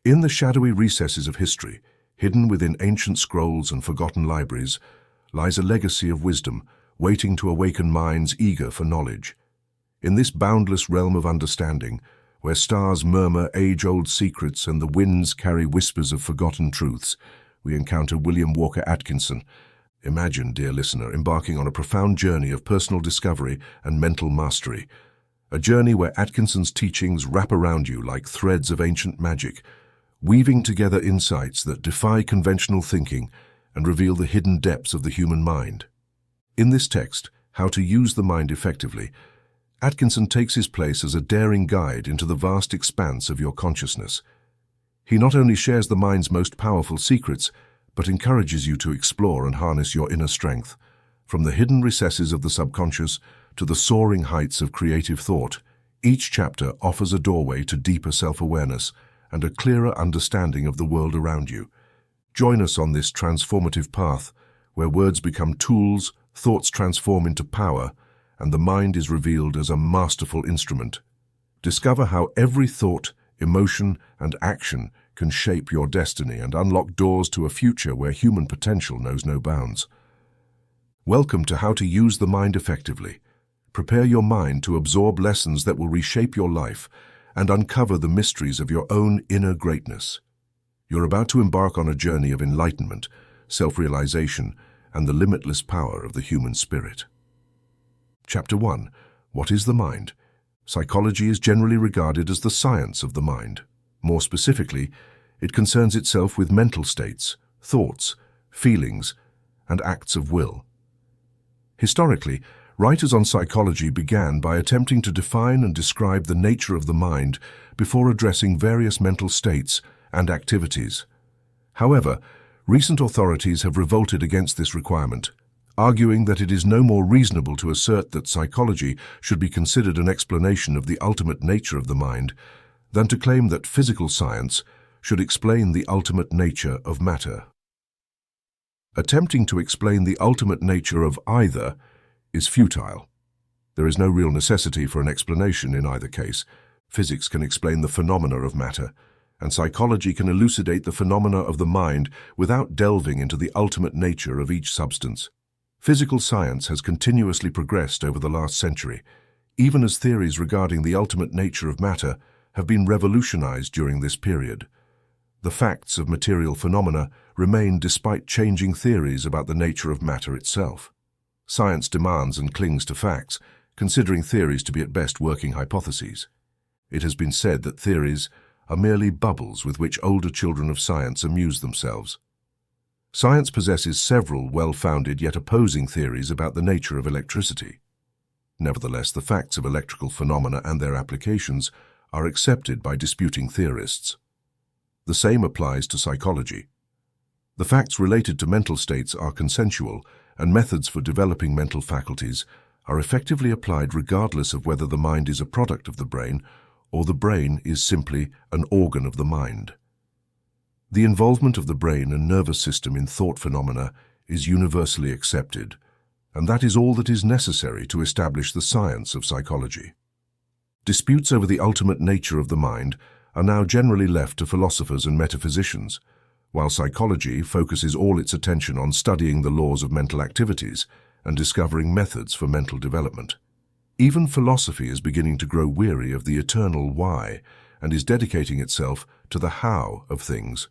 In the shadowy recesses of history, hidden within ancient scrolls and forgotten libraries, lies a legacy of wisdom, waiting to awaken minds eager for knowledge. In this boundless realm of understanding, where stars murmur age-old secrets and the winds carry whispers of forgotten truths, we encounter William Walker Atkinson. Imagine, dear listener, embarking on a profound journey of personal discovery and mental mastery. A journey where Atkinson's teachings wrap around you like threads of ancient magic, weaving together insights that defy conventional thinking and reveal the hidden depths of the human mind. In this text, How to Use the Mind Effectively, Atkinson takes his place as a daring guide into the vast expanse of your consciousness. He not only shares the mind's most powerful secrets, but encourages you to explore and harness your inner strength. From the hidden recesses of the subconscious to the soaring heights of creative thought, each chapter offers a doorway to deeper self-awareness and a clearer understanding of the world around you. Join us on this transformative path, where words become tools, thoughts transform into power, and the mind is revealed as a masterful instrument. Discover how every thought, emotion, and action can shape your destiny and unlock doors to a future where human potential knows no bounds. Welcome to How to Use the Mind Effectively. Prepare your mind to absorb lessons that will reshape your life and uncover the mysteries of your own inner greatness. You're about to embark on a journey of enlightenment, self-realization, and the limitless power of the human spirit. Chapter 1. What is the mind? Psychology is generally regarded as the science of the mind. More specifically, it concerns itself with mental states, thoughts, feelings, and acts of will. Historically, writers on psychology began by attempting to define and describe the nature of the mind before addressing various mental states and activities. However, recent authorities have revolted against this requirement, arguing that it is no more reasonable to assert that psychology should be considered an explanation of the ultimate nature of the mind than to claim that physical science should explain the ultimate nature of matter. Attempting to explain the ultimate nature of either is futile. There is no real necessity for an explanation in either case. Physics can explain the phenomena of matter, and psychology can elucidate the phenomena of the mind without delving into the ultimate nature of each substance. Physical science has continuously progressed over the last century, even as theories regarding the ultimate nature of matter have been revolutionized during this period. The facts of material phenomena remain despite changing theories about the nature of matter itself. Science demands and clings to facts, considering theories to be at best working hypotheses. It has been said that theories are merely bubbles with which older children of science amuse themselves. Science possesses several well-founded yet opposing theories about the nature of electricity. Nevertheless, the facts of electrical phenomena and their applications are accepted by disputing theorists. The same applies to psychology. The facts related to mental states are consensual, and methods for developing mental faculties are effectively applied regardless of whether the mind is a product of the brain or the brain is simply an organ of the mind. The involvement of the brain and nervous system in thought phenomena is universally accepted, and that is all that is necessary to establish the science of psychology. Disputes over the ultimate nature of the mind are now generally left to philosophers and metaphysicians, while psychology focuses all its attention on studying the laws of mental activities and discovering methods for mental development. Even philosophy is beginning to grow weary of the eternal why and is dedicating itself to the how of things.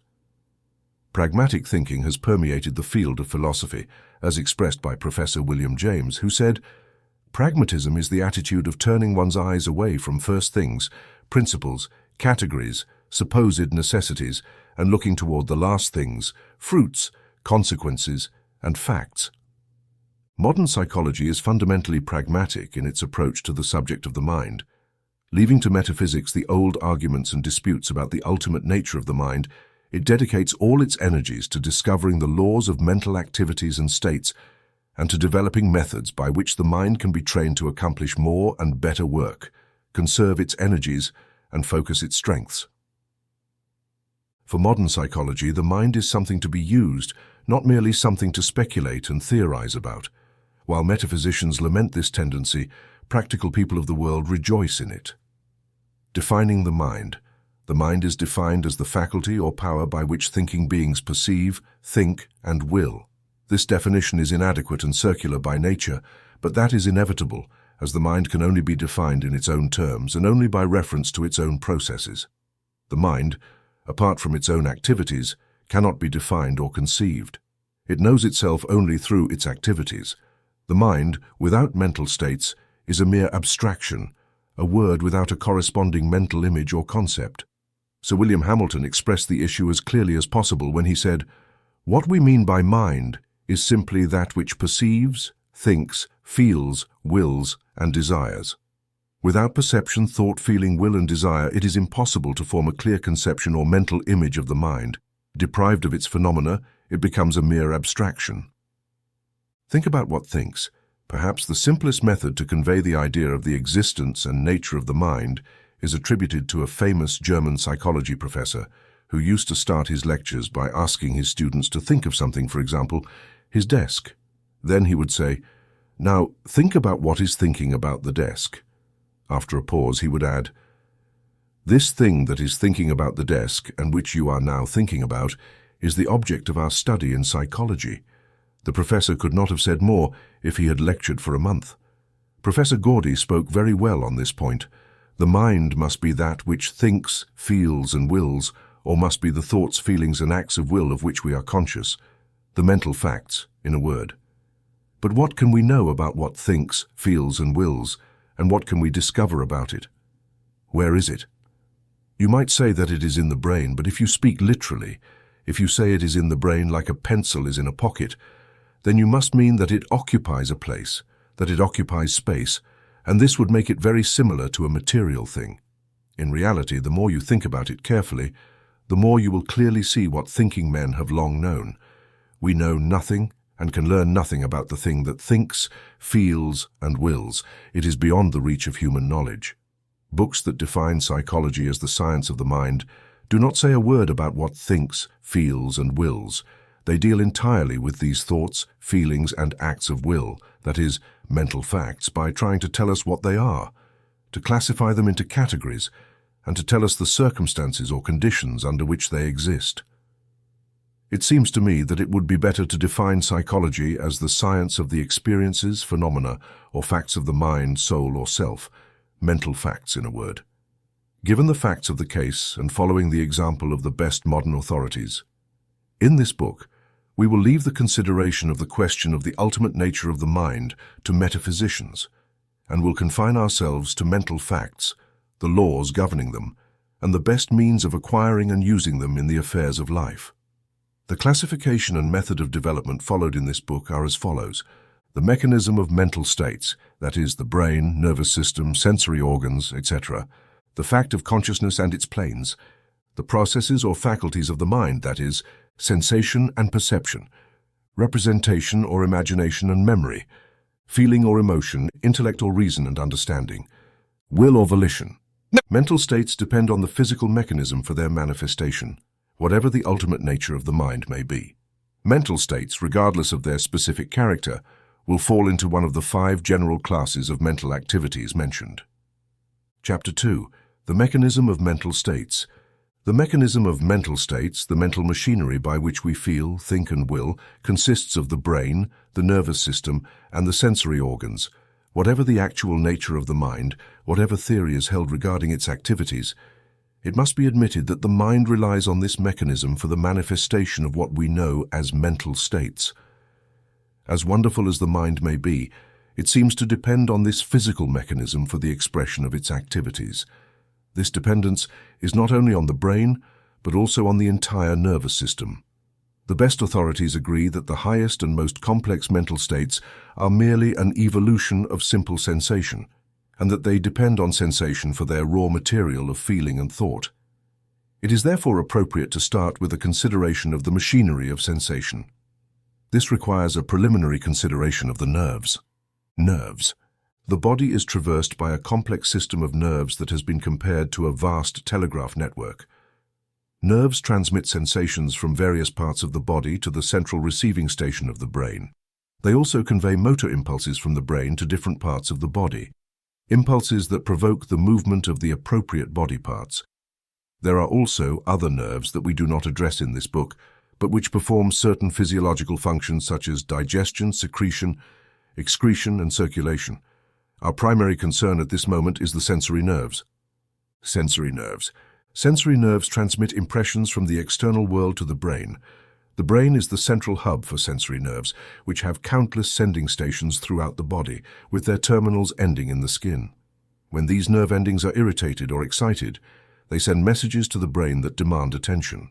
Pragmatic thinking has permeated the field of philosophy, as expressed by Professor William James, who said, "Pragmatism is the attitude of turning one's eyes away from first things, principles, categories, supposed necessities, and looking toward the last things, fruits, consequences, and facts." Modern psychology is fundamentally pragmatic in its approach to the subject of the mind. Leaving to metaphysics the old arguments and disputes about the ultimate nature of the mind, it dedicates all its energies to discovering the laws of mental activities and states and to developing methods by which the mind can be trained to accomplish more and better work, conserve its energies, and focus its strengths. For modern psychology, the mind is something to be used, not merely something to speculate and theorize about. While metaphysicians lament this tendency, practical people of the world rejoice in it. Defining the mind. The mind is defined as the faculty or power by which thinking beings perceive, think, and will. This definition is inadequate and circular by nature, but that is inevitable, as the mind can only be defined in its own terms and only by reference to its own processes. The mind, apart from its own activities, cannot be defined or conceived. It knows itself only through its activities. The mind, without mental states, is a mere abstraction, a word without a corresponding mental image or concept. Sir William Hamilton expressed the issue as clearly as possible when he said, "What we mean by mind is simply that which perceives, thinks, feels, wills, and desires. Without perception, thought, feeling, will, and desire, it is impossible to form a clear conception or mental image of the mind. Deprived of its phenomena, it becomes a mere abstraction." Think about what thinks. Perhaps the simplest method to convey the idea of the existence and nature of the mind is attributed to a famous German psychology professor who used to start his lectures by asking his students to think of something, for example, his desk. Then he would say, "Now, think about what is thinking about the desk." After a pause, he would add, "This thing that is thinking about the desk, and which you are now thinking about, is the object of our study in psychology." The professor could not have said more if he had lectured for a month. Professor Gordy spoke very well on this point. The mind must be that which thinks, feels, and wills, or must be the thoughts, feelings, and acts of will of which we are conscious. The mental facts, in a word. But what can we know about what thinks, feels, and wills, and what can we discover about it? Where is it? You might say that it is in the brain, but if you speak literally, if you say it is in the brain like a pencil is in a pocket, then you must mean that it occupies a place, that it occupies space, and this would make it very similar to a material thing. In reality, the more you think about it carefully, the more you will clearly see what thinking men have long known. We know nothing and can learn nothing about the thing that thinks, feels, and wills. It is beyond the reach of human knowledge. Books that define psychology as the science of the mind do not say a word about what thinks, feels, and wills. They deal entirely with these thoughts, feelings, and acts of will, that is, mental facts, by trying to tell us what they are, to classify them into categories, and to tell us the circumstances or conditions under which they exist. It seems to me that it would be better to define psychology as the science of the experiences, phenomena, or facts of the mind, soul, or self, mental facts, in a word. Given the facts of the case and following the example of the best modern authorities, in this book, we will leave the consideration of the question of the ultimate nature of the mind to metaphysicians, and will confine ourselves to mental facts, the laws governing them, and the best means of acquiring and using them in the affairs of life. The classification and method of development followed in this book are as follows: the mechanism of mental states, that is, the brain, nervous system, sensory organs, etc., the fact of consciousness and its planes, the processes or faculties of the mind, that is, sensation and perception, representation or imagination and memory, feeling or emotion, intellect or reason and understanding, will or volition. Mental states depend on the physical mechanism for their manifestation, whatever the ultimate nature of the mind may be. Mental states, regardless of their specific character, will fall into one of the 5 general classes of mental activities mentioned. Chapter 2. The mechanism of mental states. The mechanism of mental states, the mental machinery by which we feel, think, and will, consists of the brain, the nervous system, and the sensory organs. Whatever the actual nature of the mind, whatever theory is held regarding its activities, it must be admitted that the mind relies on this mechanism for the manifestation of what we know as mental states. As wonderful as the mind may be, it seems to depend on this physical mechanism for the expression of its activities. This dependence is not only on the brain, but also on the entire nervous system. The best authorities agree that the highest and most complex mental states are merely an evolution of simple sensation, and that they depend on sensation for their raw material of feeling and thought. It is therefore appropriate to start with a consideration of the machinery of sensation. This requires a preliminary consideration of the nerves. Nerves. The body is traversed by a complex system of nerves that has been compared to a vast telegraph network. Nerves transmit sensations from various parts of the body to the central receiving station of the brain. They also convey motor impulses from the brain to different parts of the body, impulses that provoke the movement of the appropriate body parts. There are also other nerves that we do not address in this book, but which perform certain physiological functions such as digestion, secretion, excretion, and circulation. Our primary concern at this moment is the sensory nerves. Sensory nerves. Sensory nerves transmit impressions from the external world to the brain. The brain is the central hub for sensory nerves, which have countless sending stations throughout the body, with their terminals ending in the skin. When these nerve endings are irritated or excited, they send messages to the brain that demand attention.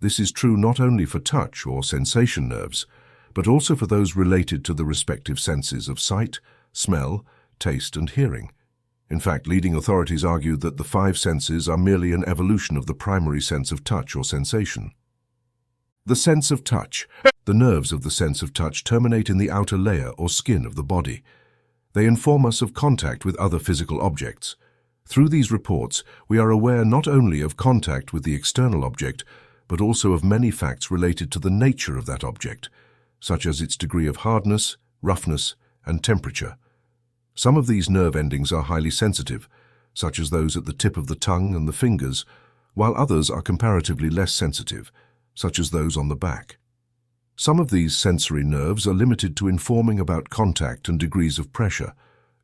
This is true not only for touch or sensation nerves, but also for those related to the respective senses of sight, smell, taste, and hearing. In fact, leading authorities argue that the five senses are merely an evolution of the primary sense of touch or sensation. The sense of touch. The nerves of the sense of touch terminate in the outer layer or skin of the body. They inform us of contact with other physical objects. Through these reports, we are aware not only of contact with the external object, but also of many facts related to the nature of that object, such as its degree of hardness, roughness, and temperature. Some of these nerve endings are highly sensitive, such as those at the tip of the tongue and the fingers, while others are comparatively less sensitive, such as those on the back. Some of these sensory nerves are limited to informing about contact and degrees of pressure,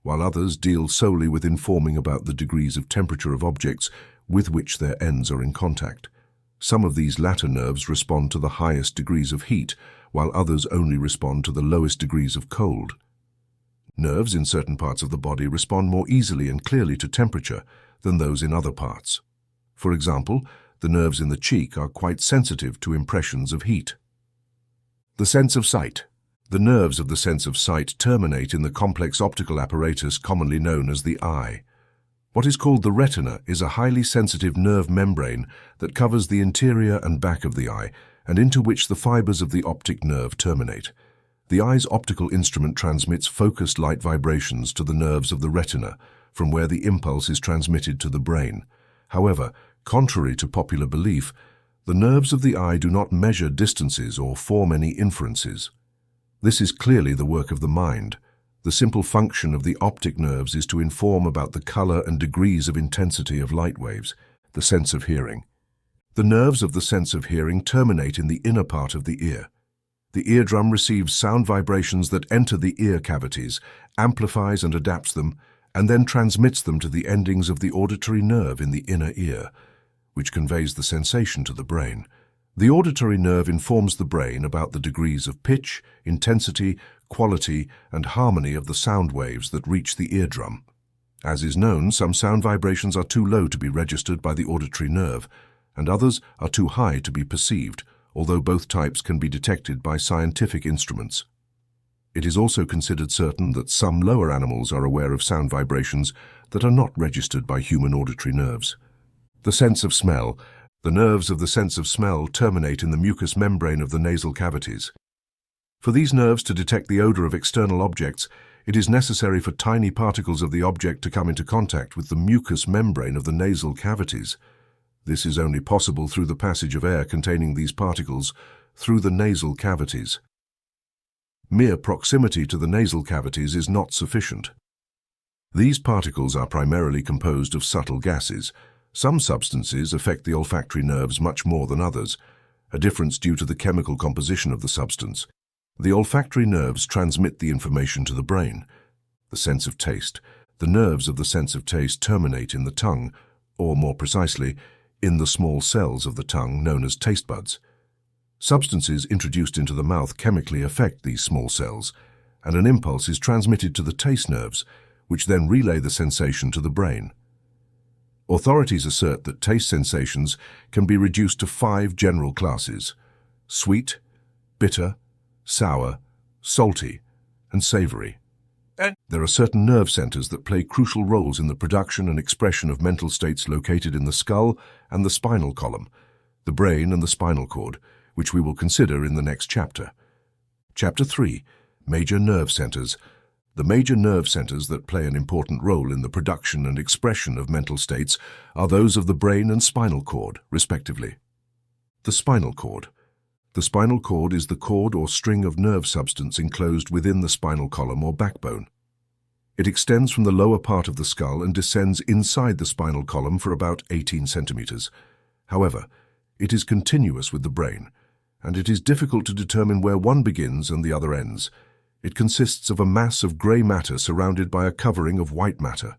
while others deal solely with informing about the degrees of temperature of objects with which their ends are in contact. Some of these latter nerves respond to the highest degrees of heat, while others only respond to the lowest degrees of cold. Nerves in certain parts of the body respond more easily and clearly to temperature than those in other parts. For example, the nerves in the cheek are quite sensitive to impressions of heat. The sense of sight. The nerves of the sense of sight terminate in the complex optical apparatus commonly known as the eye. What is called the retina is a highly sensitive nerve membrane that covers the interior and back of the eye, and into which the fibers of the optic nerve terminate. The eye's optical instrument transmits focused light vibrations to the nerves of the retina, from where the impulse is transmitted to the brain. However, contrary to popular belief, the nerves of the eye do not measure distances or form any inferences. This is clearly the work of the mind. The simple function of the optic nerves is to inform about the color and degrees of intensity of light waves. The sense of hearing. The nerves of the sense of hearing terminate in the inner part of the ear. The eardrum receives sound vibrations that enter the ear cavities, amplifies and adapts them, and then transmits them to the endings of the auditory nerve in the inner ear, which conveys the sensation to the brain. The auditory nerve informs the brain about the degrees of pitch, intensity, quality, and harmony of the sound waves that reach the eardrum. As is known, some sound vibrations are too low to be registered by the auditory nerve, and others are too high to be perceived, although both types can be detected by scientific instruments. It is also considered certain that some lower animals are aware of sound vibrations that are not registered by human auditory nerves. The sense of smell. The nerves of the sense of smell terminate in the mucous membrane of the nasal cavities. For these nerves to detect the odor of external objects, it is necessary for tiny particles of the object to come into contact with the mucous membrane of the nasal cavities. This is only possible through the passage of air containing these particles through the nasal cavities. Mere proximity to the nasal cavities is not sufficient. These particles are primarily composed of subtle gases. Some substances affect the olfactory nerves much more than others, a difference due to the chemical composition of the substance. The olfactory nerves transmit the information to the brain. The sense of taste. The nerves of the sense of taste terminate in the tongue, or more precisely, in the small cells of the tongue known as taste buds. Substances introduced into the mouth chemically affect these small cells, and an impulse is transmitted to the taste nerves, which then relay the sensation to the brain. Authorities assert that taste sensations can be reduced to 5 general classes: sweet, bitter, sour, salty, and savory. There are certain nerve centers that play crucial roles in the production and expression of mental states located in the skull and the spinal column, the brain and the spinal cord, which we will consider in the next chapter. Chapter 3. Major nerve centers. The major nerve centers that play an important role in the production and expression of mental states are those of the brain and spinal cord, respectively. The spinal cord. The spinal cord is the cord or string of nerve substance enclosed within the spinal column or backbone. It extends from the lower part of the skull and descends inside the spinal column for about 18 centimeters. However, it is continuous with the brain, and it is difficult to determine where one begins and the other ends. It consists of a mass of grey matter surrounded by a covering of white matter.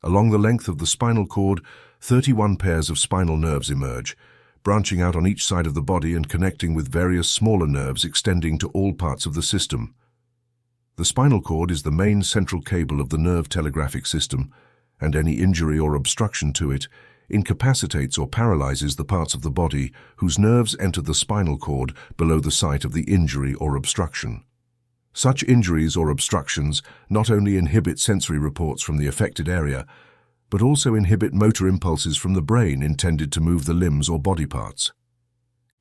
Along the length of the spinal cord, 31 pairs of spinal nerves emerge, branching out on each side of the body and connecting with various smaller nerves extending to all parts of the system. The spinal cord is the main central cable of the nerve telegraphic system, and any injury or obstruction to it incapacitates or paralyzes the parts of the body whose nerves enter the spinal cord below the site of the injury or obstruction. Such injuries or obstructions not only inhibit sensory reports from the affected area, but also inhibit motor impulses from the brain intended to move the limbs or body parts.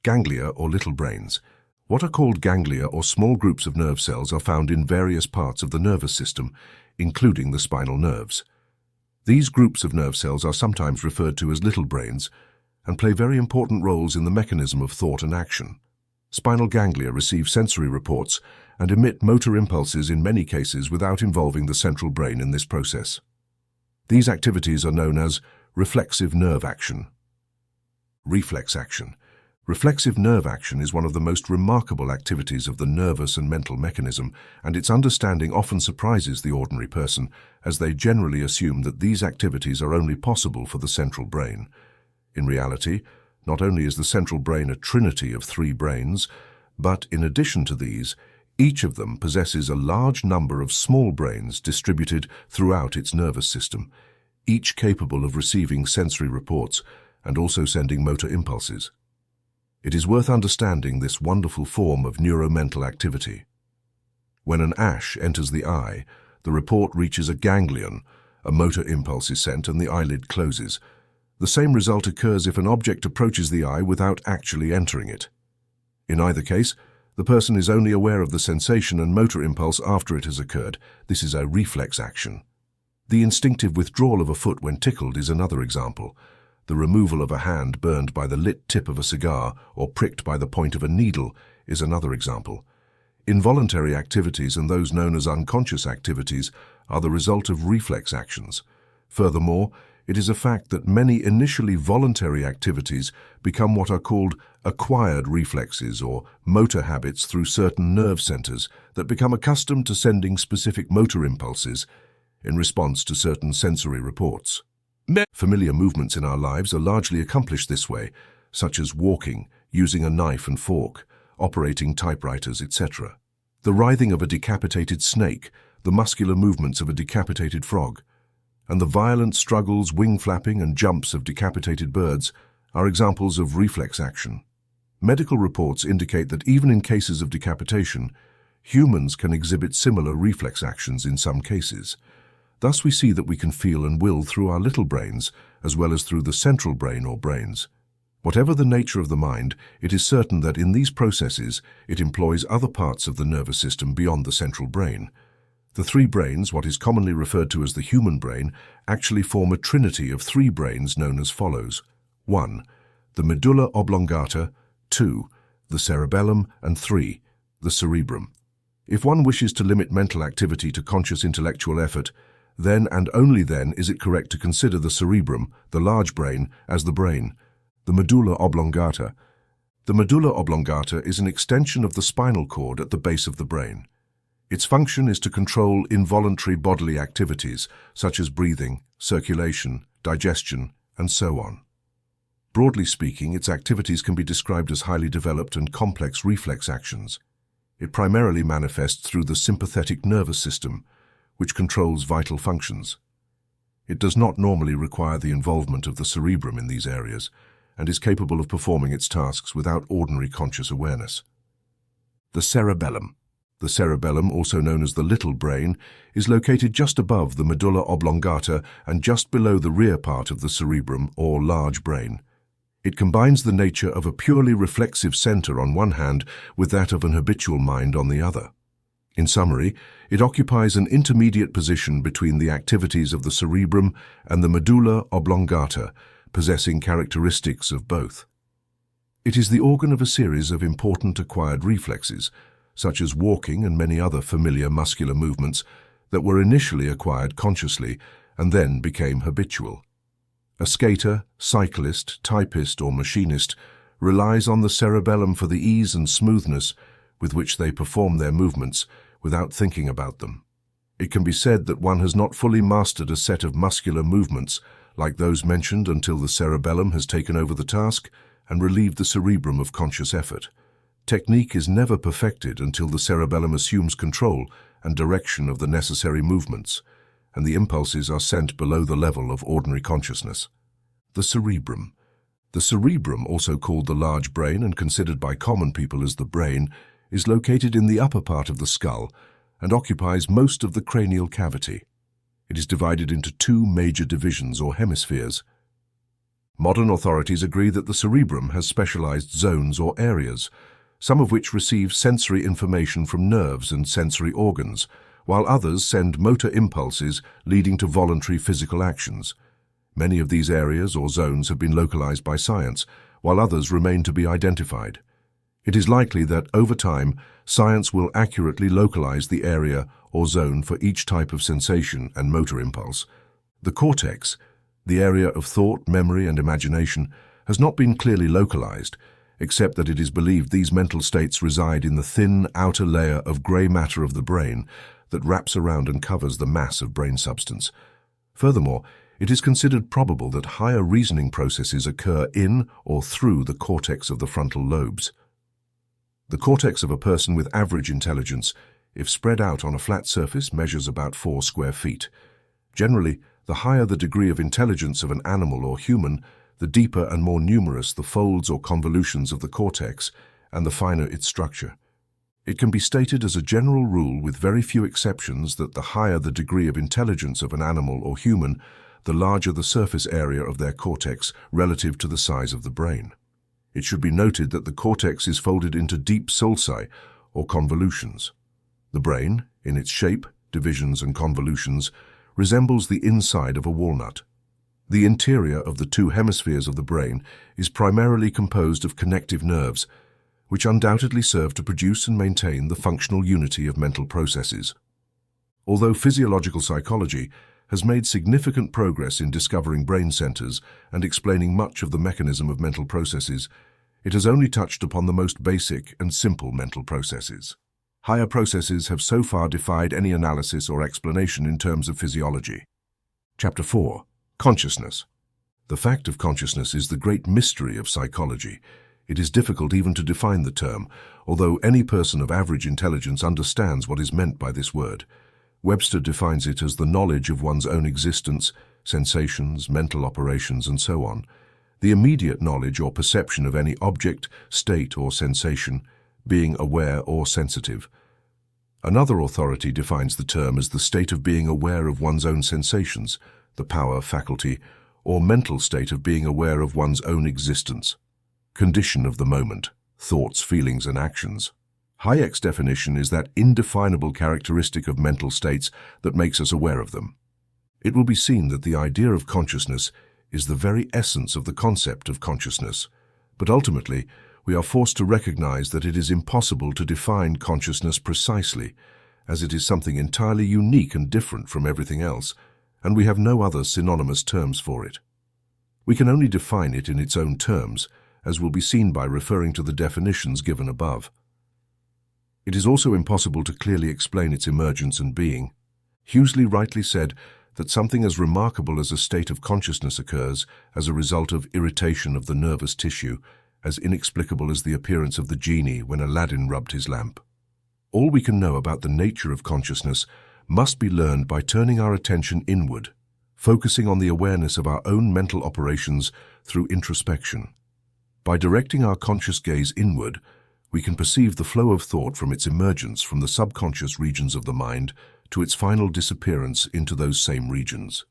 Ganglia or little brains. What are called ganglia or small groups of nerve cells are found in various parts of the nervous system, including the spinal nerves. These groups of nerve cells are sometimes referred to as little brains and play very important roles in the mechanism of thought and action. Spinal ganglia receive sensory reports and emit motor impulses in many cases without involving the central brain in this process. These activities are known as reflexive nerve action. Reflex action. Reflexive nerve action is one of the most remarkable activities of the nervous and mental mechanism, and its understanding often surprises the ordinary person, as they generally assume that these activities are only possible for the central brain. In reality, not only is the central brain a trinity of three brains, but in addition to these, each of them possesses a large number of small brains distributed throughout its nervous system, each capable of receiving sensory reports and also sending motor impulses. It is worth understanding this wonderful form of neuromental activity. When an ash enters the eye, the report reaches a ganglion, a motor impulse is sent and the eyelid closes. The same result occurs if an object approaches the eye without actually entering it. In either case, the person is only aware of the sensation and motor impulse after it has occurred. This is a reflex action. The instinctive withdrawal of a foot when tickled is another example. The removal of a hand burned by the lit tip of a cigar or pricked by the point of a needle is another example. Involuntary activities and those known as unconscious activities are the result of reflex actions. Furthermore, it is a fact that many initially voluntary activities become what are called acquired reflexes or motor habits through certain nerve centers that become accustomed to sending specific motor impulses in response to certain sensory reports. Familiar movements in our lives are largely accomplished this way, such as walking, using a knife and fork, operating typewriters, etc. The writhing of a decapitated snake, the muscular movements of a decapitated frog, and the violent struggles, wing flapping, and jumps of decapitated birds are examples of reflex action. Medical reports indicate that even in cases of decapitation, humans can exhibit similar reflex actions in some cases. Thus we see that we can feel and will through our little brains, as well as through the central brain or brains. Whatever the nature of the mind, it is certain that in these processes it employs other parts of the nervous system beyond the central brain. The three brains, what is commonly referred to as the human brain, actually form a trinity of three brains known as follows. 1. The medulla oblongata, 2. The cerebellum, and 3. The cerebrum. If one wishes to limit mental activity to conscious intellectual effort, then and only then is it correct to consider the cerebrum, the large brain, as the brain, the medulla oblongata. The medulla oblongata is an extension of the spinal cord at the base of the brain. Its function is to control involuntary bodily activities, such as breathing, circulation, digestion, and so on. Broadly speaking, its activities can be described as highly developed and complex reflex actions. It primarily manifests through the sympathetic nervous system, which controls vital functions. It does not normally require the involvement of the cerebrum in these areas, and is capable of performing its tasks without ordinary conscious awareness. The cerebellum. The cerebellum, also known as the little brain, is located just above the medulla oblongata and just below the rear part of the cerebrum, or large brain. It combines the nature of a purely reflexive center on one hand with that of an habitual mind on the other. In summary, it occupies an intermediate position between the activities of the cerebrum and the medulla oblongata, possessing characteristics of both. It is the organ of a series of important acquired reflexes, such as walking and many other familiar muscular movements, that were initially acquired consciously and then became habitual. A skater, cyclist, typist, or machinist relies on the cerebellum for the ease and smoothness with which they perform their movements without thinking about them. It can be said that one has not fully mastered a set of muscular movements like those mentioned until the cerebellum has taken over the task and relieved the cerebrum of conscious effort. Technique is never perfected until the cerebellum assumes control and direction of the necessary movements, and the impulses are sent below the level of ordinary consciousness. The cerebrum. The cerebrum, also called the large brain and considered by common people as the brain, is located in the upper part of the skull and occupies most of the cranial cavity. It is divided into two major divisions or hemispheres. Modern authorities agree that the cerebrum has specialized zones or areas, some of which receive sensory information from nerves and sensory organs, while others send motor impulses leading to voluntary physical actions. Many of these areas or zones have been localized by science, while others remain to be identified. It is likely that, over time, science will accurately localize the area or zone for each type of sensation and motor impulse. The cortex, the area of thought, memory, and imagination, has not been clearly localized, except that it is believed these mental states reside in the thin outer layer of gray matter of the brain that wraps around and covers the mass of brain substance. Furthermore, it is considered probable that higher reasoning processes occur in or through the cortex of the frontal lobes. The cortex of a person with average intelligence, if spread out on a flat surface, measures about 4 square feet. Generally, the higher the degree of intelligence of an animal or human, the deeper and more numerous the folds or convolutions of the cortex, and the finer its structure. It can be stated as a general rule, with very few exceptions, that the higher the degree of intelligence of an animal or human, the larger the surface area of their cortex relative to the size of the brain. It should be noted that the cortex is folded into deep sulci, or convolutions. The brain, in its shape, divisions, and convolutions, resembles the inside of a walnut. The interior of the two hemispheres of the brain is primarily composed of connective nerves, which undoubtedly serve to produce and maintain the functional unity of mental processes. Although physiological psychology has made significant progress in discovering brain centers and explaining much of the mechanism of mental processes, it has only touched upon the most basic and simple mental processes. Higher processes have so far defied any analysis or explanation in terms of physiology. Chapter 4. Consciousness. The fact of consciousness is the great mystery of psychology. It is difficult even to define the term, although any person of average intelligence understands what is meant by this word. Webster defines it as the knowledge of one's own existence, sensations, mental operations, and so on. The immediate knowledge or perception of any object, state, or sensation, being aware or sensitive. Another authority defines the term as the state of being aware of one's own sensations, the power, faculty, or mental state of being aware of one's own existence. Condition of the moment, thoughts, feelings, and actions. Hayek's definition is that indefinable characteristic of mental states that makes us aware of them. It will be seen that the idea of consciousness is the very essence of the concept of consciousness, but ultimately we are forced to recognize that it is impossible to define consciousness precisely, as it is something entirely unique and different from everything else, and we have no other synonymous terms for it. We can only define it in its own terms, as will be seen by referring to the definitions given above. It is also impossible to clearly explain its emergence and being. Huxley rightly said that something as remarkable as a state of consciousness occurs as a result of irritation of the nervous tissue, as inexplicable as the appearance of the genie when Aladdin rubbed his lamp. All we can know about the nature of consciousness must be learned by turning our attention inward, focusing on the awareness of our own mental operations through introspection. By directing our conscious gaze inward, we can perceive the flow of thought from its emergence from the subconscious regions of the mind to its final disappearance into those same regions.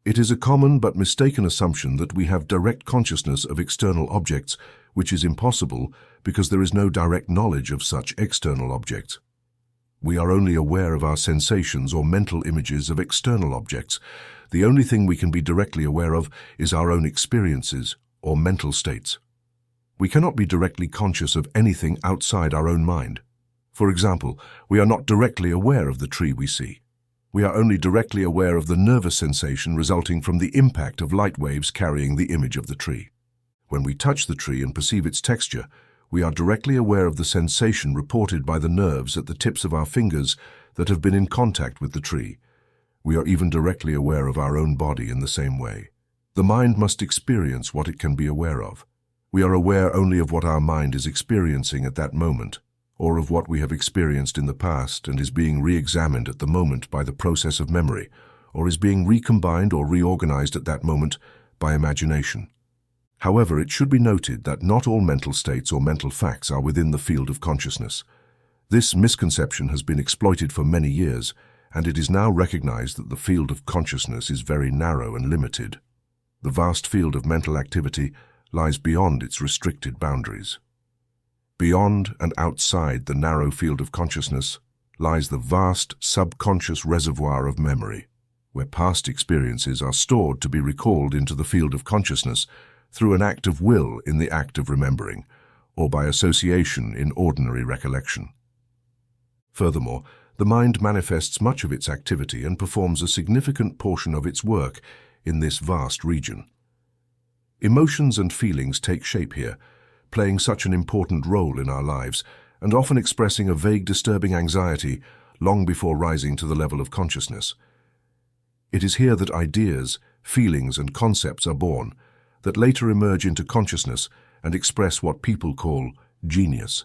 It is a common but mistaken assumption that we have direct consciousness of external objects, which is impossible because there is no direct knowledge of such external objects. We are only aware of our sensations or mental images of external objects. The only thing we can be directly aware of is our own experiences or mental states. We cannot be directly conscious of anything outside our own mind. For example, we are not directly aware of the tree we see. We are only directly aware of the nervous sensation resulting from the impact of light waves carrying the image of the tree. When we touch the tree and perceive its texture, we are directly aware of the sensation reported by the nerves at the tips of our fingers that have been in contact with the tree. We are even directly aware of our own body in the same way. The mind must experience what it can be aware of. We are aware only of what our mind is experiencing at that moment, or of what we have experienced in the past and is being re-examined at the moment by the process of memory, or is being recombined or reorganized at that moment by imagination. However, it should be noted that not all mental states or mental facts are within the field of consciousness. This misconception has been exploited for many years, and it is now recognized that the field of consciousness is very narrow and limited. The vast field of mental activity lies beyond its restricted boundaries. Beyond and outside the narrow field of consciousness lies the vast subconscious reservoir of memory, where past experiences are stored to be recalled into the field of consciousness through an act of will in the act of remembering, or by association in ordinary recollection. Furthermore, the mind manifests much of its activity and performs a significant portion of its work in this vast region. Emotions and feelings take shape here, playing such an important role in our lives, and often expressing a vague, disturbing anxiety long before rising to the level of consciousness. It is here that ideas, feelings, and concepts are born, that later emerge into consciousness and express what people call genius.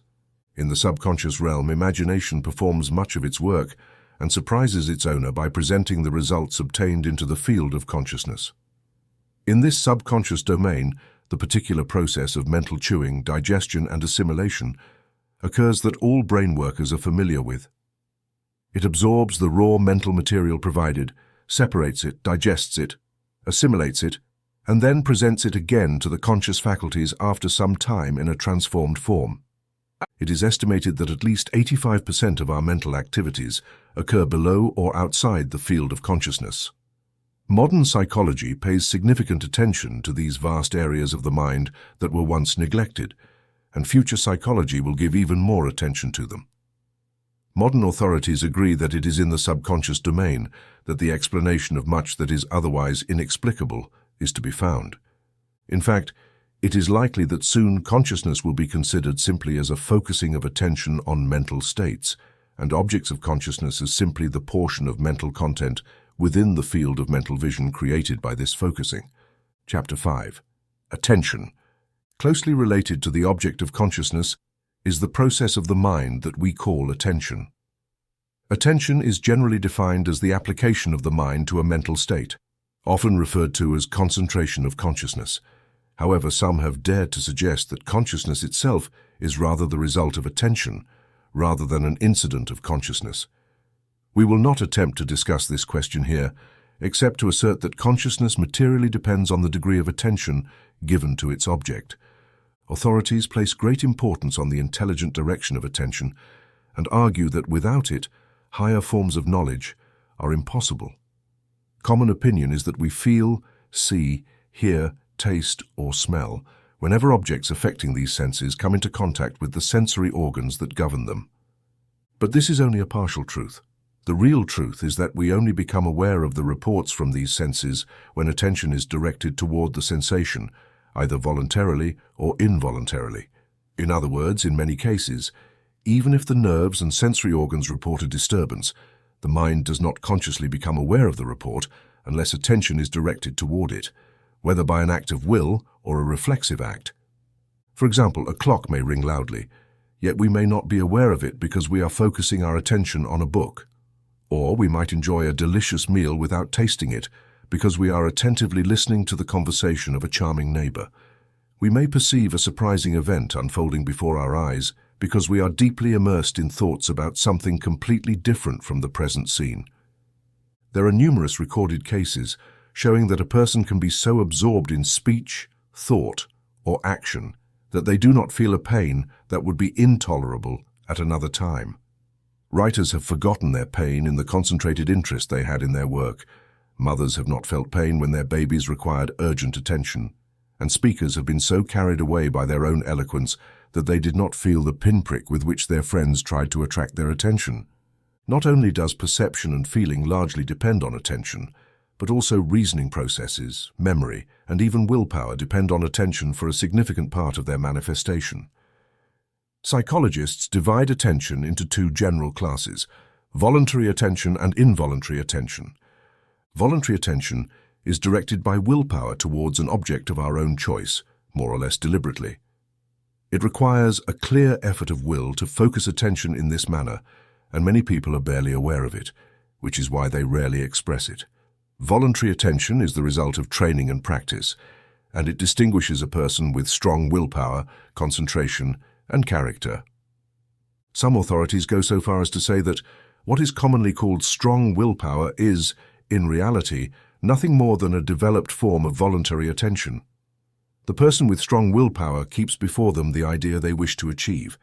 In the subconscious realm, imagination performs much of its work and surprises its owner by presenting the results obtained into the field of consciousness. In this subconscious domain, the particular process of mental chewing, digestion, and assimilation occurs that all brain workers are familiar with. It absorbs the raw mental material provided, separates it, digests it, assimilates it, and then presents it again to the conscious faculties after some time in a transformed form. It is estimated that at least 85% of our mental activities occur below or outside the field of consciousness. Modern psychology pays significant attention to these vast areas of the mind that were once neglected, and future psychology will give even more attention to them. Modern authorities agree that it is in the subconscious domain that the explanation of much that is otherwise inexplicable is to be found. In fact, it is likely that soon consciousness will be considered simply as a focusing of attention on mental states, and objects of consciousness as simply the portion of mental content within the field of mental vision created by this focusing. Chapter 5. Attention. Closely related to the object of consciousness is the process of the mind that we call attention. Attention is generally defined as the application of the mind to a mental state, often referred to as concentration of consciousness. However, some have dared to suggest that consciousness itself is rather the result of attention, rather than an incident of consciousness. We will not attempt to discuss this question here, except to assert that consciousness materially depends on the degree of attention given to its object. Authorities place great importance on the intelligent direction of attention and argue that without it, higher forms of knowledge are impossible. Common opinion is that we feel, see, hear, taste, or smell whenever objects affecting these senses come into contact with the sensory organs that govern them. But this is only a partial truth. The real truth is that we only become aware of the reports from these senses when attention is directed toward the sensation, either voluntarily or involuntarily. In other words, in many cases, even if the nerves and sensory organs report a disturbance, the mind does not consciously become aware of the report unless attention is directed toward it, whether by an act of will or a reflexive act. For example, a clock may ring loudly, yet we may not be aware of it because we are focusing our attention on a book. Or we might enjoy a delicious meal without tasting it because we are attentively listening to the conversation of a charming neighbor. We may perceive a surprising event unfolding before our eyes because we are deeply immersed in thoughts about something completely different from the present scene. There are numerous recorded cases showing that a person can be so absorbed in speech, thought, or action that they do not feel a pain that would be intolerable at another time. Writers have forgotten their pain in the concentrated interest they had in their work. Mothers have not felt pain when their babies required urgent attention. And speakers have been so carried away by their own eloquence that they did not feel the pinprick with which their friends tried to attract their attention. Not only does perception and feeling largely depend on attention, but also reasoning processes, memory, and even willpower depend on attention for a significant part of their manifestation. Psychologists divide attention into two general classes: voluntary attention and involuntary attention. Voluntary attention is directed by willpower towards an object of our own choice, more or less deliberately. It requires a clear effort of will to focus attention in this manner, and many people are barely aware of it, which is why they rarely express it. Voluntary attention is the result of training and practice, and it distinguishes a person with strong willpower, concentration, and character. Some authorities go so far as to say that what is commonly called strong willpower is, in reality, nothing more than a developed form of voluntary attention. The person with strong willpower keeps before them the idea they wish to achieve.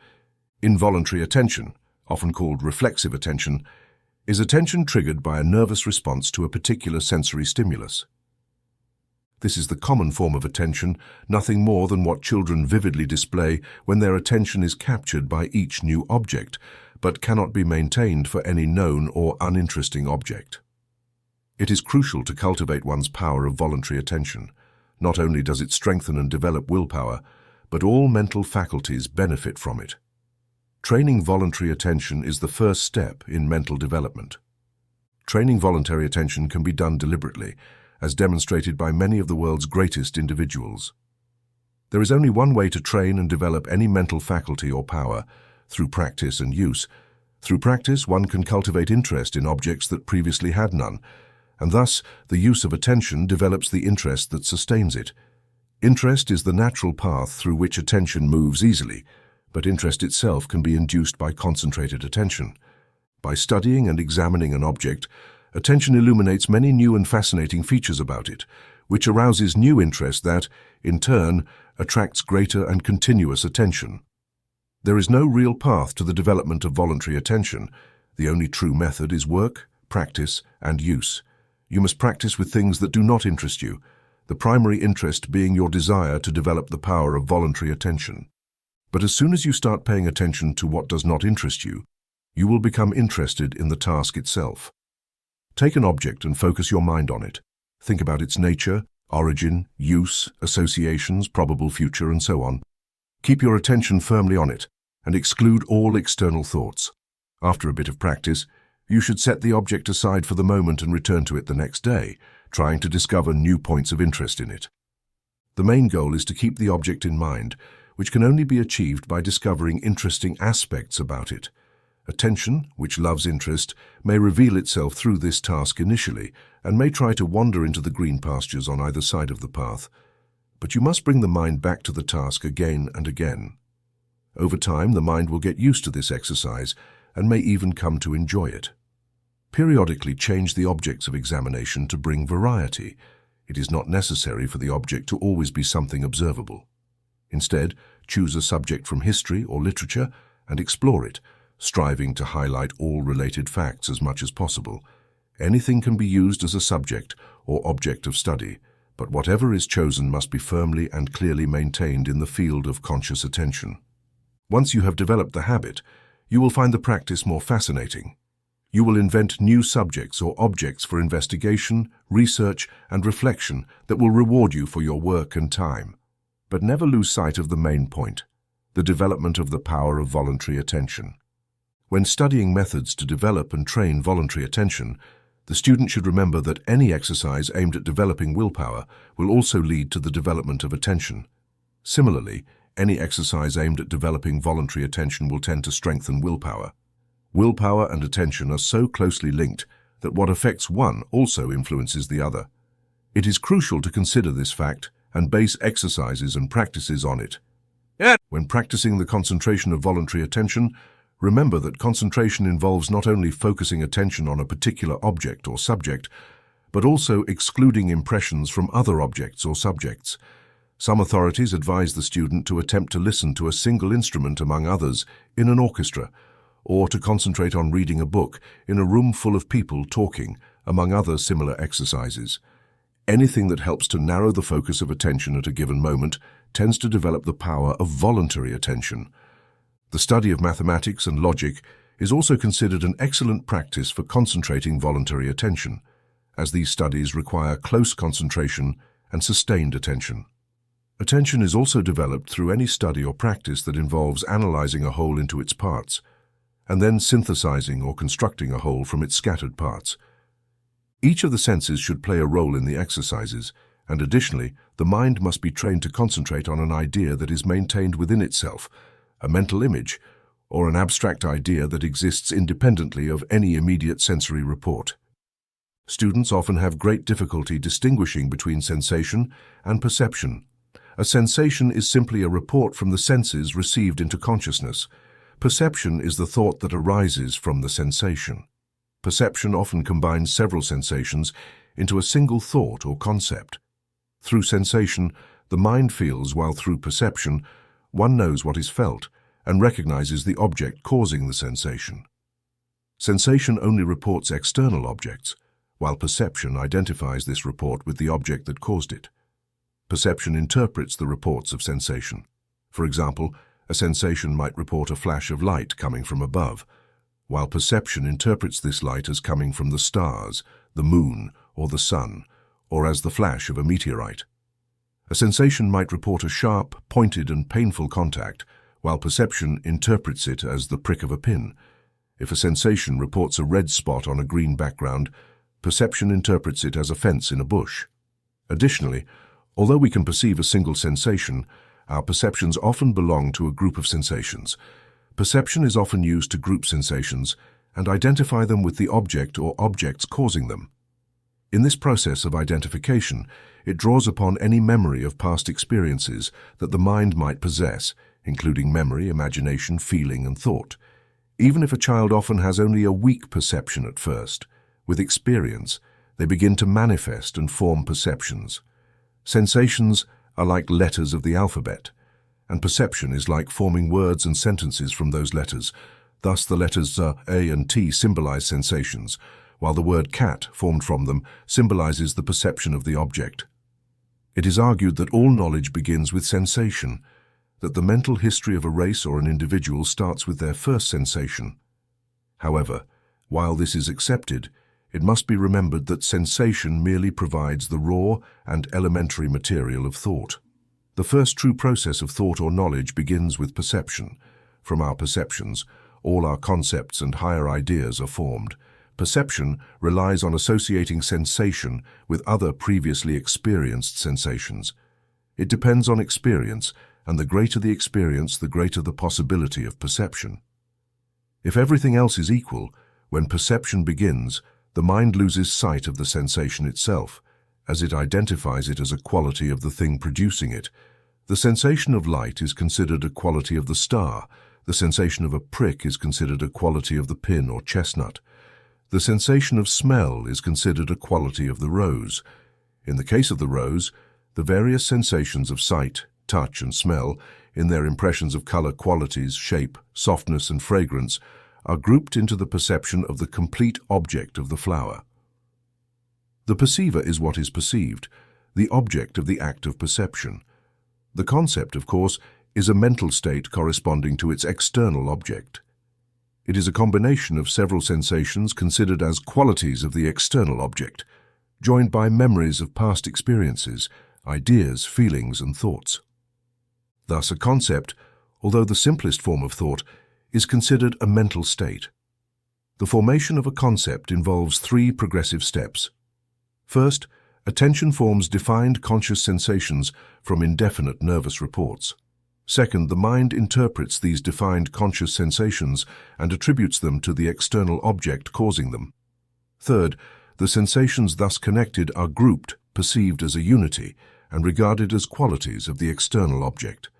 Involuntary attention, often called reflexive attention, is attention triggered by a nervous response to a particular sensory stimulus. This is the common form of attention, nothing more than what children vividly display when their attention is captured by each new object, but cannot be maintained for any known or uninteresting object. It is crucial to cultivate one's power of voluntary attention. Not only does it strengthen and develop willpower, but all mental faculties benefit from it. Training voluntary attention is the first step in mental development. Training voluntary attention can be done deliberately, as demonstrated by many of the world's greatest individuals. There is only one way to train and develop any mental faculty or power: through practice and use. Through practice, one can cultivate interest in objects that previously had none, and thus the use of attention develops the interest that sustains it. Interest is the natural path through which attention moves easily, but interest itself can be induced by concentrated attention. By studying and examining an object, attention illuminates many new and fascinating features about it, which arouses new interest that, in turn, attracts greater and continuous attention. There is no real path to the development of voluntary attention. The only true method is work, practice, and use. You must practice with things that do not interest you, the primary interest being your desire to develop the power of voluntary attention. But as soon as you start paying attention to what does not interest you, you will become interested in the task itself. Take an object and focus your mind on it. Think about its nature, origin, use, associations, probable future, and so on. Keep your attention firmly on it and exclude all external thoughts. After a bit of practice, you should set the object aside for the moment and return to it the next day, trying to discover new points of interest in it. The main goal is to keep the object in mind, which can only be achieved by discovering interesting aspects about it. Attention, which loves interest, may reveal itself through this task initially and may try to wander into the green pastures on either side of the path. But you must bring the mind back to the task again and again. Over time, the mind will get used to this exercise and may even come to enjoy it. Periodically change the objects of examination to bring variety. It is not necessary for the object to always be something observable. Instead, choose a subject from history or literature and explore it, striving to highlight all related facts as much as possible. Anything can be used as a subject or object of study, but whatever is chosen must be firmly and clearly maintained in the field of conscious attention. Once you have developed the habit, you will find the practice more fascinating. You will invent new subjects or objects for investigation, research, and reflection that will reward you for your work and time. But never lose sight of the main point, the development of the power of voluntary attention. When studying methods to develop and train voluntary attention, the student should remember that any exercise aimed at developing willpower will also lead to the development of attention. Similarly, any exercise aimed at developing voluntary attention will tend to strengthen willpower. Willpower and attention are so closely linked that what affects one also influences the other. It is crucial to consider this fact and base exercises and practices on it. When practicing the concentration of voluntary attention, remember that concentration involves not only focusing attention on a particular object or subject, but also excluding impressions from other objects or subjects. Some authorities advise the student to attempt to listen to a single instrument among others in an orchestra, or to concentrate on reading a book in a room full of people talking, among other similar exercises. Anything that helps to narrow the focus of attention at a given moment tends to develop the power of voluntary attention. The study of mathematics and logic is also considered an excellent practice for concentrating voluntary attention, as these studies require close concentration and sustained attention. Attention is also developed through any study or practice that involves analyzing a whole into its parts, and then synthesizing or constructing a whole from its scattered parts. Each of the senses should play a role in the exercises, and additionally, the mind must be trained to concentrate on an idea that is maintained within itself, a mental image, or an abstract idea that exists independently of any immediate sensory report. Students often have great difficulty distinguishing between sensation and perception. A sensation is simply a report from the senses received into consciousness. Perception is the thought that arises from the sensation. Perception often combines several sensations into a single thought or concept. Through sensation, the mind feels, while through perception, one knows what is felt and recognizes the object causing the sensation. Sensation only reports external objects, while perception identifies this report with the object that caused it. Perception interprets the reports of sensation. For example, a sensation might report a flash of light coming from above, while perception interprets this light as coming from the stars, the moon, or the sun, or as the flash of a meteorite. A sensation might report a sharp, pointed, and painful contact, while perception interprets it as the prick of a pin. If a sensation reports a red spot on a green background, perception interprets it as a fence in a bush. Additionally, although we can perceive a single sensation, our perceptions often belong to a group of sensations. Perception is often used to group sensations and identify them with the object or objects causing them. In this process of identification, it draws upon any memory of past experiences that the mind might possess, including memory, imagination, feeling, and thought. Even if a child often has only a weak perception at first, with experience, they begin to manifest and form perceptions. Sensations are like letters of the alphabet, and perception is like forming words and sentences from those letters. Thus, the letters A and T symbolize sensations, while the word cat, formed from them, symbolizes the perception of the object. It is argued that all knowledge begins with sensation, that the mental history of a race or an individual starts with their first sensation. However, while this is accepted, it must be remembered that sensation merely provides the raw and elementary material of thought. The first true process of thought or knowledge begins with perception. From our perceptions, all our concepts and higher ideas are formed. Perception relies on associating sensation with other previously experienced sensations. It depends on experience, and the greater the experience, the greater the possibility of perception. If everything else is equal, when perception begins, the mind loses sight of the sensation itself, as it identifies it as a quality of the thing producing it. The sensation of light is considered a quality of the star. The sensation of a prick is considered a quality of the pin or chestnut. The sensation of smell is considered a quality of the rose. In the case of the rose, the various sensations of sight, touch, and smell, in their impressions of color, qualities, shape, softness, and fragrance, are grouped into the perception of the complete object of the flower. The perceiver is what is perceived, the object of the act of perception. The concept, of course, is a mental state corresponding to its external object. It is a combination of several sensations considered as qualities of the external object, joined by memories of past experiences, ideas, feelings, and thoughts. Thus, a concept, although the simplest form of thought, is considered a mental state. The formation of a concept involves three progressive steps. First, attention forms defined conscious sensations from indefinite nervous reports. Second, the mind interprets these defined conscious sensations and attributes them to the external object causing them. Third, the sensations thus connected are grouped, perceived as a unity, and regarded as qualities of the external object.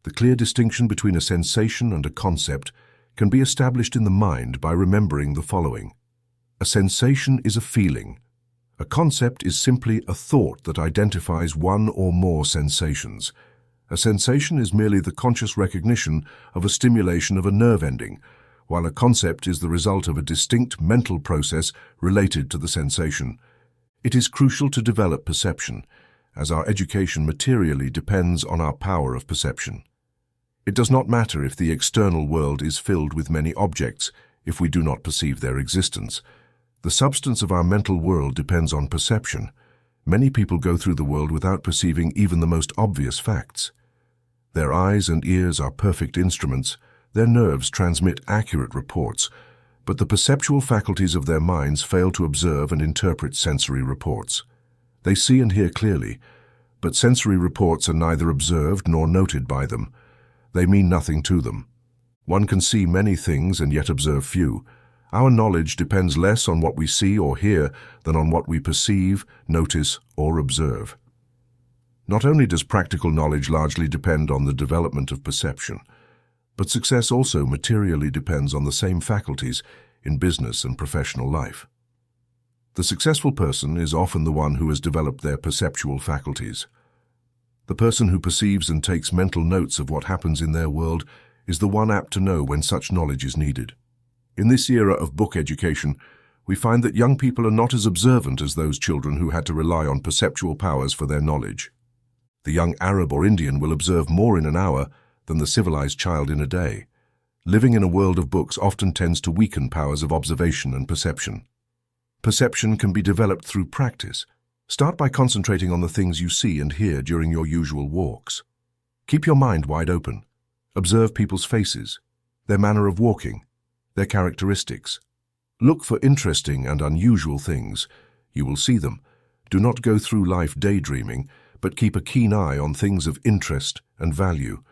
The clear distinction between a sensation and a concept can be established in the mind by remembering the following. A sensation is a feeling. A concept is simply a thought that identifies one or more sensations. A sensation is merely the conscious recognition of a stimulation of a nerve ending, while a concept is the result of a distinct mental process related to the sensation. It is crucial to develop perception, as our education materially depends on our power of perception. It does not matter if the external world is filled with many objects, if we do not perceive their existence. The substance of our mental world depends on perception. Many people go through the world without perceiving even the most obvious facts. Their eyes and ears are perfect instruments, their nerves transmit accurate reports, but the perceptual faculties of their minds fail to observe and interpret sensory reports. They see and hear clearly, but sensory reports are neither observed nor noted by them. They mean nothing to them. One can see many things and yet observe few. Our knowledge depends less on what we see or hear than on what we perceive, notice, or observe. Not only does practical knowledge largely depend on the development of perception, but success also materially depends on the same faculties in business and professional life. The successful person is often the one who has developed their perceptual faculties. The person who perceives and takes mental notes of what happens in their world is the one apt to know when such knowledge is needed. In this era of book education, we find that young people are not as observant as those children who had to rely on perceptual powers for their knowledge. The young Arab or Indian will observe more in an hour than the civilized child in a day. Living in a world of books often tends to weaken powers of observation and perception. Perception can be developed through practice. Start by concentrating on the things you see and hear during your usual walks. Keep your mind wide open. Observe people's faces, their manner of walking, their characteristics. Look for interesting and unusual things. You will see them. Do not go through life daydreaming, but keep a keen eye on things of interest and value.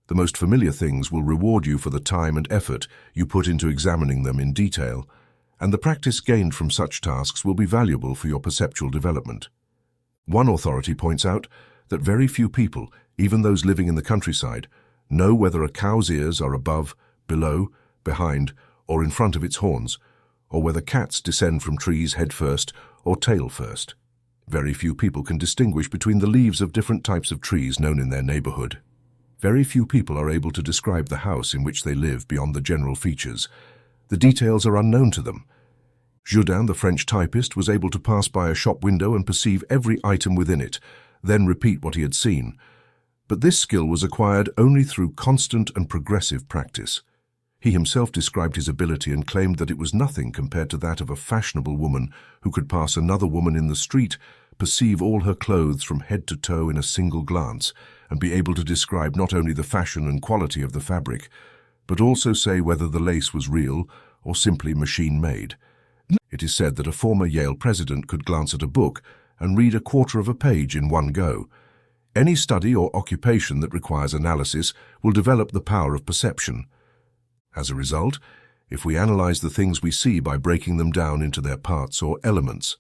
The most familiar things will reward you for the time and effort you put into examining them in detail, and the practice gained from such tasks will be valuable for your perceptual development. One authority points out that very few people, even those living in the countryside, know whether a cow's ears are above, below, behind, or in front of its horns, or whether cats descend from trees head first or tail first. Very few people can distinguish between the leaves of different types of trees known in their neighborhood. Very few people are able to describe the house in which they live beyond the general features. The details are unknown to them. Jourdain, the French typist, was able to pass by a shop window and perceive every item within it, then repeat what he had seen. But this skill was acquired only through constant and progressive practice. He himself described his ability and claimed that it was nothing compared to that of a fashionable woman who could pass another woman in the street, perceive all her clothes from head to toe in a single glance, and be able to describe not only the fashion and quality of the fabric, but also say whether the lace was real or simply machine-made. It is said that a former Yale president could glance at a book and read a quarter of a page in one go. Any study or occupation that requires analysis will develop the power of perception. As a result, if we analyze the things we see by breaking them down into their parts or elements,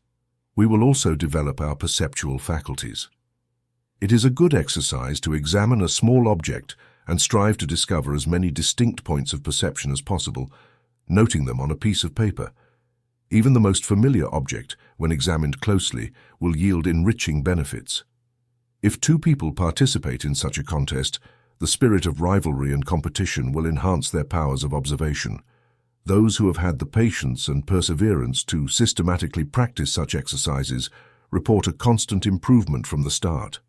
we will also develop our perceptual faculties. It is a good exercise to examine a small object and strive to discover as many distinct points of perception as possible, noting them on a piece of paper. Even the most familiar object, when examined closely, will yield enriching benefits. If two people participate in such a contest, the spirit of rivalry and competition will enhance their powers of observation. Those who have had the patience and perseverance to systematically practice such exercises report a constant improvement from the start.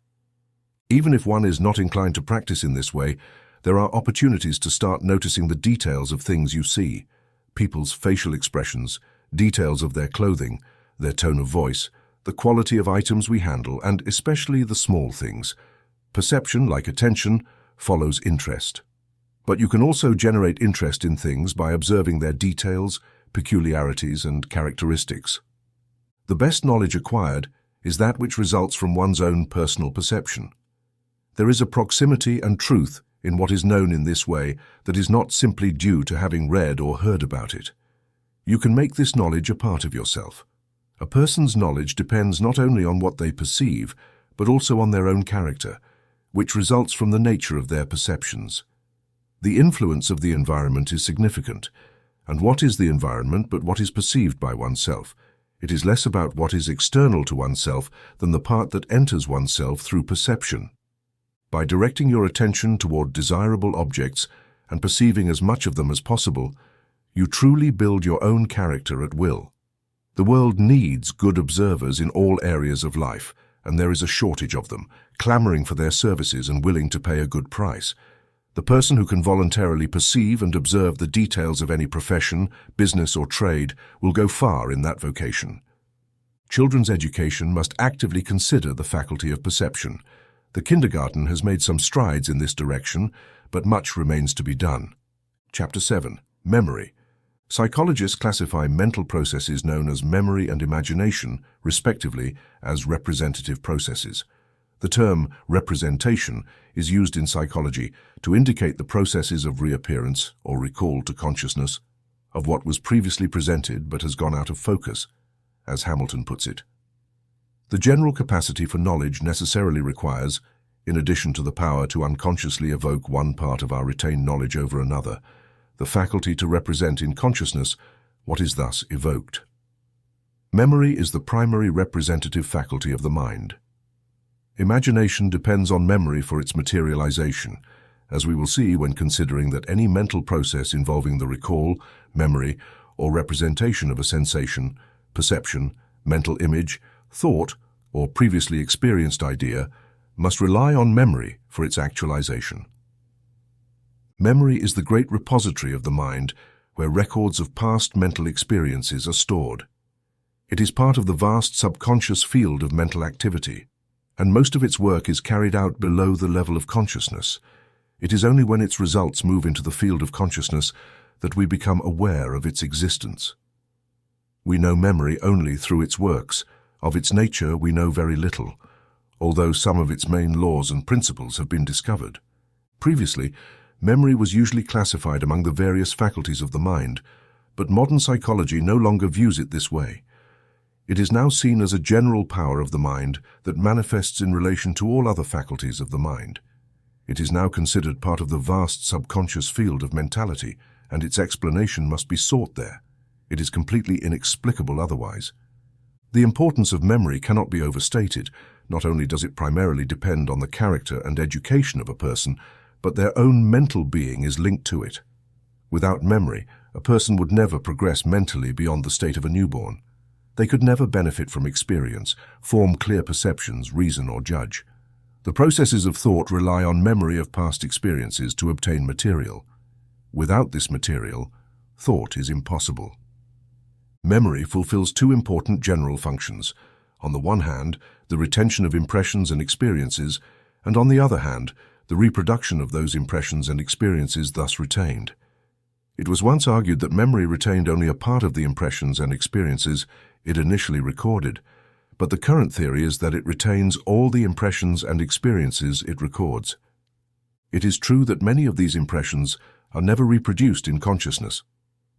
Even if one is not inclined to practice in this way, there are opportunities to start noticing the details of things you see, people's facial expressions, details of their clothing, their tone of voice, the quality of items we handle, and especially the small things. Perception, like attention, follows interest. But you can also generate interest in things by observing their details, peculiarities, and characteristics. The best knowledge acquired is that which results from one's own personal perception. There is a proximity and truth in what is known in this way that is not simply due to having read or heard about it. You can make this knowledge a part of yourself. A person's knowledge depends not only on what they perceive, but also on their own character, which results from the nature of their perceptions. The influence of the environment is significant. And what is the environment but what is perceived by oneself? It is less about what is external to oneself than the part that enters oneself through perception. By directing your attention toward desirable objects and perceiving as much of them as possible, you truly build your own character at will. The world needs good observers in all areas of life, and there is a shortage of them, clamoring for their services and willing to pay a good price. The person who can voluntarily perceive and observe the details of any profession, business or trade will go far in that vocation. Children's education must actively consider the faculty of perception. The kindergarten has made some strides in this direction, but much remains to be done. Chapter 7. Memory. Psychologists classify mental processes known as memory and imagination, respectively, as representative processes. The term representation is used in psychology to indicate the processes of reappearance or recall to consciousness of what was previously presented but has gone out of focus, as Hamilton puts it. The general capacity for knowledge necessarily requires, in addition to the power to unconsciously evoke one part of our retained knowledge over another, the faculty to represent in consciousness what is thus evoked. Memory is the primary representative faculty of the mind. Imagination depends on memory for its materialization, as we will see when considering that any mental process involving the recall, memory, or representation of a sensation, perception, mental image, thought, or previously experienced idea must rely on memory for its actualization. Memory is the great repository of the mind where records of past mental experiences are stored. It is part of the vast subconscious field of mental activity, and most of its work is carried out below the level of consciousness. It is only when its results move into the field of consciousness that we become aware of its existence. We know memory only through its works. Of its nature we know very little, although some of its main laws and principles have been discovered. Previously, memory was usually classified among the various faculties of the mind, but modern psychology no longer views it this way. It is now seen as a general power of the mind that manifests in relation to all other faculties of the mind. It is now considered part of the vast subconscious field of mentality, and its explanation must be sought there. It is completely inexplicable otherwise. The importance of memory cannot be overstated. Not only does it primarily depend on the character and education of a person, but their own mental being is linked to it. Without memory, a person would never progress mentally beyond the state of a newborn. They could never benefit from experience, form clear perceptions, reason or judge. The processes of thought rely on memory of past experiences to obtain material. Without this material, thought is impossible. Memory fulfills two important general functions. On the one hand, the retention of impressions and experiences, and on the other hand, the reproduction of those impressions and experiences thus retained. It was once argued that memory retained only a part of the impressions and experiences it initially recorded, but the current theory is that it retains all the impressions and experiences it records. It is true that many of these impressions are never reproduced in consciousness,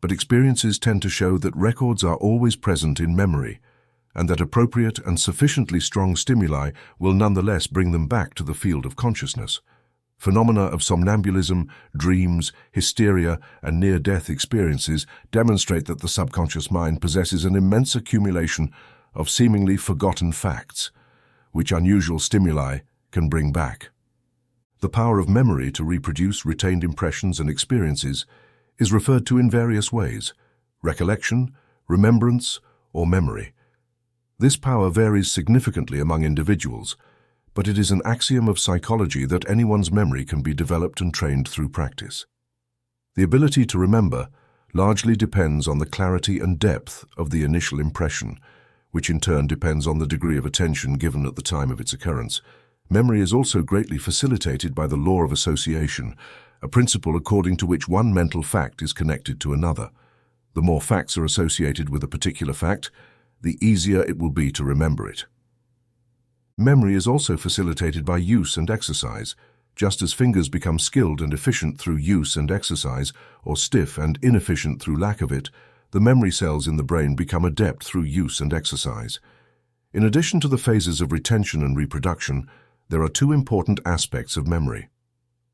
but experiences tend to show that records are always present in memory, and that appropriate and sufficiently strong stimuli will nonetheless bring them back to the field of consciousness. Phenomena of somnambulism, dreams, hysteria, and near-death experiences demonstrate that the subconscious mind possesses an immense accumulation of seemingly forgotten facts, which unusual stimuli can bring back. The power of memory to reproduce retained impressions and experiences is referred to in various ways: recollection, remembrance, or memory. This power varies significantly among individuals, but it is an axiom of psychology that anyone's memory can be developed and trained through practice. The ability to remember largely depends on the clarity and depth of the initial impression, which in turn depends on the degree of attention given at the time of its occurrence. Memory is also greatly facilitated by the law of association, a principle according to which one mental fact is connected to another. The more facts are associated with a particular fact, the easier it will be to remember it. Memory is also facilitated by use and exercise. Just as fingers become skilled and efficient through use and exercise, or stiff and inefficient through lack of it, the memory cells in the brain become adept through use and exercise. In addition to the phases of retention and reproduction, there are two important aspects of memory.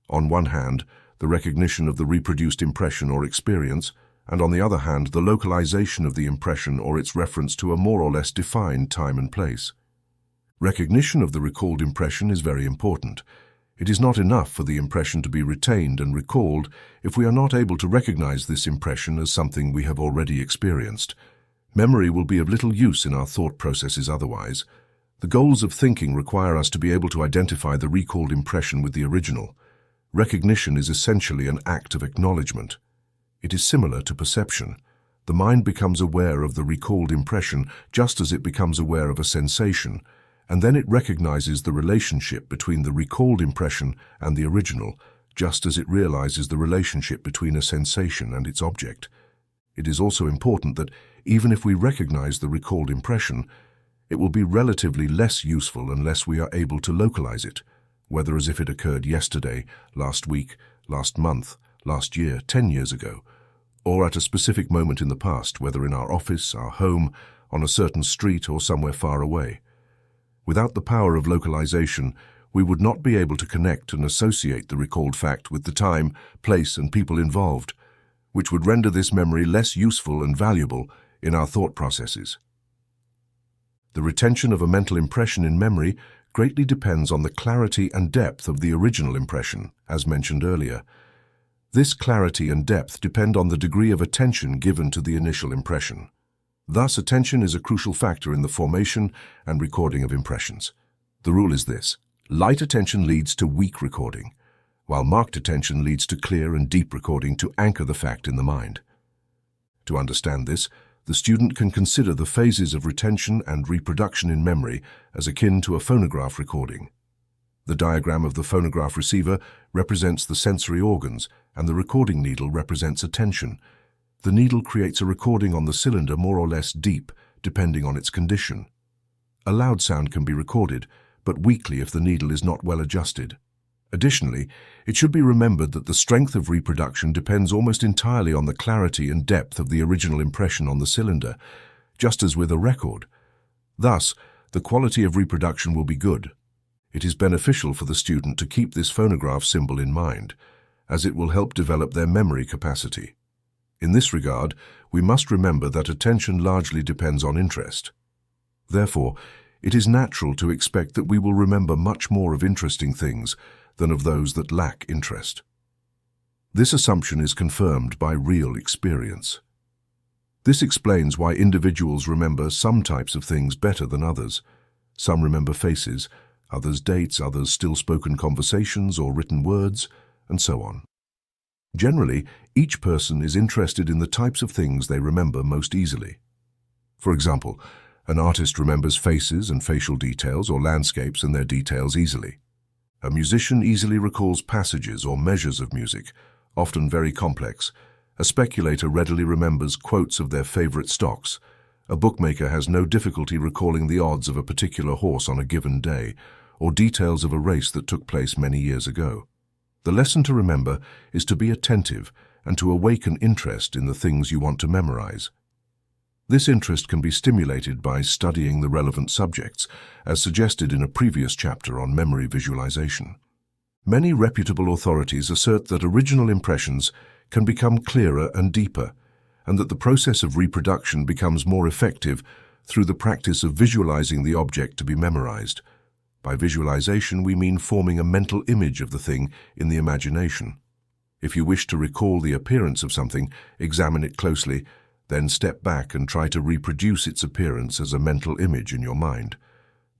On one hand, the recognition of the reproduced impression or experience, and on the other hand, the localization of the impression or its reference to a more or less defined time and place. Recognition of the recalled impression is very important. It is not enough for the impression to be retained and recalled if we are not able to recognize this impression as something we have already experienced. Memory will be of little use in our thought processes otherwise. The goals of thinking require us to be able to identify the recalled impression with the original. Recognition is essentially an act of acknowledgement. It is similar to perception. The mind becomes aware of the recalled impression just as it becomes aware of a sensation, and then it recognizes the relationship between the recalled impression and the original, just as it realizes the relationship between a sensation and its object. It is also important that even if we recognize the recalled impression, it will be relatively less useful unless we are able to localize it, whether as if it occurred yesterday, last week, last month, last year, 10 years ago, or at a specific moment in the past, whether in our office, our home, on a certain street, or somewhere far away. Without the power of localization, we would not be able to connect and associate the recalled fact with the time, place, and people involved, which would render this memory less useful and valuable in our thought processes. The retention of a mental impression in memory greatly depends on the clarity and depth of the original impression, as mentioned earlier. This clarity and depth depend on the degree of attention given to the initial impression. Thus, attention is a crucial factor in the formation and recording of impressions. The rule is this: light attention leads to weak recording, while marked attention leads to clear and deep recording to anchor the fact in the mind. To understand this, the student can consider the phases of retention and reproduction in memory as akin to a phonograph recording. The diagram of the phonograph receiver represents the sensory organs, and the recording needle represents attention. The needle creates a recording on the cylinder more or less deep, depending on its condition. A loud sound can be recorded, but weakly if the needle is not well adjusted. Additionally, it should be remembered that the strength of reproduction depends almost entirely on the clarity and depth of the original impression on the cylinder, just as with a record. Thus, the quality of reproduction will be good. It is beneficial for the student to keep this phonograph symbol in mind, as it will help develop their memory capacity. In this regard, we must remember that attention largely depends on interest. Therefore, it is natural to expect that we will remember much more of interesting things than of those that lack interest. This assumption is confirmed by real experience. This explains why individuals remember some types of things better than others. Some remember faces, others dates, others still-spoken conversations or written words, and so on. Generally, each person is interested in the types of things they remember most easily. For example, an artist remembers faces and facial details or landscapes and their details easily. A musician easily recalls passages or measures of music, often very complex. A speculator readily remembers quotes of their favorite stocks. A bookmaker has no difficulty recalling the odds of a particular horse on a given day, or details of a race that took place many years ago. The lesson to remember is to be attentive and to awaken interest in the things you want to memorize. This interest can be stimulated by studying the relevant subjects, as suggested in a previous chapter on memory visualization. Many reputable authorities assert that original impressions can become clearer and deeper, and that the process of reproduction becomes more effective through the practice of visualizing the object to be memorized. By visualization, we mean forming a mental image of the thing in the imagination. If you wish to recall the appearance of something, examine it closely, then step back and try to reproduce its appearance as a mental image in your mind.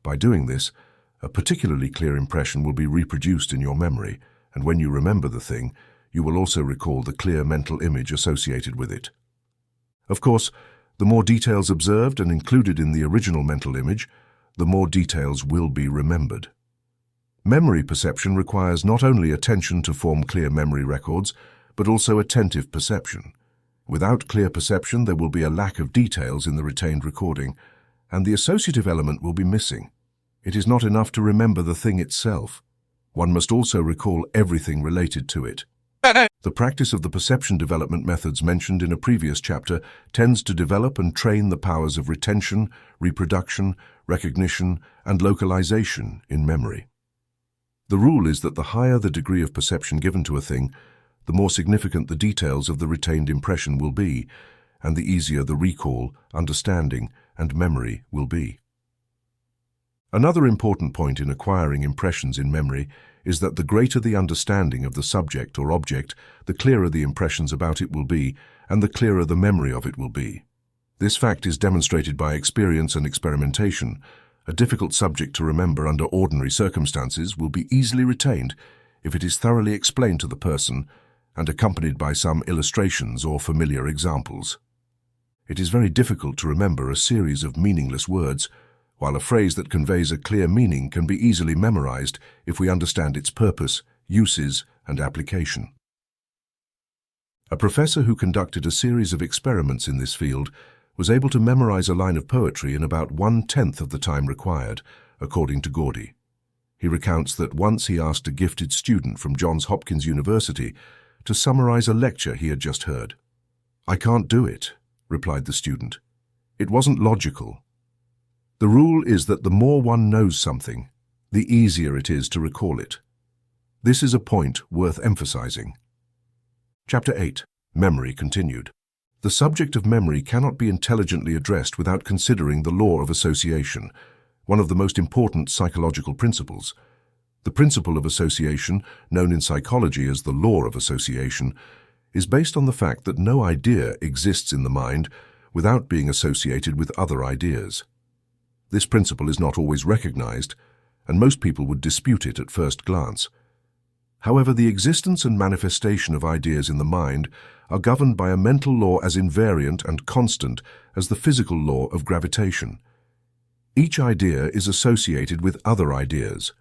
By doing this, a particularly clear impression will be reproduced in your memory, and when you remember the thing, you will also recall the clear mental image associated with it. Of course, the more details observed and included in the original mental image, the more details will be remembered. Memory perception requires not only attention to form clear memory records, but also attentive perception. Without clear perception, there will be a lack of details in the retained recording, and the associative element will be missing. It is not enough to remember the thing itself. One must also recall everything related to it. The practice of the perception development methods mentioned in a previous chapter tends to develop and train the powers of retention, reproduction, recognition, and localization in memory. The rule is that the higher the degree of perception given to a thing, the more significant the details of the retained impression will be, and the easier the recall, understanding, and memory will be. Another important point in acquiring impressions in memory is that the greater the understanding of the subject or object, the clearer the impressions about it will be, and the clearer the memory of it will be. This fact is demonstrated by experience and experimentation. A difficult subject to remember under ordinary circumstances will be easily retained if it is thoroughly explained to the person and accompanied by some illustrations or familiar examples. It is very difficult to remember a series of meaningless words, while a phrase that conveys a clear meaning can be easily memorized if we understand its purpose, uses, and application. A professor who conducted a series of experiments in this field was able to memorize a line of poetry in about 1/10 of the time required, according to Gordy. He recounts that once he asked a gifted student from Johns Hopkins University to summarize a lecture he had just heard. "I can't do it," replied the student. "It wasn't logical." The rule is that the more one knows something, the easier it is to recall it. This is a point worth emphasizing. Chapter 8. Memory continued. The subject of memory cannot be intelligently addressed without considering the law of association, one of the most important psychological principles. The principle of association, known in psychology as the law of association, is based on the fact that no idea exists in the mind without being associated with other ideas. This principle is not always recognized, and most people would dispute it at first glance. However, the existence and manifestation of ideas in the mind are governed by a mental law as invariant and constant as the physical law of gravitation. Each idea is associated with other ideas.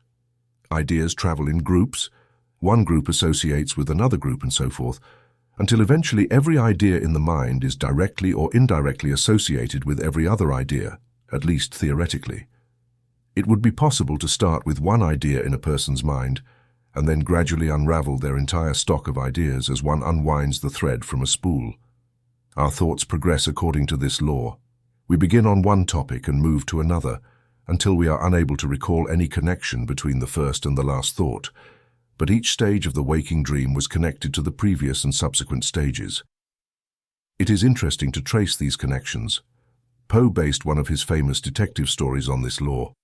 Ideas travel in groups, one group associates with another group and so forth, until eventually every idea in the mind is directly or indirectly associated with every other idea, at least theoretically. It would be possible to start with one idea in a person's mind and then gradually unravel their entire stock of ideas as one unwinds the thread from a spool. Our thoughts progress according to this law. We begin on one topic and move to another, until we are unable to recall any connection between the first and the last thought, but each stage of the waking dream was connected to the previous and subsequent stages. It is interesting to trace these connections. Poe based one of his famous detective stories on this law.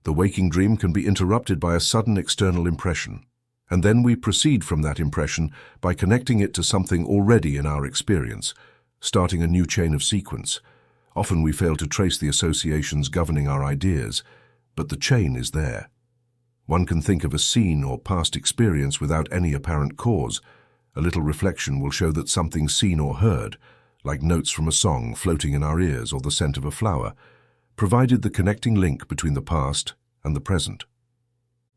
The waking dream can be interrupted by a sudden external impression, and then we proceed from that impression by connecting it to something already in our experience, starting a new chain of sequence. Often we fail to trace the associations governing our ideas, but the chain is there. One can think of a scene or past experience without any apparent cause. A little reflection will show that something seen or heard, like notes from a song floating in our ears or the scent of a flower, provided the connecting link between the past and the present.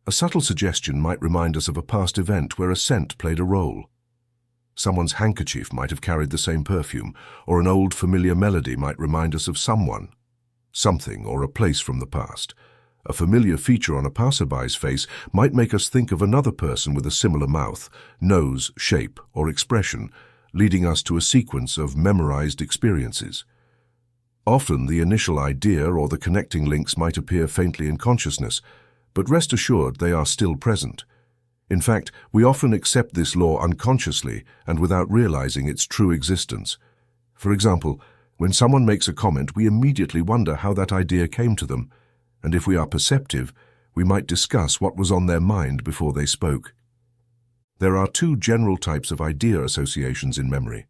A subtle suggestion might remind us of a past event where a scent played a role. Someone's handkerchief might have carried the same perfume, or an old familiar melody might remind us of someone, something, or a place from the past. A familiar feature on a passerby's face might make us think of another person with a similar mouth, nose, shape, or expression, leading us to a sequence of memorized experiences. Often the initial idea or the connecting links might appear faintly in consciousness, but rest assured they are still present. In fact, we often accept this law unconsciously and without realizing its true existence. For example, when someone makes a comment, we immediately wonder how that idea came to them, and if we are perceptive, we might discuss what was on their mind before they spoke. There are two general types of idea associations in memory: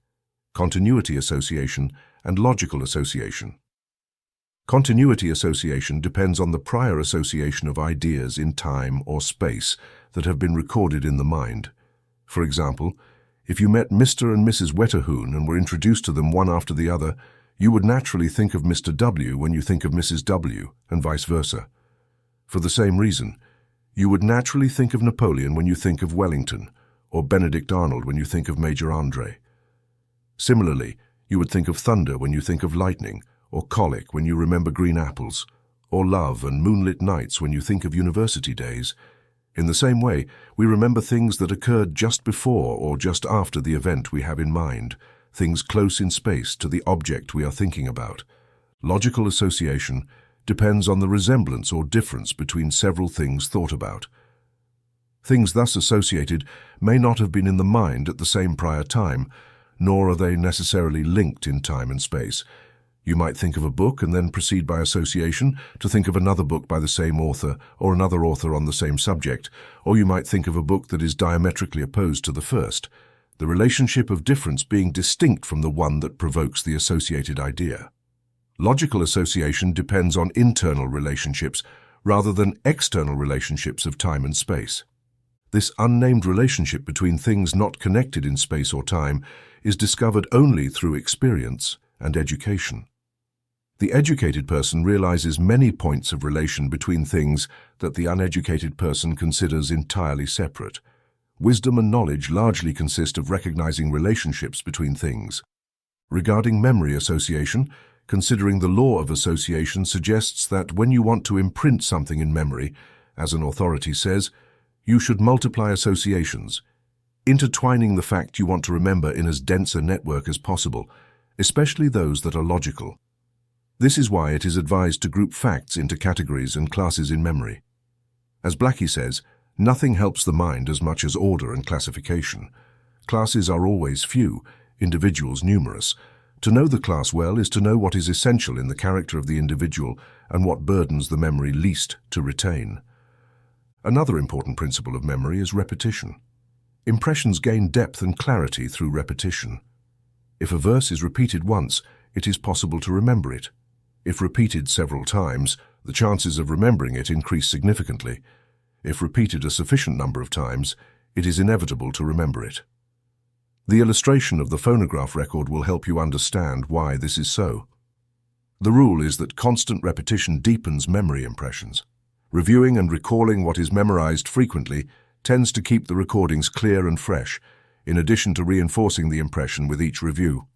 continuity association and logical association. Continuity association depends on the prior association of ideas in time or space that have been recorded in the mind. For example, if you met Mr. and Mrs. Wetterhoon and were introduced to them one after the other, you would naturally think of Mr. W when you think of Mrs. W, and vice versa. For the same reason, you would naturally think of Napoleon when you think of Wellington, or Benedict Arnold when you think of Major Andre. Similarly, you would think of thunder when you think of lightning, or colic when you remember green apples, or love and moonlit nights when you think of university days. In the same way, we remember things that occurred just before or just after the event we have in mind, things close in space to the object we are thinking about. Logical association depends on the resemblance or difference between several things thought about. Things thus associated may not have been in the mind at the same prior time, nor are they necessarily linked in time and space. You might think of a book and then proceed by association to think of another book by the same author or another author on the same subject, or you might think of a book that is diametrically opposed to the first, the relationship of difference being distinct from the one that provokes the associated idea. Logical association depends on internal relationships rather than external relationships of time and space. This unnamed relationship between things not connected in space or time is discovered only through experience and education. The educated person realizes many points of relation between things that the uneducated person considers entirely separate. Wisdom and knowledge largely consist of recognizing relationships between things. Regarding memory association, considering the law of association suggests that when you want to imprint something in memory, as an authority says, you should multiply associations, intertwining the fact you want to remember in as dense a network as possible, especially those that are logical. This is why it is advised to group facts into categories and classes in memory. As Blackie says, nothing helps the mind as much as order and classification. Classes are always few, individuals numerous. To know the class well is to know what is essential in the character of the individual and what burdens the memory least to retain. Another important principle of memory is repetition. Impressions gain depth and clarity through repetition. If a verse is repeated once, it is possible to remember it. If repeated several times, the chances of remembering it increase significantly. If repeated a sufficient number of times, it is inevitable to remember it. The illustration of the phonograph record will help you understand why this is so. The rule is that constant repetition deepens memory impressions. Reviewing and recalling what is memorized frequently tends to keep the recordings clear and fresh, in addition to reinforcing the impression with each review.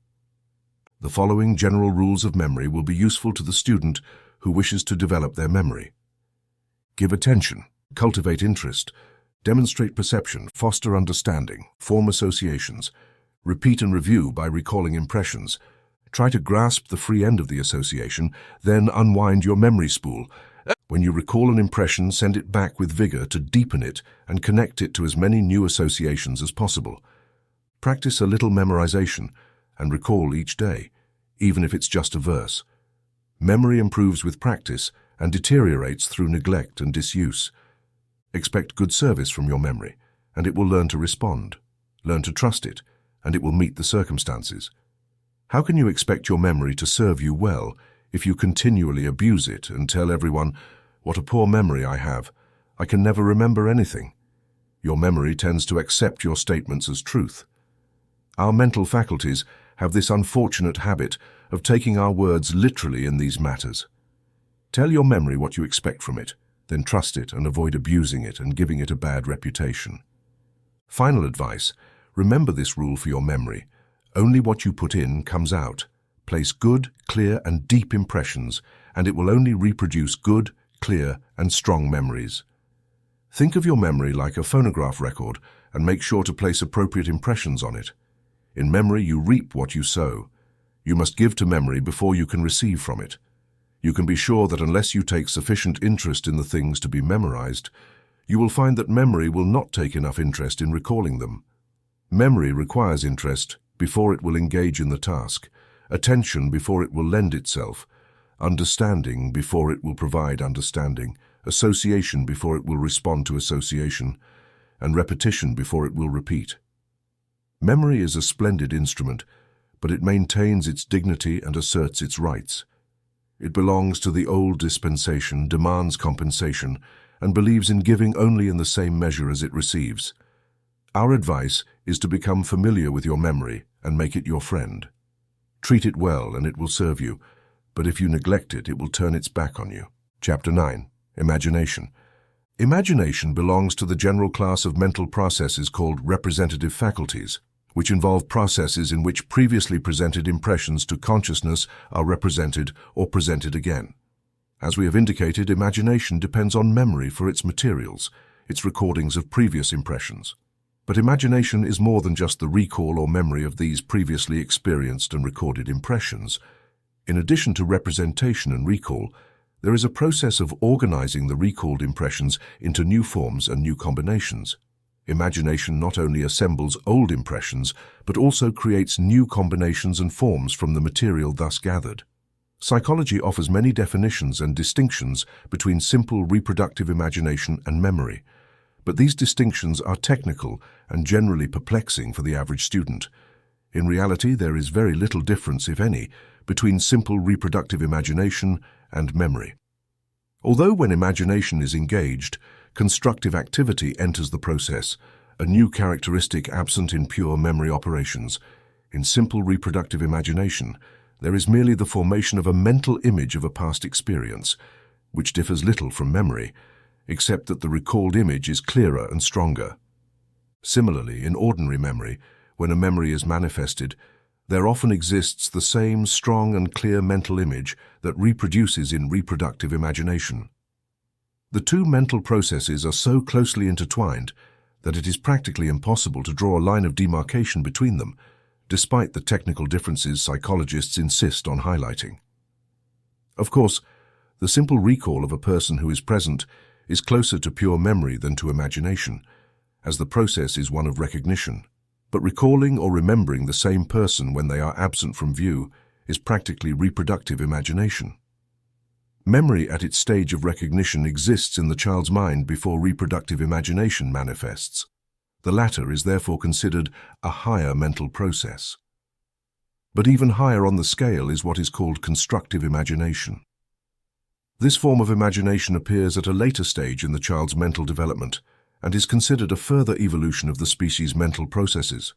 The following general rules of memory will be useful to the student who wishes to develop their memory. Give attention, cultivate interest, demonstrate perception, foster understanding, form associations, repeat and review by recalling impressions. Try to grasp the free end of the association, then unwind your memory spool. When you recall an impression, send it back with vigor to deepen it and connect it to as many new associations as possible. Practice a little memorization and recall each day, even if it's just a verse. Memory improves with practice and deteriorates through neglect and disuse. Expect good service from your memory, and it will learn to respond. Learn to trust it, and it will meet the circumstances. How can you expect your memory to serve you well if you continually abuse it and tell everyone, "What a poor memory I have. I can never remember anything"? Your memory tends to accept your statements as truth. Our mental faculties have this unfortunate habit of taking our words literally in these matters. Tell your memory what you expect from it, then trust it and avoid abusing it and giving it a bad reputation. Final advice: remember this rule for your memory. Only what you put in comes out. Place good, clear, and deep impressions, and it will only reproduce good, clear, and strong memories. Think of your memory like a phonograph record and make sure to place appropriate impressions on it. In memory, you reap what you sow. You must give to memory before you can receive from it. You can be sure that unless you take sufficient interest in the things to be memorized, you will find that memory will not take enough interest in recalling them. Memory requires interest before it will engage in the task, attention before it will lend itself, understanding before it will provide understanding, association before it will respond to association, and repetition before it will repeat. Memory is a splendid instrument, but it maintains its dignity and asserts its rights. It belongs to the old dispensation, demands compensation, and believes in giving only in the same measure as it receives. Our advice is to become familiar with your memory and make it your friend. Treat it well and it will serve you, but if you neglect it, it will turn its back on you. Chapter 9. Imagination. Imagination belongs to the general class of mental processes called representative faculties, which involve processes in which previously presented impressions to consciousness are represented or presented again. As we have indicated, imagination depends on memory for its materials, its recordings of previous impressions. But imagination is more than just the recall or memory of these previously experienced and recorded impressions. In addition to representation and recall, there is a process of organizing the recalled impressions into new forms and new combinations. Imagination not only assembles old impressions, but also creates new combinations and forms from the material thus gathered. Psychology offers many definitions and distinctions between simple reproductive imagination and memory, but these distinctions are technical and generally perplexing for the average student. In reality, there is very little difference, if any, between simple reproductive imagination and memory. Although when imagination is engaged, constructive activity enters the process, a new characteristic absent in pure memory operations. In simple reproductive imagination, there is merely the formation of a mental image of a past experience, which differs little from memory, except that the recalled image is clearer and stronger. Similarly, in ordinary memory, when a memory is manifested, there often exists the same strong and clear mental image that reproduces in reproductive imagination. The two mental processes are so closely intertwined that it is practically impossible to draw a line of demarcation between them, despite the technical differences psychologists insist on highlighting. Of course, the simple recall of a person who is present is closer to pure memory than to imagination, as the process is one of recognition. But recalling or remembering the same person when they are absent from view is practically reproductive imagination. Memory at its stage of recognition exists in the child's mind before reproductive imagination manifests. The latter is therefore considered a higher mental process. But even higher on the scale is what is called constructive imagination. This form of imagination appears at a later stage in the child's mental development and is considered a further evolution of the species' mental processes.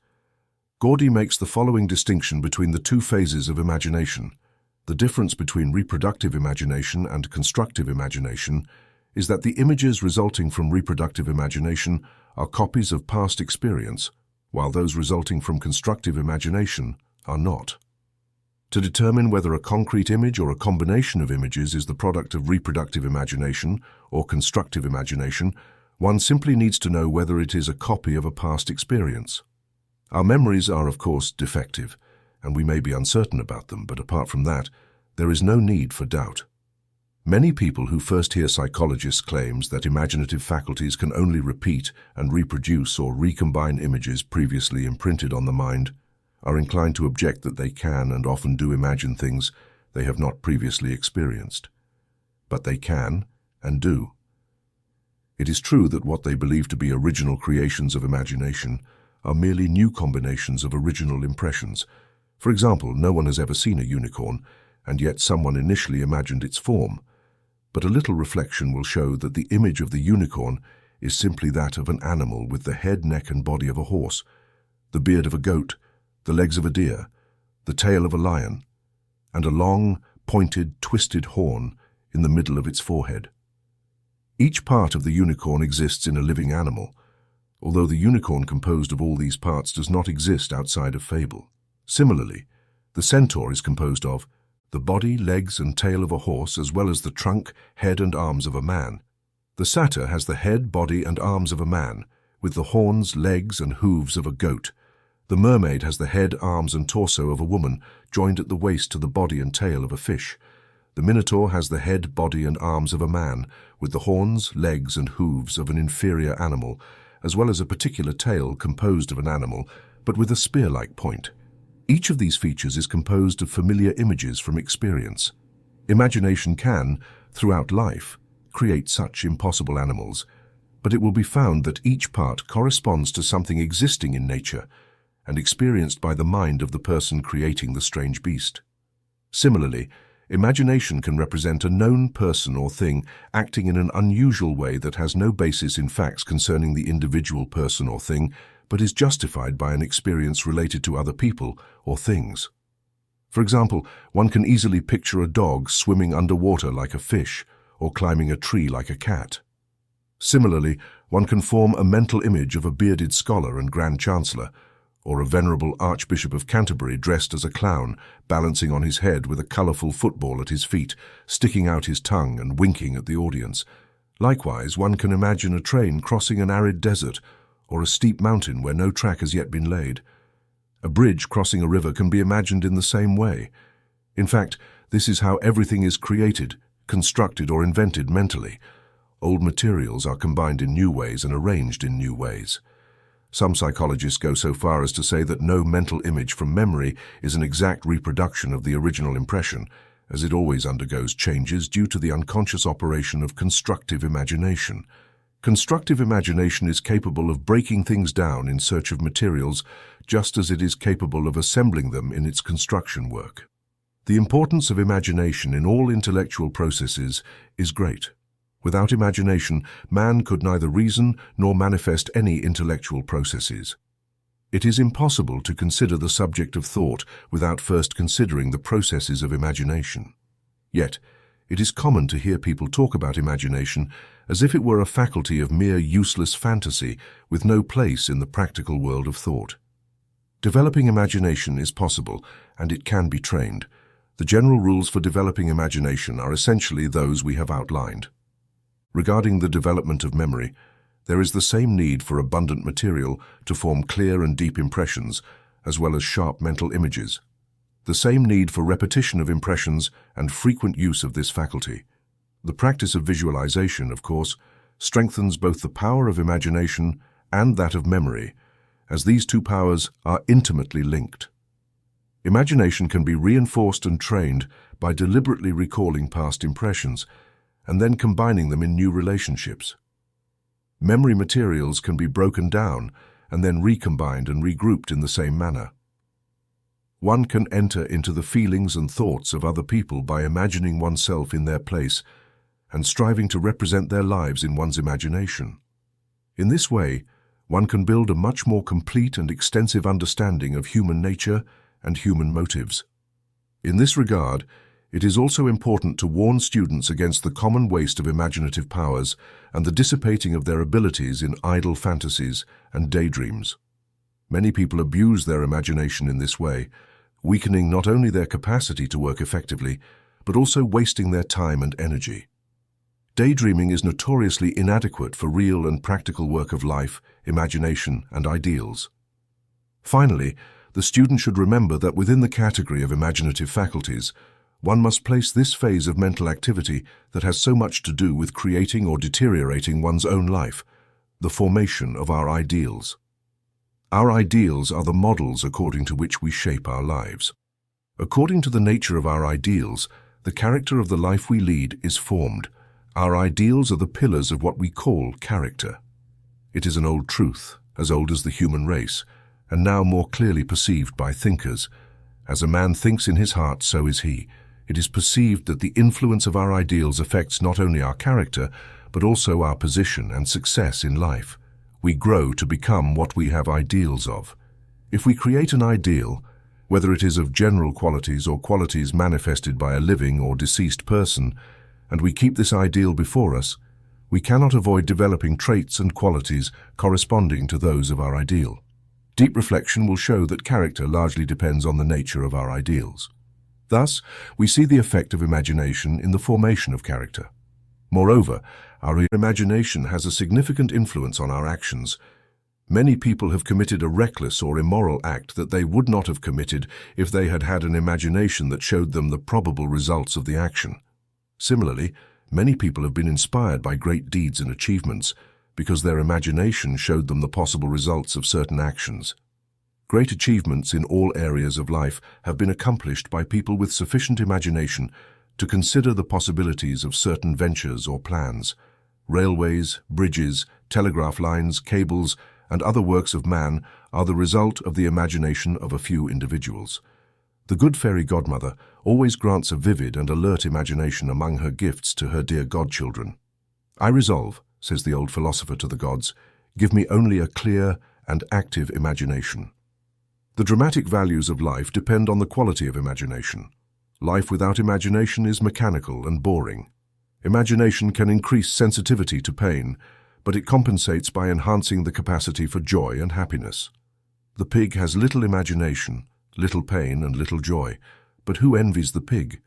Gordy makes the following distinction between the two phases of imagination. The difference between reproductive imagination and constructive imagination is that the images resulting from reproductive imagination are copies of past experience, while those resulting from constructive imagination are not. To determine whether a concrete image or a combination of images is the product of reproductive imagination or constructive imagination, one simply needs to know whether it is a copy of a past experience. Our memories are, of course, defective, and we may be uncertain about them, but apart from that, there is no need for doubt. Many people who first hear psychologists' claims that imaginative faculties can only repeat and reproduce or recombine images previously imprinted on the mind are inclined to object that they can and often do imagine things they have not previously experienced. But they can and do. It is true that what they believe to be original creations of imagination are merely new combinations of original impressions. For example, no one has ever seen a unicorn, and yet someone initially imagined its form. But a little reflection will show that the image of the unicorn is simply that of an animal with the head, neck, and body of a horse, the beard of a goat, the legs of a deer, the tail of a lion, and a long, pointed, twisted horn in the middle of its forehead. Each part of the unicorn exists in a living animal, although the unicorn composed of all these parts does not exist outside of fable. Similarly, the centaur is composed of the body, legs, and tail of a horse, as well as the trunk, head, and arms of a man. The satyr has the head, body, and arms of a man, with the horns, legs, and hooves of a goat. The mermaid has the head, arms, and torso of a woman, joined at the waist to the body and tail of a fish. The minotaur has the head, body, and arms of a man, with the horns, legs, and hooves of an inferior animal, as well as a particular tail composed of an animal, but with a spear-like point. Each of these features is composed of familiar images from experience. Imagination can, throughout life, create such impossible animals, but it will be found that each part corresponds to something existing in nature and experienced by the mind of the person creating the strange beast. Similarly, imagination can represent a known person or thing acting in an unusual way that has no basis in facts concerning the individual person or thing, but is justified by an experience related to other people or things. For example, one can easily picture a dog swimming underwater like a fish or climbing a tree like a cat. Similarly, one can form a mental image of a bearded scholar and Grand Chancellor, or a venerable Archbishop of Canterbury dressed as a clown, balancing on his head with a colourful football at his feet, sticking out his tongue and winking at the audience. Likewise, one can imagine a train crossing an arid desert, or a steep mountain where no track has yet been laid. A bridge crossing a river can be imagined in the same way. In fact, this is how everything is created, constructed, or invented mentally. Old materials are combined in new ways and arranged in new ways. Some psychologists go so far as to say that no mental image from memory is an exact reproduction of the original impression, as it always undergoes changes due to the unconscious operation of constructive imagination. Constructive imagination is capable of breaking things down in search of materials, just as it is capable of assembling them in its construction work. The importance of imagination in all intellectual processes is great. Without imagination, man could neither reason nor manifest any intellectual processes. It is impossible to consider the subject of thought without first considering the processes of imagination. Yet, it is common to hear people talk about imagination as if it were a faculty of mere useless fantasy with no place in the practical world of thought. Developing imagination is possible, and it can be trained. The general rules for developing imagination are essentially those we have outlined. Regarding the development of memory, there is the same need for abundant material to form clear and deep impressions, as well as sharp mental images. The same need for repetition of impressions and frequent use of this faculty. The practice of visualization, of course, strengthens both the power of imagination and that of memory, as these two powers are intimately linked. Imagination can be reinforced and trained by deliberately recalling past impressions and then combining them in new relationships. Memory materials can be broken down and then recombined and regrouped in the same manner. One can enter into the feelings and thoughts of other people by imagining oneself in their place and striving to represent their lives in one's imagination. In this way, one can build a much more complete and extensive understanding of human nature and human motives. In this regard, it is also important to warn students against the common waste of imaginative powers and the dissipating of their abilities in idle fantasies and daydreams. Many people abuse their imagination in this way, weakening not only their capacity to work effectively, but also wasting their time and energy. Daydreaming is notoriously inadequate for real and practical work of life, imagination, and ideals. Finally, the student should remember that within the category of imaginative faculties, one must place this phase of mental activity that has so much to do with creating or deteriorating one's own life, the formation of our ideals. Our ideals are the models according to which we shape our lives. According to the nature of our ideals, the character of the life we lead is formed. Our ideals are the pillars of what we call character. It is an old truth, as old as the human race, and now more clearly perceived by thinkers. As a man thinks in his heart, so is he. It is perceived that the influence of our ideals affects not only our character, but also our position and success in life. We grow to become what we have ideals of. If we create an ideal, whether it is of general qualities or qualities manifested by a living or deceased person, and we keep this ideal before us, we cannot avoid developing traits and qualities corresponding to those of our ideal. Deep reflection will show that character largely depends on the nature of our ideals. Thus, we see the effect of imagination in the formation of character. Moreover, our imagination has a significant influence on our actions. Many people have committed a reckless or immoral act that they would not have committed if they had had an imagination that showed them the probable results of the action. Similarly, many people have been inspired by great deeds and achievements because their imagination showed them the possible results of certain actions. Great achievements in all areas of life have been accomplished by people with sufficient imagination to consider the possibilities of certain ventures or plans. Railways, bridges, telegraph lines, cables, and other works of man are the result of the imagination of a few individuals. The good fairy godmother always grants a vivid and alert imagination among her gifts to her dear godchildren. "I resolve," says the old philosopher to the gods, "give me only a clear and active imagination." The dramatic values of life depend on the quality of imagination. Life without imagination is mechanical and boring. Imagination can increase sensitivity to pain, but it compensates by enhancing the capacity for joy and happiness. The pig has little imagination, little pain and little joy, but who envies the pig?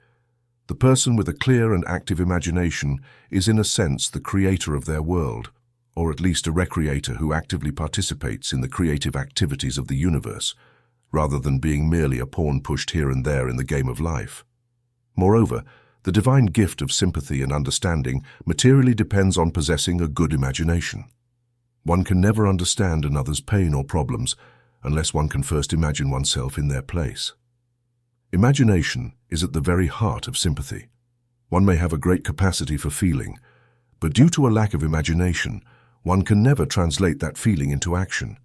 The person with a clear and active imagination is in a sense the creator of their world, or at least a recreator who actively participates in the creative activities of the universe, rather than being merely a pawn pushed here and there in the game of life. Moreover, the divine gift of sympathy and understanding materially depends on possessing a good imagination. One can never understand another's pain or problems unless one can first imagine oneself in their place. Imagination is at the very heart of sympathy. One may have a great capacity for feeling, but due to a lack of imagination, one can never translate that feeling into action.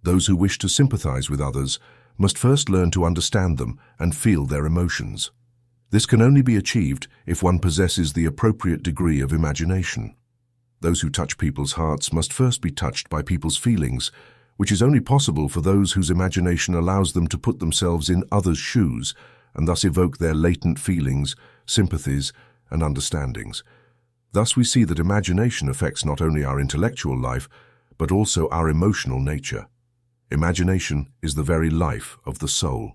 Those who wish to sympathize with others must first learn to understand them and feel their emotions. This can only be achieved if one possesses the appropriate degree of imagination. Those who touch people's hearts must first be touched by people's feelings, which is only possible for those whose imagination allows them to put themselves in others' shoes and thus evoke their latent feelings, sympathies, and understandings. Thus we see that imagination affects not only our intellectual life, but also our emotional nature. Imagination is the very life of the soul.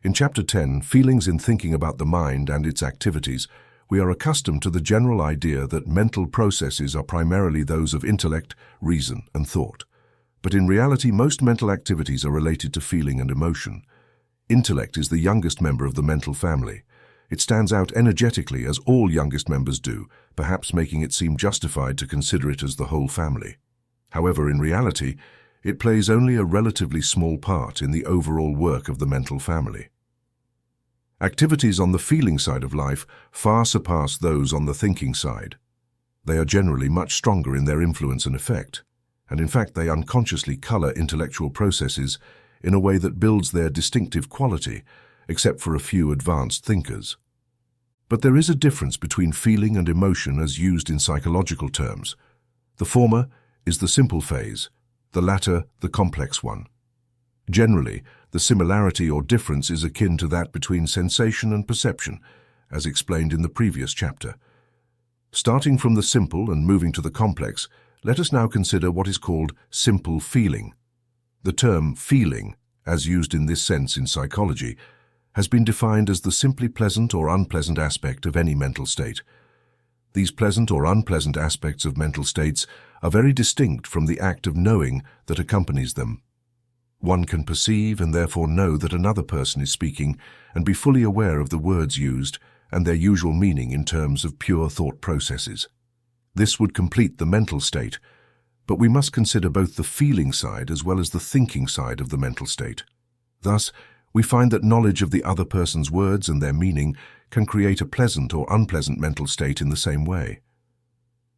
In Chapter 10, Feelings in Thinking About the Mind and Its Activities, we are accustomed to the general idea that mental processes are primarily those of intellect, reason, and thought. But in reality, most mental activities are related to feeling and emotion. Intellect is the youngest member of the mental family. It stands out energetically, as all youngest members do, perhaps making it seem justified to consider it as the whole family. However, in reality, it plays only a relatively small part in the overall work of the mental family. Activities on the feeling side of life far surpass those on the thinking side. They are generally much stronger in their influence and effect, and in fact they unconsciously color intellectual processes in a way that builds their distinctive quality, except for a few advanced thinkers. But there is a difference between feeling and emotion as used in psychological terms. The former is the simple phase, the latter the complex one. Generally, the similarity or difference is akin to that between sensation and perception, as explained in the previous chapter. Starting from the simple and moving to the complex, let us now consider what is called simple feeling. The term feeling, as used in this sense in psychology, has been defined as the simply pleasant or unpleasant aspect of any mental state. These pleasant or unpleasant aspects of mental states are very distinct from the act of knowing that accompanies them. One can perceive and therefore know that another person is speaking and be fully aware of the words used and their usual meaning in terms of pure thought processes. This would complete the mental state, but we must consider both the feeling side as well as the thinking side of the mental state. Thus, we find that knowledge of the other person's words and their meaning can create a pleasant or unpleasant mental state in the same way.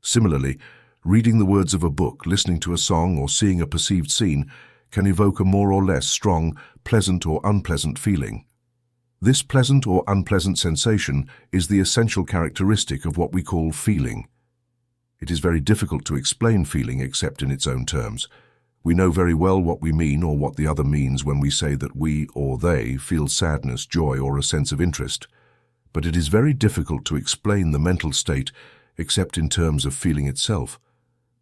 Similarly, reading the words of a book, listening to a song, or seeing a perceived scene can evoke a more or less strong, pleasant or unpleasant feeling. This pleasant or unpleasant sensation is the essential characteristic of what we call feeling. It is very difficult to explain feeling except in its own terms. We know very well what we mean or what the other means when we say that we or they feel sadness, joy, or a sense of interest. But it is very difficult to explain the mental state except in terms of feeling itself.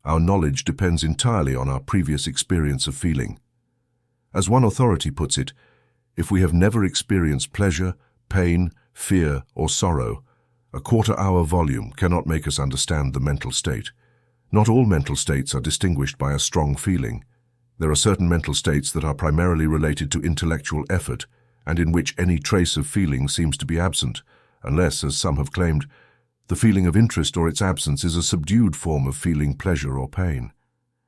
Our knowledge depends entirely on our previous experience of feeling. As one authority puts it, if we have never experienced pleasure, pain, fear, or sorrow, a quarter-hour volume cannot make us understand the mental state. Not all mental states are distinguished by a strong feeling. There are certain mental states that are primarily related to intellectual effort and in which any trace of feeling seems to be absent, unless, as some have claimed, the feeling of interest or its absence is a subdued form of feeling pleasure or pain.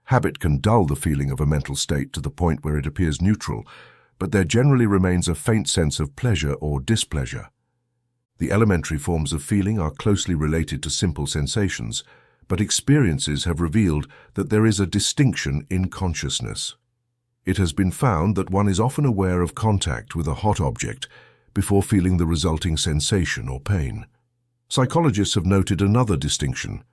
Habit can dull the feeling of a mental state to the point where it appears neutral, but there generally remains a faint sense of pleasure or displeasure. The elementary forms of feeling are closely related to simple sensations, but experiences have revealed that there is a distinction in consciousness. It has been found that one is often aware of contact with a hot object before feeling the resulting sensation or pain. Psychologists have noted another distinction.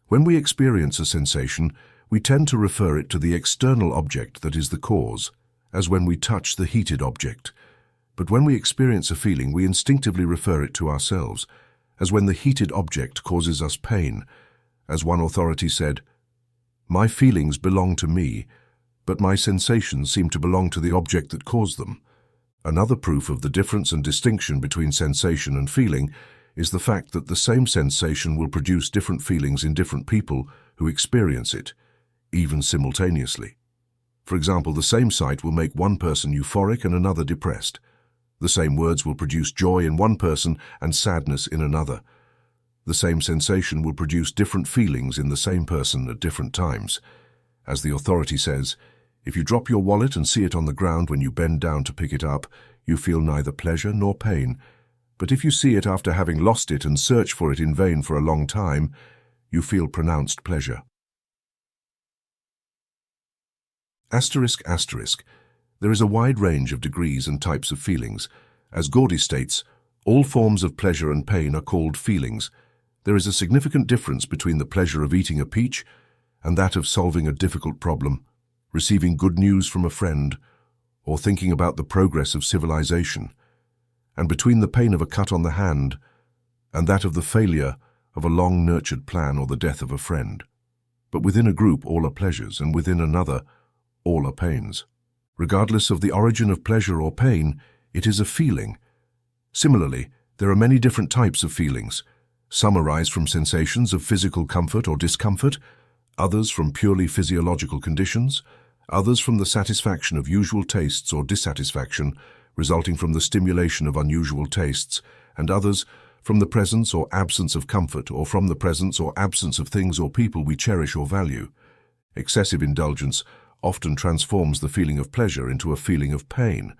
When we experience a sensation, we tend to refer it to the external object that is the cause, as when we touch the heated object. But when we experience a feeling, we instinctively refer it to ourselves, as when the heated object causes us pain. As one authority said, "My feelings belong to me, but my sensations seem to belong to the object that caused them." Another proof of the difference and distinction between sensation and feeling is the fact that the same sensation will produce different feelings in different people who experience it, even simultaneously. For example, the same sight will make one person euphoric and another depressed. The same words will produce joy in one person and sadness in another. The same sensation will produce different feelings in the same person at different times. As the authority says, if you drop your wallet and see it on the ground when you bend down to pick it up, you feel neither pleasure nor pain. But if you see it after having lost it and search for it in vain for a long time, you feel pronounced pleasure. There is a wide range of degrees and types of feelings, As Gordy states, all forms of pleasure and pain are called feelings. There is a significant difference between the pleasure of eating a peach and that of solving a difficult problem, receiving good news from a friend, or thinking about the progress of civilization, and between the pain of a cut on the hand and that of the failure of a long-nurtured plan or the death of a friend. But within a group, all are pleasures, and within another, all are pains. Regardless of the origin of pleasure or pain, it is a feeling. Similarly, there are many different types of feelings. Some arise from sensations of physical comfort or discomfort, others from purely physiological conditions, others from the satisfaction of usual tastes or dissatisfaction resulting from the stimulation of unusual tastes, and others from the presence or absence of comfort or from the presence or absence of things or people we cherish or value. Excessive indulgence often transforms the feeling of pleasure into a feeling of pain,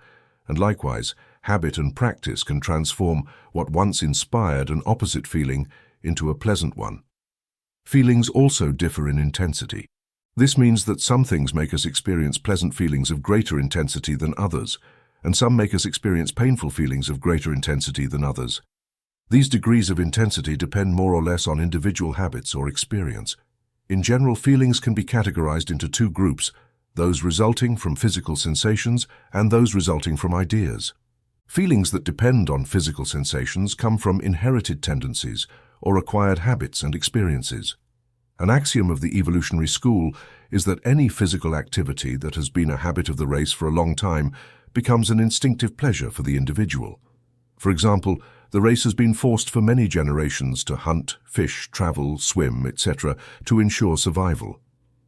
and likewise, habit and practice can transform what once inspired an opposite feeling into a pleasant one. Feelings also differ in intensity. This means that some things make us experience pleasant feelings of greater intensity than others, and some make us experience painful feelings of greater intensity than others. These degrees of intensity depend more or less on individual habits or experience. In general, feelings can be categorized into two groups, those resulting from physical sensations and those resulting from ideas. Feelings that depend on physical sensations come from inherited tendencies or acquired habits and experiences. An axiom of the evolutionary school is that any physical activity that has been a habit of the race for a long time becomes an instinctive pleasure for the individual. For example, the race has been forced for many generations to hunt, fish, travel, swim, etc. to ensure survival.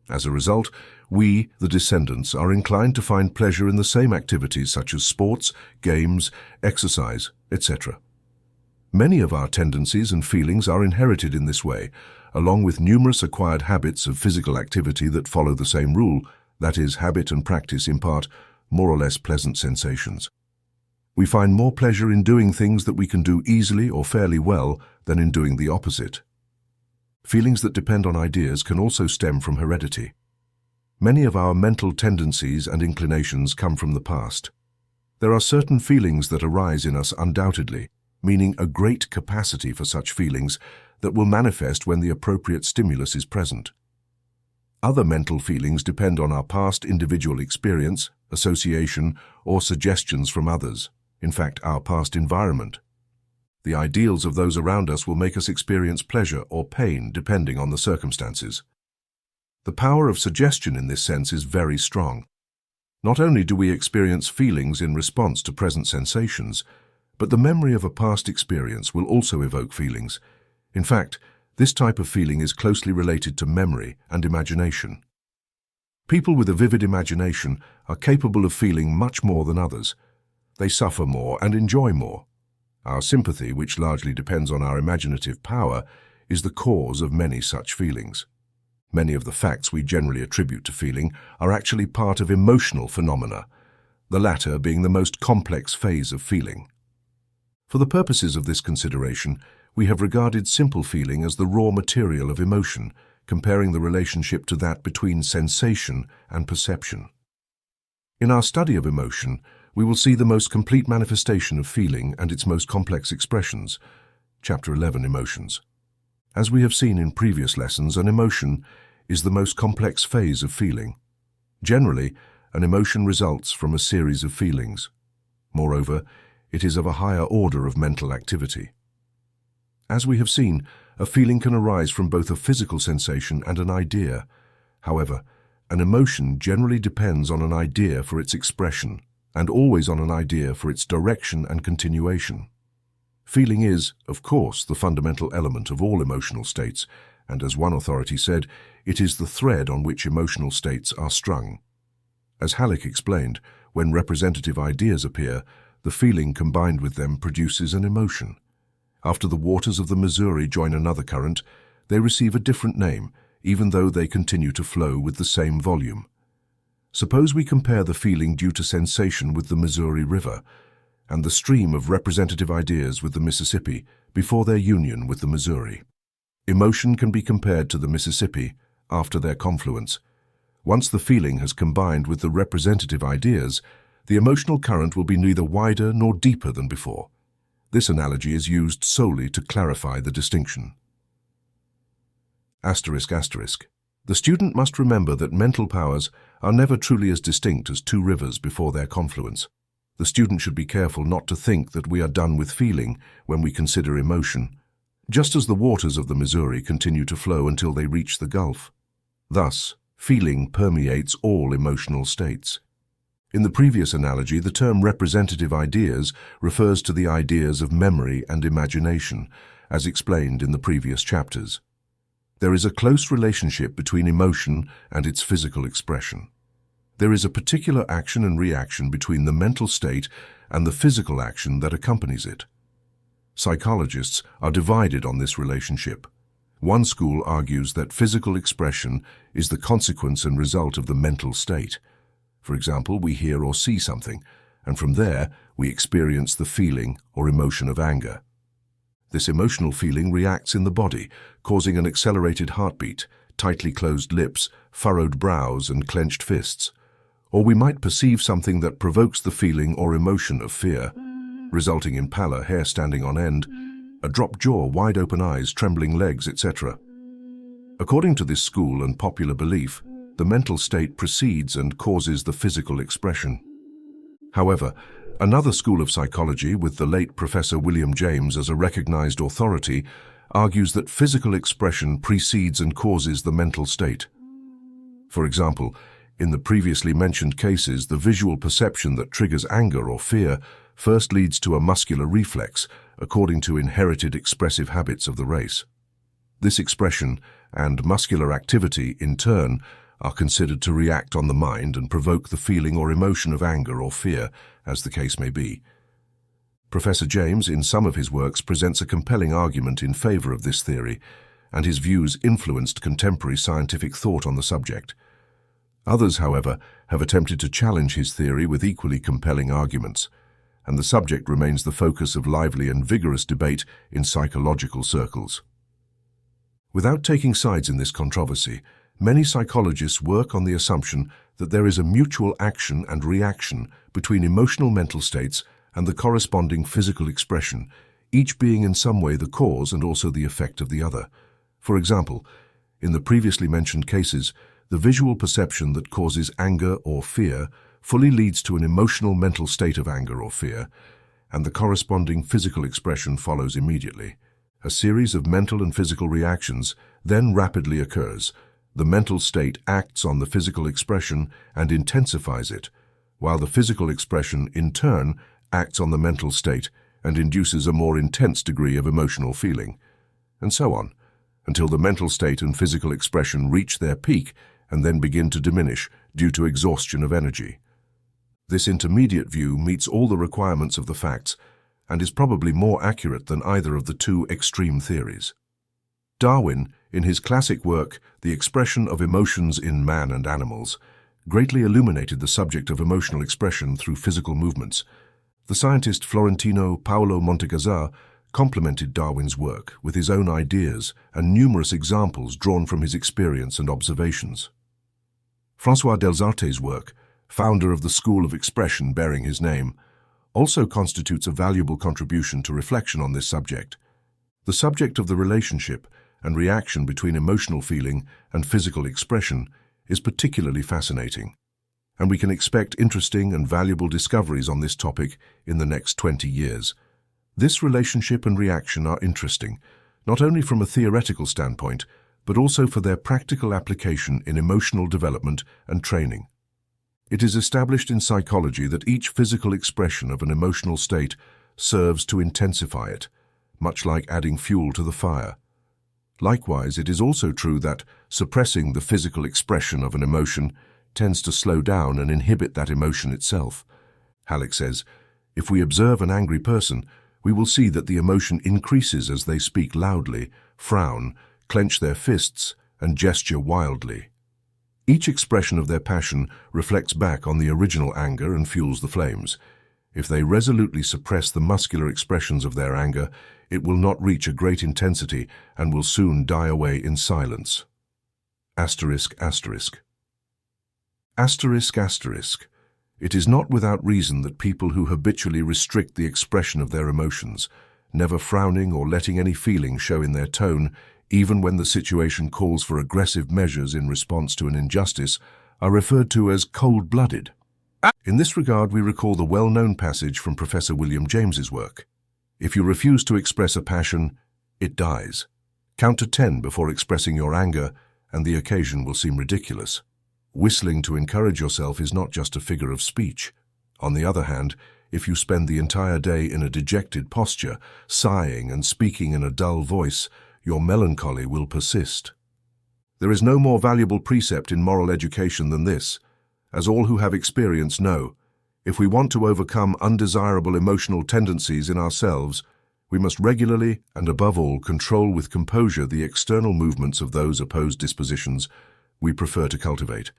As a result, we, the descendants, are inclined to find pleasure in the same activities such as sports, games, exercise, etc. Many of our tendencies and feelings are inherited in this way, along with numerous acquired habits of physical activity that follow the same rule, that is, habit and practice impart more or less pleasant sensations. We find more pleasure in doing things that we can do easily or fairly well than in doing the opposite. Feelings that depend on ideas can also stem from heredity. Many of our mental tendencies and inclinations come from the past. There are certain feelings that arise in us undoubtedly, meaning a great capacity for such feelings that will manifest when the appropriate stimulus is present. Other mental feelings depend on our past individual experience, association, or suggestions from others, in fact, our past environment. The ideals of those around us will make us experience pleasure or pain depending on the circumstances. The power of suggestion in this sense is very strong. Not only do we experience feelings in response to present sensations, but the memory of a past experience will also evoke feelings. In fact, this type of feeling is closely related to memory and imagination. People with a vivid imagination are capable of feeling much more than others. They suffer more and enjoy more. Our sympathy, which largely depends on our imaginative power, is the cause of many such feelings. Many of the facts we generally attribute to feeling are actually part of emotional phenomena, the latter being the most complex phase of feeling. For the purposes of this consideration, we have regarded simple feeling as the raw material of emotion, comparing the relationship to that between sensation and perception. In our study of emotion, we will see the most complete manifestation of feeling and its most complex expressions. Chapter 11, Emotions. As we have seen in previous lessons, an emotion is the most complex phase of feeling. Generally, an emotion results from a series of feelings. Moreover, it is of a higher order of mental activity. As we have seen, a feeling can arise from both a physical sensation and an idea. However, an emotion generally depends on an idea for its expression, and always on an idea for its direction and continuation. Feeling is, of course, the fundamental element of all emotional states, and as one authority said, it is the thread on which emotional states are strung. As Halleck explained, when representative ideas appear, the feeling combined with them produces an emotion. After the waters of the Missouri join another current, they receive a different name, even though they continue to flow with the same volume. Suppose we compare the feeling due to sensation with the Missouri River, and the stream of representative ideas with the Mississippi before their union with the Missouri. Emotion can be compared to the Mississippi after their confluence. Once the feeling has combined with the representative ideas, the emotional current will be neither wider nor deeper than before. This analogy is used solely to clarify the distinction. Asterisk, asterisk. The student must remember that mental powers are never truly as distinct as two rivers before their confluence. The student should be careful not to think that we are done with feeling when we consider emotion, just as the waters of the Missouri continue to flow until they reach the Gulf. Thus, feeling permeates all emotional states. In the previous analogy, the term representative ideas refers to the ideas of memory and imagination, as explained in the previous chapters. There is a close relationship between emotion and its physical expression. There is a particular action and reaction between the mental state and the physical action that accompanies it. Psychologists are divided on this relationship. One school argues that physical expression is the consequence and result of the mental state. For example, we hear or see something, and from there we experience the feeling or emotion of anger. This emotional feeling reacts in the body, causing an accelerated heartbeat, tightly closed lips, furrowed brows, and clenched fists. Or we might perceive something that provokes the feeling or emotion of fear, resulting in pallor, hair standing on end, a dropped jaw, wide open eyes, trembling legs, etc. According to this school and popular belief, the mental state precedes and causes the physical expression. However, another school of psychology, with the late Professor William James as a recognized authority, argues that physical expression precedes and causes the mental state. For example, in the previously mentioned cases, the visual perception that triggers anger or fear first leads to a muscular reflex, according to inherited expressive habits of the race. This expression and muscular activity, in turn, are considered to react on the mind and provoke the feeling or emotion of anger or fear, as the case may be. Professor James, in some of his works, presents a compelling argument in favor of this theory, and his views influenced contemporary scientific thought on the subject. Others, however, have attempted to challenge his theory with equally compelling arguments, and the subject remains the focus of lively and vigorous debate in psychological circles. Without taking sides in this controversy, many psychologists work on the assumption that there is a mutual action and reaction between emotional mental states and the corresponding physical expression, each being in some way the cause and also the effect of the other. For example, in the previously mentioned cases, the visual perception that causes anger or fear fully leads to an emotional mental state of anger or fear, and the corresponding physical expression follows immediately. A series of mental and physical reactions then rapidly occurs. The mental state acts on the physical expression and intensifies it, while the physical expression, in turn, acts on the mental state and induces a more intense degree of emotional feeling, and so on, until the mental state and physical expression reach their peak and then begin to diminish due to exhaustion of energy. This intermediate view meets all the requirements of the facts and is probably more accurate than either of the two extreme theories. Darwin, in his classic work, The Expression of Emotions in Man and Animals, greatly illuminated the subject of emotional expression through physical movements. The scientist Florentino Paulo Montagazza complemented Darwin's work with his own ideas and numerous examples drawn from his experience and observations. François Delsarte's work, founder of the school of expression bearing his name, also constitutes a valuable contribution to reflection on this subject. The subject of the relationship and reaction between emotional feeling and physical expression is particularly fascinating, and we can expect interesting and valuable discoveries on this topic in the next 20 years. This relationship and reaction are interesting, not only from a theoretical standpoint, but also for their practical application in emotional development and training. It is established in psychology that each physical expression of an emotional state serves to intensify it, much like adding fuel to the fire. Likewise, it is also true that suppressing the physical expression of an emotion tends to slow down and inhibit that emotion itself. Halleck says, "If we observe an angry person, we will see that the emotion increases as they speak loudly, frown, clench their fists, and gesture wildly. Each expression of their passion reflects back on the original anger and fuels the flames. If they resolutely suppress the muscular expressions of their anger, it will not reach a great intensity and will soon die away in silence." Asterisk, asterisk. Asterisk, asterisk. It is not without reason that people who habitually restrict the expression of their emotions, never frowning or letting any feeling show in their tone, even when the situation calls for aggressive measures in response to an injustice, are referred to as cold-blooded. In this regard, we recall the well-known passage from Professor William James's work. If you refuse to express a passion, it dies. Count to 10 before expressing your anger, and the occasion will seem ridiculous. Whistling to encourage yourself is not just a figure of speech. On the other hand, if you spend the entire day in a dejected posture, sighing and speaking in a dull voice, your melancholy will persist. There is no more valuable precept in moral education than this. As all who have experience know, if we want to overcome undesirable emotional tendencies in ourselves, we must regularly and above all control with composure the external movements of those opposed dispositions we prefer to cultivate.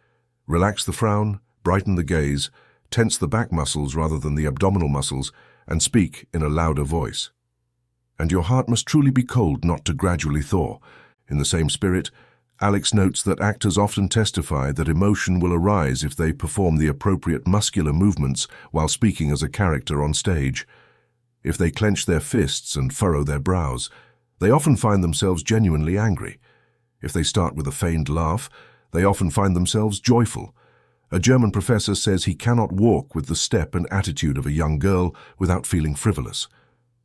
Relax the frown, brighten the gaze, tense the back muscles rather than the abdominal muscles, and speak in a louder voice. And your heart must truly be cold not to gradually thaw. In the same spirit, Alex notes that actors often testify that emotion will arise if they perform the appropriate muscular movements while speaking as a character on stage. If they clench their fists and furrow their brows, they often find themselves genuinely angry. If they start with a feigned laugh, they often find themselves joyful. A German professor says he cannot walk with the step and attitude of a young girl without feeling frivolous.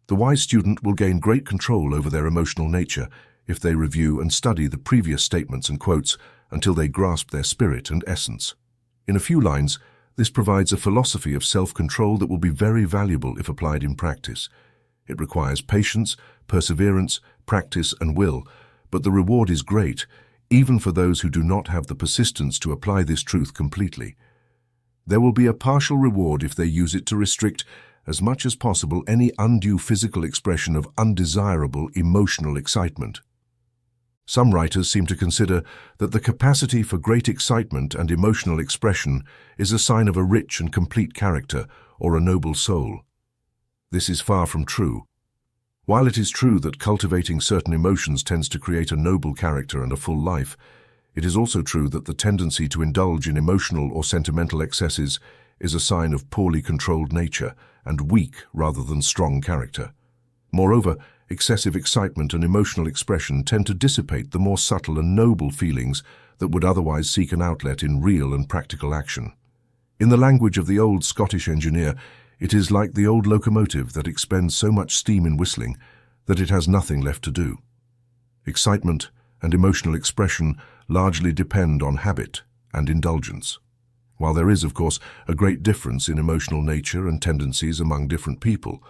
The wise student will gain great control over their emotional nature if they review and study the previous statements and quotes until they grasp their spirit and essence. In a few lines, this provides a philosophy of self-control that will be very valuable if applied in practice. It requires patience, perseverance, practice, and will, but the reward is great, even for those who do not have the persistence to apply this truth completely. There will be a partial reward if they use it to restrict, as much as possible, any undue physical expression of undesirable emotional excitement. Some writers seem to consider that the capacity for great excitement and emotional expression is a sign of a rich and complete character or a noble soul. This is far from true. While it is true that cultivating certain emotions tends to create a noble character and a full life, it is also true that the tendency to indulge in emotional or sentimental excesses is a sign of poorly controlled nature and weak rather than strong character. Moreover, excessive excitement and emotional expression tend to dissipate the more subtle and noble feelings that would otherwise seek an outlet in real and practical action. In the language of the old Scottish engineer, it is like the old locomotive that expends so much steam in whistling that it has nothing left to do. Excitement and emotional expression largely depend on habit and indulgence. While there is, of course, a great difference in emotional nature and tendencies among different people,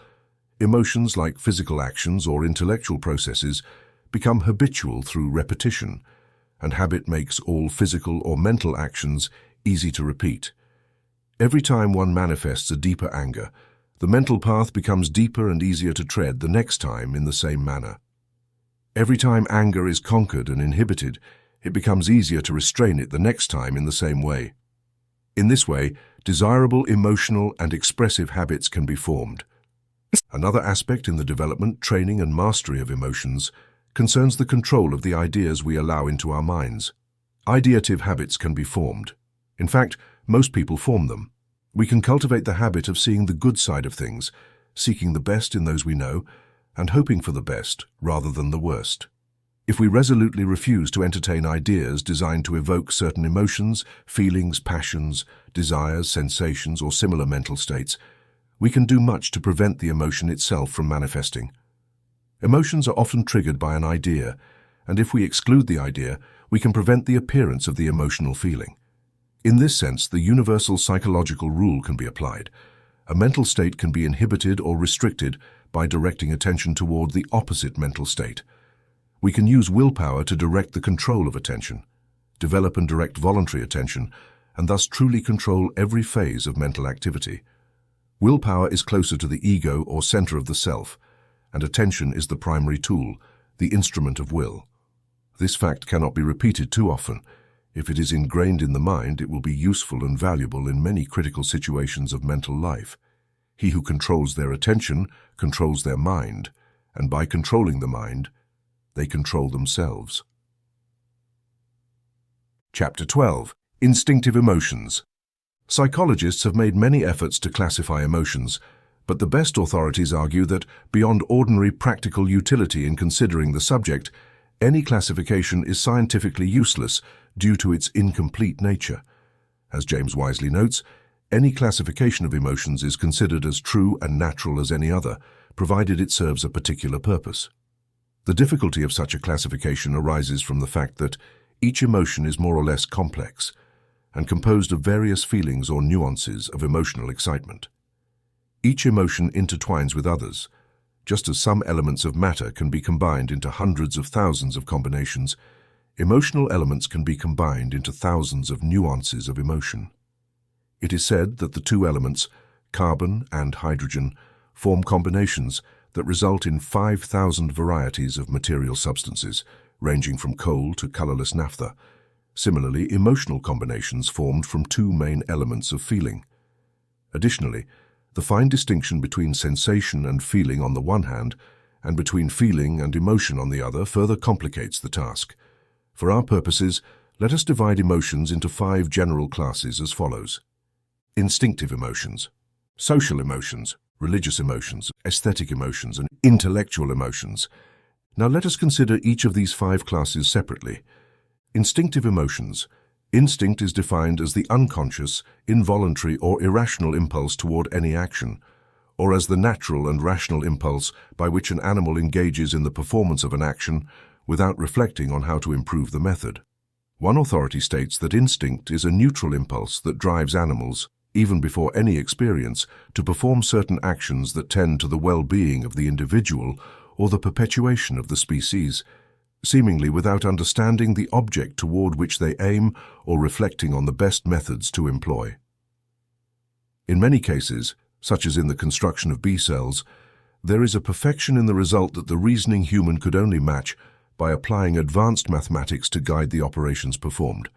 emotions like physical actions or intellectual processes become habitual through repetition, and habit makes all physical or mental actions easy to repeat. Every time one manifests a deeper anger, the mental path becomes deeper and easier to tread the next time in the same manner. Every time anger is conquered and inhibited, it becomes easier to restrain it the next time in the same way. In this way, desirable emotional and expressive habits can be formed. Another aspect in the development, training, and mastery of emotions concerns the control of the ideas we allow into our minds. Ideative habits can be formed. In fact, most people form them. We can cultivate the habit of seeing the good side of things, seeking the best in those we know, and hoping for the best rather than the worst. If we resolutely refuse to entertain ideas designed to evoke certain emotions, feelings, passions, desires, sensations, or similar mental states, we can do much to prevent the emotion itself from manifesting. Emotions are often triggered by an idea, and if we exclude the idea, we can prevent the appearance of the emotional feeling. In this sense, the universal psychological rule can be applied. A mental state can be inhibited or restricted by directing attention toward the opposite mental state. We can use willpower to direct the control of attention, develop and direct voluntary attention, and thus truly control every phase of mental activity. Willpower is closer to the ego or center of the self, and attention is the primary tool, the instrument of will. This fact cannot be repeated too often. If it is ingrained in the mind, it will be useful and valuable in many critical situations of mental life. He who controls their attention controls their mind, and by controlling the mind, they control themselves. Chapter 12. Instinctive Emotions. Psychologists have made many efforts to classify emotions, but the best authorities argue that, beyond ordinary practical utility in considering the subject, any classification is scientifically useless due to its incomplete nature. As James wisely notes, any classification of emotions is considered as true and natural as any other, provided it serves a particular purpose. The difficulty of such a classification arises from the fact that each emotion is more or less complex and composed of various feelings or nuances of emotional excitement. Each emotion intertwines with others. Just as some elements of matter can be combined into hundreds of thousands of combinations, emotional elements can be combined into thousands of nuances of emotion. It is said that the two elements, carbon and hydrogen, form combinations that result in 5,000 varieties of material substances, ranging from coal to colorless naphtha. Similarly, emotional combinations formed from two main elements of feeling. Additionally, the fine distinction between sensation and feeling on the one hand, and between feeling and emotion on the other, further complicates the task. For our purposes, let us divide emotions into 5 general classes as follows. Instinctive emotions, social emotions, religious emotions, aesthetic emotions, and intellectual emotions. Now let us consider each of these 5 classes separately. Instinctive emotions. Instinct is defined as the unconscious, involuntary, or irrational impulse toward any action, or as the natural and rational impulse by which an animal engages in the performance of an action without reflecting on how to improve the method. One authority states that instinct is a neutral impulse that drives animals, even before any experience, to perform certain actions that tend to the well-being of the individual or the perpetuation of the species, seemingly without understanding the object toward which they aim or reflecting on the best methods to employ. In many cases, such as in the construction of bee cells, there is a perfection in the result that the reasoning human could only match by applying advanced mathematics to guide the operations performed.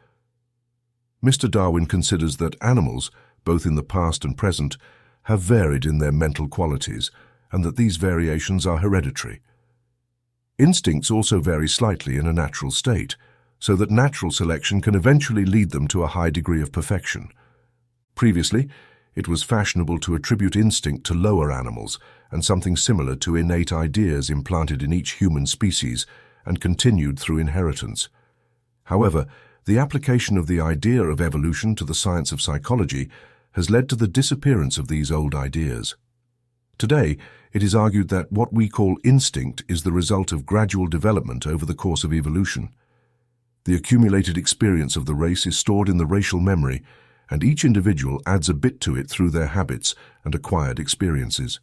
Mr. Darwin considers that animals, both in the past and present, have varied in their mental qualities, and that these variations are hereditary. Instincts also vary slightly in a natural state, so that natural selection can eventually lead them to a high degree of perfection. Previously, it was fashionable to attribute instinct to lower animals and something similar to innate ideas implanted in each human species and continued through inheritance. However, the application of the idea of evolution to the science of psychology has led to the disappearance of these old ideas. Today, it is argued that what we call instinct is the result of gradual development over the course of evolution. The accumulated experience of the race is stored in the racial memory, and each individual adds a bit to it through their habits and acquired experiences.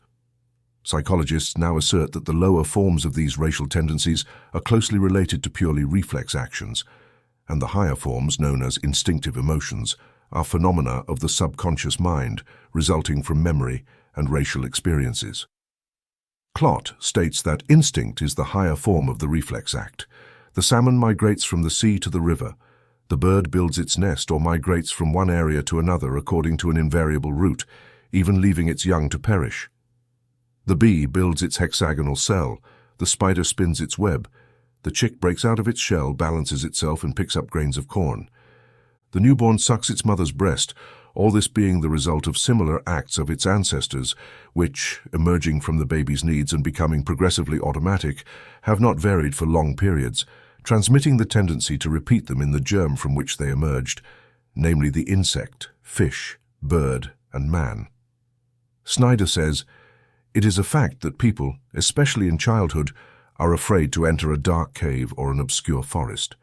Psychologists now assert that the lower forms of these racial tendencies are closely related to purely reflex actions, and the higher forms, known as instinctive emotions, are phenomena of the subconscious mind resulting from memory and racial experiences. Klott states that instinct is the higher form of the reflex act. The salmon migrates from the sea to the river. The bird builds its nest or migrates from one area to another according to an invariable route, even leaving its young to perish. The bee builds its hexagonal cell. The spider spins its web. The chick breaks out of its shell, balances itself, and picks up grains of corn. The newborn sucks its mother's breast, all this being the result of similar acts of its ancestors, which, emerging from the baby's needs and becoming progressively automatic, have not varied for long periods, transmitting the tendency to repeat them in the germ from which they emerged, namely the insect, fish, bird, and man. Snyder says, "It is a fact that people, especially in childhood, are afraid to enter a dark cave or an obscure forest.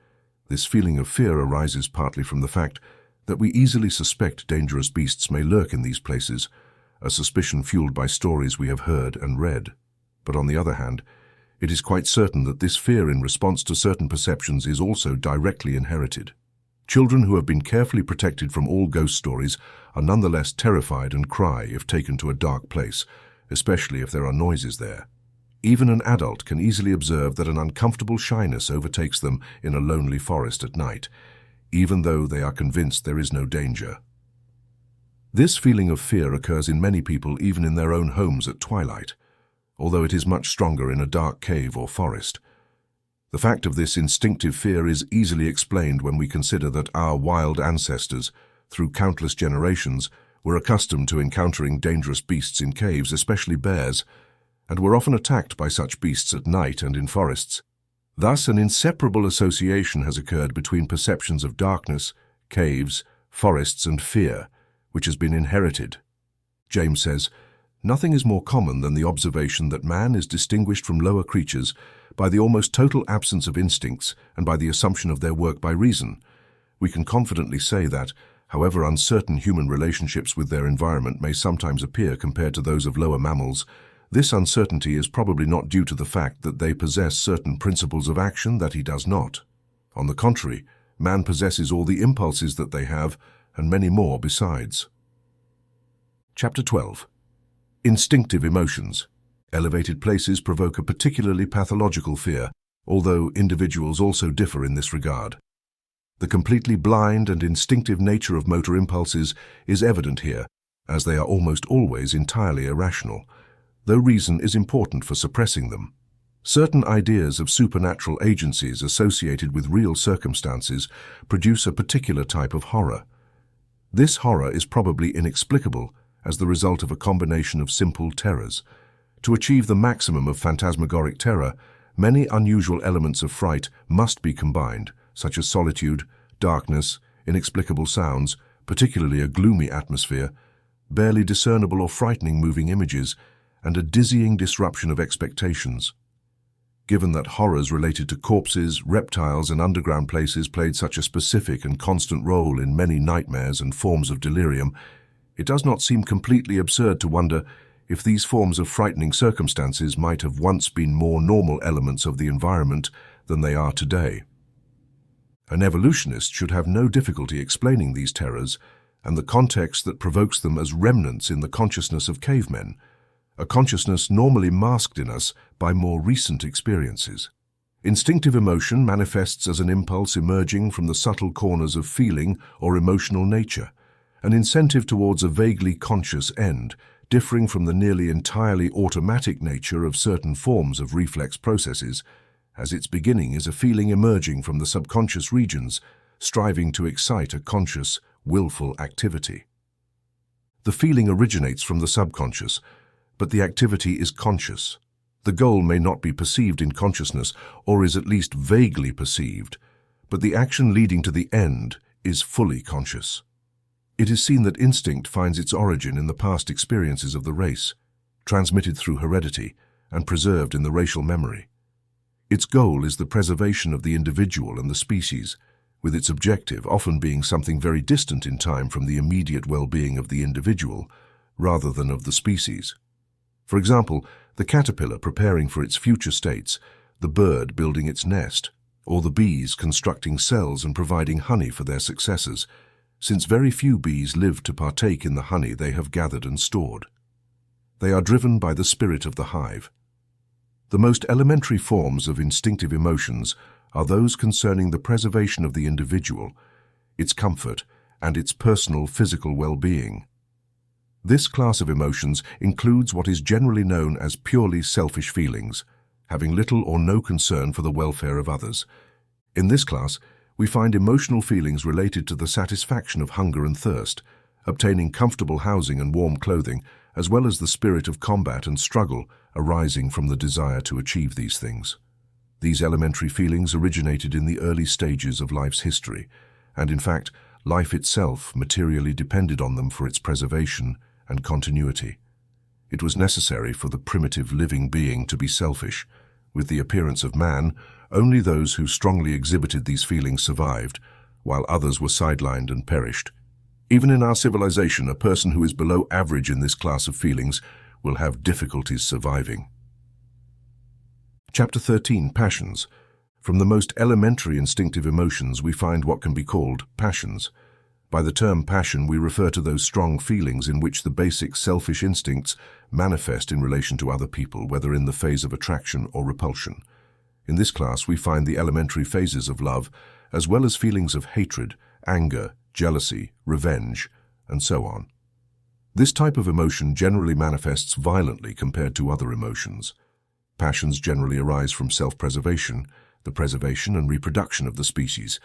This feeling of fear arises partly from the fact that we easily suspect dangerous beasts may lurk in these places, a suspicion fueled by stories we have heard and read. But on the other hand, it is quite certain that this fear in response to certain perceptions is also directly inherited. Children who have been carefully protected from all ghost stories are nonetheless terrified and cry if taken to a dark place, especially if there are noises there. Even an adult can easily observe that an uncomfortable shyness overtakes them in a lonely forest at night, even though they are convinced there is no danger. This feeling of fear occurs in many people even in their own homes at twilight, although it is much stronger in a dark cave or forest. The fact of this instinctive fear is easily explained when we consider that our wild ancestors, through countless generations, were accustomed to encountering dangerous beasts in caves, especially bears, and were often attacked by such beasts at night and in forests. Thus, an inseparable association has occurred between perceptions of darkness, caves, forests, and fear, which has been inherited. James says, "Nothing is more common than the observation that man is distinguished from lower creatures by the almost total absence of instincts and by the assumption of their work by reason. We can confidently say that, however uncertain human relationships with their environment may sometimes appear compared to those of lower mammals, this uncertainty is probably not due to the fact that they possess certain principles of action that he does not. On the contrary, man possesses all the impulses that they have, and many more besides." Chapter 12. Instinctive emotions. Elevated places provoke a particularly pathological fear, although individuals also differ in this regard. The completely blind and instinctive nature of motor impulses is evident here, as they are almost always entirely irrational, though reason is important for suppressing them. Certain ideas of supernatural agencies associated with real circumstances produce a particular type of horror. This horror is probably inexplicable as the result of a combination of simple terrors. To achieve the maximum of phantasmagoric terror, many unusual elements of fright must be combined, such as solitude, darkness, inexplicable sounds, particularly a gloomy atmosphere, barely discernible or frightening moving images, and a dizzying disruption of expectations. Given that horrors related to corpses, reptiles, and underground places played such a specific and constant role in many nightmares and forms of delirium, it does not seem completely absurd to wonder if these forms of frightening circumstances might have once been more normal elements of the environment than they are today. An evolutionist should have no difficulty explaining these terrors and the context that provokes them as remnants in the consciousness of cavemen, a consciousness normally masked in us by more recent experiences. Instinctive emotion manifests as an impulse emerging from the subtle corners of feeling or emotional nature, an incentive towards a vaguely conscious end, differing from the nearly entirely automatic nature of certain forms of reflex processes, as its beginning is a feeling emerging from the subconscious regions, striving to excite a conscious, willful activity. The feeling originates from the subconscious, but the activity is conscious. The goal may not be perceived in consciousness, or is at least vaguely perceived, but the action leading to the end is fully conscious. It is seen that instinct finds its origin in the past experiences of the race, transmitted through heredity and preserved in the racial memory. Its goal is the preservation of the individual and the species, with its objective often being something very distant in time from the immediate well-being of the individual, rather than of the species. For example, the caterpillar preparing for its future states, the bird building its nest, or the bees constructing cells and providing honey for their successors, since very few bees live to partake in the honey they have gathered and stored. They are driven by the spirit of the hive. The most elementary forms of instinctive emotions are those concerning the preservation of the individual, its comfort, and its personal physical well-being. This class of emotions includes what is generally known as purely selfish feelings, having little or no concern for the welfare of others. In this class, we find emotional feelings related to the satisfaction of hunger and thirst, obtaining comfortable housing and warm clothing, as well as the spirit of combat and struggle arising from the desire to achieve these things. These elementary feelings originated in the early stages of life's history, and in fact, life itself materially depended on them for its preservation and continuity. It was necessary for the primitive living being to be selfish. With the appearance of man, only those who strongly exhibited these feelings survived, while others were sidelined and perished. Even in our civilization, a person who is below average in this class of feelings will have difficulties surviving. Chapter 13. Passions. From the most elementary instinctive emotions we find what can be called passions. By the term passion, we refer to those strong feelings in which the basic selfish instincts manifest in relation to other people, whether in the phase of attraction or repulsion. In this class, we find the elementary phases of love, as well as feelings of hatred, anger, jealousy, revenge, and so on. This type of emotion generally manifests violently compared to other emotions. Passions generally arise from self-preservation, the preservation and reproduction of the species,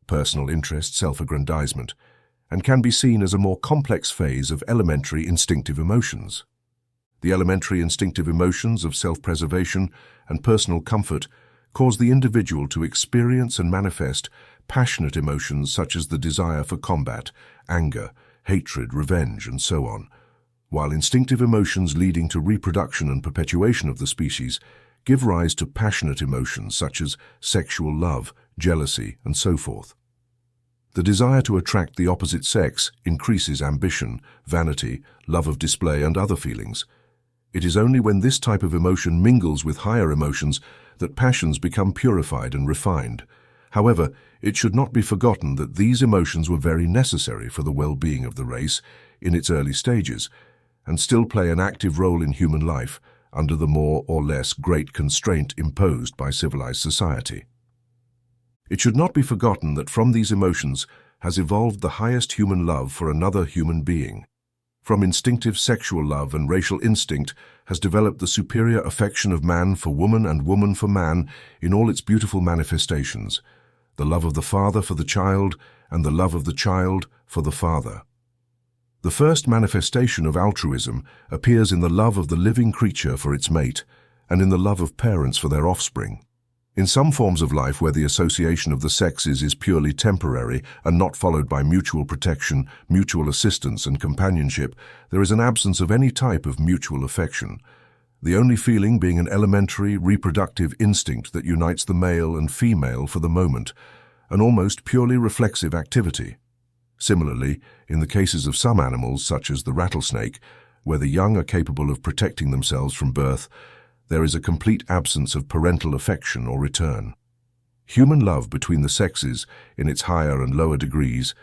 personal interest, self-aggrandizement, and can be seen as a more complex phase of elementary instinctive emotions. The elementary instinctive emotions of self-preservation and personal comfort cause the individual to experience and manifest passionate emotions such as the desire for combat, anger, hatred, revenge, and so on, while instinctive emotions leading to reproduction and perpetuation of the species give rise to passionate emotions such as sexual love, jealousy, and so forth. The desire to attract the opposite sex increases ambition, vanity, love of display, and other feelings. It is only when this type of emotion mingles with higher emotions that passions become purified and refined. However, it should not be forgotten that these emotions were very necessary for the well-being of the race in its early stages, and still play an active role in human life under the more or less great constraint imposed by civilized society. It should not be forgotten that from these emotions has evolved the highest human love for another human being. From instinctive sexual love and racial instinct has developed the superior affection of man for woman and woman for man in all its beautiful manifestations, the love of the father for the child and the love of the child for the father. The first manifestation of altruism appears in the love of the living creature for its mate and in the love of parents for their offspring. In some forms of life where the association of the sexes is purely temporary and not followed by mutual protection, mutual assistance, and companionship, there is an absence of any type of mutual affection, the only feeling being an elementary reproductive instinct that unites the male and female for the moment, an almost purely reflexive activity. Similarly, in the cases of some animals, such as the rattlesnake, where the young are capable of protecting themselves from birth, there is a complete absence of parental affection or return. Human love between the sexes, in its higher and lower degrees,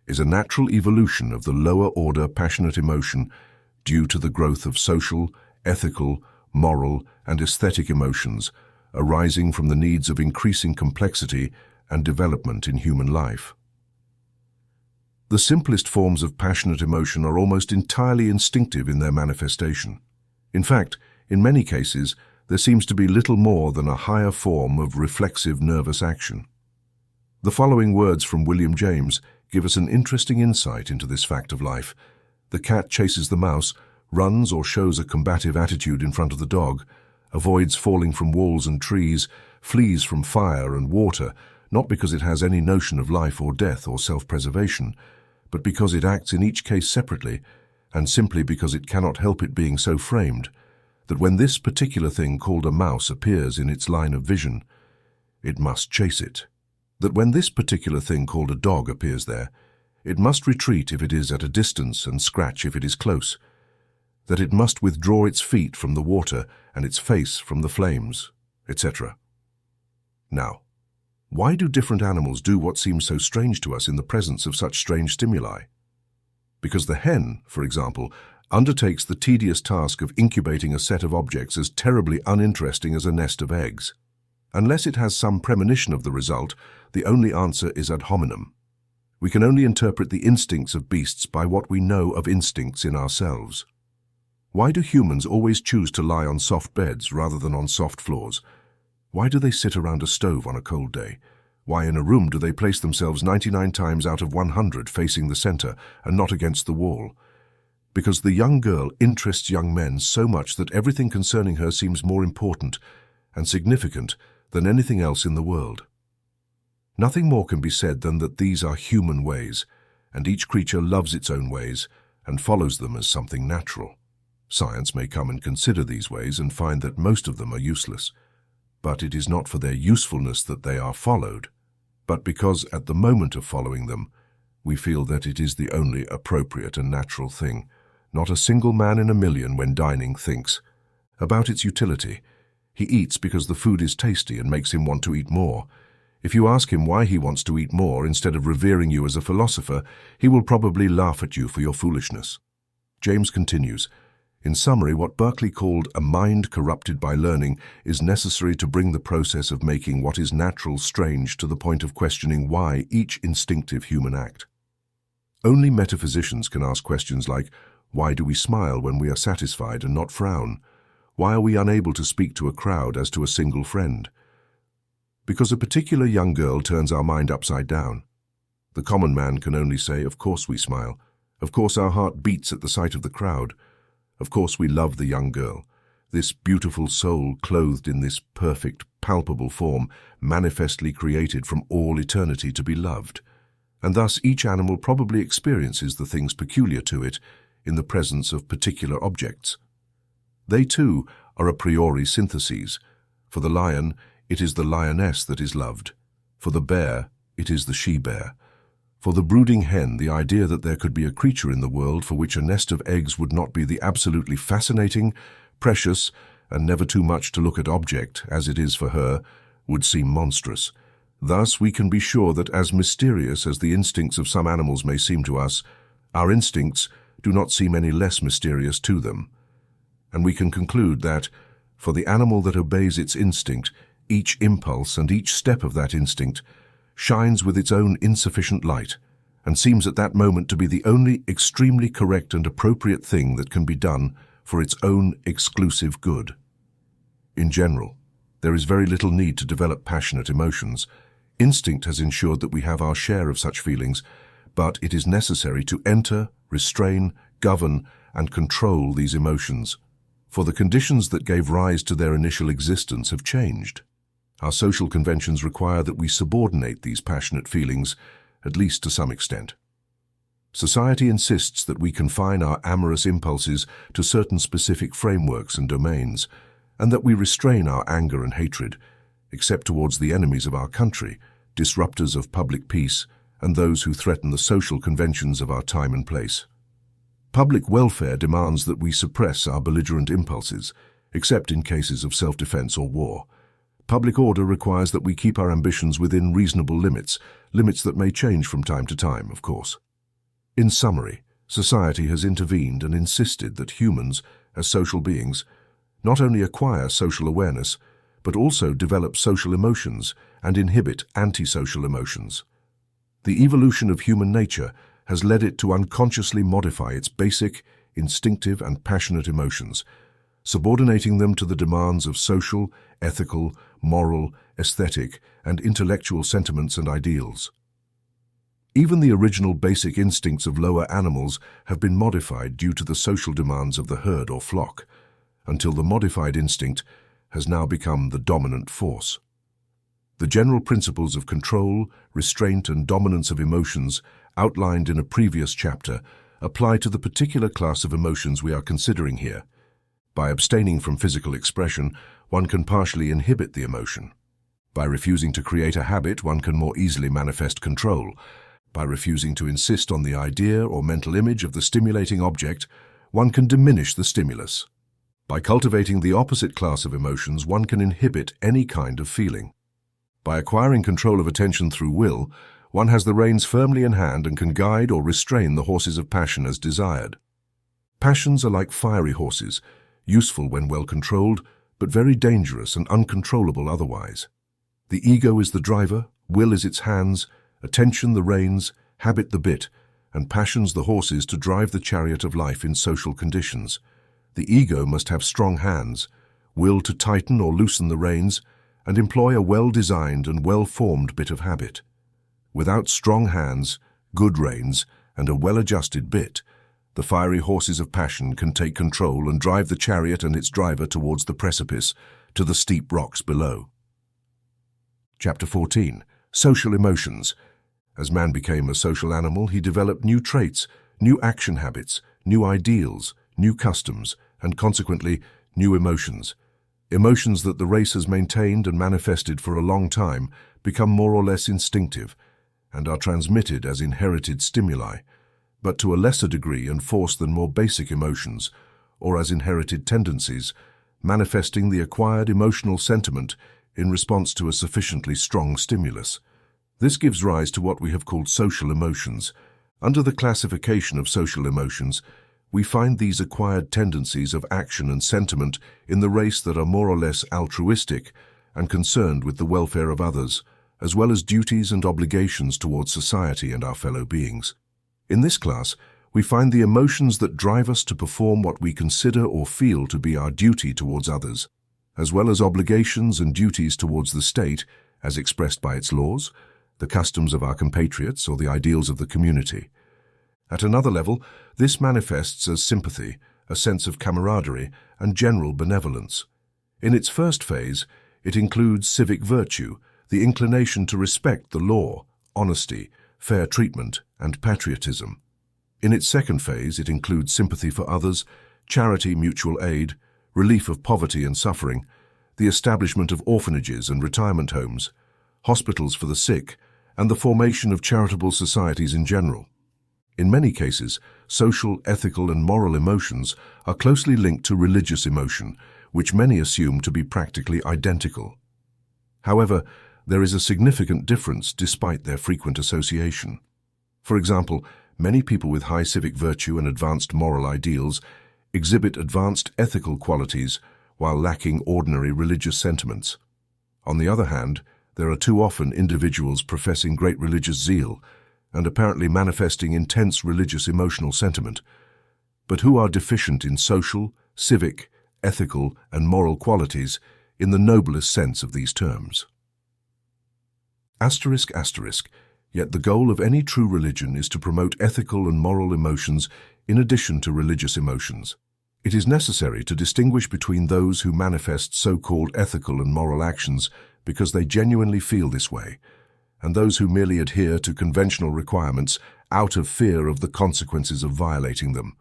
is a natural evolution of the lower-order passionate emotion due to the growth of social, ethical, moral, and aesthetic emotions arising from the needs of increasing complexity and development in human life. The simplest forms of passionate emotion are almost entirely instinctive in their manifestation. In fact, in many cases, there seems to be little more than a higher form of reflexive nervous action. The following words from William James give us an interesting insight into this fact of life. The cat chases the mouse, runs or shows a combative attitude in front of the dog, avoids falling from walls and trees, flees from fire and water, not because it has any notion of life or death or self-preservation, but because it acts in each case separately, and simply because it cannot help it being so framed, that when this particular thing called a mouse appears in its line of vision, it must chase it. That when this particular thing called a dog appears there, it must retreat if it is at a distance and scratch if it is close. That it must withdraw its feet from the water and its face from the flames, etc. Now, why do different animals do what seems so strange to us in the presence of such strange stimuli? Because the hen, for example, undertakes the tedious task of incubating a set of objects as terribly uninteresting as a nest of eggs. Unless it has some premonition of the result, the only answer is ad hominem. We can only interpret the instincts of beasts by what we know of instincts in ourselves. Why do humans always choose to lie on soft beds rather than on soft floors? Why do they sit around a stove on a cold day? Why in a room do they place themselves 99 times out of 100 facing the center and not against the wall? Because the young girl interests young men so much that everything concerning her seems more important and significant than anything else in the world. Nothing more can be said than that these are human ways, and each creature loves its own ways and follows them as something natural. Science may come and consider these ways and find that most of them are useless. But it is not for their usefulness that they are followed, but because at the moment of following them, we feel that it is the only appropriate and natural thing. Not a single man in a million when dining thinks about its utility. He eats because the food is tasty and makes him want to eat more. If you ask him why he wants to eat more instead of revering you as a philosopher, he will probably laugh at you for your foolishness. James continues, in summary, what Berkeley called a mind corrupted by learning is necessary to bring the process of making what is natural strange to the point of questioning why each instinctive human act. Only metaphysicians can ask questions like, why do we smile when we are satisfied and not frown? Why are we unable to speak to a crowd as to a single friend? Because a particular young girl turns our mind upside down. The common man can only say, of course we smile. Of course our heart beats at the sight of the crowd. Of course we love the young girl. This beautiful soul clothed in this perfect, palpable form, manifestly created from all eternity to be loved. And thus each animal probably experiences the things peculiar to it in the presence of particular objects. They too are a priori syntheses. For the lion, it is the lioness that is loved. For the bear, it is the she-bear. For the brooding hen, the idea that there could be a creature in the world for which a nest of eggs would not be the absolutely fascinating, precious, and never too much to look at object, as it is for her, would seem monstrous. Thus, we can be sure that as mysterious as the instincts of some animals may seem to us, our instincts do not seem any less mysterious to them. And we can conclude that, for the animal that obeys its instinct, each impulse and each step of that instinct shines with its own insufficient light, and seems at that moment to be the only extremely correct and appropriate thing that can be done for its own exclusive good. In general, there is very little need to develop passionate emotions. Instinct has ensured that we have our share of such feelings, but it is necessary to enter, restrain, govern, and control these emotions, for the conditions that gave rise to their initial existence have changed. Our social conventions require that we subordinate these passionate feelings, at least to some extent. Society insists that we confine our amorous impulses to certain specific frameworks and domains, and that we restrain our anger and hatred, except towards the enemies of our country, disruptors of public peace, and those who threaten the social conventions of our time and place. Public welfare demands that we suppress our belligerent impulses, except in cases of self-defense or war. Public order requires that we keep our ambitions within reasonable limits that may change from time to time, of course. In summary, society has intervened and insisted that humans, as social beings, not only acquire social awareness, but also develop social emotions and inhibit antisocial emotions. The evolution of human nature has led it to unconsciously modify its basic, instinctive, and passionate emotions, subordinating them to the demands of social, ethical, moral, aesthetic, and intellectual sentiments and ideals. Even the original basic instincts of lower animals have been modified due to the social demands of the herd or flock, until the modified instinct has now become the dominant force. The general principles of control, restraint, and dominance of emotions outlined in a previous chapter apply to the particular class of emotions we are considering here. By abstaining from physical expression, one can partially inhibit the emotion. By refusing to create a habit, one can more easily manifest control. By refusing to insist on the idea or mental image of the stimulating object, one can diminish the stimulus. By cultivating the opposite class of emotions, one can inhibit any kind of feeling. By acquiring control of attention through will, one has the reins firmly in hand and can guide or restrain the horses of passion as desired. Passions are like fiery horses, useful when well controlled, but very dangerous and uncontrollable otherwise. The ego is the driver, will is its hands, attention the reins, habit the bit, and passions the horses to drive the chariot of life in social conditions. The ego must have strong hands, will to tighten or loosen the reins, and employ a well-designed and well-formed bit of habit. Without strong hands, good reins, and a well-adjusted bit, the fiery horses of passion can take control and drive the chariot and its driver towards the precipice, to the steep rocks below. Chapter 14. Social Emotions. As man became a social animal, he developed new traits, new action habits, new ideals, new customs, and consequently, new emotions. Emotions that the race has maintained and manifested for a long time become more or less instinctive and are transmitted as inherited stimuli, but to a lesser degree and force than more basic emotions, or as inherited tendencies, manifesting the acquired emotional sentiment in response to a sufficiently strong stimulus. This gives rise to what we have called social emotions. Under the classification of social emotions, we find these acquired tendencies of action and sentiment in the race that are more or less altruistic and concerned with the welfare of others, as well as duties and obligations towards society and our fellow beings. In this class, we find the emotions that drive us to perform what we consider or feel to be our duty towards others, as well as obligations and duties towards the state, as expressed by its laws, the customs of our compatriots or the ideals of the community. At another level, this manifests as sympathy, a sense of camaraderie, and general benevolence. In its first phase, it includes civic virtue, the inclination to respect the law, honesty, fair treatment, and patriotism. In its second phase, it includes sympathy for others, charity, mutual aid, relief of poverty and suffering, the establishment of orphanages and retirement homes, hospitals for the sick, and the formation of charitable societies in general. In many cases, social, ethical, and moral emotions are closely linked to religious emotion, which many assume to be practically identical. However, there is a significant difference despite their frequent association. For example, many people with high civic virtue and advanced moral ideals exhibit advanced ethical qualities while lacking ordinary religious sentiments. On the other hand, there are too often individuals professing great religious zeal and apparently manifesting intense religious emotional sentiment, but who are deficient in social, civic, ethical, and moral qualities in the noblest sense of these terms. Asterisk, asterisk, yet the goal of any true religion is to promote ethical and moral emotions in addition to religious emotions. It is necessary to distinguish between those who manifest so-called ethical and moral actions because they genuinely feel this way, and those who merely adhere to conventional requirements out of fear of the consequences of violating them.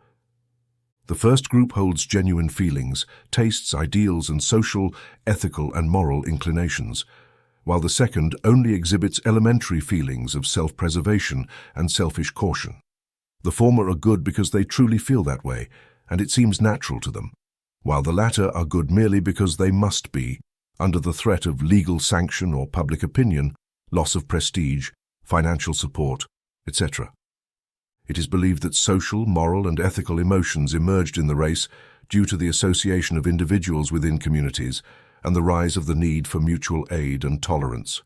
The first group holds genuine feelings, tastes, ideals, and social, ethical, and moral inclinations, while the second only exhibits elementary feelings of self-preservation and selfish caution. The former are good because they truly feel that way, and it seems natural to them, while the latter are good merely because they must be, under the threat of legal sanction or public opinion, loss of prestige, financial support, etc. It is believed that social, moral, and ethical emotions emerged in the race due to the association of individuals within communities and the rise of the need for mutual aid and tolerance.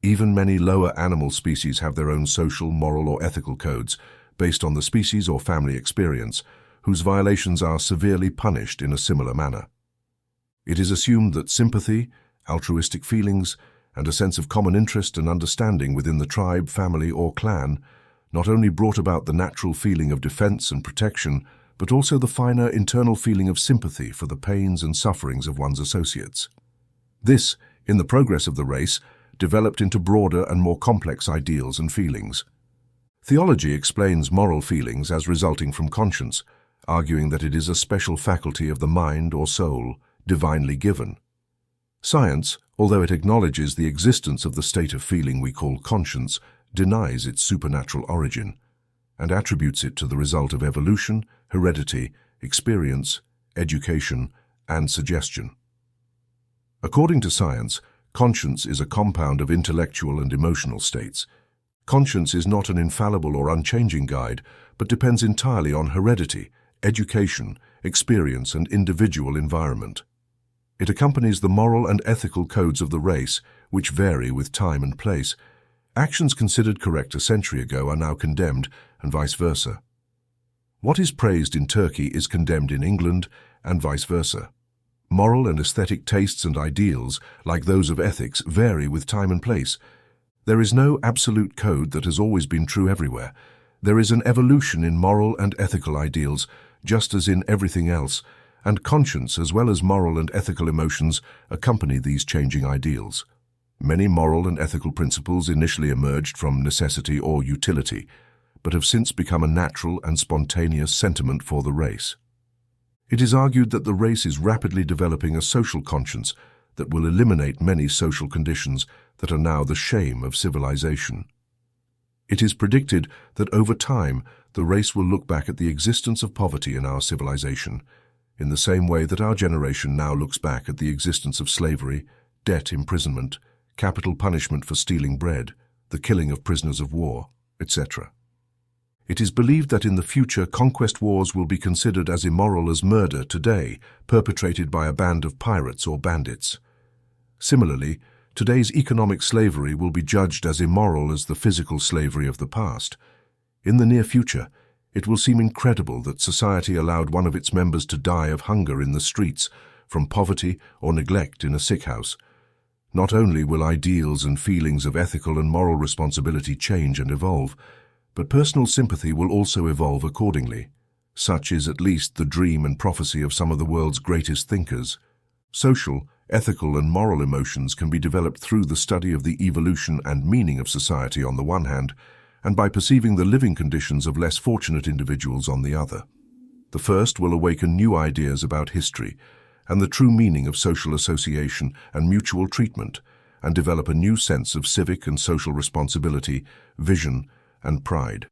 Even many lower animal species have their own social, moral, or ethical codes based on the species or family experience, whose violations are severely punished in a similar manner. It is assumed that sympathy, altruistic feelings, and a sense of common interest and understanding within the tribe, family, or clan not only brought about the natural feeling of defense and protection, but also the finer internal feeling of sympathy for the pains and sufferings of one's associates. This, in the progress of the race, developed into broader and more complex ideals and feelings. Theology explains moral feelings as resulting from conscience, arguing that it is a special faculty of the mind or soul, divinely given. Science, although it acknowledges the existence of the state of feeling we call conscience, denies its supernatural origin, and attributes it to the result of evolution, heredity, experience, education, and suggestion. According to science, conscience is a compound of intellectual and emotional states. Conscience is not an infallible or unchanging guide, but depends entirely on heredity, education, experience, and individual environment. It accompanies the moral and ethical codes of the race, which vary with time and place. Actions considered correct a century ago are now condemned, and vice versa. What is praised in Turkey is condemned in England, and vice versa. Moral and aesthetic tastes and ideals, like those of ethics, vary with time and place. There is no absolute code that has always been true everywhere. There is an evolution in moral and ethical ideals, just as in everything else, and conscience as well as moral and ethical emotions accompany these changing ideals. Many moral and ethical principles initially emerged from necessity or utility, but have since become a natural and spontaneous sentiment for the race. It is argued that the race is rapidly developing a social conscience that will eliminate many social conditions that are now the shame of civilization. It is predicted that over time, the race will look back at the existence of poverty in our civilization, in the same way that our generation now looks back at the existence of slavery, debt imprisonment, capital punishment for stealing bread, the killing of prisoners of war, etc. It is believed that in the future conquest wars will be considered as immoral as murder today, perpetrated by a band of pirates or bandits. Similarly, today's economic slavery will be judged as immoral as the physical slavery of the past. In the near future, it will seem incredible that society allowed one of its members to die of hunger in the streets, from poverty or neglect in a sick house. Not only will ideals and feelings of ethical and moral responsibility change and evolve, but personal sympathy will also evolve accordingly. Such is at least the dream and prophecy of some of the world's greatest thinkers. Social, ethical and moral emotions can be developed through the study of the evolution and meaning of society on the one hand, and by perceiving the living conditions of less fortunate individuals on the other. The first will awaken new ideas about history and the true meaning of social association and mutual treatment, and develop a new sense of civic and social responsibility, vision, and pride.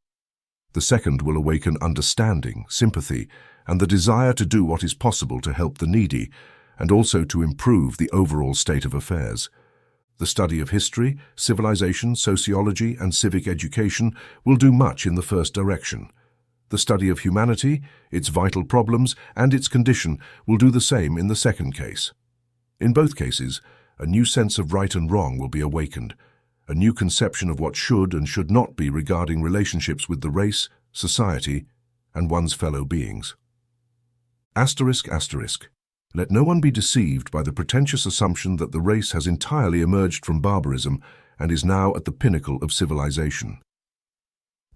The second will awaken understanding, sympathy, and the desire to do what is possible to help the needy, and also to improve the overall state of affairs. The study of history, civilization, sociology, and civic education will do much in the first direction. The study of humanity, its vital problems, and its condition will do the same in the second case. In both cases, a new sense of right and wrong will be awakened, a new conception of what should and should not be regarding relationships with the race, society, and one's fellow beings. Let no one be deceived by the pretentious assumption that the race has entirely emerged from barbarism and is now at the pinnacle of civilization.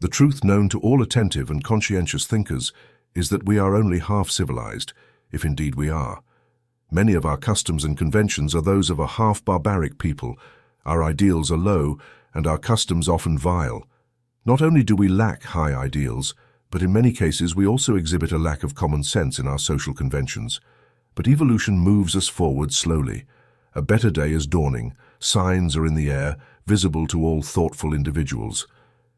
The truth known to all attentive and conscientious thinkers is that we are only half civilized, if indeed we are. Many of our customs and conventions are those of a half-barbaric people. Our ideals are low, and our customs often vile. Not only do we lack high ideals, but in many cases we also exhibit a lack of common sense in our social conventions. But evolution moves us forward slowly. A better day is dawning. Signs are in the air, visible to all thoughtful individuals.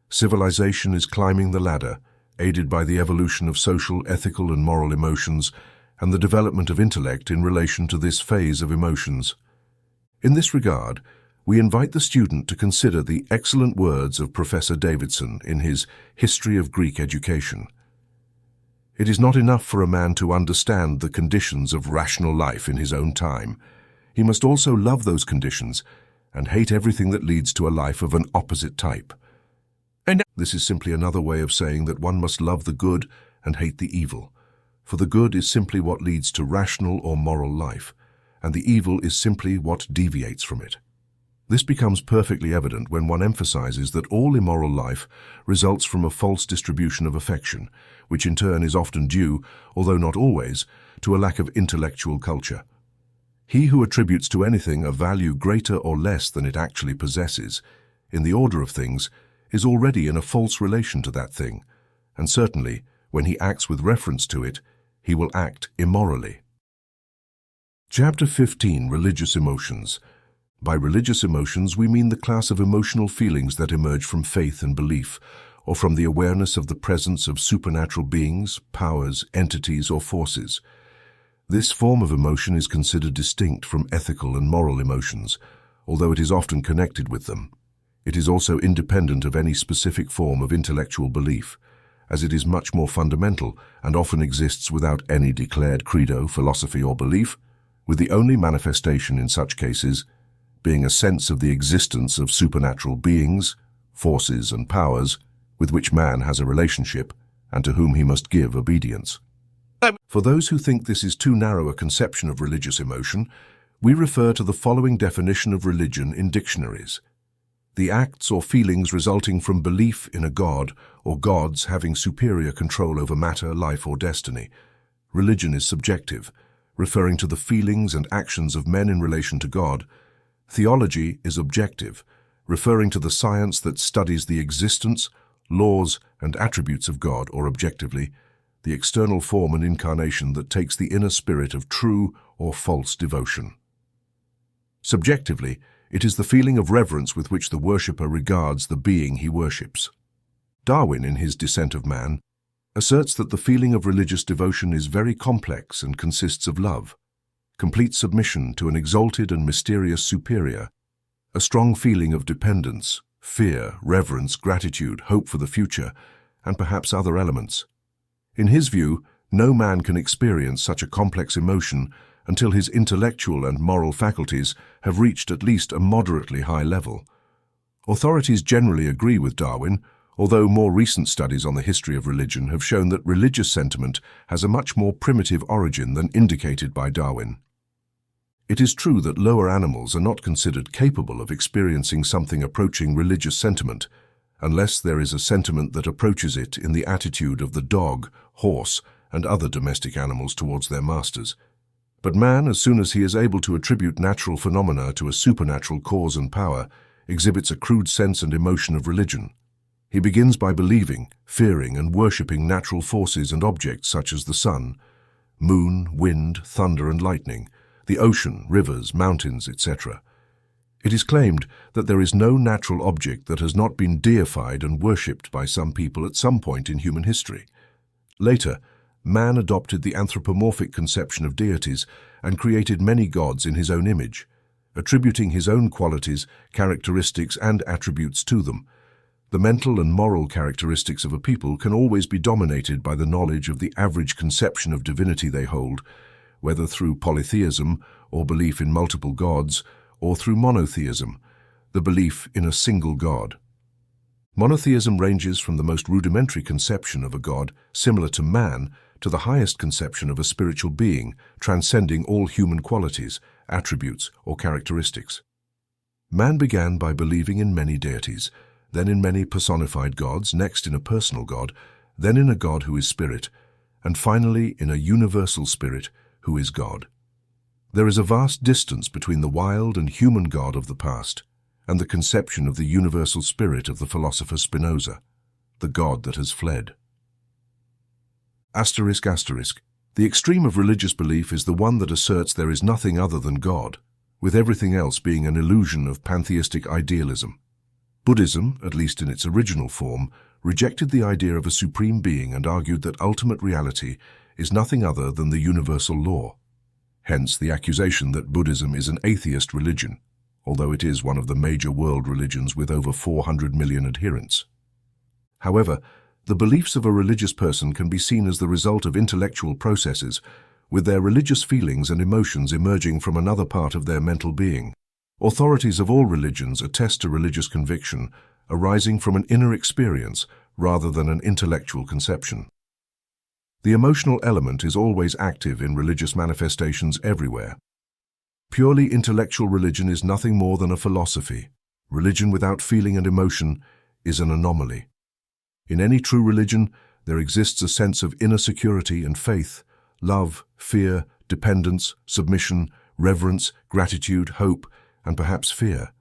Civilization is climbing the ladder, aided by the evolution of social, ethical, and moral emotions, and the development of intellect in relation to this phase of emotions. In this regard, we invite the student to consider the excellent words of Professor Davidson in his History of Greek Education. It is not enough for a man to understand the conditions of rational life in his own time. He must also love those conditions and hate everything that leads to a life of an opposite type. This is simply another way of saying that one must love the good and hate the evil, for the good is simply what leads to rational or moral life, and the evil is simply what deviates from it. This becomes perfectly evident when one emphasizes that all immoral life results from a false distribution of affection, which in turn is often due, although not always, to a lack of intellectual culture. He who attributes to anything a value greater or less than it actually possesses, in the order of things, is already in a false relation to that thing, and certainly, when he acts with reference to it, he will act immorally. Chapter 15. Religious Emotions. By religious emotions, we mean the class of emotional feelings that emerge from faith and belief, or from the awareness of the presence of supernatural beings, powers, entities, or forces. This form of emotion is considered distinct from ethical and moral emotions, although it is often connected with them. It is also independent of any specific form of intellectual belief, as it is much more fundamental and often exists without any declared credo, philosophy, or belief, with the only manifestation in such cases being a sense of the existence of supernatural beings, forces, and powers with which man has a relationship and to whom he must give obedience. For those who think this is too narrow a conception of religious emotion, we refer to the following definition of religion in dictionaries. The acts or feelings resulting from belief in a god or gods having superior control over matter, life, or destiny. Religion is subjective, referring to the feelings and actions of men in relation to God. Theology is objective, referring to the science that studies the existence, laws, and attributes of God, or objectively, the external form and incarnation that takes the inner spirit of true or false devotion. Subjectively, it is the feeling of reverence with which the worshipper regards the being he worships. Darwin, in his Descent of Man, asserts that the feeling of religious devotion is very complex and consists of love, complete submission to an exalted and mysterious superior, a strong feeling of dependence, fear, reverence, gratitude, hope for the future, and perhaps other elements. In his view, no man can experience such a complex emotion until his intellectual and moral faculties have reached at least a moderately high level. Authorities generally agree with Darwin, although more recent studies on the history of religion have shown that religious sentiment has a much more primitive origin than indicated by Darwin. It is true that lower animals are not considered capable of experiencing something approaching religious sentiment, unless there is a sentiment that approaches it in the attitude of the dog, horse, and other domestic animals towards their masters. But man, as soon as he is able to attribute natural phenomena to a supernatural cause and power, exhibits a crude sense and emotion of religion. He begins by believing, fearing, and worshipping natural forces and objects such as the sun, moon, wind, thunder, and lightning, the ocean, rivers, mountains, etc. It is claimed that there is no natural object that has not been deified and worshipped by some people at some point in human history. Later, man adopted the anthropomorphic conception of deities and created many gods in his own image, attributing his own qualities, characteristics, and attributes to them. The mental and moral characteristics of a people can always be dominated by the knowledge of the average conception of divinity they hold, whether through polytheism or belief in multiple gods, or through monotheism, the belief in a single god. Monotheism ranges from the most rudimentary conception of a god, similar to man, to the highest conception of a spiritual being, transcending all human qualities, attributes, or characteristics. Man began by believing in many deities, then in many personified gods, next in a personal god, then in a god who is spirit, and finally in a universal spirit who is God. There is a vast distance between the wild and human God of the past and the conception of the universal spirit of the philosopher Spinoza, the God that has fled. The extreme of religious belief is the one that asserts there is nothing other than God, with everything else being an illusion of pantheistic idealism. Buddhism, at least in its original form, rejected the idea of a supreme being and argued that ultimate reality is nothing other than the universal law. Hence the accusation that Buddhism is an atheist religion, although it is one of the major world religions with over 400 million adherents. However, the beliefs of a religious person can be seen as the result of intellectual processes, with their religious feelings and emotions emerging from another part of their mental being. Authorities of all religions attest to religious conviction arising from an inner experience rather than an intellectual conception. The emotional element is always active in religious manifestations everywhere. Purely intellectual religion is nothing more than a philosophy. Religion without feeling and emotion is an anomaly. In any true religion, there exists a sense of inner security and faith, love, fear, dependence, submission, reverence, gratitude, hope, and perhaps fear.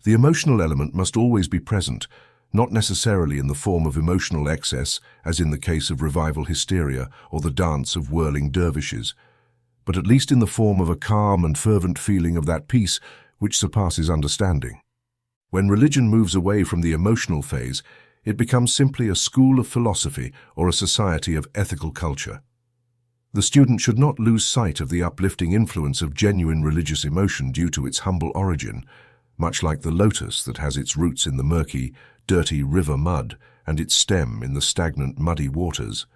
The emotional element must always be present, not necessarily in the form of emotional excess, as in the case of revival hysteria or the dance of whirling dervishes, but at least in the form of a calm and fervent feeling of that peace which surpasses understanding. When religion moves away from the emotional phase, it becomes simply a school of philosophy or a society of ethical culture. The student should not lose sight of the uplifting influence of genuine religious emotion due to its humble origin, much like the lotus that has its roots in the murky, dirty river mud and its stem in the stagnant, muddy waters.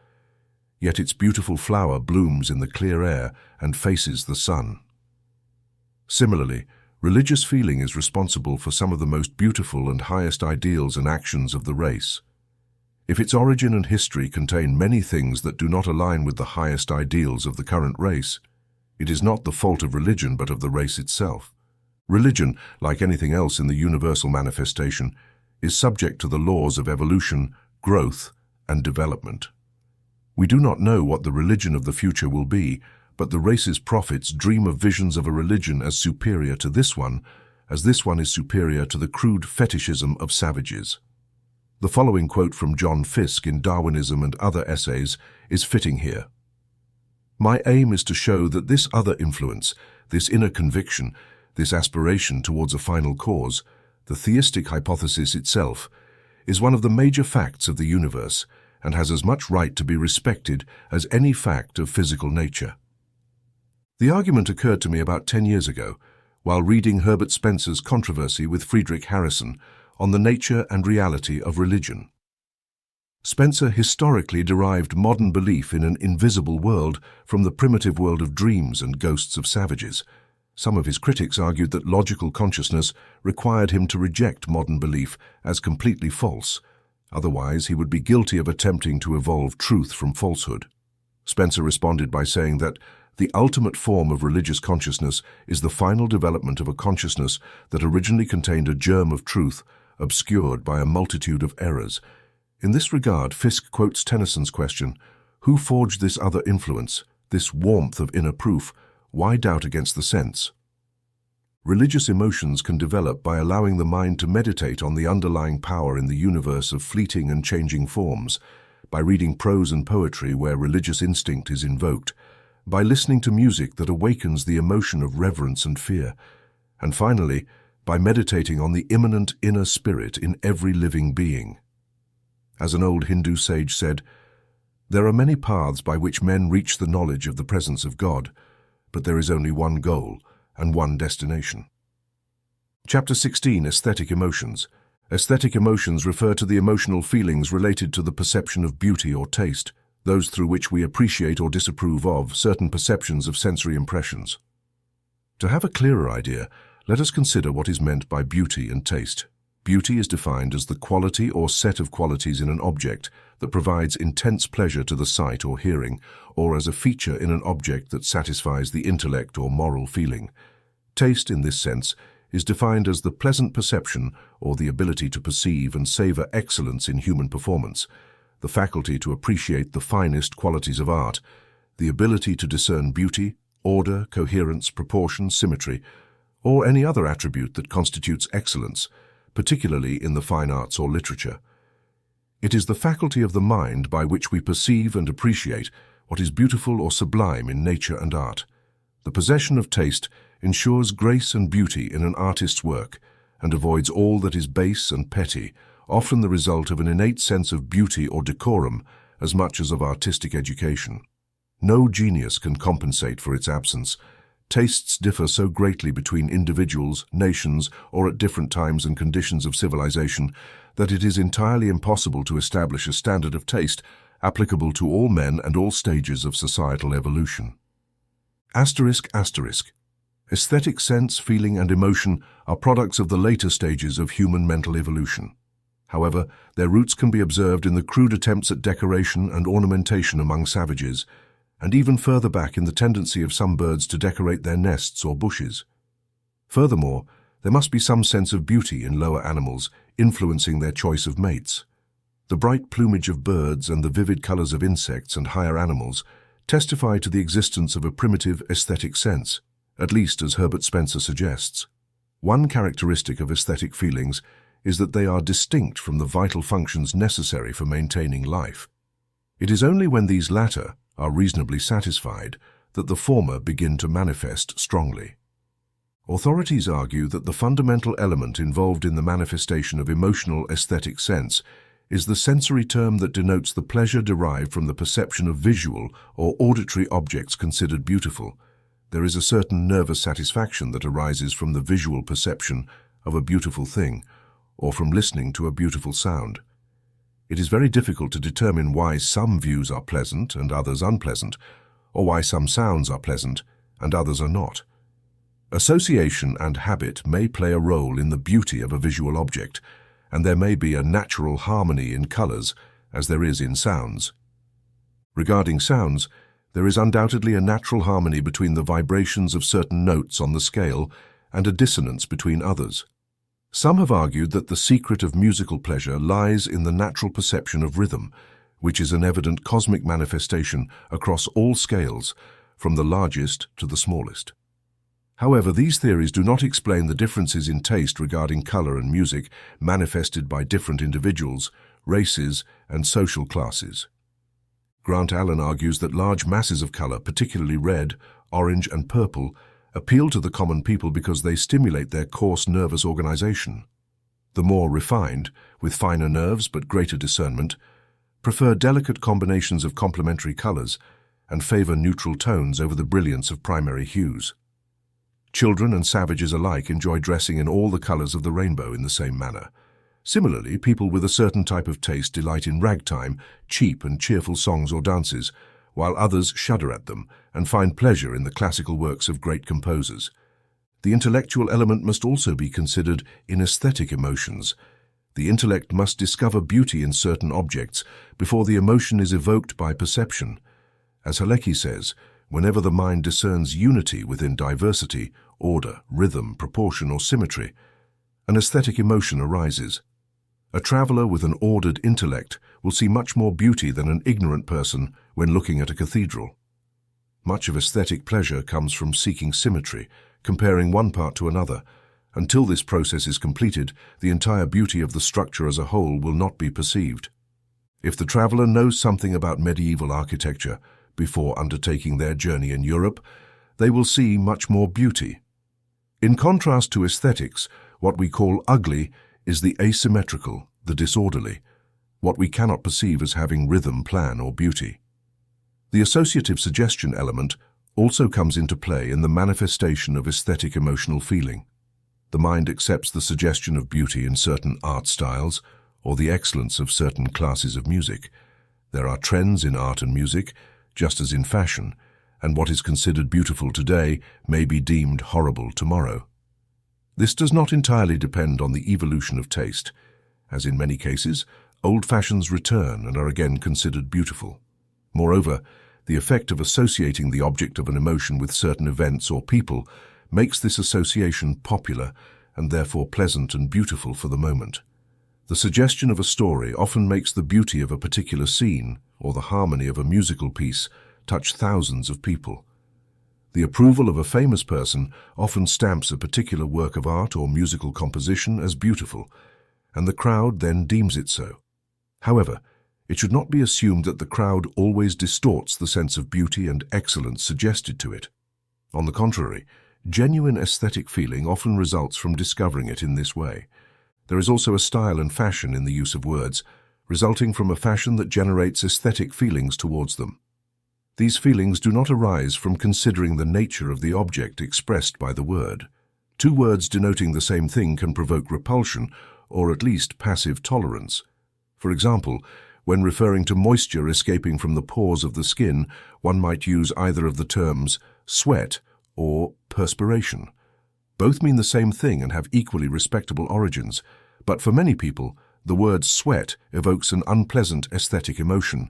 Yet its beautiful flower blooms in the clear air and faces the sun. Similarly, religious feeling is responsible for some of the most beautiful and highest ideals and actions of the race. If its origin and history contain many things that do not align with the highest ideals of the current race, it is not the fault of religion but of the race itself. Religion, like anything else in the universal manifestation, is subject to the laws of evolution, growth, and development. We do not know what the religion of the future will be, but the race's prophets dream of visions of a religion as superior to this one, as this one is superior to the crude fetishism of savages. The following quote from John Fiske in Darwinism and Other Essays is fitting here. My aim is to show that this other influence, this inner conviction, this aspiration towards a final cause, the theistic hypothesis itself, is one of the major facts of the universe and has as much right to be respected as any fact of physical nature. The argument occurred to me about 10 years ago, while reading Herbert Spencer's controversy with Friedrich Harrison on the nature and reality of religion. Spencer historically derived modern belief in an invisible world from the primitive world of dreams and ghosts of savages. Some of his critics argued that logical consciousness required him to reject modern belief as completely false, otherwise he would be guilty of attempting to evolve truth from falsehood. Spencer responded by saying that the ultimate form of religious consciousness is the final development of a consciousness that originally contained a germ of truth, obscured by a multitude of errors. In this regard, Fiske quotes Tennyson's question, "Who forged this other influence, this warmth of inner proof? Why doubt against the sense?" Religious emotions can develop by allowing the mind to meditate on the underlying power in the universe of fleeting and changing forms, by reading prose and poetry where religious instinct is invoked, by listening to music that awakens the emotion of reverence and fear, and finally, by meditating on the immanent inner spirit in every living being. As an old Hindu sage said, "There are many paths by which men reach the knowledge of the presence of God, but there is only one goal and one destination." Chapter 16, Aesthetic Emotions. Aesthetic emotions refer to the emotional feelings related to the perception of beauty or taste, those through which we appreciate or disapprove of certain perceptions of sensory impressions. To have a clearer idea, let us consider what is meant by beauty and taste. Beauty is defined as the quality or set of qualities in an object that provides intense pleasure to the sight or hearing, or as a feature in an object that satisfies the intellect or moral feeling. Taste, in this sense, is defined as the pleasant perception or the ability to perceive and savor excellence in human performance, the faculty to appreciate the finest qualities of art, the ability to discern beauty, order, coherence, proportion, symmetry, or any other attribute that constitutes excellence, particularly in the fine arts or literature. It is the faculty of the mind by which we perceive and appreciate what is beautiful or sublime in nature and art. The possession of taste ensures grace and beauty in an artist's work and avoids all that is base and petty, often the result of an innate sense of beauty or decorum as much as of artistic education. No genius can compensate for its absence. Tastes differ so greatly between individuals, nations, or at different times and conditions of civilization that it is entirely impossible to establish a standard of taste applicable to all men and all stages of societal evolution. Asterisk. Aesthetic sense, feeling, and emotion are products of the later stages of human mental evolution. However, their roots can be observed in the crude attempts at decoration and ornamentation among savages, and even further back in the tendency of some birds to decorate their nests or bushes. Furthermore, there must be some sense of beauty in lower animals, influencing their choice of mates. The bright plumage of birds and the vivid colors of insects and higher animals testify to the existence of a primitive aesthetic sense, at least as Herbert Spencer suggests. One characteristic of aesthetic feelings is that they are distinct from the vital functions necessary for maintaining life. It is only when these latter are reasonably satisfied that the former begin to manifest strongly. Authorities argue that the fundamental element involved in the manifestation of emotional aesthetic sense is the sensory term that denotes the pleasure derived from the perception of visual or auditory objects considered beautiful. There is a certain nervous satisfaction that arises from the visual perception of a beautiful thing, or from listening to a beautiful sound. It is very difficult to determine why some views are pleasant and others unpleasant, or why some sounds are pleasant and others are not. Association and habit may play a role in the beauty of a visual object, and there may be a natural harmony in colors as there is in sounds. Regarding sounds, there is undoubtedly a natural harmony between the vibrations of certain notes on the scale and a dissonance between others. Some have argued that the secret of musical pleasure lies in the natural perception of rhythm, which is an evident cosmic manifestation across all scales, from the largest to the smallest. However, these theories do not explain the differences in taste regarding color and music manifested by different individuals, races, and social classes. Grant Allen argues that large masses of color, particularly red, orange, and purple, appeal to the common people because they stimulate their coarse nervous organization. The more refined, with finer nerves but greater discernment, prefer delicate combinations of complementary colors and favor neutral tones over the brilliance of primary hues. Children and savages alike enjoy dressing in all the colors of the rainbow in the same manner. Similarly, people with a certain type of taste delight in ragtime, cheap and cheerful songs or dances, while others shudder at them and find pleasure in the classical works of great composers. The intellectual element must also be considered in aesthetic emotions. The intellect must discover beauty in certain objects before the emotion is evoked by perception. As Halecki says, whenever the mind discerns unity within diversity, order, rhythm, proportion, or symmetry, an aesthetic emotion arises. A traveler with an ordered intellect will see much more beauty than an ignorant person when looking at a cathedral. Much of aesthetic pleasure comes from seeking symmetry, comparing one part to another. Until this process is completed, the entire beauty of the structure as a whole will not be perceived. If the traveler knows something about medieval architecture before undertaking their journey in Europe, they will see much more beauty. In contrast to aesthetics, what we call ugly is the asymmetrical, the disorderly, what we cannot perceive as having rhythm, plan, or beauty. The associative suggestion element also comes into play in the manifestation of aesthetic emotional feeling. The mind accepts the suggestion of beauty in certain art styles or the excellence of certain classes of music. There are trends in art and music, just as in fashion, and what is considered beautiful today may be deemed horrible tomorrow. This does not entirely depend on the evolution of taste. As in many cases, old fashions return and are again considered beautiful. Moreover, the effect of associating the object of an emotion with certain events or people makes this association popular and therefore pleasant and beautiful for the moment. The suggestion of a story often makes the beauty of a particular scene or the harmony of a musical piece touch thousands of people. The approval of a famous person often stamps a particular work of art or musical composition as beautiful, and the crowd then deems it so. However, it should not be assumed that the crowd always distorts the sense of beauty and excellence suggested to it. On the contrary, genuine aesthetic feeling often results from discovering it in this way. There is also a style and fashion in the use of words, resulting from a fashion that generates aesthetic feelings towards them. These feelings do not arise from considering the nature of the object expressed by the word. Two words denoting the same thing can provoke repulsion, or at least passive tolerance. For example, when referring to moisture escaping from the pores of the skin, one might use either of the terms sweat or perspiration. Both mean the same thing and have equally respectable origins, but for many people, the word sweat evokes an unpleasant aesthetic emotion,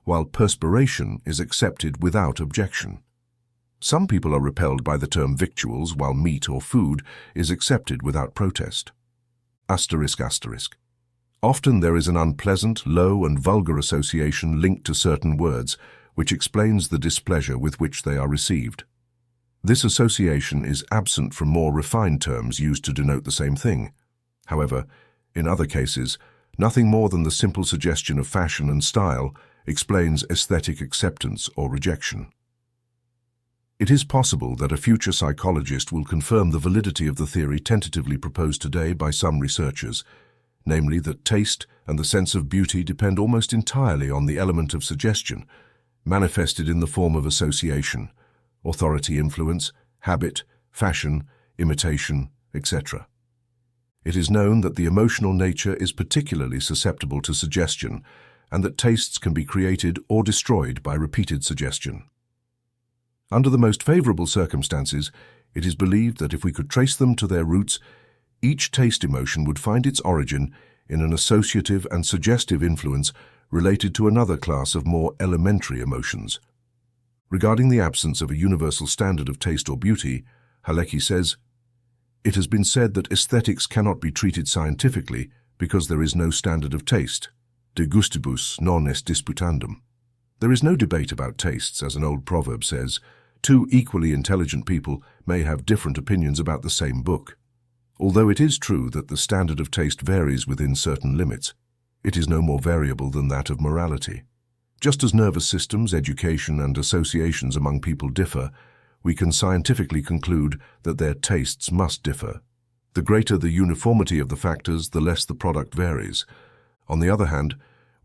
while perspiration is accepted without objection. Some people are repelled by the term victuals, while meat or food is accepted without protest. Asterisk, asterisk. Often there is an unpleasant, low and vulgar association linked to certain words, which explains the displeasure with which they are received. This association is absent from more refined terms used to denote the same thing. However, in other cases, nothing more than the simple suggestion of fashion and style explains aesthetic acceptance or rejection. It is possible that a future psychologist will confirm the validity of the theory tentatively proposed today by some researchers, namely that taste and the sense of beauty depend almost entirely on the element of suggestion, manifested in the form of association, authority influence, habit, fashion, imitation, etc. It is known that the emotional nature is particularly susceptible to suggestion, and that tastes can be created or destroyed by repeated suggestion. Under the most favorable circumstances, it is believed that if we could trace them to their roots, each taste emotion would find its origin in an associative and suggestive influence related to another class of more elementary emotions. Regarding the absence of a universal standard of taste or beauty, Halecki says, "It has been said that aesthetics cannot be treated scientifically because there is no standard of taste. De gustibus non est disputandum. There is no debate about tastes, as an old proverb says. Two equally intelligent people may have different opinions about the same book. Although it is true that the standard of taste varies within certain limits, it is no more variable than that of morality. Just as nervous systems, education, and associations among people differ, we can scientifically conclude that their tastes must differ. The greater the uniformity of the factors, the less the product varies. On the other hand,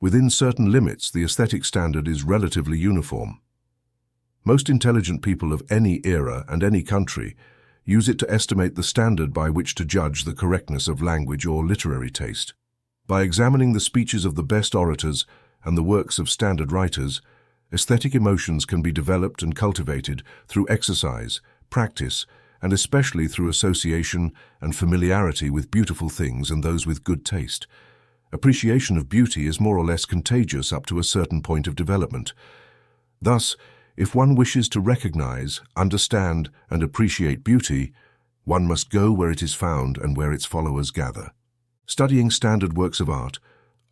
within certain limits, the aesthetic standard is relatively uniform. Most intelligent people of any era and any country use it to estimate the standard by which to judge the correctness of language or literary taste. By examining the speeches of the best orators and the works of standard writers, aesthetic emotions can be developed and cultivated through exercise, practice, and especially through association and familiarity with beautiful things and those with good taste. Appreciation of beauty is more or less contagious up to a certain point of development. Thus, If one wishes to recognize, understand, and appreciate beauty, one must go where it is found and where its followers gather. Studying standard works of art,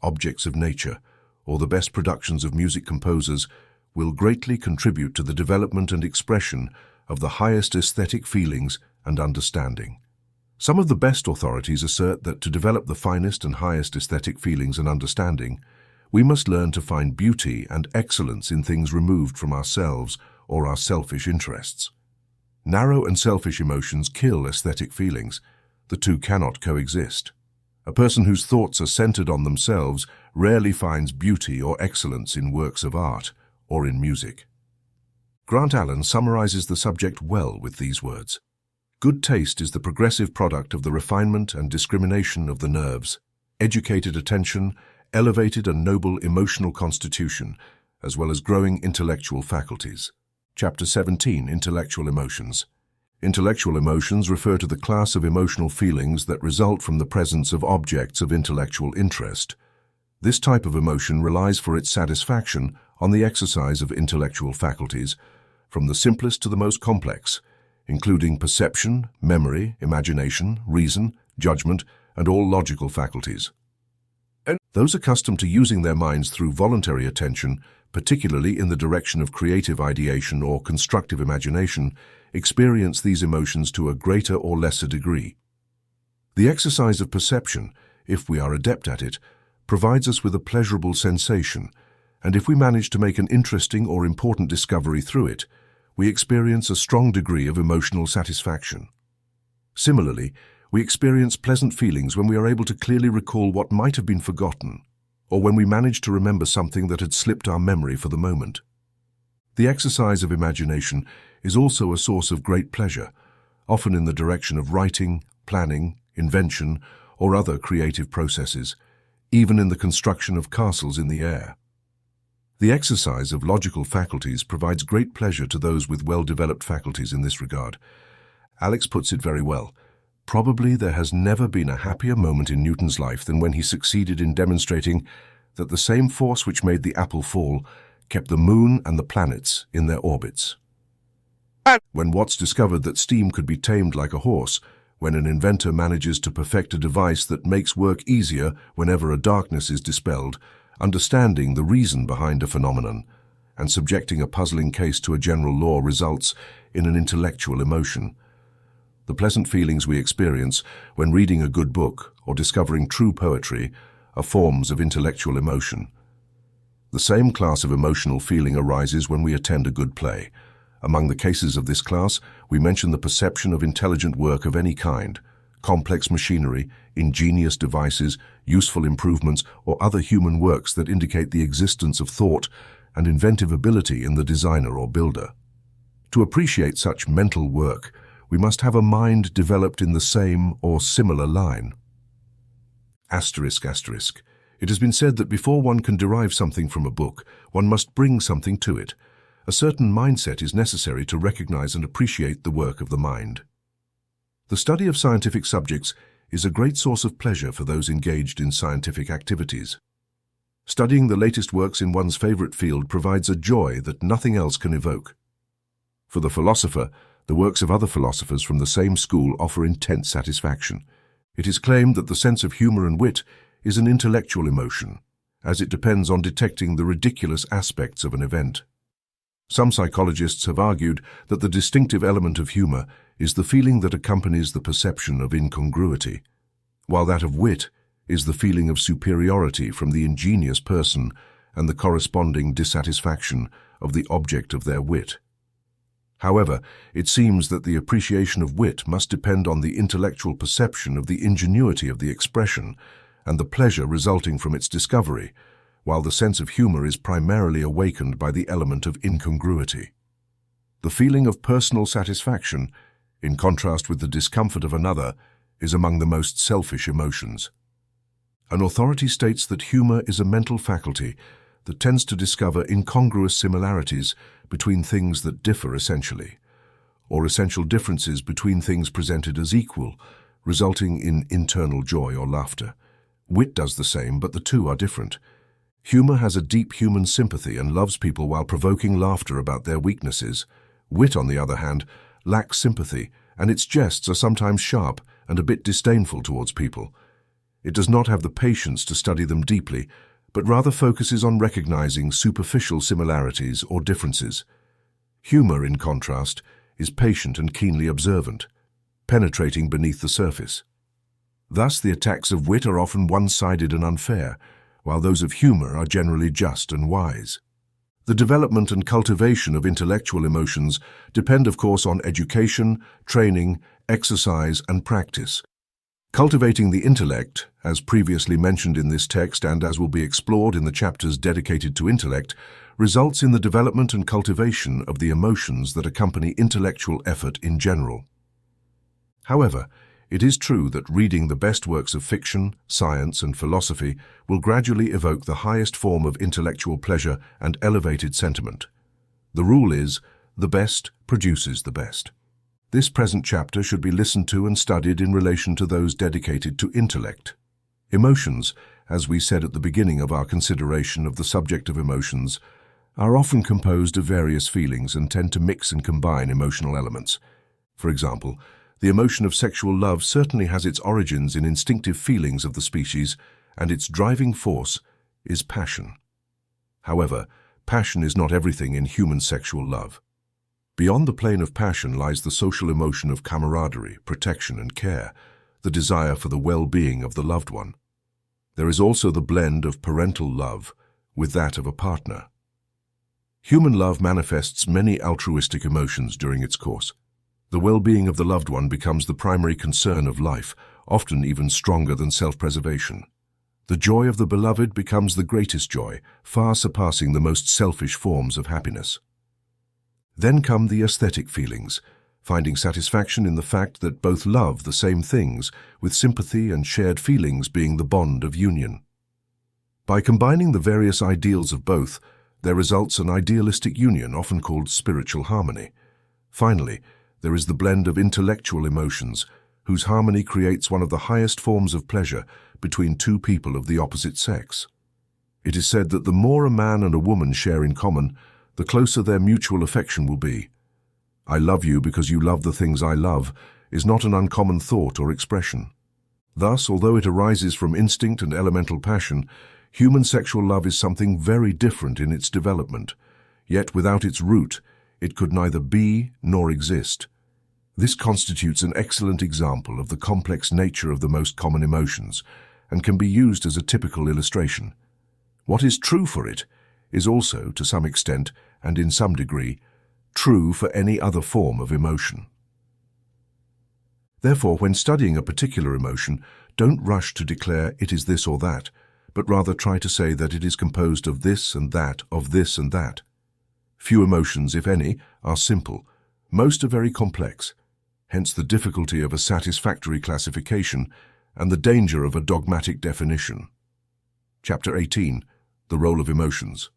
objects of nature, or the best productions of music composers will greatly contribute to the development and expression of the highest aesthetic feelings and understanding. Some of the best authorities assert that to develop the finest and highest aesthetic feelings and understanding, we must learn to find beauty and excellence in things removed from ourselves or our selfish interests. Narrow and selfish emotions kill aesthetic feelings. The two cannot coexist. A person whose thoughts are centered on themselves rarely finds beauty or excellence in works of art or in music. Grant Allen summarizes the subject well with these words. Good taste is the progressive product of the refinement and discrimination of the nerves, educated attention, elevated and noble emotional constitution, as well as growing intellectual faculties. Chapter 17, Intellectual Emotions. Intellectual emotions refer to the class of emotional feelings that result from the presence of objects of intellectual interest. This type of emotion relies for its satisfaction on the exercise of intellectual faculties, from the simplest to the most complex, including perception, memory, imagination, reason, judgment, and all logical faculties. Those accustomed to using their minds through voluntary attention, particularly in the direction of creative ideation or constructive imagination, experience these emotions to a greater or lesser degree. The exercise of perception, if we are adept at it, provides us with a pleasurable sensation, and if we manage to make an interesting or important discovery through it, we experience a strong degree of emotional satisfaction. Similarly, we experience pleasant feelings when we are able to clearly recall what might have been forgotten, or when we manage to remember something that had slipped our memory for the moment. The exercise of imagination is also a source of great pleasure, often in the direction of writing, planning, invention, or other creative processes, even in the construction of castles in the air. The exercise of logical faculties provides great pleasure to those with well-developed faculties in this regard. Alex puts it very well. Probably there has never been a happier moment in Newton's life than when he succeeded in demonstrating that the same force which made the apple fall kept the moon and the planets in their orbits. When Watts discovered that steam could be tamed like a horse, when an inventor manages to perfect a device that makes work easier whenever a darkness is dispelled, understanding the reason behind a phenomenon, and subjecting a puzzling case to a general law results in an intellectual emotion. The pleasant feelings we experience when reading a good book or discovering true poetry are forms of intellectual emotion. The same class of emotional feeling arises when we attend a good play. Among the cases of this class, we mention the perception of intelligent work of any kind, complex machinery, ingenious devices, useful improvements, or other human works that indicate the existence of thought and inventive ability in the designer or builder. To appreciate such mental work, we must have a mind developed in the same or similar line. Asterisk, asterisk. It has been said that before one can derive something from a book, one must bring something to it. A certain mindset is necessary to recognize and appreciate the work of the mind. The study of scientific subjects is a great source of pleasure for those engaged in scientific activities. Studying the latest works in one's favorite field provides a joy that nothing else can evoke. For the philosopher, the works of other philosophers from the same school offer intense satisfaction. It is claimed that the sense of humor and wit is an intellectual emotion, as it depends on detecting the ridiculous aspects of an event. Some psychologists have argued that the distinctive element of humor is the feeling that accompanies the perception of incongruity, while that of wit is the feeling of superiority from the ingenious person and the corresponding dissatisfaction of the object of their wit. However, it seems that the appreciation of wit must depend on the intellectual perception of the ingenuity of the expression and the pleasure resulting from its discovery, while the sense of humor is primarily awakened by the element of incongruity. The feeling of personal satisfaction, in contrast with the discomfort of another, is among the most selfish emotions. An authority states that humor is a mental faculty that tends to discover incongruous similarities between things that differ essentially, or essential differences between things presented as equal, resulting in internal joy or laughter. Wit does the same, but the two are different. Humor has a deep human sympathy and loves people while provoking laughter about their weaknesses. Wit, on the other hand, lacks sympathy, and its jests are sometimes sharp and a bit disdainful towards people. It does not have the patience to study them deeply, but rather focuses on recognizing superficial similarities or differences. Humor, in contrast, is patient and keenly observant, penetrating beneath the surface. Thus, the attacks of wit are often one-sided and unfair, while those of humor are generally just and wise. The development and cultivation of intellectual emotions depend, of course, on education, training, exercise, and practice. Cultivating the intellect, as previously mentioned in this text and as will be explored in the chapters dedicated to intellect, results in the development and cultivation of the emotions that accompany intellectual effort in general. However, it is true that reading the best works of fiction, science, and philosophy will gradually evoke the highest form of intellectual pleasure and elevated sentiment. The rule is, the best produces the best. This present chapter should be listened to and studied in relation to those dedicated to intellect. Emotions, as we said at the beginning of our consideration of the subject of emotions, are often composed of various feelings and tend to mix and combine emotional elements. For example, the emotion of sexual love certainly has its origins in instinctive feelings of the species, and its driving force is passion. However, passion is not everything in human sexual love. Beyond the plane of passion lies the social emotion of camaraderie, protection, and care, the desire for the well-being of the loved one. There is also the blend of parental love with that of a partner. Human love manifests many altruistic emotions during its course. The well-being of the loved one becomes the primary concern of life, often even stronger than self-preservation. The joy of the beloved becomes the greatest joy, far surpassing the most selfish forms of happiness. Then come the aesthetic feelings, finding satisfaction in the fact that both love the same things, with sympathy and shared feelings being the bond of union. By combining the various ideals of both, there results an idealistic union often called spiritual harmony. Finally, there is the blend of intellectual emotions, whose harmony creates one of the highest forms of pleasure between two people of the opposite sex. It is said that the more a man and a woman share in common, the closer their mutual affection will be. "I love you because you love the things I love" is not an uncommon thought or expression. Thus, although it arises from instinct and elemental passion, human sexual love is something very different in its development. Yet without its root, it could neither be nor exist. This constitutes an excellent example of the complex nature of the most common emotions, and can be used as a typical illustration. What is true for it is also, to some extent and in some degree, true for any other form of emotion. Therefore, when studying a particular emotion, don't rush to declare it is this or that, but rather try to say that it is composed of this and that, of this and that. Few emotions, if any, are simple. Most are very complex, hence the difficulty of a satisfactory classification and the danger of a dogmatic definition. Chapter 18. The Role of Emotions.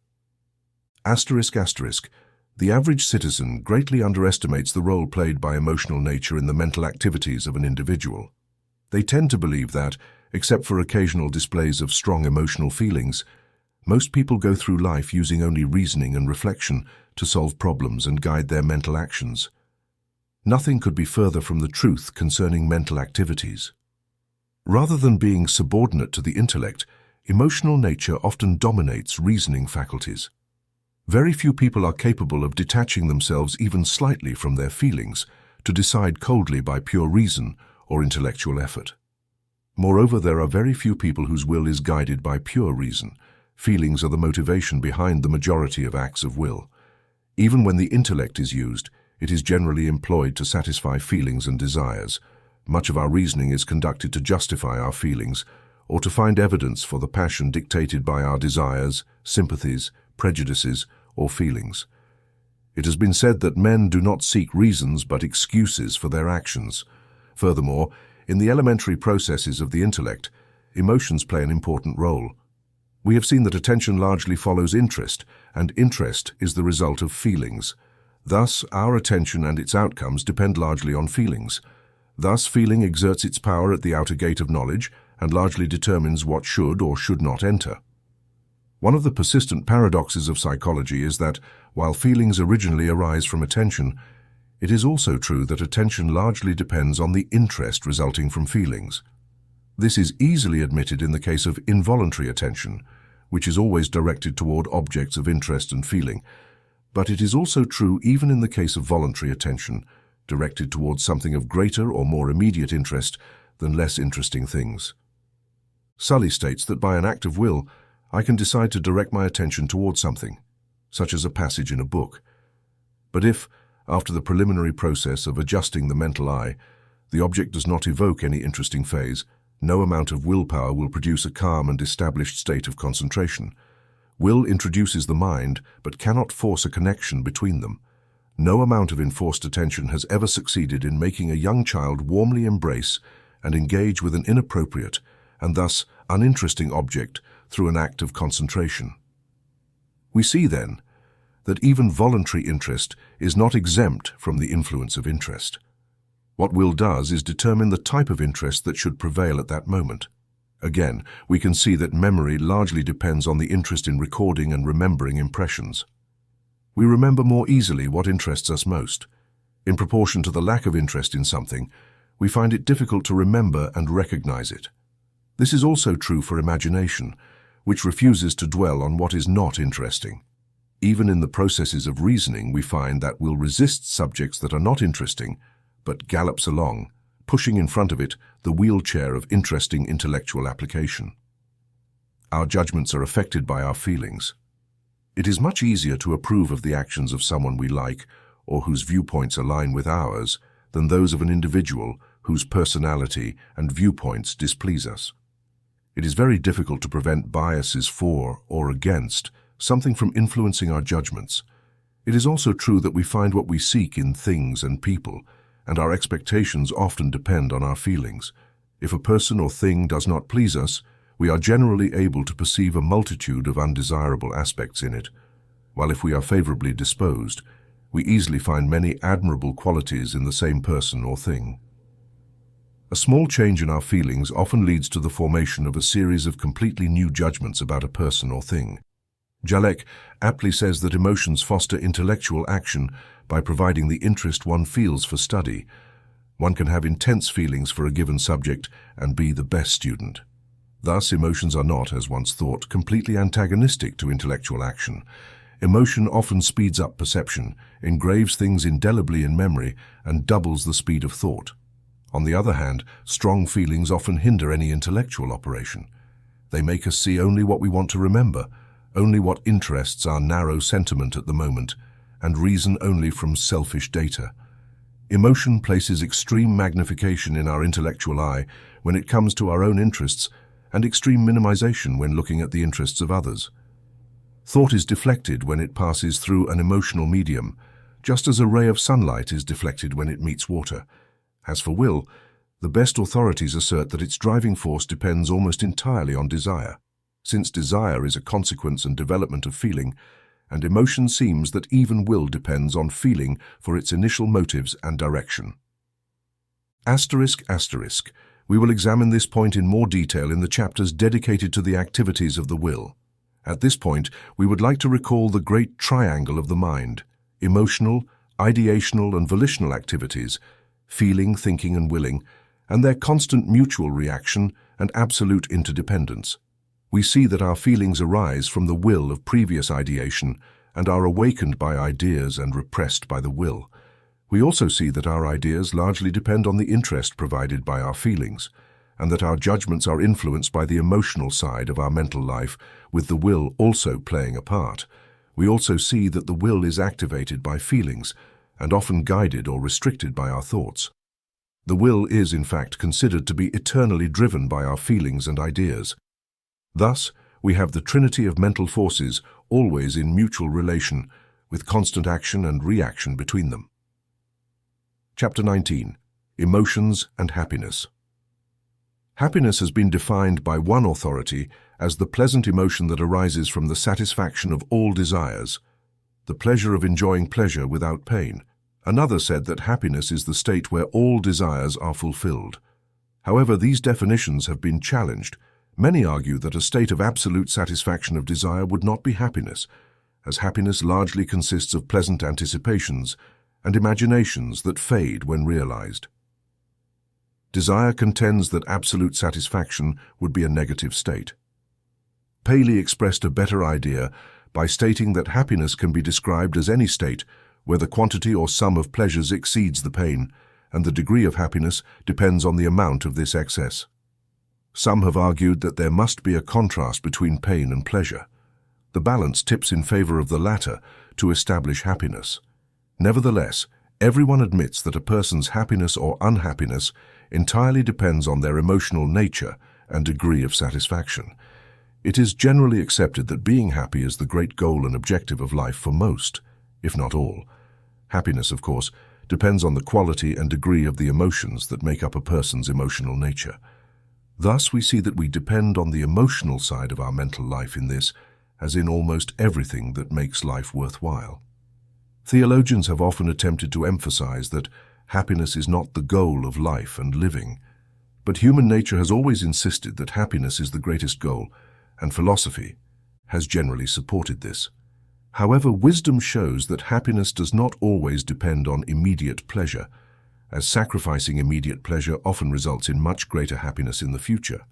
The average citizen greatly underestimates the role played by emotional nature in the mental activities of an individual. They tend to believe that, except for occasional displays of strong emotional feelings, most people go through life using only reasoning and reflection to solve problems and guide their mental actions. Nothing could be further from the truth concerning mental activities. Rather than being subordinate to the intellect, emotional nature often dominates reasoning faculties. Very few people are capable of detaching themselves even slightly from their feelings to decide coldly by pure reason or intellectual effort. Moreover, there are very few people whose will is guided by pure reason. Feelings are the motivation behind the majority of acts of will. Even when the intellect is used, it is generally employed to satisfy feelings and desires. Much of our reasoning is conducted to justify our feelings or to find evidence for the passion dictated by our desires, sympathies, prejudices, or feelings. It has been said that men do not seek reasons but excuses for their actions. Furthermore, in the elementary processes of the intellect, emotions play an important role. We have seen that attention largely follows interest, and interest is the result of feelings. Thus, our attention and its outcomes depend largely on feelings. Thus, feeling exerts its power at the outer gate of knowledge and largely determines what should or should not enter. One of the persistent paradoxes of psychology is that, while feelings originally arise from attention, it is also true that attention largely depends on the interest resulting from feelings. This is easily admitted in the case of involuntary attention, which is always directed toward objects of interest and feeling, but it is also true even in the case of voluntary attention, directed towards something of greater or more immediate interest than less interesting things. Sully states that by an act of will, I can decide to direct my attention towards something, such as a passage in a book. But if, after the preliminary process of adjusting the mental eye, the object does not evoke any interesting phase, no amount of willpower will produce a calm and established state of concentration. Will introduces the mind, but cannot force a connection between them. No amount of enforced attention has ever succeeded in making a young child warmly embrace and engage with an inappropriate and thus uninteresting object through an act of concentration. We see, then, that even voluntary interest is not exempt from the influence of interest. What will does is determine the type of interest that should prevail at that moment. Again, we can see that memory largely depends on the interest in recording and remembering impressions. We remember more easily what interests us most. In proportion to the lack of interest in something, we find it difficult to remember and recognize it. This is also true for imagination, which refuses to dwell on what is not interesting. Even in the processes of reasoning, we find that will resists subjects that are not interesting, but gallops along, pushing in front of it the wheelchair of interesting intellectual application. Our judgments are affected by our feelings. It is much easier to approve of the actions of someone we like or whose viewpoints align with ours than those of an individual whose personality and viewpoints displease us. It is very difficult to prevent biases for or against something from influencing our judgments. It is also true that we find what we seek in things and people, and our expectations often depend on our feelings. If a person or thing does not please us, we are generally able to perceive a multitude of undesirable aspects in it, while if we are favorably disposed, we easily find many admirable qualities in the same person or thing. A small change in our feelings often leads to the formation of a series of completely new judgments about a person or thing. Jalek aptly says that emotions foster intellectual action by providing the interest one feels for study. One can have intense feelings for a given subject and be the best student. Thus, emotions are not, as once thought, completely antagonistic to intellectual action. Emotion often speeds up perception, engraves things indelibly in memory, and doubles the speed of thought. On the other hand, strong feelings often hinder any intellectual operation. They make us see only what we want to remember, only what interests our narrow sentiment at the moment, and reason only from selfish data. Emotion places extreme magnification in our intellectual eye when it comes to our own interests, and extreme minimization when looking at the interests of others. Thought is deflected when it passes through an emotional medium, just as a ray of sunlight is deflected when it meets water. As for will, the best authorities assert that its driving force depends almost entirely on desire. Since desire is a consequence and development of feeling, and emotion seems that even will depends on feeling for its initial motives and direction. Asterisk, asterisk. We will examine this point in more detail in the chapters dedicated to the activities of the will. At this point, we would like to recall the great triangle of the mind: emotional, ideational, and volitional activities, feeling, thinking, and willing, and their constant mutual reaction and absolute interdependence. We see that our feelings arise from the will of previous ideation and are awakened by ideas and repressed by the will. We also see that our ideas largely depend on the interest provided by our feelings, and that our judgments are influenced by the emotional side of our mental life, with the will also playing a part. We also see that the will is activated by feelings, and often guided or restricted by our thoughts. The will is, in fact, considered to be eternally driven by our feelings and ideas. Thus, we have the trinity of mental forces always in mutual relation, with constant action and reaction between them. Chapter 19. Emotions and Happiness. Happiness has been defined by one authority as the pleasant emotion that arises from the satisfaction of all desires, the pleasure of enjoying pleasure without pain. Another said that happiness is the state where all desires are fulfilled. However, these definitions have been challenged, Many argue that a state of absolute satisfaction of desire would not be happiness, as happiness largely consists of pleasant anticipations and imaginations that fade when realized. Desire contends that absolute satisfaction would be a negative state. Paley expressed a better idea by stating that happiness can be described as any state where the quantity or sum of pleasures exceeds the pain, and the degree of happiness depends on the amount of this excess. Some have argued that there must be a contrast between pain and pleasure. The balance tips in favor of the latter to establish happiness. Nevertheless, everyone admits that a person's happiness or unhappiness entirely depends on their emotional nature and degree of satisfaction. It is generally accepted that being happy is the great goal and objective of life for most, if not all. Happiness, of course, depends on the quality and degree of the emotions that make up a person's emotional nature. Thus, we see that we depend on the emotional side of our mental life in this, as in almost everything that makes life worthwhile. Theologians have often attempted to emphasize that happiness is not the goal of life and living, but human nature has always insisted that happiness is the greatest goal, and philosophy has generally supported this. However, wisdom shows that happiness does not always depend on immediate pleasure, as sacrificing immediate pleasure often results in much greater happiness in the future.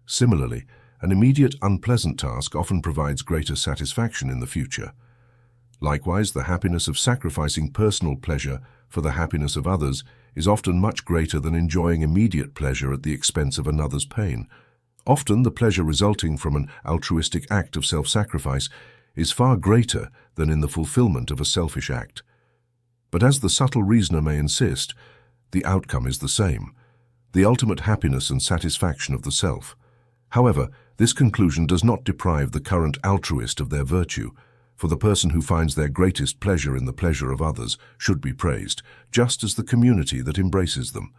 Similarly, an immediate unpleasant task often provides greater satisfaction in the future. Likewise, the happiness of sacrificing personal pleasure for the happiness of others is often much greater than enjoying immediate pleasure at the expense of another's pain. Often, the pleasure resulting from an altruistic act of self-sacrifice is far greater than in the fulfillment of a selfish act. But as the subtle reasoner may insist, the outcome is the same, the ultimate happiness and satisfaction of the self. However, this conclusion does not deprive the current altruist of their virtue, for the person who finds their greatest pleasure in the pleasure of others should be praised, just as the community that embraces them.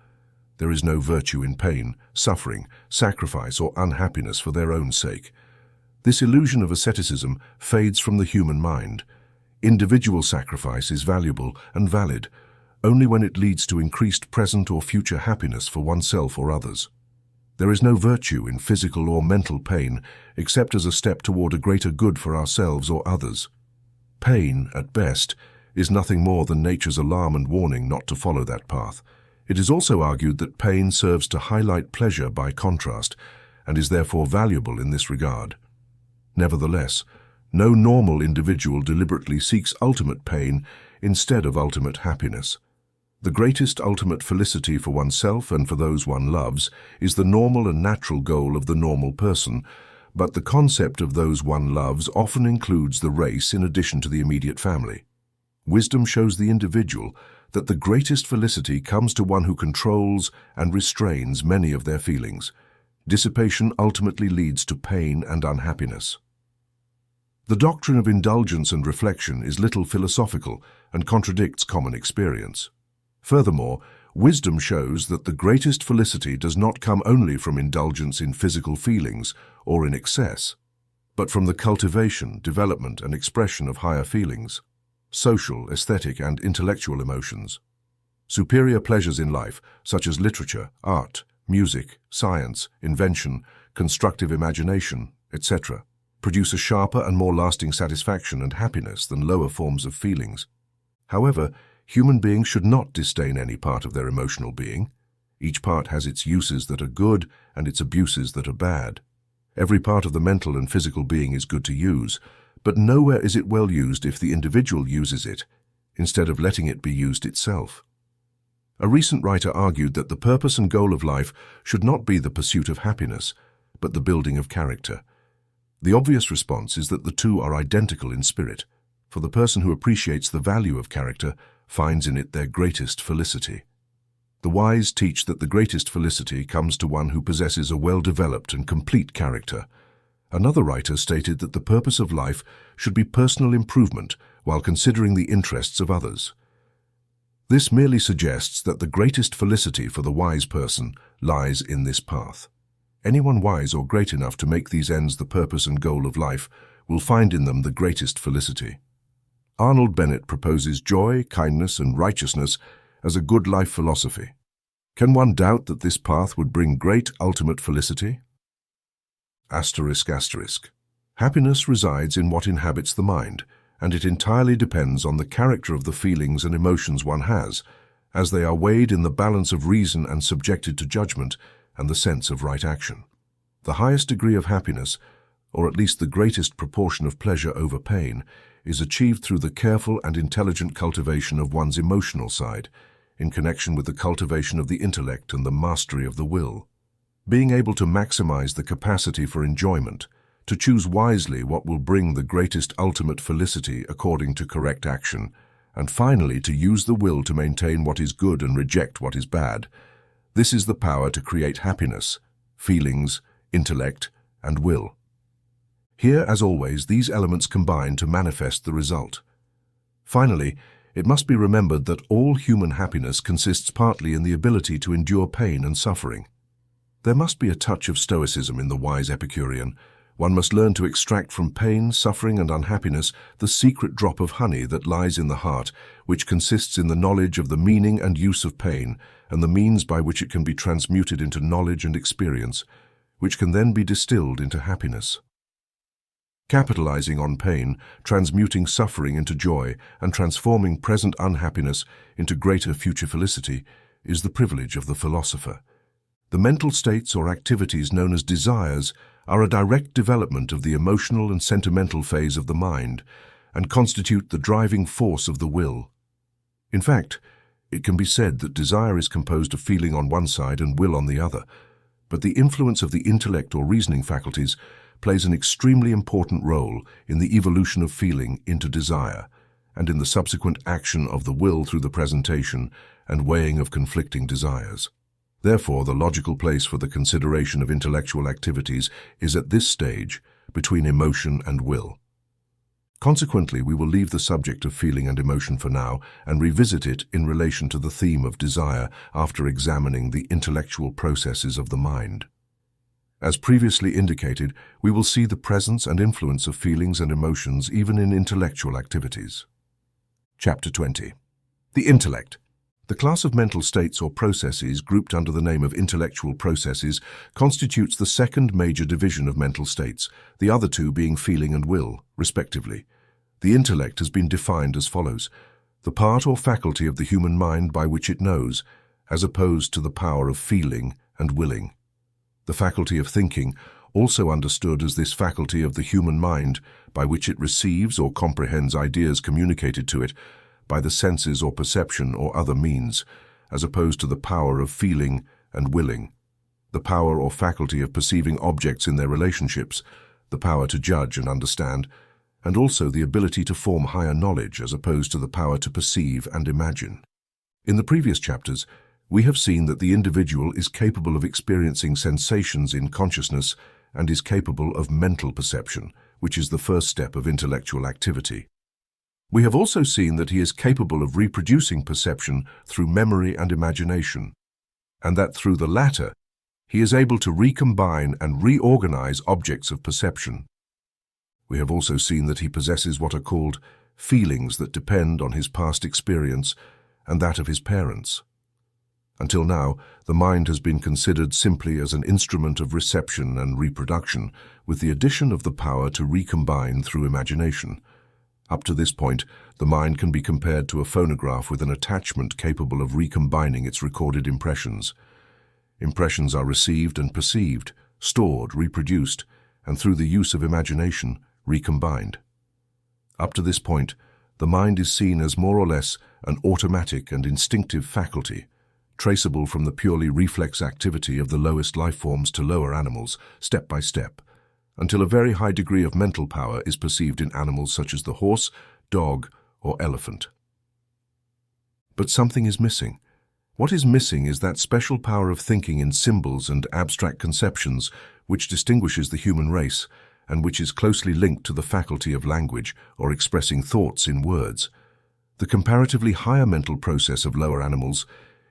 There is no virtue in pain, suffering, sacrifice, or unhappiness for their own sake. This illusion of asceticism fades from the human mind. Individual sacrifice is valuable and valid only when it leads to increased present or future happiness for oneself or others. There is no virtue in physical or mental pain except as a step toward a greater good for ourselves or others. Pain, at best, is nothing more than nature's alarm and warning not to follow that path. It is also argued that pain serves to highlight pleasure by contrast and is therefore valuable in this regard. Nevertheless, no normal individual deliberately seeks ultimate pain instead of ultimate happiness. The greatest ultimate felicity for oneself and for those one loves is the normal and natural goal of the normal person, but the concept of those one loves often includes the race in addition to the immediate family. Wisdom shows the individual that the greatest felicity comes to one who controls and restrains many of their feelings. Dissipation ultimately leads to pain and unhappiness. The doctrine of indulgence and reflection is little philosophical and contradicts common experience. Furthermore, wisdom shows that the greatest felicity does not come only from indulgence in physical feelings or in excess, but from the cultivation, development, and expression of higher feelings, social, aesthetic, and intellectual emotions. Superior pleasures in life, such as literature, art, music, science, invention, constructive imagination, etc., produce a sharper and more lasting satisfaction and happiness than lower forms of feelings. However, human beings should not disdain any part of their emotional being. Each part has its uses that are good and its abuses that are bad. Every part of the mental and physical being is good to use, but nowhere is it well used if the individual uses it, instead of letting it be used itself. A recent writer argued that the purpose and goal of life should not be the pursuit of happiness, but the building of character. The obvious response is that the two are identical in spirit, for the person who appreciates the value of character finds in it their greatest felicity. The wise teach that the greatest felicity comes to one who possesses a well-developed and complete character. Another writer stated that the purpose of life should be personal improvement while considering the interests of others. This merely suggests that the greatest felicity for the wise person lies in this path. Anyone wise or great enough to make these ends the purpose and goal of life will find in them the greatest felicity. Arnold Bennett proposes joy, kindness, and righteousness as a good life philosophy. Can one doubt that this path would bring great ultimate felicity? Asterisk asterisk. Happiness resides in what inhabits the mind, and it entirely depends on the character of the feelings and emotions one has, as they are weighed in the balance of reason and subjected to judgment and the sense of right action. The highest degree of happiness, or at least the greatest proportion of pleasure over pain, is achieved through the careful and intelligent cultivation of one's emotional side, in connection with the cultivation of the intellect and the mastery of the will. Being able to maximize the capacity for enjoyment, to choose wisely what will bring the greatest ultimate felicity according to correct action, and finally to use the will to maintain what is good and reject what is bad. This is the power to create happiness, feelings, intellect, and will. Here, as always, these elements combine to manifest the result. Finally, it must be remembered that all human happiness consists partly in the ability to endure pain and suffering. There must be a touch of stoicism in the wise Epicurean. One must learn to extract from pain, suffering, and unhappiness the secret drop of honey that lies in the heart, which consists in the knowledge of the meaning and use of pain, and the means by which it can be transmuted into knowledge and experience, which can then be distilled into happiness. Capitalizing on pain, transmuting suffering into joy, and transforming present unhappiness into greater future felicity is the privilege of the philosopher. The mental states or activities known as desires are a direct development of the emotional and sentimental phase of the mind and constitute the driving force of the will. In fact, it can be said that desire is composed of feeling on one side and will on the other, but the influence of the intellect or reasoning faculties plays an extremely important role in the evolution of feeling into desire and in the subsequent action of the will through the presentation and weighing of conflicting desires. Therefore, the logical place for the consideration of intellectual activities is at this stage between emotion and will. Consequently, we will leave the subject of feeling and emotion for now and revisit it in relation to the theme of desire after examining the intellectual processes of the mind. As previously indicated, we will see the presence and influence of feelings and emotions even in intellectual activities. Chapter 20. The intellect. The class of mental states or processes grouped under the name of intellectual processes constitutes the second major division of mental states, the other two being feeling and will, respectively. The intellect has been defined as follows: the part or faculty of the human mind by which it knows, as opposed to the power of feeling and willing. The faculty of thinking, also understood as this faculty of the human mind by which it receives or comprehends ideas communicated to it by the senses or perception or other means, as opposed to the power of feeling and willing. The power or faculty of perceiving objects in their relationships, the power to judge and understand, and also the ability to form higher knowledge as opposed to the power to perceive and imagine. In the previous chapters, we have seen that the individual is capable of experiencing sensations in consciousness and is capable of mental perception, which is the first step of intellectual activity. We have also seen that he is capable of reproducing perception through memory and imagination, and that through the latter, he is able to recombine and reorganize objects of perception. We have also seen that he possesses what are called feelings that depend on his past experience and that of his parents. Until now, the mind has been considered simply as an instrument of reception and reproduction, with the addition of the power to recombine through imagination. Up to this point, the mind can be compared to a phonograph with an attachment capable of recombining its recorded impressions. Impressions are received and perceived, stored, reproduced, and through the use of imagination, recombined. Up to this point, the mind is seen as more or less an automatic and instinctive faculty, traceable from the purely reflex activity of the lowest life forms to lower animals, step by step, until a very high degree of mental power is perceived in animals such as the horse, dog, or elephant. But something is missing. What is missing is that special power of thinking in symbols and abstract conceptions which distinguishes the human race and which is closely linked to the faculty of language or expressing thoughts in words. The comparatively higher mental process of lower animals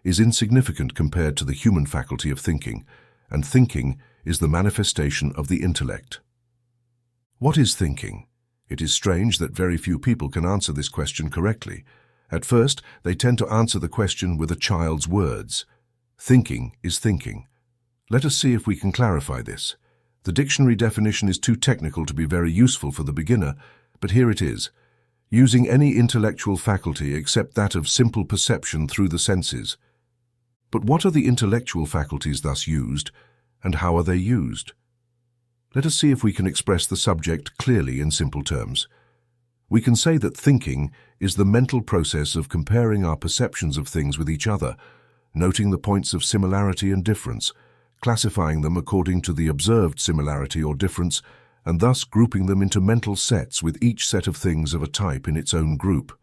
is insignificant compared to the human faculty of thinking, and thinking is the manifestation of the intellect. What is thinking? It is strange that very few people can answer this question correctly. At first, they tend to answer the question with a child's words. Thinking is thinking. Let us see if we can clarify this. The dictionary definition is too technical to be very useful for the beginner, but here it is. Using any intellectual faculty except that of simple perception through the senses. But what are the intellectual faculties thus used, and how are they used? Let us see if we can express the subject clearly in simple terms. We can say that thinking is the mental process of comparing our perceptions of things with each other, noting the points of similarity and difference, classifying them according to the observed similarity or difference, and thus grouping them into mental sets with each set of things of a type in its own group,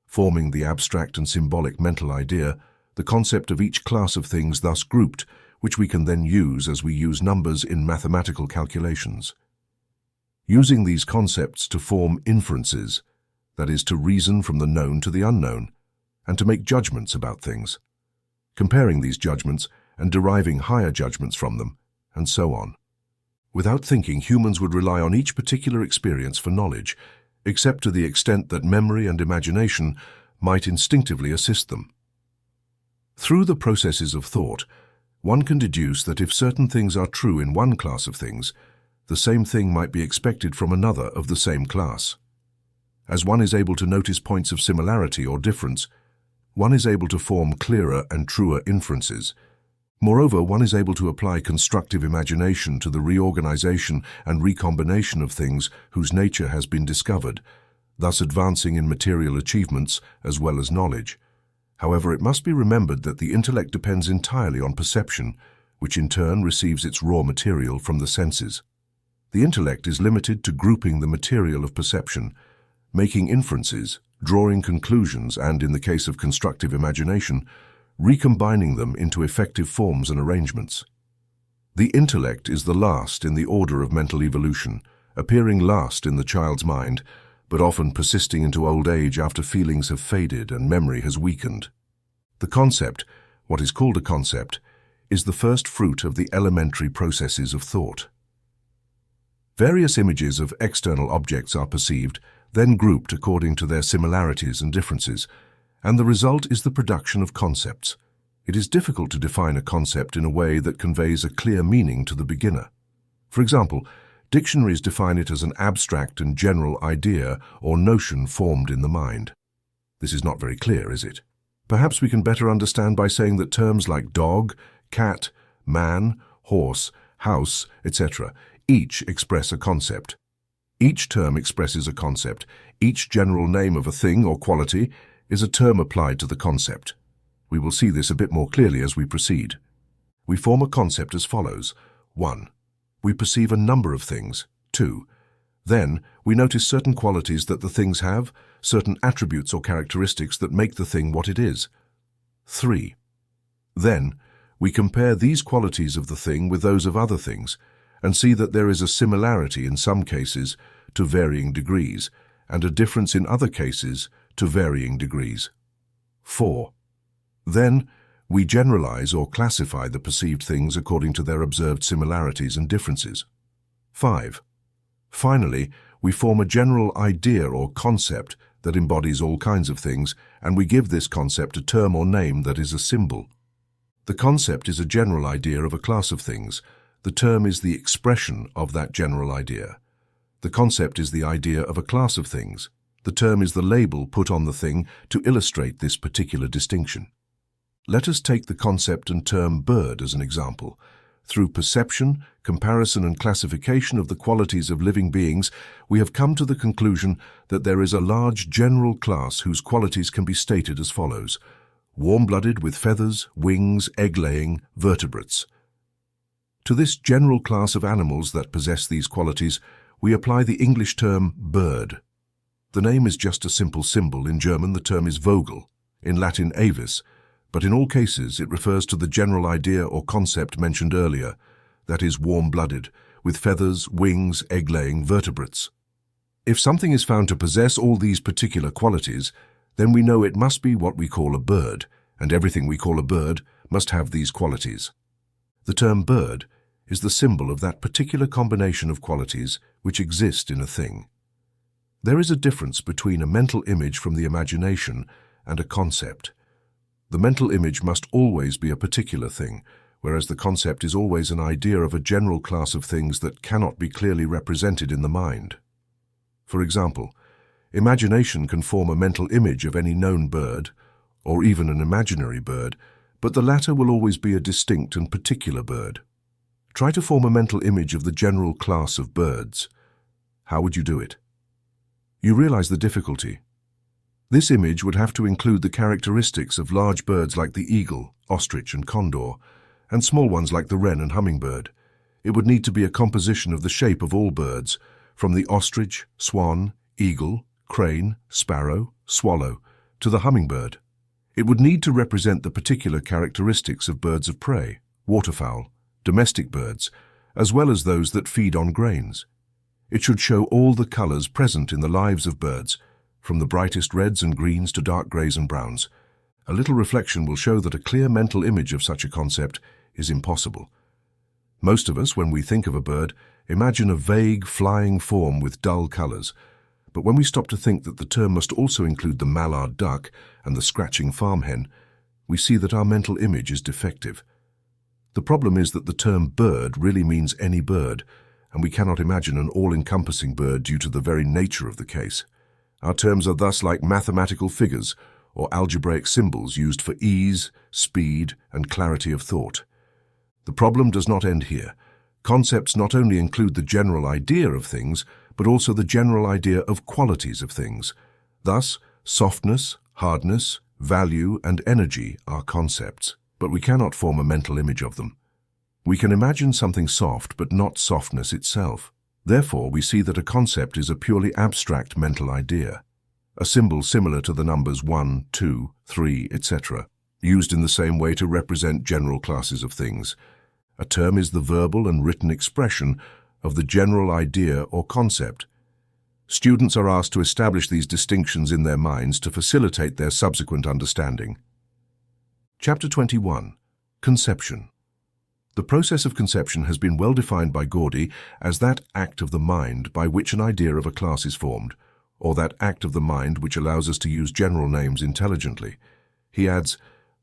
forming the abstract and symbolic mental idea, the concept of each class of things thus grouped, which we can then use as we use numbers in mathematical calculations. Using these concepts to form inferences, that is, to reason from the known to the unknown, and to make judgments about things, comparing these judgments and deriving higher judgments from them, and so on. Without thinking, humans would rely on each particular experience for knowledge, except to the extent that memory and imagination might instinctively assist them. Through the processes of thought, one can deduce that if certain things are true in one class of things, the same thing might be expected from another of the same class. As one is able to notice points of similarity or difference, one is able to form clearer and truer inferences. Moreover, one is able to apply constructive imagination to the reorganization and recombination of things whose nature has been discovered, thus advancing in material achievements as well as knowledge. However, it must be remembered that the intellect depends entirely on perception, which in turn receives its raw material from the senses. The intellect is limited to grouping the material of perception, making inferences, drawing conclusions, and, in the case of constructive imagination, recombining them into effective forms and arrangements. The intellect is the last in the order of mental evolution, appearing last in the child's mind, but often persisting into old age after feelings have faded and memory has weakened. The concept, what is called a concept, is the first fruit of the elementary processes of thought. Various images of external objects are perceived, then grouped according to their similarities and differences, and the result is the production of concepts. It is difficult to define a concept in a way that conveys a clear meaning to the beginner. For example, dictionaries define it as an abstract and general idea or notion formed in the mind. This is not very clear, is it? Perhaps we can better understand by saying that terms like dog, cat, man, horse, house, etc. each express a concept. Each term expresses a concept. Each general name of a thing or quality is a term applied to the concept. We will see this a bit more clearly as we proceed. We form a concept as follows. 1. We perceive a number of things. 2. Then, we notice certain qualities that the things have, certain attributes or characteristics that make the thing what it is. 3. Then, we compare these qualities of the thing with those of other things, and see that there is a similarity in some cases to varying degrees, and a difference in other cases to varying degrees. 4. Then, we generalize or classify the perceived things according to their observed similarities and differences. 5. Finally, we form a general idea or concept that embodies all kinds of things, and we give this concept a term or name that is a symbol. The concept is a general idea of a class of things. The term is the expression of that general idea. The concept is the idea of a class of things. The term is the label put on the thing to illustrate this particular distinction. Let us take the concept and term bird as an example. Through perception, comparison, and classification of the qualities of living beings, we have come to the conclusion that there is a large general class whose qualities can be stated as follows: warm-blooded with feathers, wings, egg-laying, vertebrates. To this general class of animals that possess these qualities, we apply the English term bird. The name is just a simple symbol. In German, the term is Vogel, in Latin avis, but in all cases it refers to the general idea or concept mentioned earlier, that is warm-blooded, with feathers, wings, egg-laying, vertebrates. If something is found to possess all these particular qualities, then we know it must be what we call a bird, and everything we call a bird must have these qualities. The term bird is the symbol of that particular combination of qualities which exist in a thing. There is a difference between a mental image from the imagination and a concept. The mental image must always be a particular thing, whereas the concept is always an idea of a general class of things that cannot be clearly represented in the mind. For example, imagination can form a mental image of any known bird, or even an imaginary bird, but the latter will always be a distinct and particular bird. Try to form a mental image of the general class of birds. How would you do it? You realize the difficulty. This image would have to include the characteristics of large birds like the eagle, ostrich, and condor, and small ones like the wren and hummingbird. It would need to be a composition of the shape of all birds, from the ostrich, swan, eagle, crane, sparrow, swallow, to the hummingbird. It would need to represent the particular characteristics of birds of prey, waterfowl, domestic birds, as well as those that feed on grains. It should show all the colors present in the lives of birds, from the brightest reds and greens to dark grays and browns. A little reflection will show that a clear mental image of such a concept is impossible. Most of us, when we think of a bird, imagine a vague, flying form with dull colors. But when we stop to think that the term must also include the mallard duck and the scratching farm hen, we see that our mental image is defective. The problem is that the term bird really means any bird, and we cannot imagine an all-encompassing bird due to the very nature of the case. Our terms are thus like mathematical figures or algebraic symbols used for ease, speed, and clarity of thought. The problem does not end here. Concepts not only include the general idea of things, but also the general idea of qualities of things. Thus, softness, hardness, value, and energy are concepts, but we cannot form a mental image of them. We can imagine something soft, but not softness itself. Therefore, we see that a concept is a purely abstract mental idea, a symbol similar to the numbers 1, 2, 3, etc., used in the same way to represent general classes of things. A term is the verbal and written expression of the general idea or concept. Students are asked to establish these distinctions in their minds to facilitate their subsequent understanding. Chapter 21. Conception. The process of conception has been well defined by Gordy as that act of the mind by which an idea of a class is formed, or that act of the mind which allows us to use general names intelligently. He adds,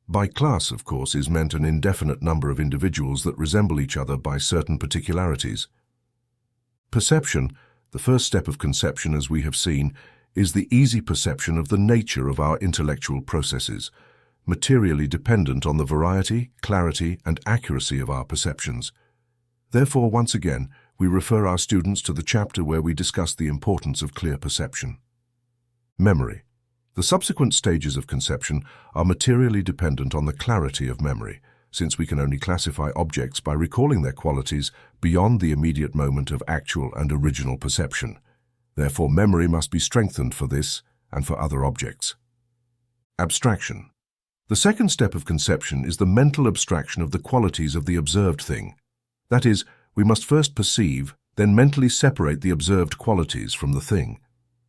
by class, of course, is meant an indefinite number of individuals that resemble each other by certain particularities. Perception, the first step of conception as we have seen, is the easy perception of the nature of our intellectual processes, materially dependent on the variety, clarity, and accuracy of our perceptions. Therefore, once again, we refer our students to the chapter where we discuss the importance of clear perception. Memory. The subsequent stages of conception are materially dependent on the clarity of memory, since we can only classify objects by recalling their qualities beyond the immediate moment of actual and original perception. Therefore, memory must be strengthened for this and for other objects. Abstraction. The second step of conception is the mental abstraction of the qualities of the observed thing. That is, we must first perceive, then mentally separate the observed qualities from the thing.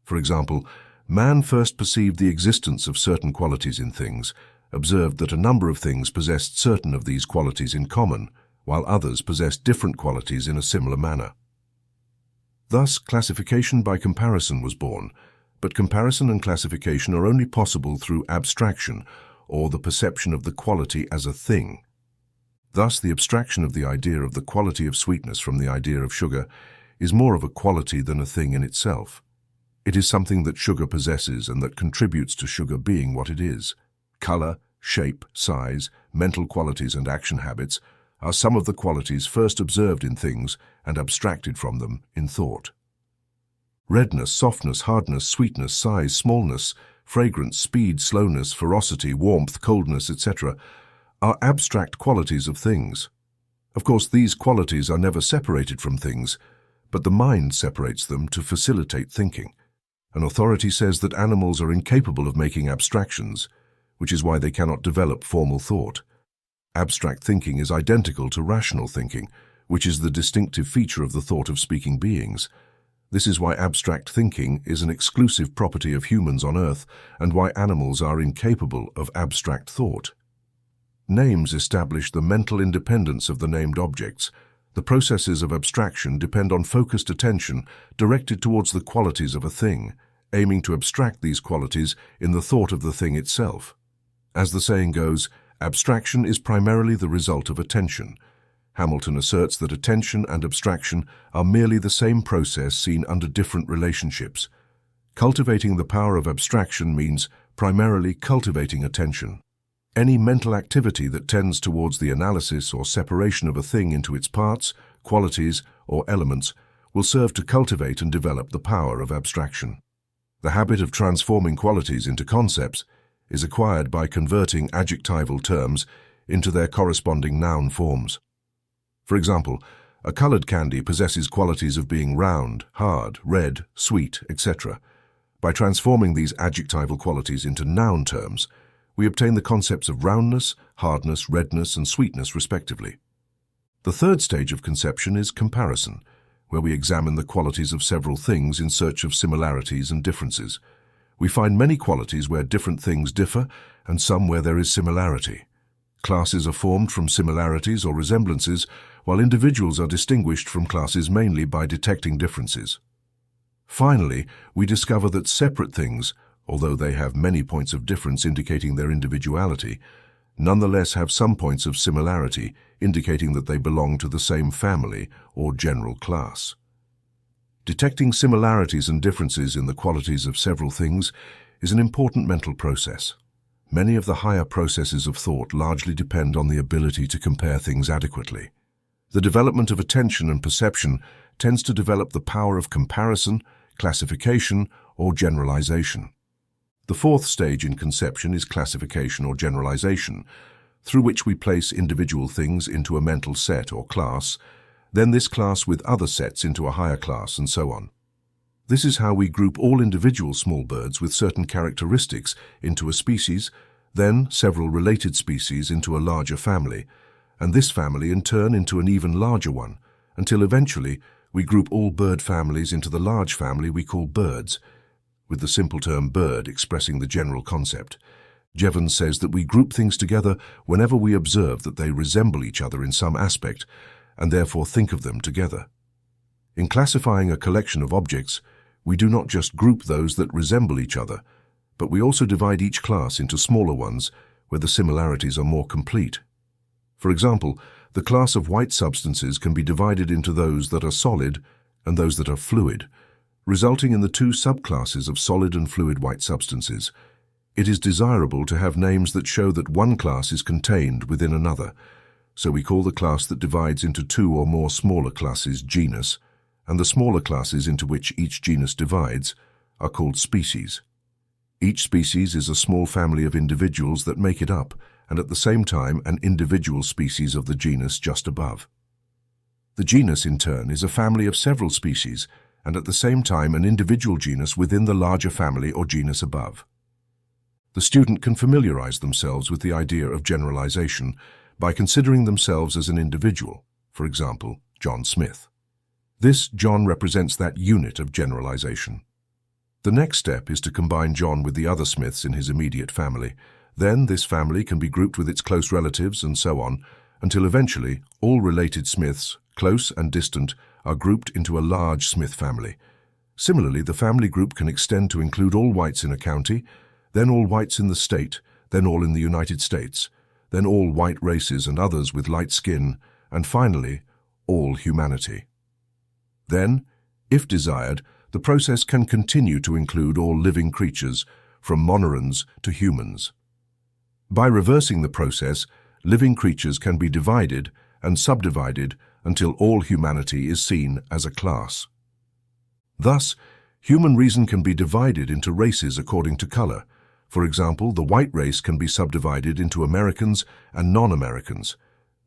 For example, man first perceived the existence of certain qualities in things, observed that a number of things possessed certain of these qualities in common, while others possessed different qualities in a similar manner. Thus, classification by comparison was born, but comparison and classification are only possible through abstraction, or the perception of the quality as a thing. Thus, the abstraction of the idea of the quality of sweetness from the idea of sugar is more of a quality than a thing in itself. It is something that sugar possesses and that contributes to sugar being what it is. Color, shape, size, mental qualities, and action habits are some of the qualities first observed in things and abstracted from them in thought. Redness, softness, hardness, sweetness, size, smallness, fragrance, speed, slowness, ferocity, warmth, coldness, etc. are abstract qualities of things. Of course, these qualities are never separated from things, but the mind separates them to facilitate thinking. An authority says that animals are incapable of making abstractions, which is why they cannot develop formal thought. Abstract thinking is identical to rational thinking, which is the distinctive feature of the thought of speaking beings. This is why abstract thinking is an exclusive property of humans on Earth and why animals are incapable of abstract thought. Names establish the mental independence of the named objects. The processes of abstraction depend on focused attention directed towards the qualities of a thing, aiming to abstract these qualities in the thought of the thing itself. As the saying goes, Abstraction is primarily the result of attention. Hamilton asserts that attention and abstraction are merely the same process seen under different relationships. Cultivating the power of abstraction means primarily cultivating attention. Any mental activity that tends towards the analysis or separation of a thing into its parts, qualities, or elements will serve to cultivate and develop the power of abstraction. The habit of transforming qualities into concepts is acquired by converting adjectival terms into their corresponding noun forms. For example, a colored candy possesses qualities of being round, hard, red, sweet, etc. By transforming these adjectival qualities into noun terms, we obtain the concepts of roundness, hardness, redness, and sweetness, respectively. The third stage of conception is comparison, where we examine the qualities of several things in search of similarities and differences. We find many qualities where different things differ and some where there is similarity. Classes are formed from similarities or resemblances, while individuals are distinguished from classes mainly by detecting differences. Finally, we discover that separate things, although they have many points of difference indicating their individuality, nonetheless have some points of similarity indicating that they belong to the same family or general class. Detecting similarities and differences in the qualities of several things is an important mental process. Many of the higher processes of thought largely depend on the ability to compare things adequately. The development of attention and perception tends to develop the power of comparison, classification, or generalization. The fourth stage in conception is classification or generalization, through which we place individual things into a mental set or class, then this class with other sets into a higher class, and so on. This is how we group all individual small birds with certain characteristics into a species, then several related species into a larger family, and this family in turn into an even larger one, until eventually we group all bird families into the large family we call birds, with the simple term bird expressing the general concept. Jevons says that we group things together whenever we observe that they resemble each other in some aspect, and therefore think of them together. In classifying a collection of objects, we do not just group those that resemble each other, but we also divide each class into smaller ones where the similarities are more complete. For example, the class of white substances can be divided into those that are solid and those that are fluid, resulting in the two subclasses of solid and fluid white substances. It is desirable to have names that show that one class is contained within another, so we call the class that divides into two or more smaller classes genus, and the smaller classes into which each genus divides are called species. Each species is a small family of individuals that make it up, and at the same time an individual species of the genus just above. The genus, in turn, is a family of several species, and at the same time an individual genus within the larger family or genus above. The student can familiarize themselves with the idea of generalization by considering themselves as an individual, for example, John Smith. This John represents that unit of generalization. The next step is to combine John with the other Smiths in his immediate family. Then this family can be grouped with its close relatives and so on, until eventually all related Smiths, close and distant, are grouped into a large Smith family. Similarly, the family group can extend to include all whites in a county, then all whites in the state, then all in the United States, then all white races and others with light skin, and finally, all humanity. Then, if desired, the process can continue to include all living creatures, from monorans to humans. By reversing the process, living creatures can be divided and subdivided until all humanity is seen as a class. Thus, human reason can be divided into races according to color. For example, the white race can be subdivided into Americans and non-Americans.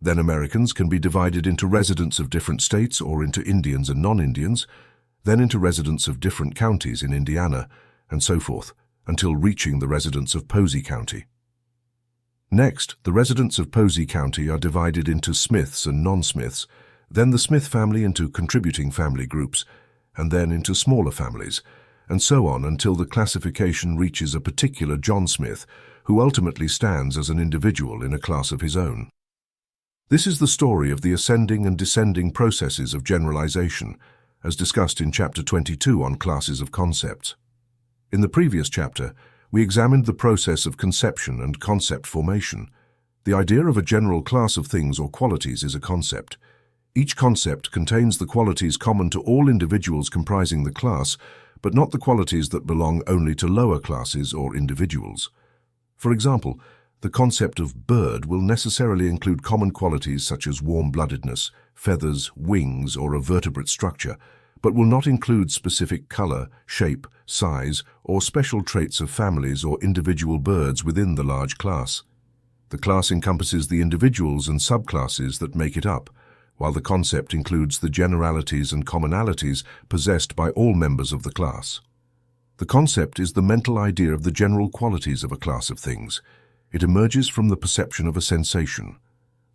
Then Americans can be divided into residents of different states or into Indians and non-Indians, then into residents of different counties in Indiana, and so forth, until reaching the residents of Posey County. Next, the residents of Posey County are divided into Smiths and non-Smiths, then the Smith family into contributing family groups, and then into smaller families, and so on until the classification reaches a particular John Smith, who ultimately stands as an individual in a class of his own. This is the story of the ascending and descending processes of generalization, as discussed in Chapter 22 on classes of concepts. In the previous chapter, we examined the process of conception and concept formation. The idea of a general class of things or qualities is a concept. Each concept contains the qualities common to all individuals comprising the class, but not the qualities that belong only to lower classes or individuals. For example, the concept of bird will necessarily include common qualities such as warm-bloodedness, feathers, wings, or a vertebrate structure, but will not include specific color, shape, size, or special traits of families or individual birds within the large class. The class encompasses the individuals and subclasses that make it up, while the concept includes the generalities and commonalities possessed by all members of the class. The concept is the mental idea of the general qualities of a class of things. It emerges from the perception of a sensation.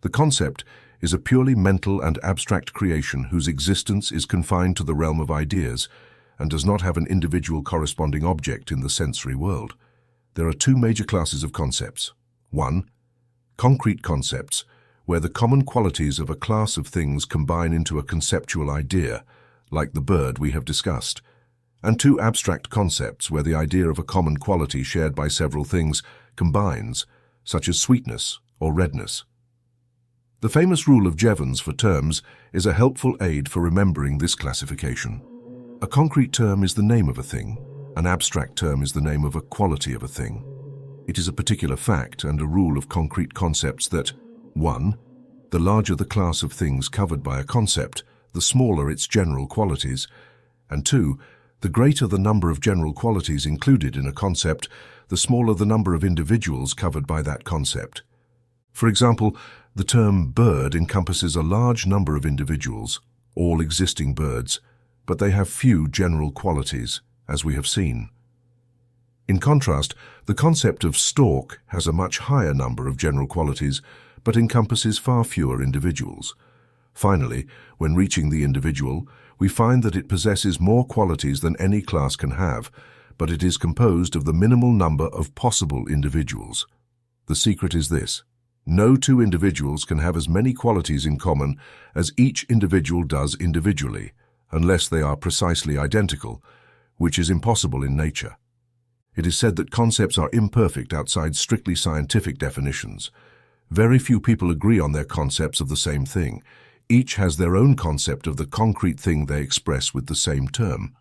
The concept is a purely mental and abstract creation whose existence is confined to the realm of ideas and does not have an individual corresponding object in the sensory world. There are two major classes of concepts. 1. Concrete concepts, where the common qualities of a class of things combine into a conceptual idea, like the bird we have discussed. And 2. Abstract concepts, where the idea of a common quality shared by several things combines, such as sweetness or redness. The famous rule of Jevons for terms is a helpful aid for remembering this classification. A concrete term is the name of a thing. An abstract term is the name of a quality of a thing. It is a particular fact and a rule of concrete concepts that 1. The larger the class of things covered by a concept, the smaller its general qualities, and 2. The greater the number of general qualities included in a concept, the smaller the number of individuals covered by that concept. For example, the term bird encompasses a large number of individuals, all existing birds, but they have few general qualities, as we have seen. In contrast, the concept of stork has a much higher number of general qualities, but encompasses far fewer individuals. Finally, when reaching the individual, we find that it possesses more qualities than any class can have, but it is composed of the minimal number of possible individuals. The secret is this: no two individuals can have as many qualities in common as each individual does individually, unless they are precisely identical, which is impossible in nature. It is said that concepts are imperfect outside strictly scientific definitions. Very few people agree on their concepts of the same thing. Each has their own concept of the concrete thing they express with the same term.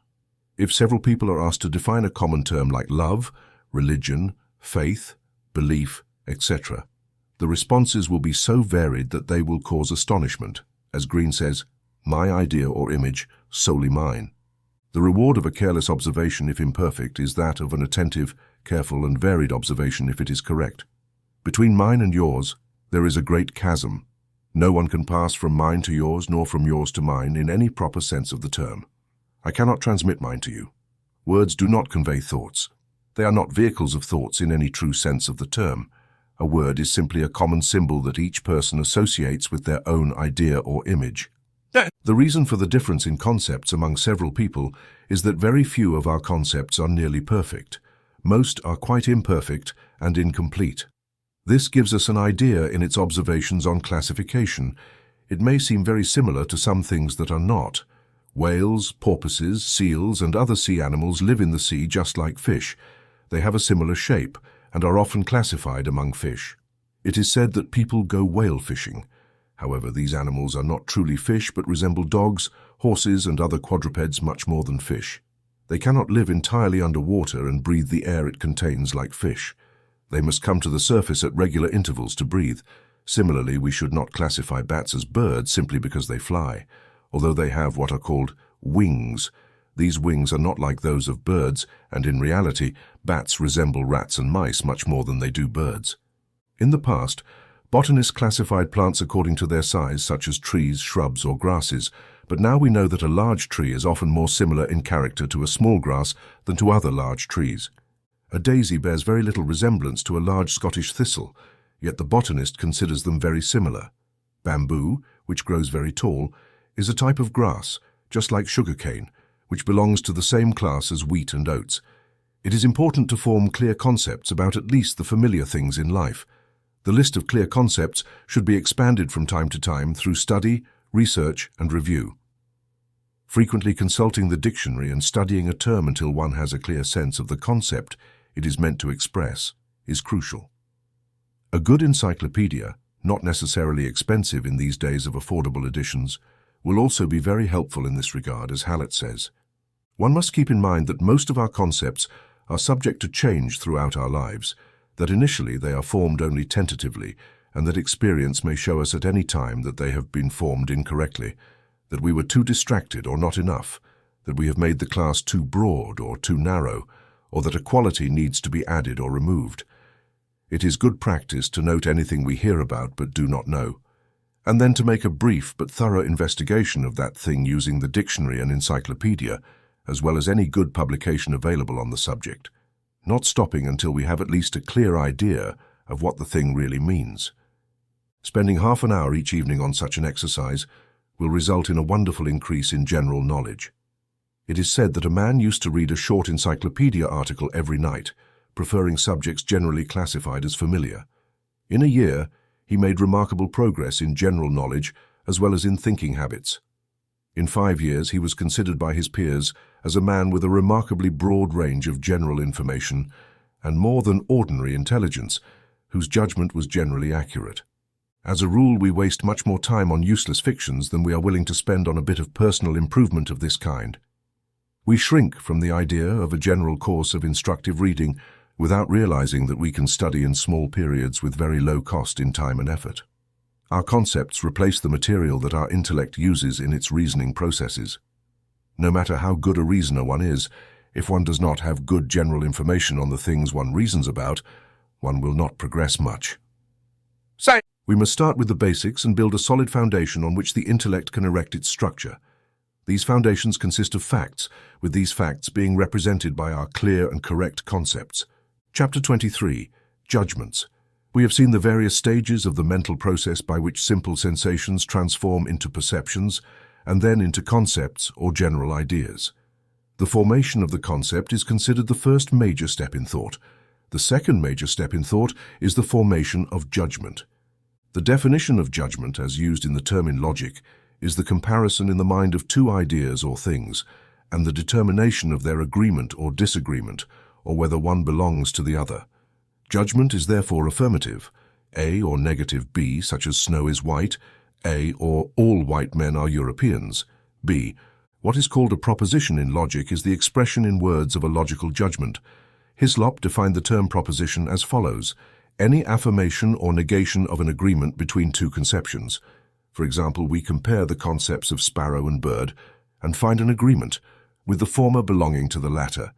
If several people are asked to define a common term like love, religion, faith, belief, etc., the responses will be so varied that they will cause astonishment. As Green says, "My idea or image, solely mine." The reward of a careless observation, if imperfect, is that of an attentive, careful, and varied observation if it is correct. Between mine and yours, there is a great chasm. No one can pass from mine to yours, nor from yours to mine, in any proper sense of the term. I cannot transmit mine to you. Words do not convey thoughts. They are not vehicles of thoughts in any true sense of the term. A word is simply a common symbol that each person associates with their own idea or image. The reason for the difference in concepts among several people is that very few of our concepts are nearly perfect. Most are quite imperfect and incomplete. This gives us an idea in its observations on classification. It may seem very similar to some things that are not. Whales, porpoises, seals, and other sea animals live in the sea just like fish. They have a similar shape and are often classified among fish. It is said that people go whale fishing. However, these animals are not truly fish but resemble dogs, horses, and other quadrupeds much more than fish. They cannot live entirely underwater and breathe the air it contains like fish. They must come to the surface at regular intervals to breathe. Similarly, we should not classify bats as birds simply because they fly, although they have what are called wings. These wings are not like those of birds, and in reality, bats resemble rats and mice much more than they do birds. In the past, botanists classified plants according to their size, such as trees, shrubs, or grasses, but now we know that a large tree is often more similar in character to a small grass than to other large trees. A daisy bears very little resemblance to a large Scottish thistle, yet the botanist considers them very similar. Bamboo, which grows very tall, is a type of grass, just like sugarcane, which belongs to the same class as wheat and oats. It is important to form clear concepts about at least the familiar things in life. The list of clear concepts should be expanded from time to time through study, research, and review. Frequently consulting the dictionary and studying a term until one has a clear sense of the concept it is meant to express is crucial. A good encyclopedia, not necessarily expensive in these days of affordable editions, will also be very helpful in this regard, as Hallett says. One must keep in mind that most of our concepts are subject to change throughout our lives, that initially they are formed only tentatively, and that experience may show us at any time that they have been formed incorrectly, that we were too distracted or not enough, that we have made the class too broad or too narrow, or that a quality needs to be added or removed. It is good practice to note anything we hear about but do not know, and then to make a brief but thorough investigation of that thing using the dictionary and encyclopedia, as well as any good publication available on the subject, not stopping until we have at least a clear idea of what the thing really means. Spending half an hour each evening on such an exercise will result in a wonderful increase in general knowledge. It is said that a man used to read a short encyclopedia article every night, preferring subjects generally classified as familiar. In a year, he made remarkable progress in general knowledge as well as in thinking habits. In 5 years, he was considered by his peers as a man with a remarkably broad range of general information and more than ordinary intelligence, whose judgment was generally accurate. As a rule, we waste much more time on useless fictions than we are willing to spend on a bit of personal improvement of this kind. We shrink from the idea of a general course of instructive reading without realizing that we can study in small periods with very low cost in time and effort. Our concepts replace the material that our intellect uses in its reasoning processes. No matter how good a reasoner one is, if one does not have good general information on the things one reasons about, one will not progress much. We must start with the basics and build a solid foundation on which the intellect can erect its structure. These foundations consist of facts, with these facts being represented by our clear and correct concepts. Chapter 23. Judgments. We have seen the various stages of the mental process by which simple sensations transform into perceptions and then into concepts or general ideas. The formation of the concept is considered the first major step in thought. The second major step in thought is the formation of judgment. The definition of judgment, as used in the term in logic, is the comparison in the mind of two ideas or things, and the determination of their agreement or disagreement, or whether one belongs to the other. Judgment is therefore affirmative, A or negative B, such as snow is white, A or all white men are Europeans, B. What is called a proposition in logic is the expression in words of a logical judgment. Hislop defined the term proposition as follows: any affirmation or negation of an agreement between two conceptions. For example, we compare the concepts of sparrow and bird and find an agreement, with the former belonging to the latter.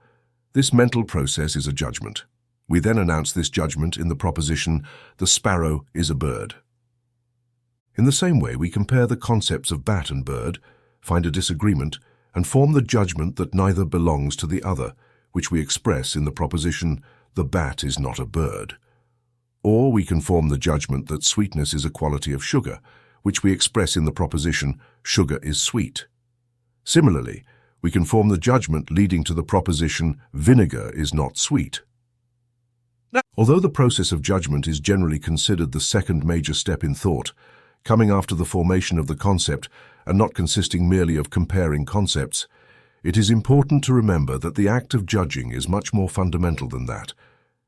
This mental process is a judgment. We then announce this judgment in the proposition, the sparrow is a bird. In the same way, we compare the concepts of bat and bird, find a disagreement, and form the judgment that neither belongs to the other, which we express in the proposition, the bat is not a bird. Or we can form the judgment that sweetness is a quality of sugar, which we express in the proposition, sugar is sweet. Similarly, we can form the judgment leading to the proposition, vinegar is not sweet. Although the process of judgment is generally considered the second major step in thought, coming after the formation of the concept and not consisting merely of comparing concepts, it is important to remember that the act of judging is much more fundamental than that,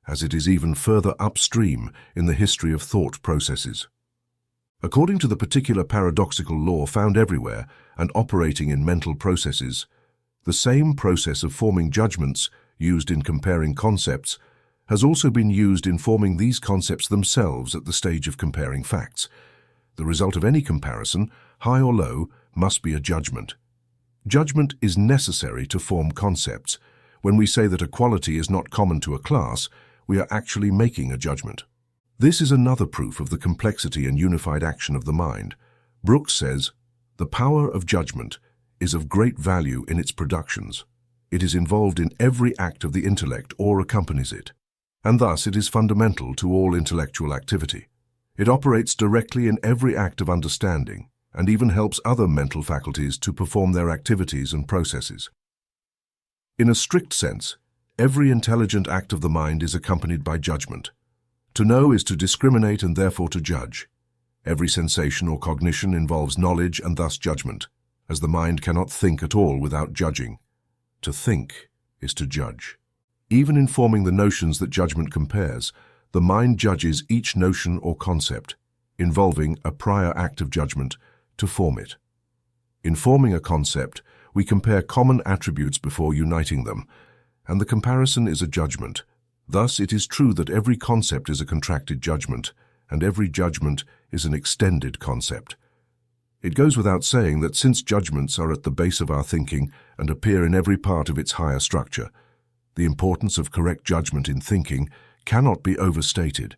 as it is even further upstream in the history of thought processes. According to the particular paradoxical law found everywhere and operating in mental processes, the same process of forming judgments used in comparing concepts has also been used in forming these concepts themselves at the stage of comparing facts. The result of any comparison, high or low, must be a judgment. Judgment is necessary to form concepts. When we say that a quality is not common to a class, we are actually making a judgment. This is another proof of the complexity and unified action of the mind. Brooks says, "The power of judgment is of great value in its productions. It is involved in every act of the intellect or accompanies it, and thus it is fundamental to all intellectual activity. It operates directly in every act of understanding and even helps other mental faculties to perform their activities and processes. In a strict sense, every intelligent act of the mind is accompanied by judgment. To know is to discriminate and therefore to judge. Every sensation or cognition involves knowledge and thus judgment, as the mind cannot think at all without judging. To think is to judge. Even in forming the notions that judgment compares, the mind judges each notion or concept, involving a prior act of judgment, to form it. In forming a concept, we compare common attributes before uniting them, and the comparison is a judgment. Thus, it is true that every concept is a contracted judgment, and every judgment is an extended concept. It goes without saying that since judgments are at the base of our thinking and appear in every part of its higher structure, the importance of correct judgment in thinking cannot be overstated.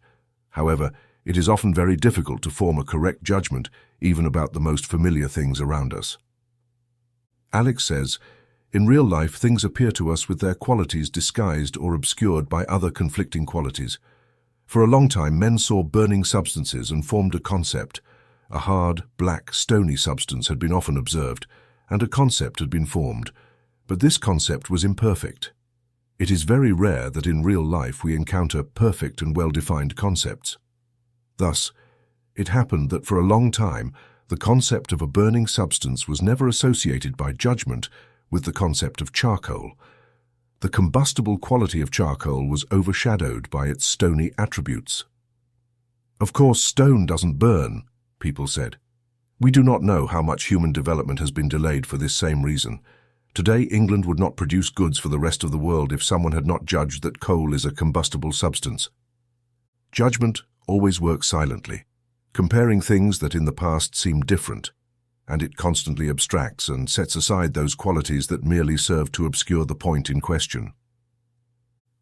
However, it is often very difficult to form a correct judgment even about the most familiar things around us. Alex says, "In real life, things appear to us with their qualities disguised or obscured by other conflicting qualities. For a long time, men saw burning substances and formed a concept. A hard, black, stony substance had been often observed, and a concept had been formed. But this concept was imperfect. It is very rare that in real life we encounter perfect and well-defined concepts. Thus, it happened that for a long time, the concept of a burning substance was never associated by judgment with the concept of charcoal. The combustible quality of charcoal was overshadowed by its stony attributes. Of course, stone doesn't burn, people said. We do not know how much human development has been delayed for this same reason. Today, England would not produce goods for the rest of the world if someone had not judged that coal is a combustible substance. Judgment always works silently, comparing things that in the past seemed different, and it constantly abstracts and sets aside those qualities that merely serve to obscure the point in question.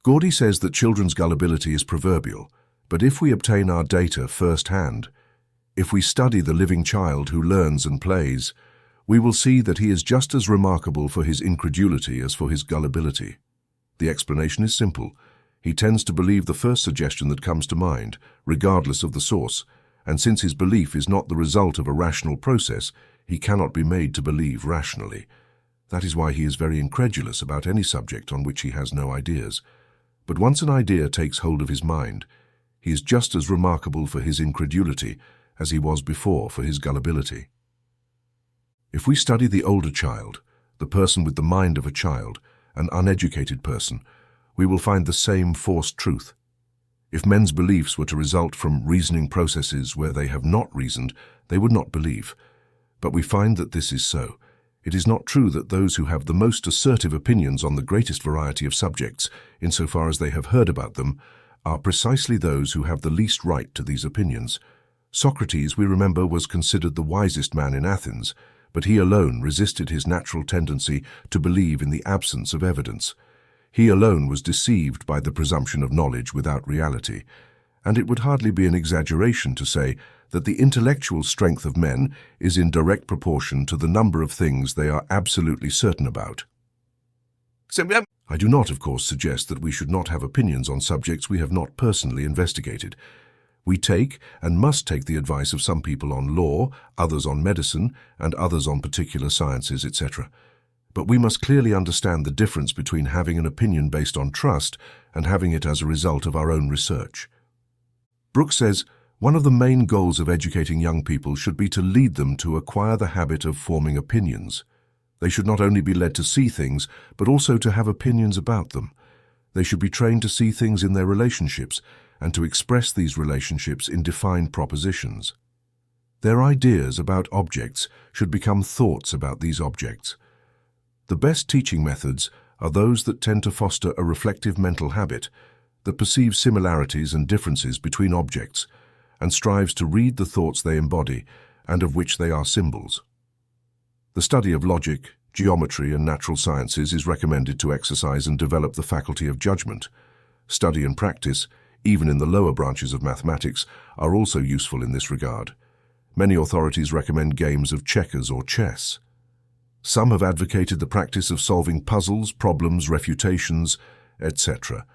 Gordy says that children's gullibility is proverbial, but if we obtain our data first-hand, if we study the living child who learns and plays, we will see that he is just as remarkable for his incredulity as for his gullibility. The explanation is simple. He tends to believe the first suggestion that comes to mind, regardless of the source, and since his belief is not the result of a rational process, he cannot be made to believe rationally. That is why he is very incredulous about any subject on which he has no ideas. But once an idea takes hold of his mind, he is just as remarkable for his incredulity as he was before for his gullibility. If we study the older child, the person with the mind of a child, an uneducated person, we will find the same forced truth. If men's beliefs were to result from reasoning processes where they have not reasoned, they would not believe. But we find that this is so. It is not true that those who have the most assertive opinions on the greatest variety of subjects, insofar as they have heard about them, are precisely those who have the least right to these opinions. Socrates, we remember, was considered the wisest man in Athens, but he alone resisted his natural tendency to believe in the absence of evidence. He alone was deceived by the presumption of knowledge without reality, and it would hardly be an exaggeration to say that the intellectual strength of men is in direct proportion to the number of things they are absolutely certain about. I do not, of course, suggest that we should not have opinions on subjects we have not personally investigated. We take and must take the advice of some people on law, others on medicine, and others on particular sciences, etc. But we must clearly understand the difference between having an opinion based on trust and having it as a result of our own research. Brooks says, one of the main goals of educating young people should be to lead them to acquire the habit of forming opinions. They should not only be led to see things, but also to have opinions about them. They should be trained to see things in their relationships and to express these relationships in defined propositions. Their ideas about objects should become thoughts about these objects. The best teaching methods are those that tend to foster a reflective mental habit that perceives similarities and differences between objects and strives to read the thoughts they embody and of which they are symbols. The study of logic, geometry, and natural sciences is recommended to exercise and develop the faculty of judgment. Study and practice, even in the lower branches of mathematics, are also useful in this regard. Many authorities recommend games of checkers or chess. Some have advocated the practice of solving puzzles, problems, refutations, etc.,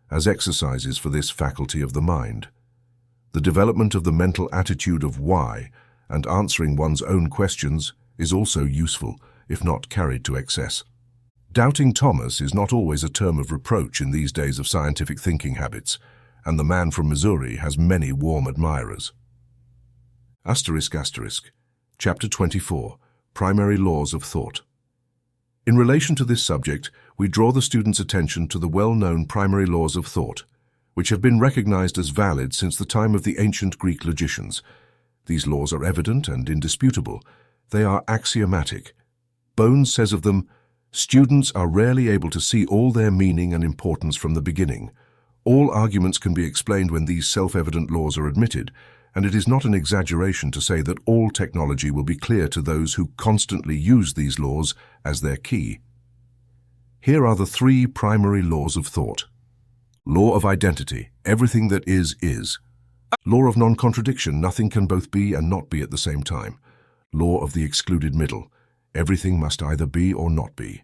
as exercises for this faculty of the mind. The development of the mental attitude of why and answering one's own questions is also useful, if not carried to excess. Doubting Thomas is not always a term of reproach in these days of scientific thinking habits, and the man from Missouri has many warm admirers. Chapter 24, Primary Laws of Thought. In relation to this subject, we draw the student's attention to the well-known primary laws of thought, which have been recognized as valid since the time of the ancient Greek logicians. These laws are evident and indisputable. They are axiomatic. Bones says of them, "Students are rarely able to see all their meaning and importance from the beginning. All arguments can be explained when these self-evident laws are admitted, and it is not an exaggeration to say that all technology will be clear to those who constantly use these laws as their key." Here are the three primary laws of thought. Law of identity: everything that is, is. Law of non-contradiction: nothing can both be and not be at the same time. Law of the excluded middle: everything must either be or not be.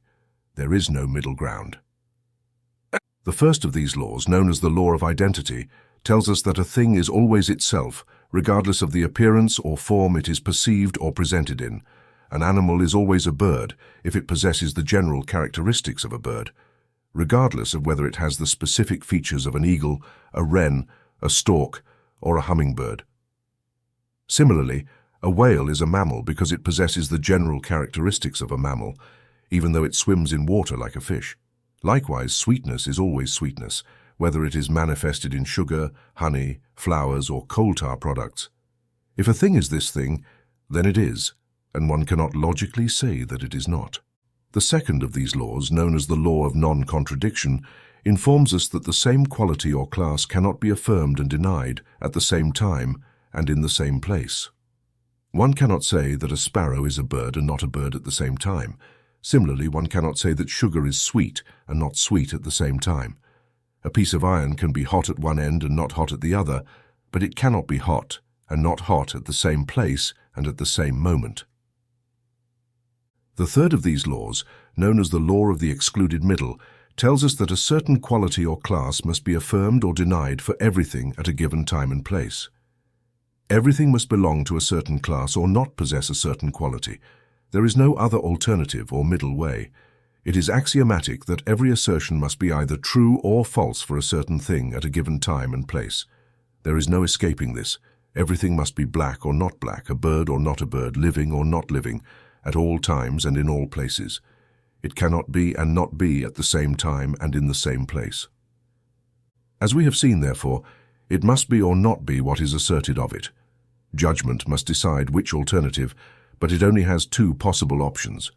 There is no middle ground. The first of these laws, known as the law of identity, tells us that a thing is always itself, regardless of the appearance or form it is perceived or presented in. An animal is always a bird if it possesses the general characteristics of a bird, regardless of whether it has the specific features of an eagle, a wren, a stork, or a hummingbird. Similarly, a whale is a mammal because it possesses the general characteristics of a mammal, even though it swims in water like a fish. Likewise, sweetness is always sweetness, whether it is manifested in sugar, honey, flowers, or coal tar products. If a thing is this thing, then it is, and one cannot logically say that it is not. The second of these laws, known as the law of non-contradiction, informs us that the same quality or class cannot be affirmed and denied at the same time and in the same place. One cannot say that a sparrow is a bird and not a bird at the same time. Similarly, one cannot say that sugar is sweet and not sweet at the same time. A piece of iron can be hot at one end and not hot at the other, but it cannot be hot and not hot at the same place and at the same moment. The third of these laws, known as the law of the excluded middle, tells us that a certain quality or class must be affirmed or denied for everything at a given time and place. Everything must belong to a certain class or not possess a certain quality. There is no other alternative or middle way. It is axiomatic that every assertion must be either true or false for a certain thing at a given time and place. There is no escaping this. Everything must be black or not black, a bird or not a bird, living or not living, at all times and in all places. It cannot be and not be at the same time and in the same place. As we have seen, therefore, it must be or not be what is asserted of it. Judgment must decide which alternative, but it only has two possible options.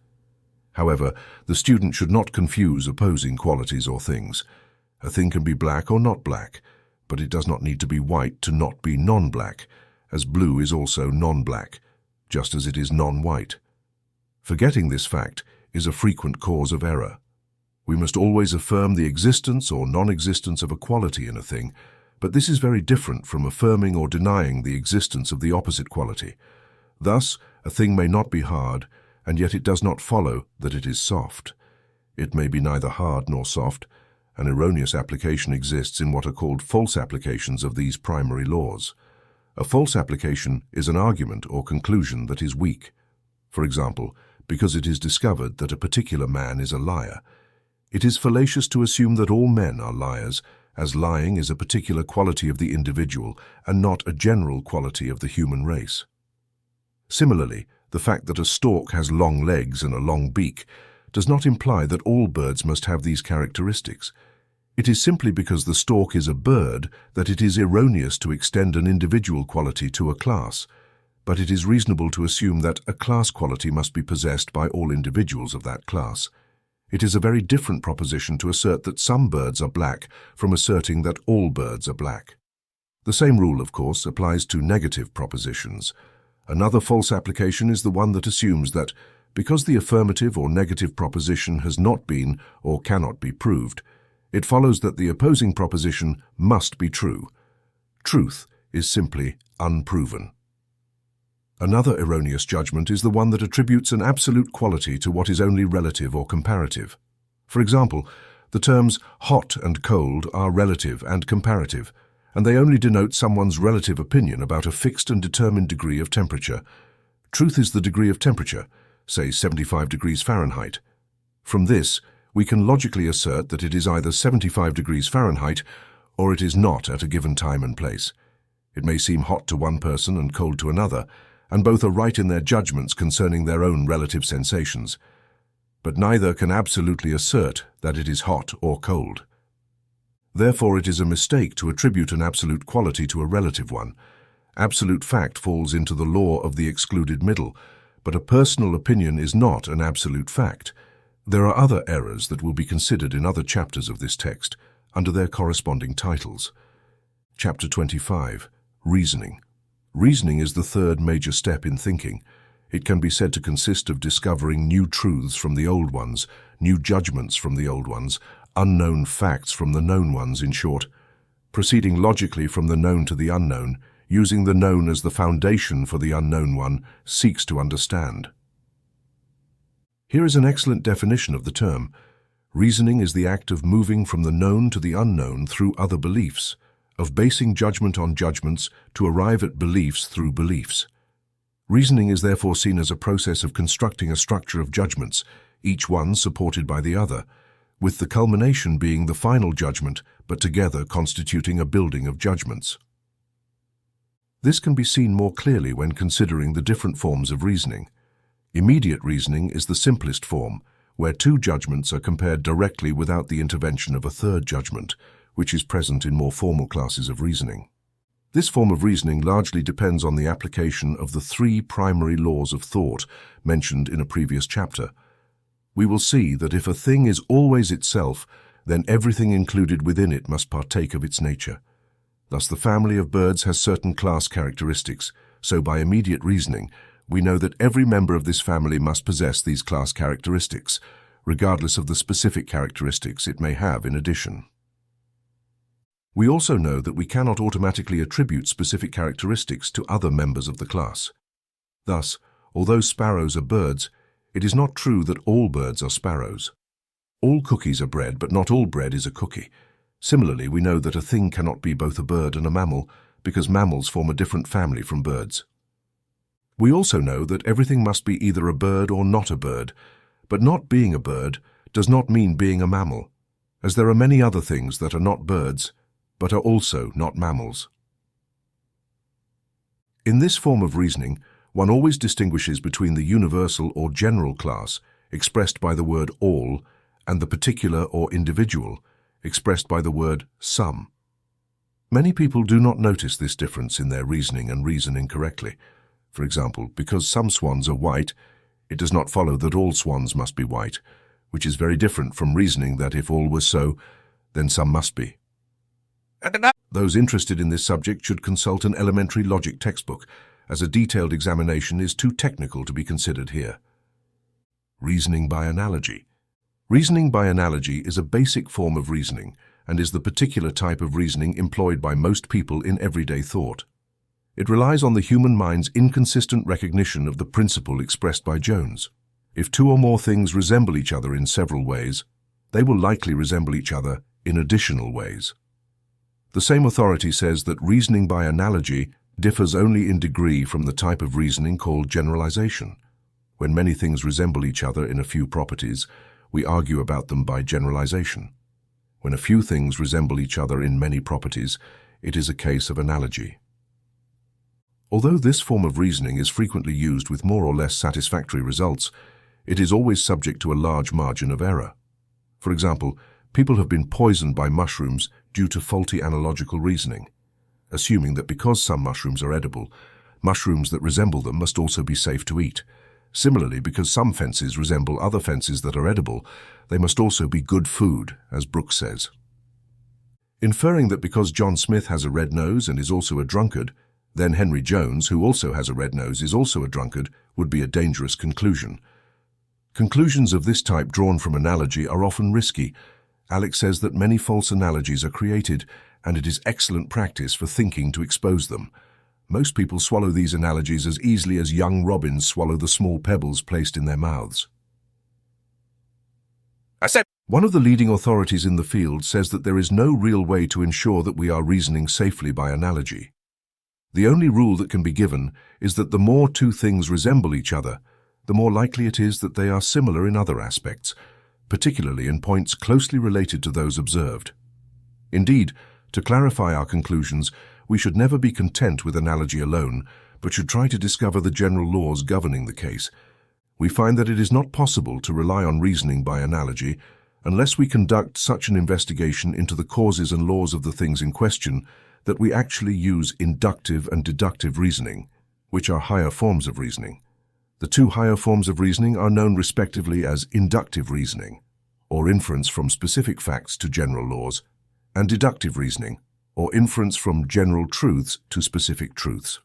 However, the student should not confuse opposing qualities or things. A thing can be black or not black, but it does not need to be white to not be non-black, as blue is also non-black, just as it is non-white. Forgetting this fact is a frequent cause of error. We must always affirm the existence or non-existence of a quality in a thing, but this is very different from affirming or denying the existence of the opposite quality. Thus, a thing may not be hard, and yet it does not follow that it is soft. It may be neither hard nor soft. An erroneous application exists in what are called false applications of these primary laws. A false application is an argument or conclusion that is weak. For example, because it is discovered that a particular man is a liar. It is fallacious to assume that all men are liars, as lying is a particular quality of the individual and not a general quality of the human race. Similarly, the fact that a stork has long legs and a long beak does not imply that all birds must have these characteristics. It is simply because the stork is a bird that it is erroneous to extend an individual quality to a class, but it is reasonable to assume that a class quality must be possessed by all individuals of that class. It is a very different proposition to assert that some birds are black from asserting that all birds are black. The same rule, of course, applies to negative propositions. Another false application is the one that assumes that, because the affirmative or negative proposition has not been or cannot be proved, it follows that the opposing proposition must be true. Truth is simply unproven. Another erroneous judgment is the one that attributes an absolute quality to what is only relative or comparative. For example, the terms hot and cold are relative and comparative, and they only denote someone's relative opinion about a fixed and determined degree of temperature. Truth is the degree of temperature, say 75 degrees Fahrenheit. From this, we can logically assert that it is either 75 degrees Fahrenheit or it is not at a given time and place. It may seem hot to one person and cold to another, and both are right in their judgments concerning their own relative sensations. But neither can absolutely assert that it is hot or cold. Therefore, it is a mistake to attribute an absolute quality to a relative one. Absolute fact falls into the law of the excluded middle, but a personal opinion is not an absolute fact. There are other errors that will be considered in other chapters of this text, under their corresponding titles. Chapter 25, Reasoning. Reasoning is the third major step in thinking. It can be said to consist of discovering new truths from the old ones, new judgments from the old ones, unknown facts from the known ones, in short, proceeding logically from the known to the unknown, using the known as the foundation for the unknown one, seeks to understand. Here is an excellent definition of the term. Reasoning is the act of moving from the known to the unknown through other beliefs, of basing judgment on judgments to arrive at beliefs through beliefs. Reasoning is therefore seen as a process of constructing a structure of judgments, each one supported by the other, with the culmination being the final judgment, but together constituting a building of judgments. This can be seen more clearly when considering the different forms of reasoning. Immediate reasoning is the simplest form, where two judgments are compared directly without the intervention of a third judgment, which is present in more formal classes of reasoning. This form of reasoning largely depends on the application of the three primary laws of thought mentioned in a previous chapter. We will see that if a thing is always itself, then everything included within it must partake of its nature. Thus, the family of birds has certain class characteristics, so by immediate reasoning, we know that every member of this family must possess these class characteristics, regardless of the specific characteristics it may have in addition. We also know that we cannot automatically attribute specific characteristics to other members of the class. Thus, although sparrows are birds, it is not true that all birds are sparrows. All cookies are bread, but not all bread is a cookie. Similarly, we know that a thing cannot be both a bird and a mammal, because mammals form a different family from birds. We also know that everything must be either a bird or not a bird, but not being a bird does not mean being a mammal, as there are many other things that are not birds, but are also not mammals. In this form of reasoning, one always distinguishes between the universal or general class, expressed by the word all, and the particular or individual, expressed by the word some. Many people do not notice this difference in their reasoning and reason incorrectly. For example, because some swans are white, it does not follow that all swans must be white, which is very different from reasoning that if all were so, then some must be. Those interested in this subject should consult an elementary logic textbook, as a detailed examination is too technical to be considered here. Reasoning by analogy. Reasoning by analogy is a basic form of reasoning and is the particular type of reasoning employed by most people in everyday thought. It relies on the human mind's inconsistent recognition of the principle expressed by Jones. If two or more things resemble each other in several ways, they will likely resemble each other in additional ways. The same authority says that reasoning by analogy differs only in degree from the type of reasoning called generalization. When many things resemble each other in a few properties, we argue about them by generalization. When a few things resemble each other in many properties, it is a case of analogy. Although this form of reasoning is frequently used with more or less satisfactory results, it is always subject to a large margin of error. For example, people have been poisoned by mushrooms due to faulty analogical reasoning, assuming that because some mushrooms are edible, mushrooms that resemble them must also be safe to eat. Similarly, because some fences resemble other fences that are edible, they must also be good food, as Brooks says. Inferring that because John Smith has a red nose and is also a drunkard, then Henry Jones, who also has a red nose, is also a drunkard, would be a dangerous conclusion. Conclusions of this type drawn from analogy are often risky. Alex says that many false analogies are created, and it is excellent practice for thinking to expose them. Most people swallow these analogies as easily as young robins swallow the small pebbles placed in their mouths. One of the leading authorities in the field says that there is no real way to ensure that we are reasoning safely by analogy. The only rule that can be given is that the more two things resemble each other, the more likely it is that they are similar in other aspects, particularly in points closely related to those observed. Indeed, to clarify our conclusions, we should never be content with analogy alone, but should try to discover the general laws governing the case. We find that it is not possible to rely on reasoning by analogy, unless we conduct such an investigation into the causes and laws of the things in question that we actually use inductive and deductive reasoning, which are higher forms of reasoning. The two higher forms of reasoning are known respectively as inductive reasoning, or inference from specific facts to general laws, and deductive reasoning, or inference from general truths to specific truths.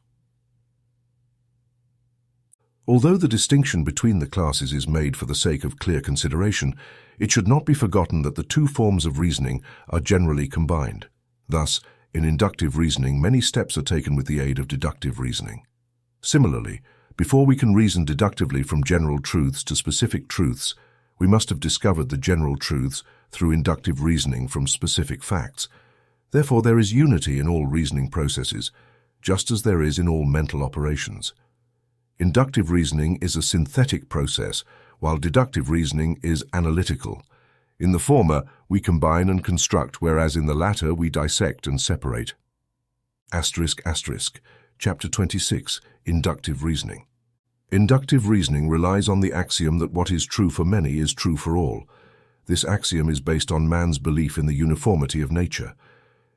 Although the distinction between the classes is made for the sake of clear consideration, it should not be forgotten that the two forms of reasoning are generally combined. Thus, in inductive reasoning, many steps are taken with the aid of deductive reasoning. Similarly, before we can reason deductively from general truths to specific truths, we must have discovered the general truths through inductive reasoning from specific facts. Therefore, there is unity in all reasoning processes, just as there is in all mental operations. Inductive reasoning is a synthetic process, while deductive reasoning is analytical. In the former, we combine and construct, whereas in the latter, we dissect and separate. Chapter 26, Inductive Reasoning. Inductive reasoning relies on the axiom that what is true for many is true for all. This axiom is based on man's belief in the uniformity of nature.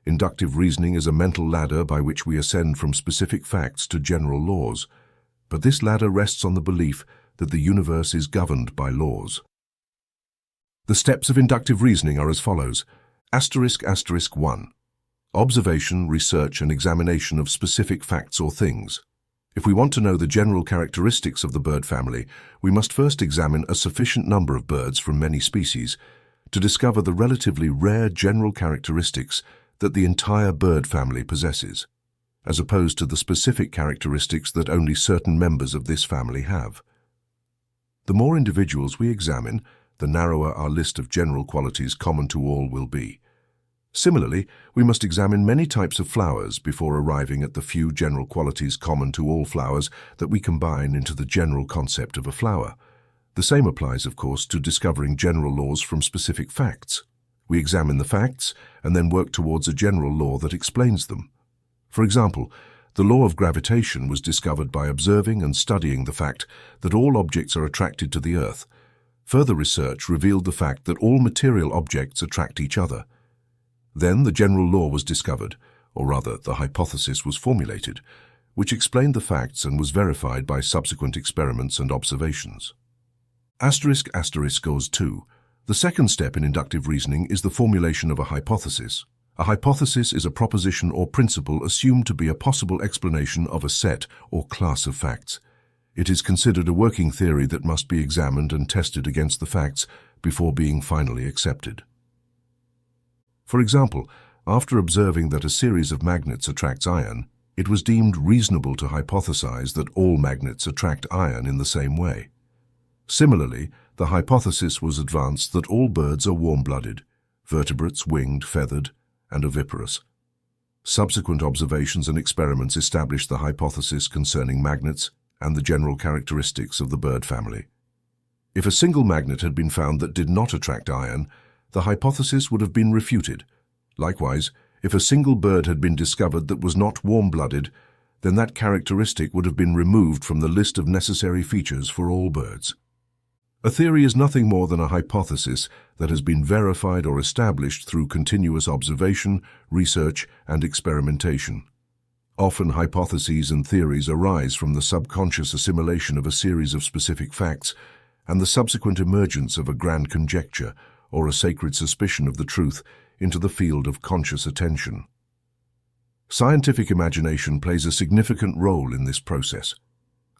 Inductive reasoning is a mental ladder by which we ascend from specific facts to general laws. But this ladder rests on the belief that the universe is governed by laws. The steps of inductive reasoning are as follows. 1. Observation, research, and examination of specific facts or things. If we want to know the general characteristics of the bird family, we must first examine a sufficient number of birds from many species to discover the relatively rare general characteristics that the entire bird family possesses, as opposed to the specific characteristics that only certain members of this family have. The more individuals we examine, the narrower our list of general qualities common to all will be. Similarly, we must examine many types of flowers before arriving at the few general qualities common to all flowers that we combine into the general concept of a flower. The same applies, of course, to discovering general laws from specific facts. We examine the facts and then work towards a general law that explains them. For example, the law of gravitation was discovered by observing and studying the fact that all objects are attracted to the Earth. Further research revealed the fact that all material objects attract each other. Then the general law was discovered, or rather the hypothesis was formulated, which explained the facts and was verified by subsequent experiments and observations. Goes 2. The second step in inductive reasoning is the formulation of a hypothesis. A hypothesis is a proposition or principle assumed to be a possible explanation of a set or class of facts. It is considered a working theory that must be examined and tested against the facts before being finally accepted. For example, after observing that a series of magnets attracts iron, it was deemed reasonable to hypothesize that all magnets attract iron in the same way. Similarly, the hypothesis was advanced that all birds are warm-blooded, vertebrates, winged, feathered, and oviparous. Subsequent observations and experiments established the hypothesis concerning magnets and the general characteristics of the bird family. If a single magnet had been found that did not attract iron, the hypothesis would have been refuted. Likewise, if a single bird had been discovered that was not warm-blooded, then that characteristic would have been removed from the list of necessary features for all birds. A theory is nothing more than a hypothesis that has been verified or established through continuous observation, research, and experimentation. Often hypotheses and theories arise from the subconscious assimilation of a series of specific facts and the subsequent emergence of a grand conjecture or a sacred suspicion of the truth into the field of conscious attention. Scientific imagination plays a significant role in this process.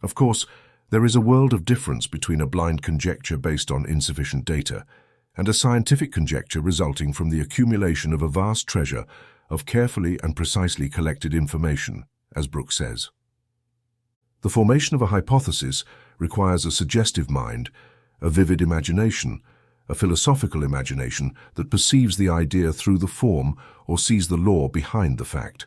Of course, there is a world of difference between a blind conjecture based on insufficient data and a scientific conjecture resulting from the accumulation of a vast treasure of carefully and precisely collected information, as Brooke says. The formation of a hypothesis requires a suggestive mind, a vivid imagination, a philosophical imagination that perceives the idea through the form or sees the law behind the fact.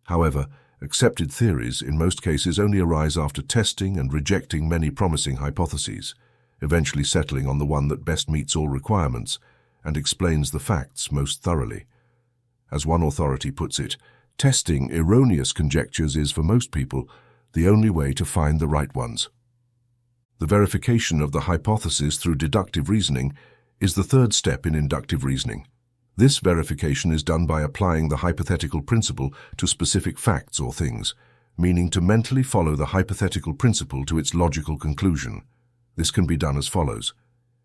However, accepted theories in most cases only arise after testing and rejecting many promising hypotheses, eventually settling on the one that best meets all requirements and explains the facts most thoroughly. As one authority puts it, testing erroneous conjectures is, for most people, the only way to find the right ones. The verification of the hypothesis through deductive reasoning is the third step in inductive reasoning. This verification is done by applying the hypothetical principle to specific facts or things, meaning to mentally follow the hypothetical principle to its logical conclusion. This can be done as follows.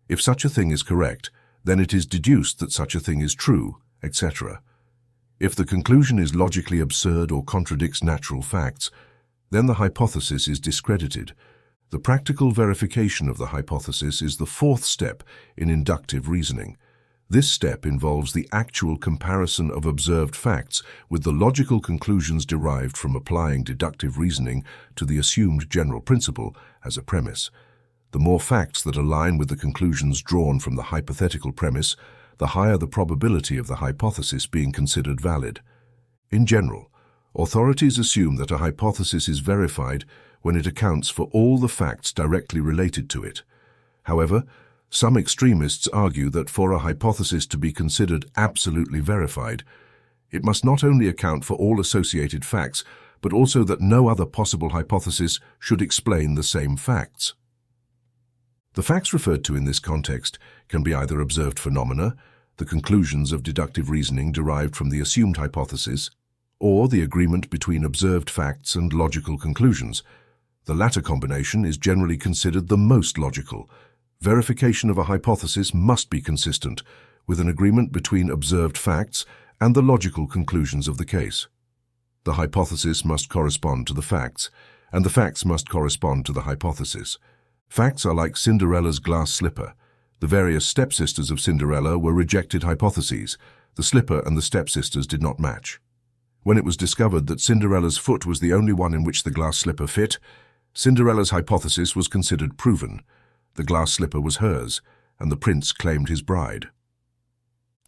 If such a thing is correct, then it is deduced that such a thing is true, etc. If the conclusion is logically absurd or contradicts natural facts, then the hypothesis is discredited. The practical verification of the hypothesis is the fourth step in inductive reasoning. This step involves the actual comparison of observed facts with the logical conclusions derived from applying deductive reasoning to the assumed general principle as a premise. The more facts that align with the conclusions drawn from the hypothetical premise, the higher the probability of the hypothesis being considered valid. In general, authorities assume that a hypothesis is verified when it accounts for all the facts directly related to it. However, some extremists argue that for a hypothesis to be considered absolutely verified, it must not only account for all associated facts, but also that no other possible hypothesis should explain the same facts. The facts referred to in this context can be either observed phenomena, the conclusions of deductive reasoning derived from the assumed hypothesis, or the agreement between observed facts and logical conclusions. The latter combination is generally considered the most logical. Verification of a hypothesis must be consistent with an agreement between observed facts and the logical conclusions of the case. The hypothesis must correspond to the facts, and the facts must correspond to the hypothesis. Facts are like Cinderella's glass slipper. The various stepsisters of Cinderella were rejected hypotheses. The slipper and the stepsisters did not match. When it was discovered that Cinderella's foot was the only one in which the glass slipper fit, Cinderella's hypothesis was considered proven. The glass slipper was hers, and the prince claimed his bride.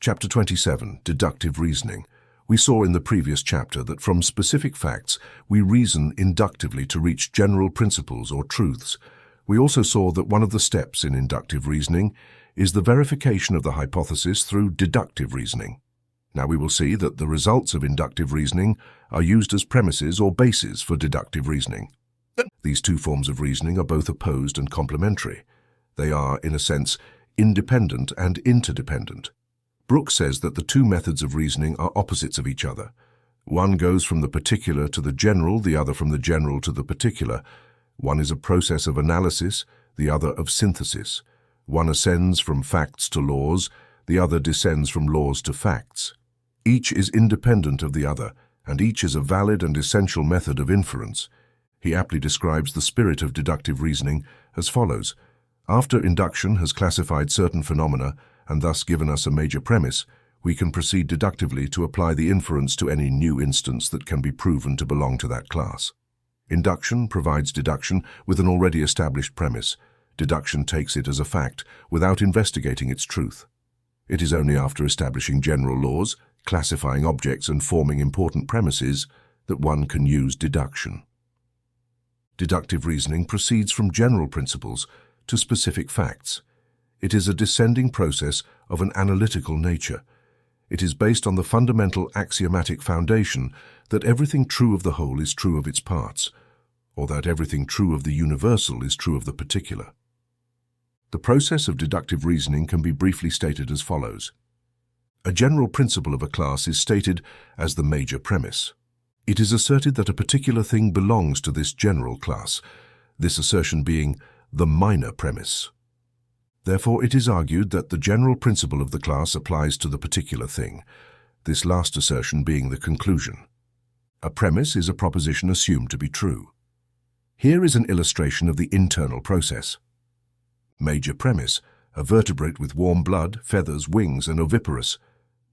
Chapter 27, Deductive Reasoning. We saw in the previous chapter that from specific facts we reason inductively to reach general principles or truths. We also saw that one of the steps in inductive reasoning is the verification of the hypothesis through deductive reasoning. Now we will see that the results of inductive reasoning are used as premises or bases for deductive reasoning. These two forms of reasoning are both opposed and complementary. They are, in a sense, independent and interdependent. Brooks says that the two methods of reasoning are opposites of each other. One goes from the particular to the general, the other from the general to the particular. One is a process of analysis, the other of synthesis. One ascends from facts to laws, the other descends from laws to facts. Each is independent of the other, and each is a valid and essential method of inference. He aptly describes the spirit of deductive reasoning as follows. After induction has classified certain phenomena and thus given us a major premise, we can proceed deductively to apply the inference to any new instance that can be proven to belong to that class. Induction provides deduction with an already established premise. Deduction takes it as a fact without investigating its truth. It is only after establishing general laws, classifying objects and forming important premises that one can use deduction. Deductive reasoning proceeds from general principles to specific facts. It is a descending process of an analytical nature. It is based on the fundamental axiomatic foundation that everything true of the whole is true of its parts, or that everything true of the universal is true of the particular. The process of deductive reasoning can be briefly stated as follows. A general principle of a class is stated as the major premise. It is asserted that a particular thing belongs to this general class, this assertion being the minor premise. Therefore, it is argued that the general principle of the class applies to the particular thing, this last assertion being the conclusion. A premise is a proposition assumed to be true. Here is an illustration of the internal process. Major premise, a vertebrate with warm blood, feathers, wings, and oviparous.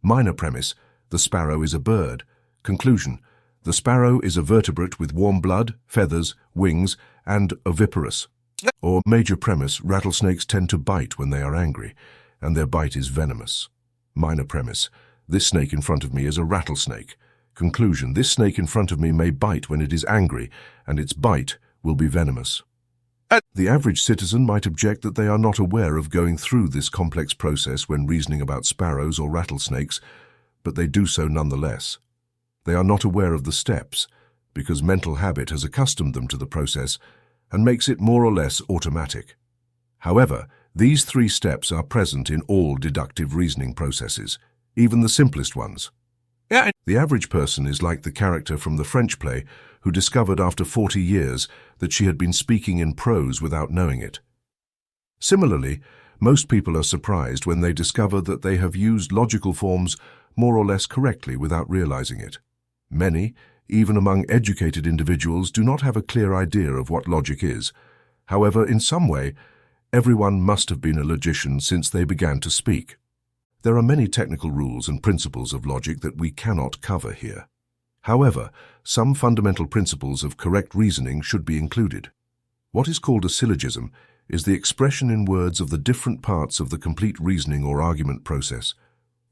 Minor premise, the sparrow is a bird. Conclusion, the sparrow is a vertebrate with warm blood, feathers, wings, and oviparous. Or major premise, rattlesnakes tend to bite when they are angry, and their bite is venomous. Minor premise, this snake in front of me is a rattlesnake. Conclusion, this snake in front of me may bite when it is angry, and its bite will be venomous. The average citizen might object that they are not aware of going through this complex process when reasoning about sparrows or rattlesnakes, but they do so nonetheless. They are not aware of the steps, because mental habit has accustomed them to the process and makes it more or less automatic. However, These three steps are present in all deductive reasoning processes, even the simplest ones. The average person is like the character from the French play who discovered after 40 years that she had been speaking in prose without knowing it. Similarly, most people are surprised when they discover that they have used logical forms more or less correctly without realizing it. Many, even among educated individuals, do not have a clear idea of what logic is. However, in some way, everyone must have been a logician since they began to speak. There are many technical rules and principles of logic that we cannot cover here. However, some fundamental principles of correct reasoning should be included. What is called a syllogism is the expression in words of the different parts of the complete reasoning or argument process.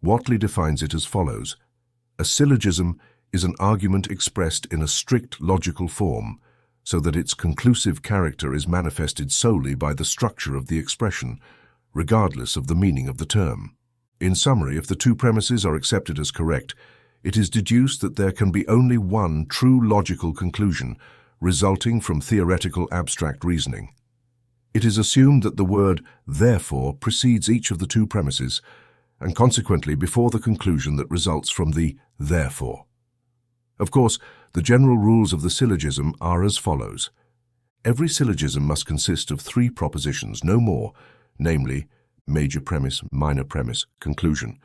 Whatley defines it as follows: a syllogism is an argument expressed in a strict logical form, so that its conclusive character is manifested solely by the structure of the expression, regardless of the meaning of the term. In summary, if the two premises are accepted as correct, it is deduced that there can be only one true logical conclusion resulting from theoretical abstract reasoning. It is assumed that the word therefore precedes each of the two premises, and consequently before the conclusion that results from the therefore. Of course, the general rules of the syllogism are as follows. Every syllogism must consist of three propositions, no more, namely, major premise, minor premise, conclusion.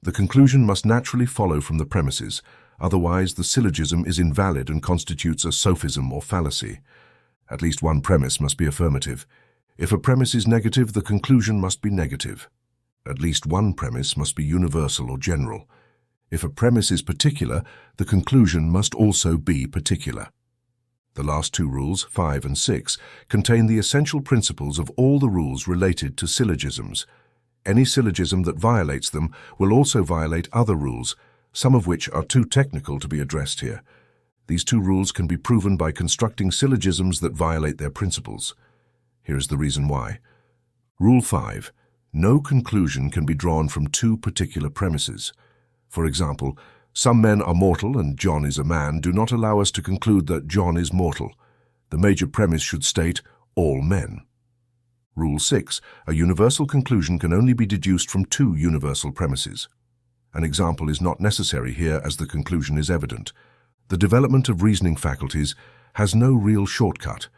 The conclusion must naturally follow from the premises, otherwise the syllogism is invalid and constitutes a sophism or fallacy. At least one premise must be affirmative. If a premise is negative, the conclusion must be negative. At least one premise must be universal or general. If a premise is particular, the conclusion must also be particular. The last two rules, 5 and 6, contain the essential principles of all the rules related to syllogisms. Any syllogism that violates them will also violate other rules, some of which are too technical to be addressed here. These two rules can be proven by constructing syllogisms that violate their principles. Here is the reason why. Rule 5. No conclusion can be drawn from two particular premises. For example, some men are mortal and John is a man do not allow us to conclude that John is mortal. The major premise should state all men. Rule 6. A universal conclusion can only be deduced from two universal premises. An example is not necessary here as the conclusion is evident. The development of reasoning faculties has no real shortcut.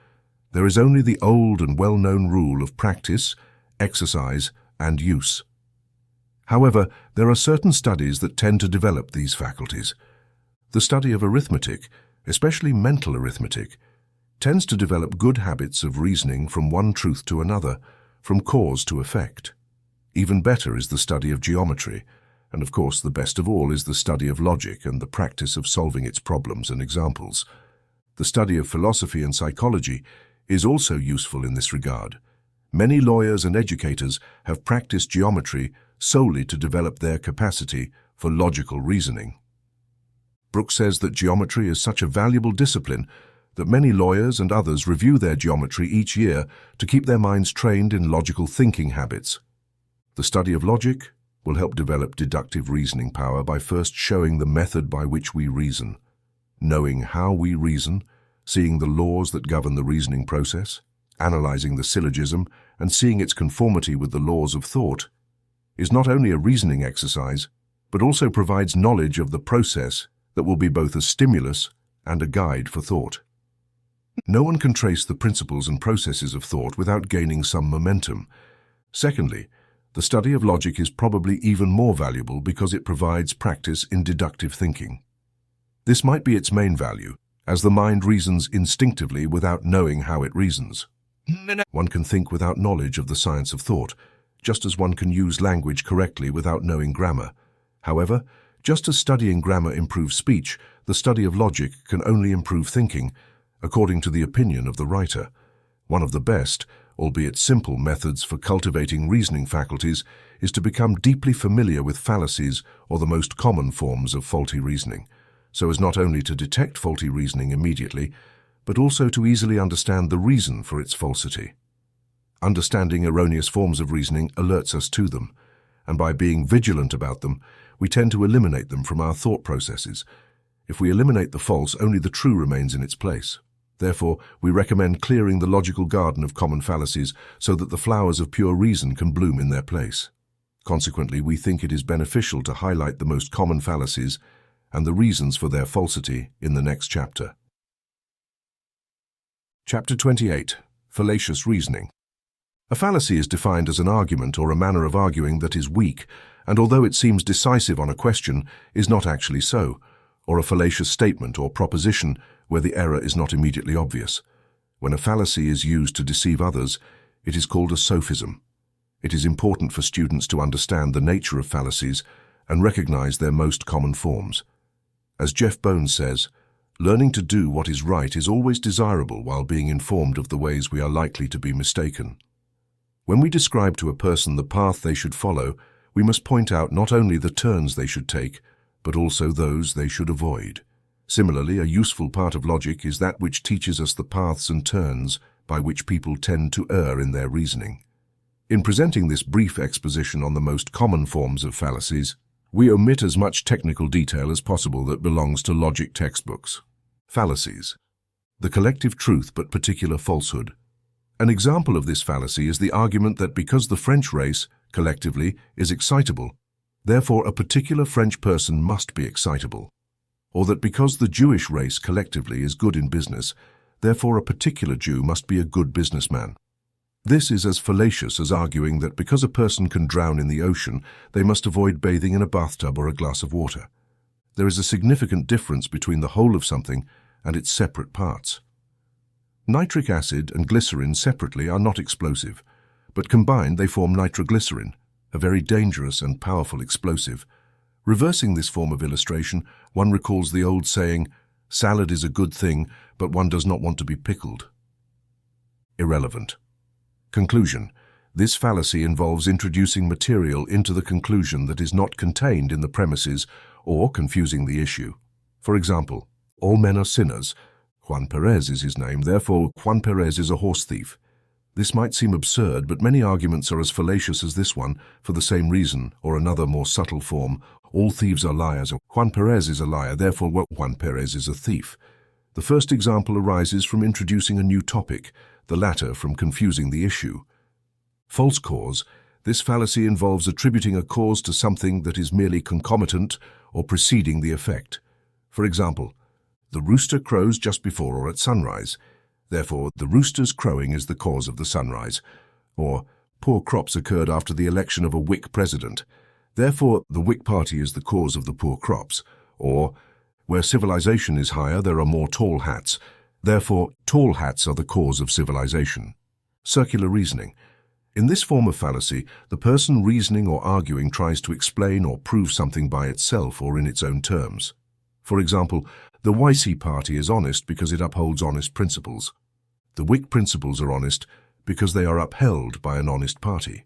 There is only the old and well-known rule of practice, exercise, and use. However, there are certain studies that tend to develop these faculties. The study of arithmetic, especially mental arithmetic, tends to develop good habits of reasoning from one truth to another, from cause to effect. Even better is the study of geometry, and of course the best of all is the study of logic and the practice of solving its problems and examples. The study of philosophy and psychology is also useful in this regard. Many lawyers and educators have practiced geometry solely to develop their capacity for logical reasoning. Brooks says that geometry is such a valuable discipline that many lawyers and others review their geometry each year to keep their minds trained in logical thinking habits. The study of logic will help develop deductive reasoning power by first showing the method by which we reason. Knowing how we reason, seeing the laws that govern the reasoning process, analyzing the syllogism, and seeing its conformity with the laws of thought, is not only a reasoning exercise, but also provides knowledge of the process that will be both a stimulus and a guide for thought. No one can trace the principles and processes of thought without gaining some momentum. Secondly, the study of logic is probably even more valuable because it provides practice in deductive thinking. This might be its main value, as the mind reasons instinctively without knowing how it reasons. One can think without knowledge of the science of thought, just as one can use language correctly without knowing grammar. However, just as studying grammar improves speech, the study of logic can only improve thinking, according to the opinion of the writer. One of the best, albeit simple, methods for cultivating reasoning faculties is to become deeply familiar with fallacies or the most common forms of faulty reasoning, so as not only to detect faulty reasoning immediately, but also to easily understand the reason for its falsity. Understanding erroneous forms of reasoning alerts us to them, and by being vigilant about them, we tend to eliminate them from our thought processes. If we eliminate the false, only the true remains in its place. Therefore, we recommend clearing the logical garden of common fallacies so that the flowers of pure reason can bloom in their place. Consequently, we think it is beneficial to highlight the most common fallacies and the reasons for their falsity in the next chapter. Chapter 28. Fallacious Reasoning. A fallacy is defined as an argument or a manner of arguing that is weak, and although it seems decisive on a question, is not actually so, or a fallacious statement or proposition where the error is not immediately obvious. When a fallacy is used to deceive others, it is called a sophism. It is important for students to understand the nature of fallacies and recognize their most common forms. As Jeff Bones says, learning to do what is right is always desirable while being informed of the ways we are likely to be mistaken. When we describe to a person the path they should follow, we must point out not only the turns they should take, but also those they should avoid. Similarly, a useful part of logic is that which teaches us the paths and turns by which people tend to err in their reasoning. In presenting this brief exposition on the most common forms of fallacies, we omit as much technical detail as possible that belongs to logic textbooks. Fallacies. The collective truth but particular falsehood. An example of this fallacy is the argument that because the French race, collectively, is excitable, therefore a particular French person must be excitable. Or that because the Jewish race collectively is good in business, therefore a particular Jew must be a good businessman. This is as fallacious as arguing that because a person can drown in the ocean, they must avoid bathing in a bathtub or a glass of water. There is a significant difference between the whole of something and its separate parts. Nitric acid and glycerin separately are not explosive, but combined they form nitroglycerin, a very dangerous and powerful explosive. Reversing this form of illustration, one recalls the old saying, "Salad is a good thing, but one does not want to be pickled." Irrelevant. Conclusion. This fallacy involves introducing material into the conclusion that is not contained in the premises or confusing the issue. For example, all men are sinners. Juan Perez is his name, therefore Juan Perez is a horse thief. This might seem absurd, but many arguments are as fallacious as this one for the same reason, or another more subtle form. All thieves are liars. Juan Perez is a liar, therefore Juan Perez is a thief. The first example arises from introducing a new topic, the latter from confusing the issue. False cause. This fallacy involves attributing a cause to something that is merely concomitant or preceding the effect. For example, the rooster crows just before or at sunrise. Therefore, the rooster's crowing is the cause of the sunrise. Or, poor crops occurred after the election of a Whig president. Therefore, the Whig party is the cause of the poor crops. Or, where civilization is higher, there are more tall hats. Therefore, tall hats are the cause of civilization. Circular reasoning. In this form of fallacy, the person reasoning or arguing tries to explain or prove something by itself or in its own terms. For example, the YC party is honest because it upholds honest principles. The Whig principles are honest because they are upheld by an honest party.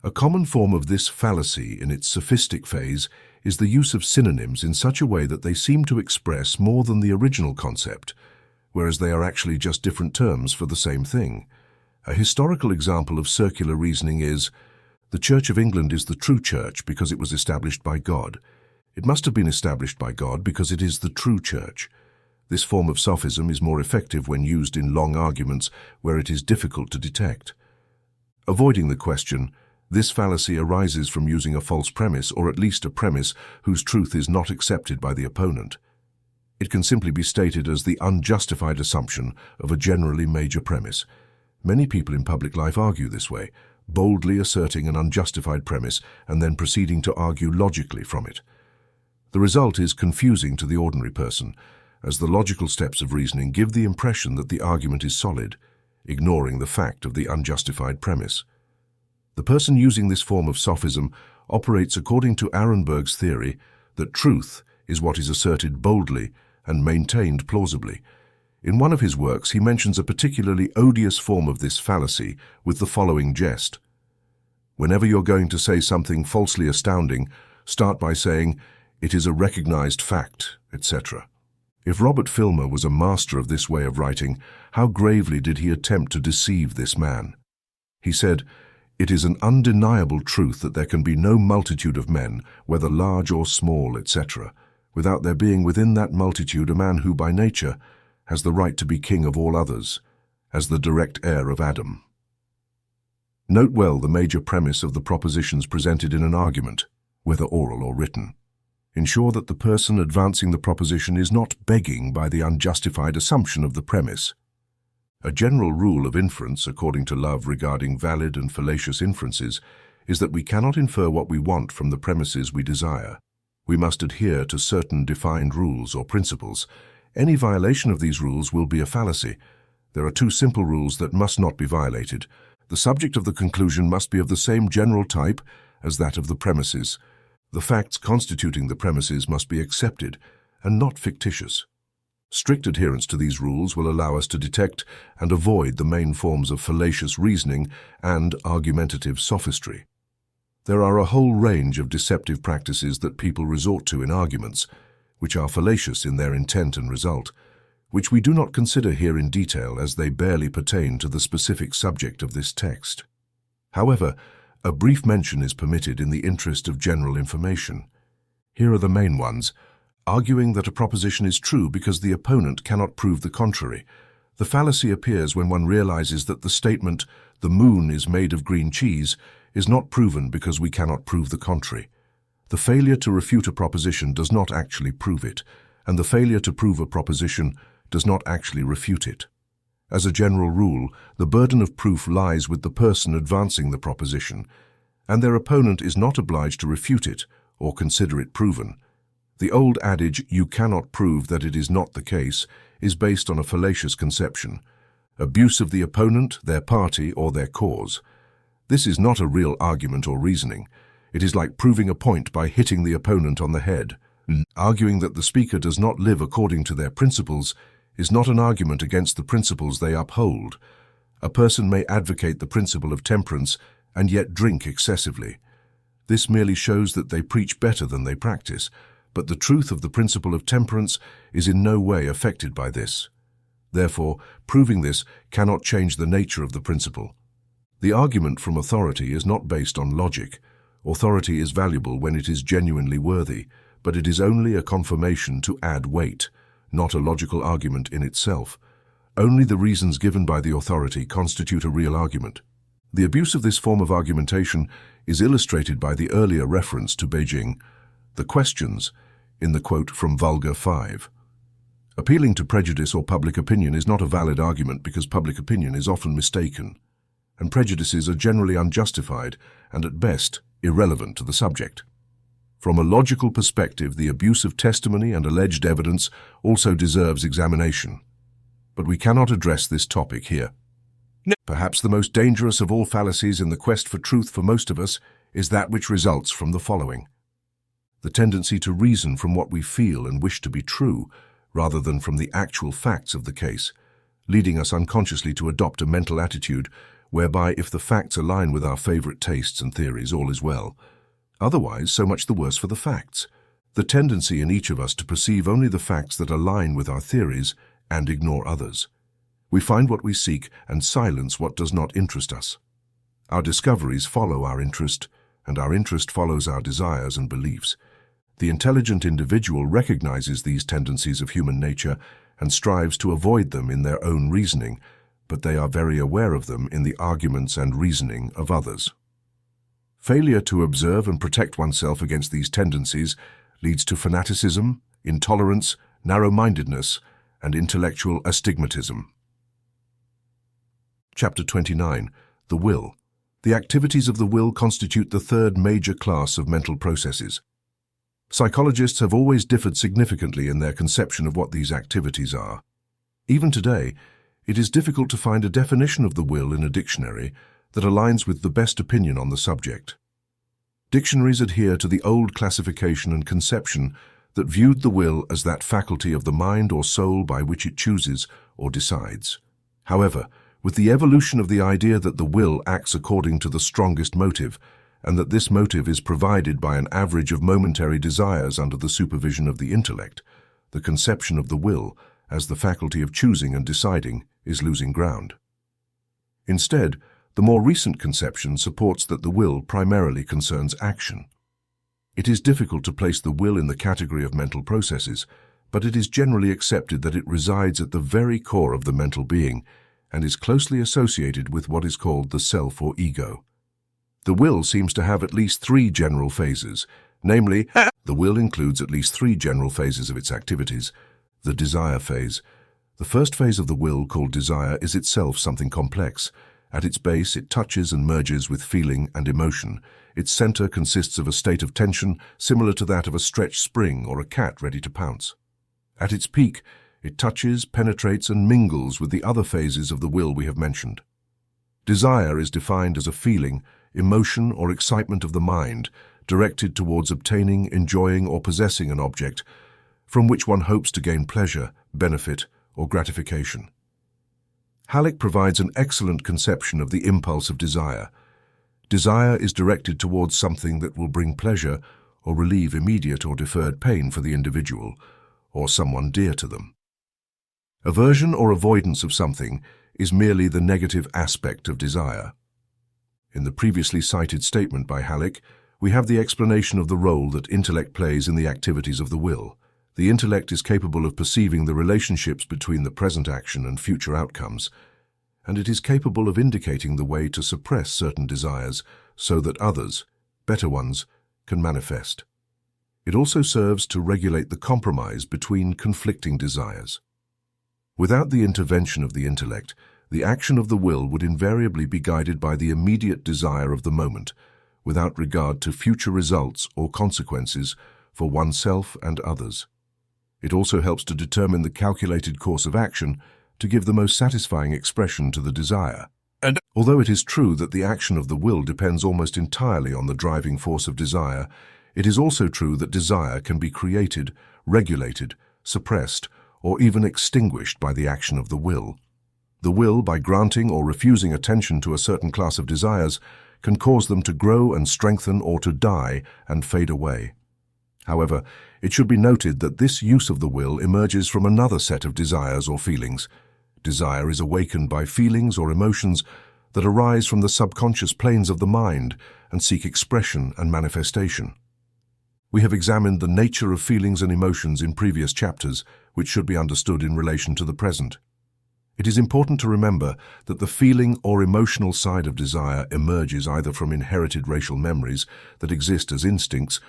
A common form of this fallacy in its sophistic phase is the use of synonyms in such a way that they seem to express more than the original concept, whereas they are actually just different terms for the same thing. A historical example of circular reasoning is, the Church of England is the true church because it was established by God. It must have been established by God because it is the true church. This form of sophism is more effective when used in long arguments where it is difficult to detect. Avoiding the question, this fallacy arises from using a false premise or at least a premise whose truth is not accepted by the opponent. It can simply be stated as the unjustified assumption of a generally major premise. Many people in public life argue this way, boldly asserting an unjustified premise and then proceeding to argue logically from it. The result is confusing to the ordinary person, as the logical steps of reasoning give the impression that the argument is solid, ignoring the fact of the unjustified premise. The person using this form of sophism operates according to Arenberg's theory that truth is what is asserted boldly and maintained plausibly. In one of his works, he mentions a particularly odious form of this fallacy with the following jest. Whenever you're going to say something falsely astounding, start by saying, "It is a recognized fact," etc. If Robert Filmer was a master of this way of writing, how gravely did he attempt to deceive this man? He said, "It is an undeniable truth that there can be no multitude of men, whether large or small, etc., without there being within that multitude a man who by nature has the right to be king of all others, as the direct heir of Adam. Note well the major premise of the propositions presented in an argument, whether oral or written. Ensure that the person advancing the proposition is not begging by the unjustified assumption of the premise. A general rule of inference, according to Love, regarding valid and fallacious inferences, is that we cannot infer what we want from the premises we desire. We must adhere to certain defined rules or principles. Any violation of these rules will be a fallacy. There are two simple rules that must not be violated. The subject of the conclusion must be of the same general type as that of the premises. The facts constituting the premises must be accepted and not fictitious. Strict adherence to these rules will allow us to detect and avoid the main forms of fallacious reasoning and argumentative sophistry. There are a whole range of deceptive practices that people resort to in arguments, which are fallacious in their intent and result, which we do not consider here in detail as they barely pertain to the specific subject of this text. However, a brief mention is permitted in the interest of general information. Here are the main ones: arguing that a proposition is true because the opponent cannot prove the contrary. The fallacy appears when one realizes that the statement, "the moon is made of green cheese," is not proven because we cannot prove the contrary. The failure to refute a proposition does not actually prove it, and the failure to prove a proposition does not actually refute it. As a general rule, the burden of proof lies with the person advancing the proposition, and their opponent is not obliged to refute it or consider it proven. The old adage, "you cannot prove that it is not the case," is based on a fallacious conception: abuse of the opponent, their party, or their cause. This is not a real argument or reasoning. It is like proving a point by hitting the opponent on the head. Arguing that the speaker does not live according to their principles is not an argument against the principles they uphold. A person may advocate the principle of temperance and yet drink excessively. This merely shows that they preach better than they practice, but the truth of the principle of temperance is in no way affected by this. Therefore, proving this cannot change the nature of the principle. The argument from authority is not based on logic. Authority is valuable when it is genuinely worthy, but it is only a confirmation to add weight, not a logical argument in itself. Only the reasons given by the authority constitute a real argument. The abuse of this form of argumentation is illustrated by the earlier reference to Beijing, the questions, in the quote from Vulgar 5. Appealing to prejudice or public opinion is not a valid argument because public opinion is often mistaken, and prejudices are generally unjustified and at best irrelevant to the subject. From a logical perspective, the abuse of testimony and alleged evidence also deserves examination. But we cannot address this topic here. Perhaps the most dangerous of all fallacies in the quest for truth for most of us is that which results from the following: the tendency to reason from what we feel and wish to be true, rather than from the actual facts of the case, leading us unconsciously to adopt a mental attitude whereby if the facts align with our favorite tastes and theories, all is well. Otherwise, so much the worse for the facts. The tendency in each of us to perceive only the facts that align with our theories and ignore others. We find what we seek and silence what does not interest us. Our discoveries follow our interest, and our interest follows our desires and beliefs. The intelligent individual recognizes these tendencies of human nature and strives to avoid them in their own reasoning, but they are very aware of them in the arguments and reasoning of others. Failure to observe and protect oneself against these tendencies leads to fanaticism, intolerance, narrow-mindedness, and intellectual astigmatism. Chapter 29. The Will. The activities of the will constitute the third major class of mental processes. Psychologists have always differed significantly in their conception of what these activities are. Even today, it is difficult to find a definition of the will in a dictionary that aligns with the best opinion on the subject. Dictionaries adhere to the old classification and conception that viewed the will as that faculty of the mind or soul by which it chooses or decides. However, with the evolution of the idea that the will acts according to the strongest motive, and that this motive is provided by an average of momentary desires under the supervision of the intellect, the conception of the will as the faculty of choosing and deciding is losing ground. Instead, the more recent conception supports that the will primarily concerns action. It is difficult to place the will in the category of mental processes but it is generally accepted that it resides at the very core of the mental being and is closely associated with what is called the self or ego. The will seems to have at least three general phases, namely, the will includes at least three general phases of its activities. The desire phase. The first phase of the will, called desire, is itself something complex. At its base, it touches and merges with feeling and emotion. Its center consists of a state of tension similar to that of a stretched spring or a cat ready to pounce. At its peak, it touches, penetrates, and mingles with the other phases of the will we have mentioned. Desire is defined as a feeling, emotion, or excitement of the mind directed towards obtaining, enjoying, or possessing an object from which one hopes to gain pleasure, benefit, or gratification. Halleck provides an excellent conception of the impulse of desire. Desire is directed towards something that will bring pleasure or relieve immediate or deferred pain for the individual or someone dear to them. Aversion or avoidance of something is merely the negative aspect of desire. In the previously cited statement by Halleck, we have the explanation of the role that intellect plays in the activities of the will. The intellect is capable of perceiving the relationships between the present action and future outcomes, and it is capable of indicating the way to suppress certain desires so that others, better ones, can manifest. It also serves to regulate the compromise between conflicting desires. Without the intervention of the intellect, the action of the will would invariably be guided by the immediate desire of the moment, without regard to future results or consequences for oneself and others. It also helps to determine the calculated course of action to give the most satisfying expression to the desire. And although it is true that the action of the will depends almost entirely on the driving force of desire, it is also true that desire can be created, regulated, suppressed, or even extinguished by the action of the will. The will, by granting or refusing attention to a certain class of desires, can cause them to grow and strengthen or to die and fade away. However, it should be noted that this use of the will emerges from another set of desires or feelings. Desire is awakened by feelings or emotions that arise from the subconscious planes of the mind and seek expression and manifestation. We have examined the nature of feelings and emotions in previous chapters, which should be understood in relation to the present. It is important to remember that the feeling or emotional side of desire emerges either from inherited racial memories that exist as instincts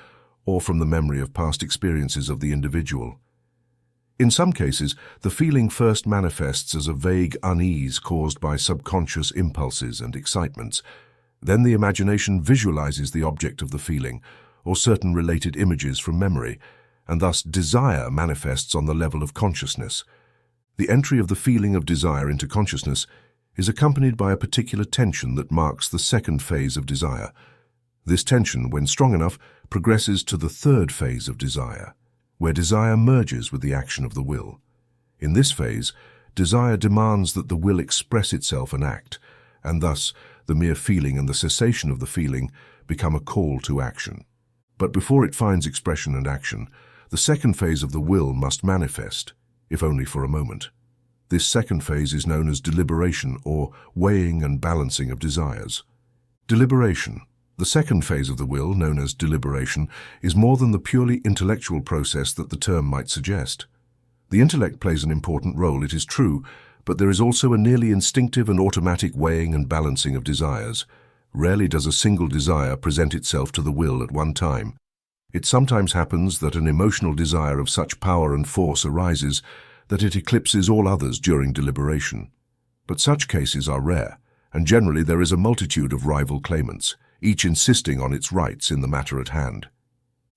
or from the memory of past experiences of the individual. In some cases, the feeling first manifests as a vague unease caused by subconscious impulses and excitements. Then the imagination visualizes the object of the feeling or certain related images from memory, and thus desire manifests on the level of consciousness. The entry of the feeling of desire into consciousness is accompanied by a particular tension that marks the second phase of desire. This tension, when strong enough, progresses to the third phase of desire, where desire merges with the action of the will. In this phase, desire demands that the will express itself and act, and thus the mere feeling and the cessation of the feeling become a call to action. But before it finds expression and action, the second phase of the will must manifest, if only for a moment. This second phase is known as deliberation, or weighing and balancing of desires. Deliberation. The second phase of the will, known as deliberation, is more than the purely intellectual process that the term might suggest. The intellect plays an important role, it is true, but there is also a nearly instinctive and automatic weighing and balancing of desires. Rarely does a single desire present itself to the will at one time. It sometimes happens that an emotional desire of such power and force arises that it eclipses all others during deliberation. But such cases are rare, and generally there is a multitude of rival claimants, each insisting on its rights in the matter at hand.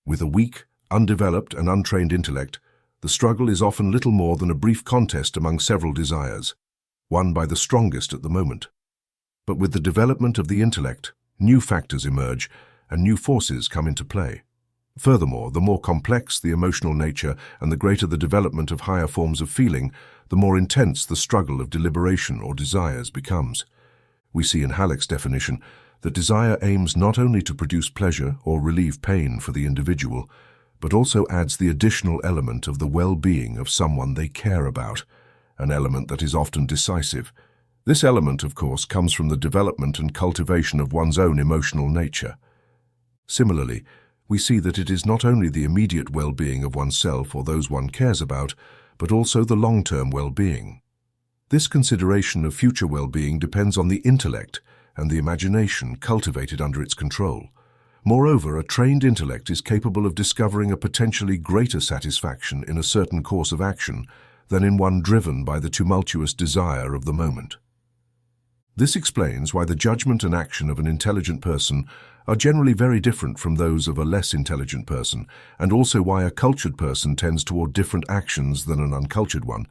With a weak, undeveloped, and untrained intellect, the struggle is often little more than a brief contest among several desires, won by the strongest at the moment. But with the development of the intellect, new factors emerge and new forces come into play. Furthermore, the more complex the emotional nature and the greater the development of higher forms of feeling, the more intense the struggle of deliberation or desires becomes. We see in Halleck's definition that desire aims not only to produce pleasure or relieve pain for the individual, but also adds the additional element of the well-being of someone they care about, an element that is often decisive. This element, of course, comes from the development and cultivation of one's own emotional nature. Similarly, we see that it is not only the immediate well-being of oneself or those one cares about, but also the long-term well-being. This consideration of future well-being depends on the intellect and the imagination cultivated under its control. Moreover, a trained intellect is capable of discovering a potentially greater satisfaction in a certain course of action than in one driven by the tumultuous desire of the moment. This explains why the judgment and action of an intelligent person are generally very different from those of a less intelligent person, and also why a cultured person tends toward different actions than an uncultured one,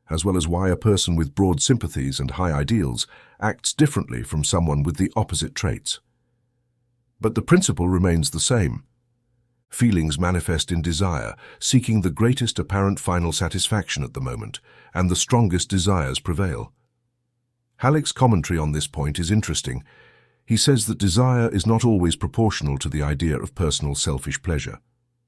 as well as why a person with broad sympathies and high ideals acts differently from someone with the opposite traits. But the principle remains the same. Feelings manifest in desire, seeking the greatest apparent final satisfaction at the moment, and the strongest desires prevail. Halleck's commentary on this point is interesting. He says that desire is not always proportional to the idea of personal selfish pleasure.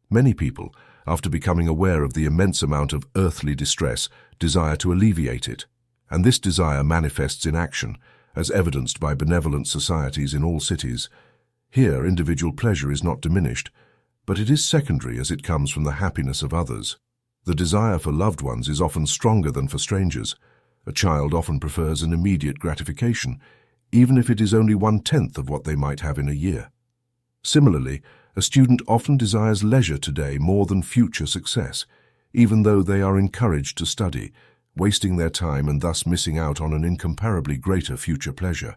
Many people, after becoming aware of the immense amount of earthly distress, desire to alleviate it, and this desire manifests in action, as evidenced by benevolent societies in all cities. Here, individual pleasure is not diminished, but it is secondary as it comes from the happiness of others. The desire for loved ones is often stronger than for strangers. A child often prefers an immediate gratification, even if it is only 1/10 of what they might have in a year. Similarly, a student often desires leisure today more than future success, even though they are encouraged to study, wasting their time and thus missing out on an incomparably greater future pleasure.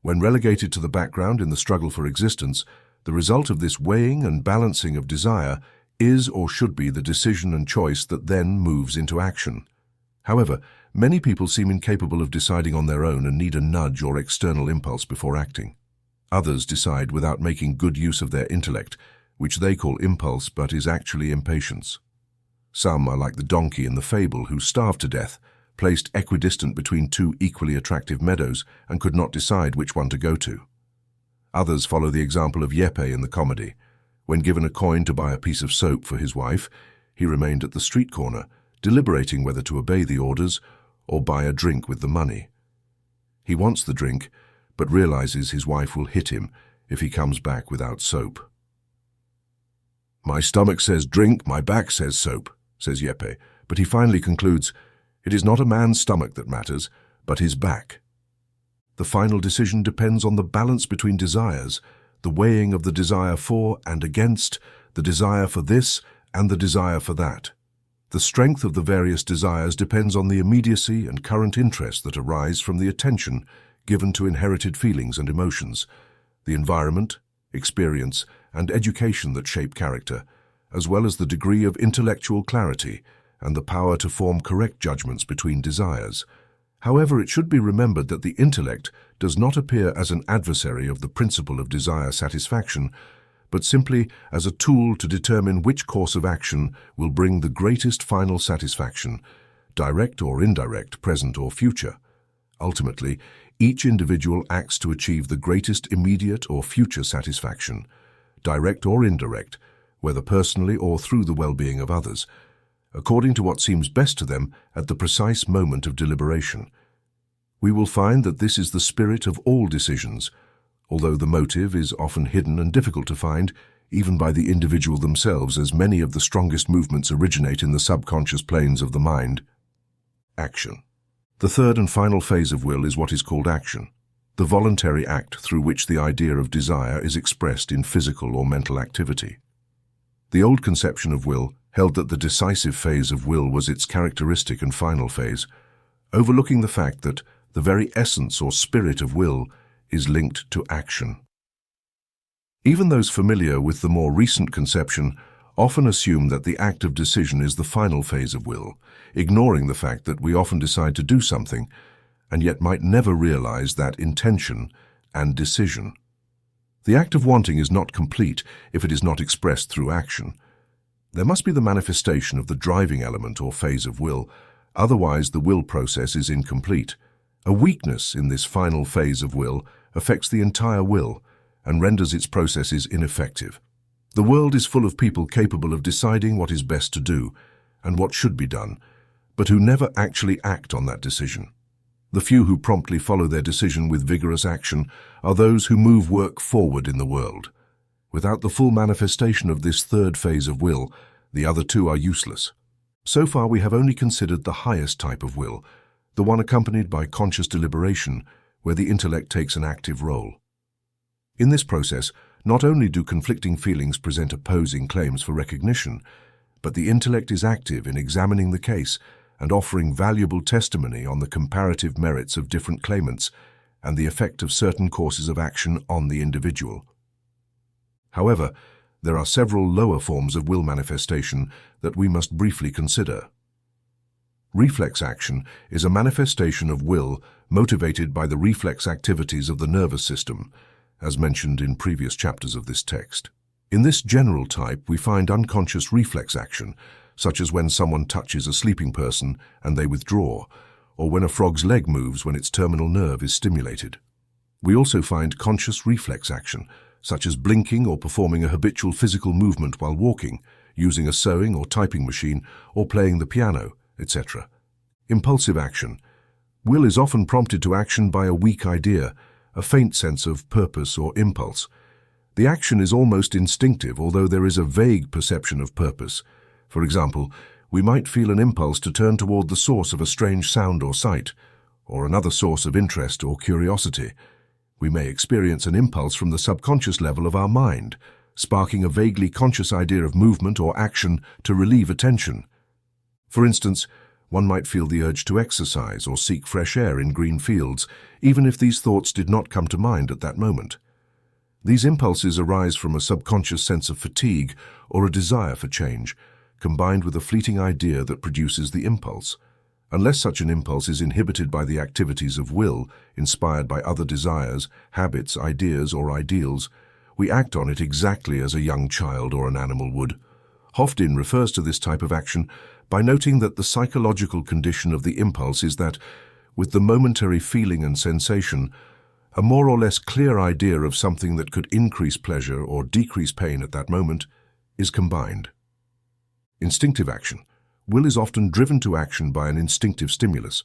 When relegated to the background in the struggle for existence, the result of this weighing and balancing of desire is or should be the decision and choice that then moves into action. However, many people seem incapable of deciding on their own and need a nudge or external impulse before acting. Others decide without making good use of their intellect, which they call impulse but is actually impatience. Some are like the donkey in the fable who starved to death, placed equidistant between two equally attractive meadows and could not decide which one to go to. Others follow the example of Jeppe in the comedy. When given a coin to buy a piece of soap for his wife, he remained at the street corner, deliberating whether to obey the orders or buy a drink with the money. He wants the drink, but realizes his wife will hit him if he comes back without soap. "My stomach says drink, my back says soap," says Jeppe, but he finally concludes, "It is not a man's stomach that matters, but his back." The final decision depends on the balance between desires, the weighing of the desire for and against, the desire for this and the desire for that. The strength of the various desires depends on the immediacy and current interest that arise from the attention given to inherited feelings and emotions, the environment, experience, and education that shape character, as well as the degree of intellectual clarity and the power to form correct judgments between desires. However, it should be remembered that the intellect does not appear as an adversary of the principle of desire satisfaction, but simply as a tool to determine which course of action will bring the greatest final satisfaction, direct or indirect, present or future. Ultimately, each individual acts to achieve the greatest immediate or future satisfaction, direct or indirect, whether personally or through the well-being of others, according to what seems best to them at the precise moment of deliberation. We will find that this is the spirit of all decisions, although the motive is often hidden and difficult to find, even by the individual themselves, as many of the strongest movements originate in the subconscious planes of the mind. Action. The third and final phase of will is what is called action, the voluntary act through which the idea of desire is expressed in physical or mental activity. The old conception of will held that the decisive phase of will was its characteristic and final phase, overlooking the fact that the very essence or spirit of will is linked to action. Even those familiar with the more recent conception often assume that the act of decision is the final phase of will, ignoring the fact that we often decide to do something and yet might never realize that intention and decision. The act of wanting is not complete if it is not expressed through action. There must be the manifestation of the driving element or phase of will, otherwise the will process is incomplete. A weakness in this final phase of will affects the entire will and renders its processes ineffective. The world is full of people capable of deciding what is best to do and what should be done, but who never actually act on that decision. The few who promptly follow their decision with vigorous action are those who move work forward in the world. Without the full manifestation of this third phase of will, the other two are useless. So far, we have only considered the highest type of will, the one accompanied by conscious deliberation, where the intellect takes an active role. In this process, not only do conflicting feelings present opposing claims for recognition, but the intellect is active in examining the case and offering valuable testimony on the comparative merits of different claimants and the effect of certain courses of action on the individual. However, there are several lower forms of will manifestation that we must briefly consider. Reflex action is a manifestation of will motivated by the reflex activities of the nervous system, as mentioned in previous chapters of this text. In this general type, we find unconscious reflex action, such as when someone touches a sleeping person and they withdraw, or when a frog's leg moves when its terminal nerve is stimulated. We also find conscious reflex action, such as blinking or performing a habitual physical movement while walking, using a sewing or typing machine, or playing the piano, etc. Impulsive action. Will is often prompted to action by a weak idea, a faint sense of purpose or impulse. The action is almost instinctive, although there is a vague perception of purpose. For example, we might feel an impulse to turn toward the source of a strange sound or sight, or another source of interest or curiosity. We may experience an impulse from the subconscious level of our mind, sparking a vaguely conscious idea of movement or action to relieve attention. For instance, one might feel the urge to exercise or seek fresh air in green fields, even if these thoughts did not come to mind at that moment. These impulses arise from a subconscious sense of fatigue or a desire for change, combined with a fleeting idea that produces the impulse. Unless such an impulse is inhibited by the activities of will, inspired by other desires, habits, ideas, or ideals, we act on it exactly as a young child or an animal would. Hofdin refers to this type of action by noting that the psychological condition of the impulse is that, with the momentary feeling and sensation, a more or less clear idea of something that could increase pleasure or decrease pain at that moment is combined. Instinctive action. Will is often driven to action by an instinctive stimulus.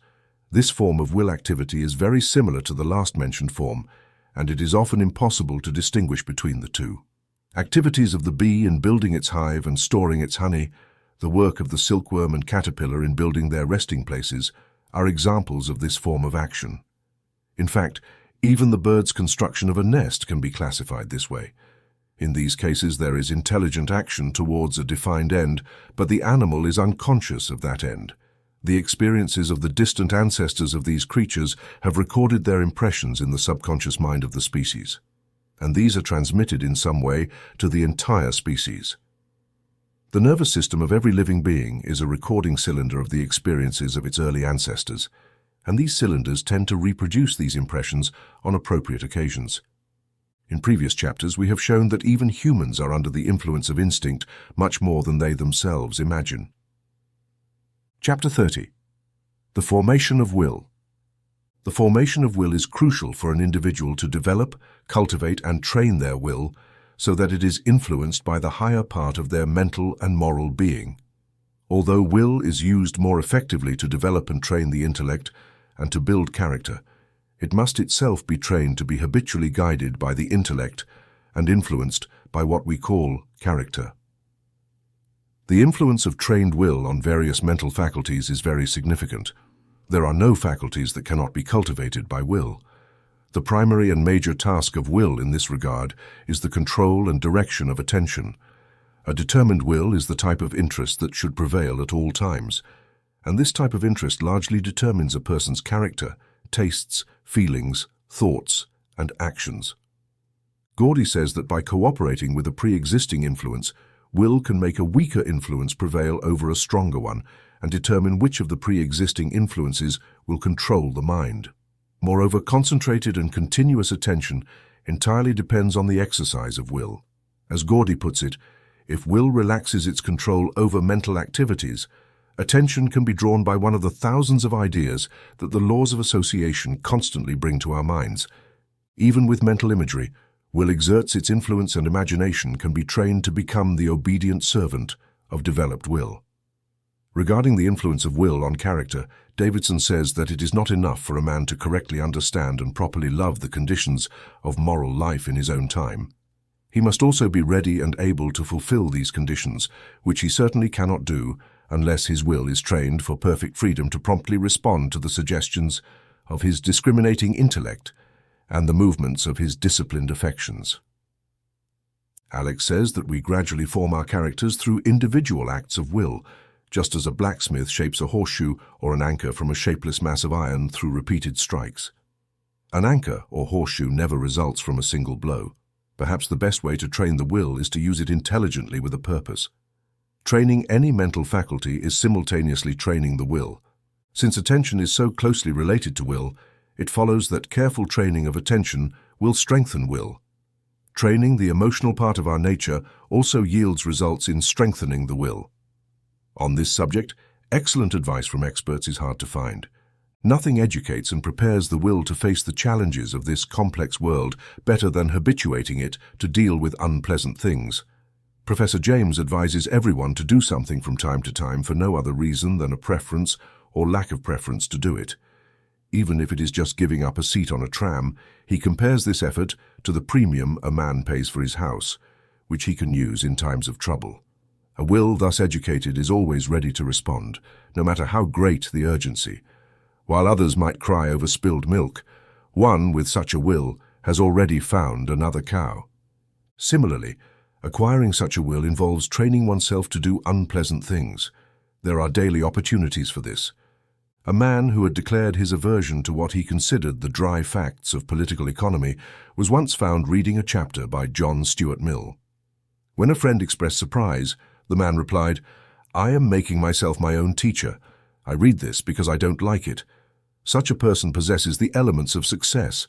This form of will activity is very similar to the last mentioned form, and it is often impossible to distinguish between the two. Activities of the bee in building its hive and storing its honey, the work of the silkworm and caterpillar in building their resting places, are examples of this form of action. In fact, even the bird's construction of a nest can be classified this way. In these cases, there is intelligent action towards a defined end, but the animal is unconscious of that end. The experiences of the distant ancestors of these creatures have recorded their impressions in the subconscious mind of the species, and these are transmitted in some way to the entire species. The nervous system of every living being is a recording cylinder of the experiences of its early ancestors, and these cylinders tend to reproduce these impressions on appropriate occasions. In previous chapters, we have shown that even humans are under the influence of instinct much more than they themselves imagine. Chapter 30. The formation of will. The formation of will is crucial for an individual to develop, cultivate, and train their will so that it is influenced by the higher part of their mental and moral being. Although will is used more effectively to develop and train the intellect and to build character, it must itself be trained to be habitually guided by the intellect and influenced by what we call character. The influence of trained will on various mental faculties is very significant. There are no faculties that cannot be cultivated by will. The primary and major task of will in this regard is the control and direction of attention. A determined will is the type of interest that should prevail at all times, and this type of interest largely determines a person's character, tastes, feelings, thoughts, and actions. Gordy says that by cooperating with a pre-existing influence, will can make a weaker influence prevail over a stronger one and determine which of the pre-existing influences will control the mind. Moreover, concentrated and continuous attention entirely depends on the exercise of will. As Gordy puts it, if will relaxes its control over mental activities, attention can be drawn by one of the thousands of ideas that the laws of association constantly bring to our minds. Even with mental imagery, will exerts its influence, and imagination can be trained to become the obedient servant of developed will. Regarding the influence of will on character, Davidson says that it is not enough for a man to correctly understand and properly love the conditions of moral life in his own time. He must also be ready and able to fulfill these conditions, which he certainly cannot do unless his will is trained for perfect freedom to promptly respond to the suggestions of his discriminating intellect and the movements of his disciplined affections. Alex says that we gradually form our characters through individual acts of will, just as a blacksmith shapes a horseshoe or an anchor from a shapeless mass of iron through repeated strikes. An anchor or horseshoe never results from a single blow. Perhaps the best way to train the will is to use it intelligently with a purpose. Training any mental faculty is simultaneously training the will. Since attention is so closely related to will, it follows that careful training of attention will strengthen will. Training the emotional part of our nature also yields results in strengthening the will. On this subject, excellent advice from experts is hard to find. Nothing educates and prepares the will to face the challenges of this complex world better than habituating it to deal with unpleasant things. Professor James advises everyone to do something from time to time for no other reason than a preference or lack of preference to do it. Even if it is just giving up a seat on a tram, he compares this effort to the premium a man pays for his house, which he can use in times of trouble. A will thus educated is always ready to respond, no matter how great the urgency. While others might cry over spilled milk, one with such a will has already found another cow. Similarly, acquiring such a will involves training oneself to do unpleasant things. There are daily opportunities for this. A man who had declared his aversion to what he considered the dry facts of political economy was once found reading a chapter by John Stuart Mill. When a friend expressed surprise, the man replied, "I am making myself my own teacher. I read this because I don't like it." Such a person possesses the elements of success.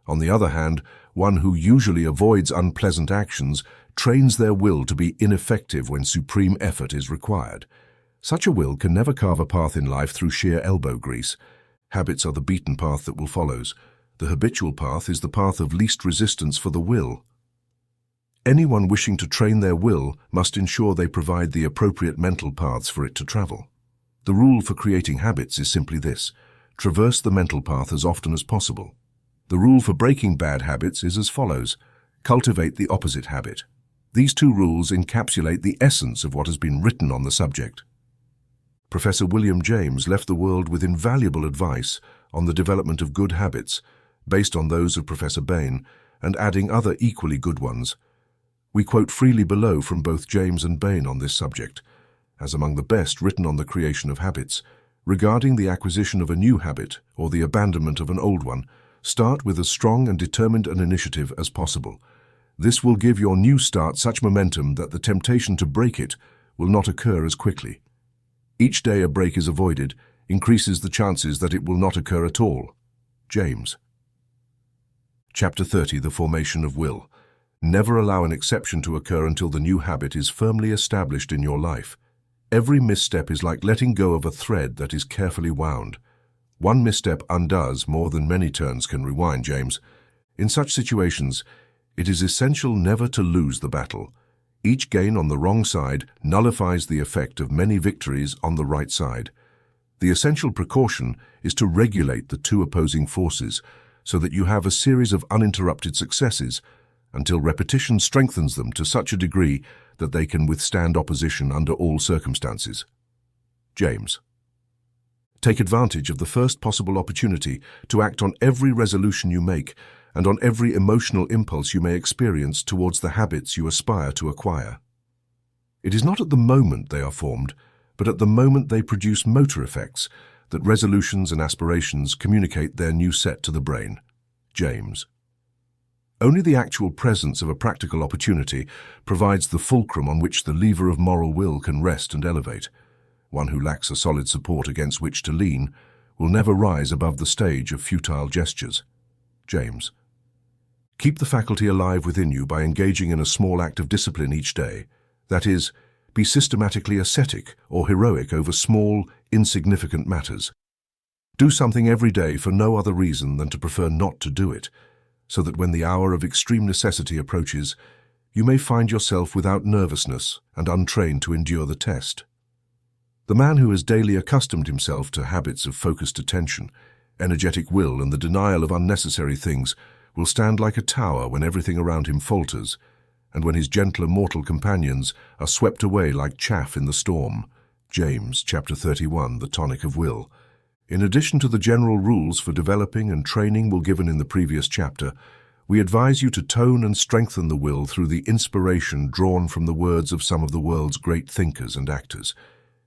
On the other hand, one who usually avoids unpleasant actions trains their will to be ineffective when supreme effort is required. Such a will can never carve a path in life through sheer elbow grease. Habits are the beaten path that will follows. The habitual path is the path of least resistance for the will. Anyone wishing to train their will must ensure they provide the appropriate mental paths for it to travel. The rule for creating habits is simply this: traverse the mental path as often as possible. The rule for breaking bad habits is as follows: cultivate the opposite habit. These two rules encapsulate the essence of what has been written on the subject. Professor William James left the world with invaluable advice on the development of good habits, based on those of Professor Bain, and adding other equally good ones. We quote freely below from both James and Bain on this subject, as among the best written on the creation of habits. Regarding the acquisition of a new habit or the abandonment of an old one, start with as strong and determined an initiative as possible. This will give your new start such momentum that the temptation to break it will not occur as quickly. Each day a break is avoided increases the chances that it will not occur at all. James. Chapter 30. The Formation of Will. Never allow an exception to occur until the new habit is firmly established in your life. Every misstep is like letting go of a thread that is carefully wound. One misstep undoes more than many turns can rewind, James. In such situations, it is essential never to lose the battle. Each gain on the wrong side nullifies the effect of many victories on the right side. The essential precaution is to regulate the two opposing forces so that you have a series of uninterrupted successes until repetition strengthens them to such a degree that they can withstand opposition under all circumstances. James. Take advantage of the first possible opportunity to act on every resolution you make and on every emotional impulse you may experience towards the habits you aspire to acquire. It is not at the moment they are formed, but at the moment they produce motor effects that resolutions and aspirations communicate their new set to the brain. James. Only the actual presence of a practical opportunity provides the fulcrum on which the lever of moral will can rest and elevate. One who lacks a solid support against which to lean will never rise above the stage of futile gestures. James. Keep the faculty alive within you by engaging in a small act of discipline each day. That is, be systematically ascetic or heroic over small, insignificant matters. Do something every day for no other reason than to prefer not to do it, so that when the hour of extreme necessity approaches, you may find yourself without nervousness and untrained to endure the test. The man who has daily accustomed himself to habits of focused attention, energetic will, and the denial of unnecessary things will stand like a tower when everything around him falters, and when his gentler mortal companions are swept away like chaff in the storm. James chapter 31, the tonic of will. In addition to the general rules for developing and training will given in the previous chapter, we advise you to tone and strengthen the will through the inspiration drawn from the words of some of the world's great thinkers and actors.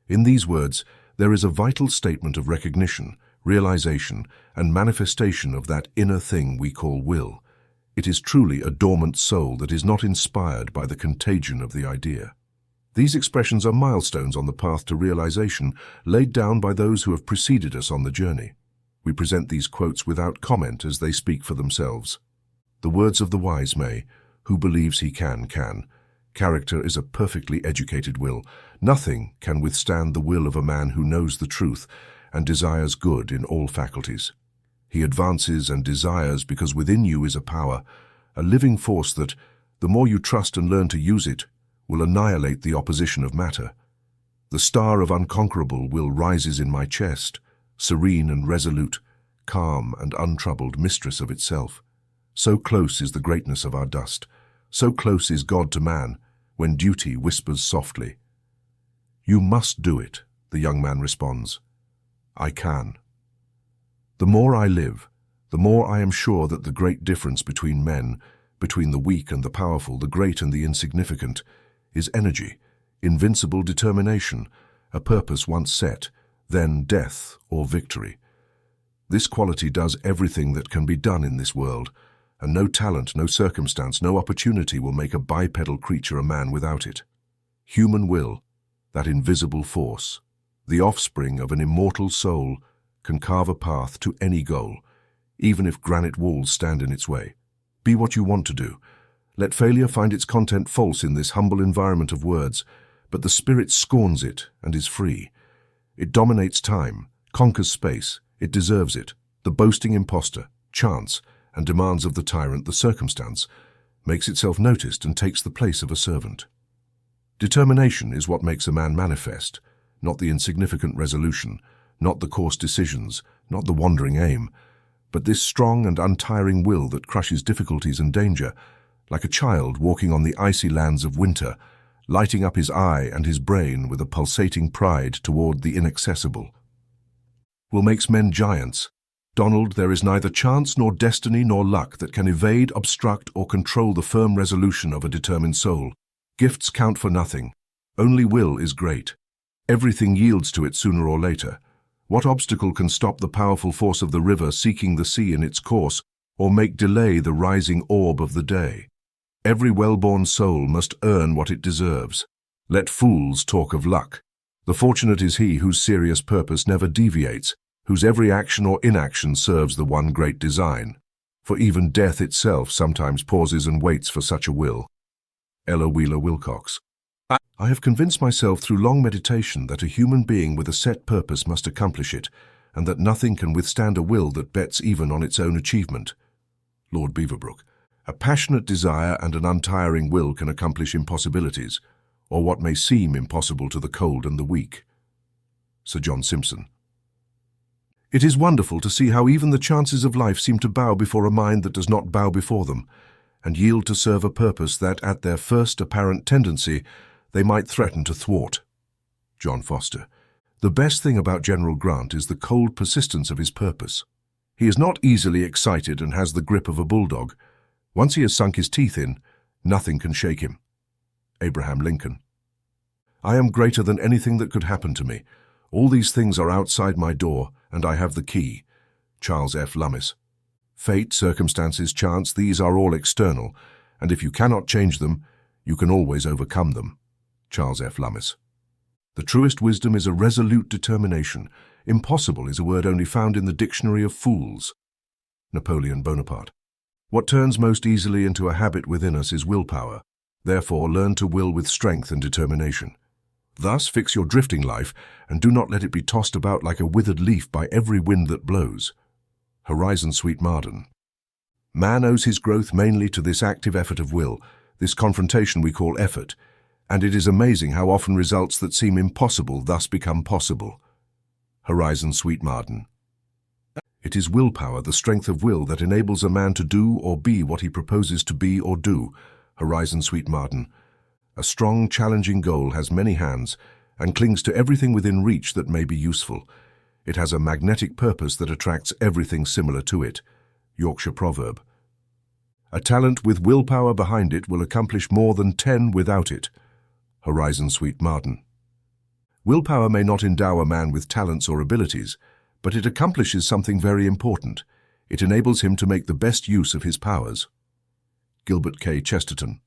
In these words, there is a vital statement of recognition, realization, and manifestation of that inner thing we call will. It is truly a dormant soul that is not inspired by the contagion of the idea. These expressions are milestones on the path to realization laid down by those who have preceded us on the journey. We present these quotes without comment as they speak for themselves. The words of the wise may, who believes he can. Character is a perfectly educated will. Nothing can withstand the will of a man who knows the truth and desires good in all faculties. He advances and desires because within you is a power, a living force that, the more you trust and learn to use it, will annihilate the opposition of matter. The star of unconquerable will rises in my chest, serene and resolute, calm and untroubled mistress of itself. So close is the greatness of our dust, so close is God to man, when duty whispers softly. You must do it, the young man responds. I can. The more I live, the more I am sure that the great difference between men, between the weak and the powerful, the great and the insignificant, is energy, invincible determination, a purpose once set, then death or victory. This quality does everything that can be done in this world, and no talent, no circumstance, no opportunity will make a bipedal creature a man without it. Human will, that invisible force, the offspring of an immortal soul, can carve a path to any goal, even if granite walls stand in its way. Be what you want to do. Let failure find its content false in this humble environment of words, but the spirit scorns it and is free. It dominates time, conquers space, it deserves it. The boasting impostor, chance, and demands of the tyrant the circumstance, makes itself noticed and takes the place of a servant. Determination is what makes a man manifest, not the insignificant resolution, not the coarse decisions, not the wandering aim, but this strong and untiring will that crushes difficulties and danger, like a child walking on the icy lands of winter, lighting up his eye and his brain with a pulsating pride toward the inaccessible. Will makes men giants. Donald, there is neither chance nor destiny nor luck that can evade, obstruct, or control the firm resolution of a determined soul. Gifts count for nothing. Only will is great. Everything yields to it sooner or later. What obstacle can stop the powerful force of the river seeking the sea in its course, or make delay the rising orb of the day? Every well-born soul must earn what it deserves. Let fools talk of luck. The fortunate is he whose serious purpose never deviates, whose every action or inaction serves the one great design. For even death itself sometimes pauses and waits for such a will. Ella Wheeler Wilcox. I have convinced myself through long meditation that a human being with a set purpose must accomplish it, and that nothing can withstand a will that bets even on its own achievement. Lord Beaverbrook. A passionate desire and an untiring will can accomplish impossibilities, or what may seem impossible to the cold and the weak. Sir John Simpson. It is wonderful to see how even the chances of life seem to bow before a mind that does not bow before them, and yield to serve a purpose that, at their first apparent tendency, they might threaten to thwart. John Foster. The best thing about General Grant is the cold persistence of his purpose. He is not easily excited and has the grip of a bulldog. Once he has sunk his teeth in, nothing can shake him. Abraham Lincoln. I am greater than anything that could happen to me. All these things are outside my door, and I have the key. Charles F. Lummis. Fate, circumstances, chance, these are all external, and if you cannot change them, you can always overcome them. Charles F. Lummis. The truest wisdom is a resolute determination. Impossible is a word only found in the dictionary of fools. Napoleon Bonaparte. What turns most easily into a habit within us is willpower. Therefore, learn to will with strength and determination. Thus, fix your drifting life, and do not let it be tossed about like a withered leaf by every wind that blows. Horizon Sweet Marden. Man owes his growth mainly to this active effort of will, this confrontation we call effort, and it is amazing how often results that seem impossible thus become possible. Horizon Sweet Marden. It is willpower, the strength of will, that enables a man to do or be what he proposes to be or do. Horizon Sweet Marden. A strong, challenging goal has many hands and clings to everything within reach that may be useful. It has a magnetic purpose that attracts everything similar to it. Yorkshire proverb. A talent with willpower behind it will accomplish more than 10 without it. Horizon Sweet Marden. Willpower may not endow a man with talents or abilities, but it accomplishes something very important. It enables him to make the best use of his powers. Gilbert K. Chesterton.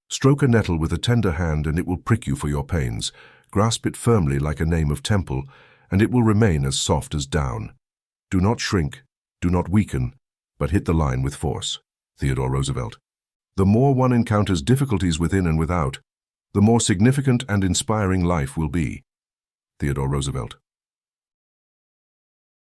Stroke a nettle with a tender hand and it will prick you for your pains. Grasp it firmly like a name of temple, and it will remain as soft as down. Do not shrink, do not weaken, but hit the line with force. Theodore Roosevelt. The more one encounters difficulties within and without, the more significant and inspiring life will be. Theodore Roosevelt.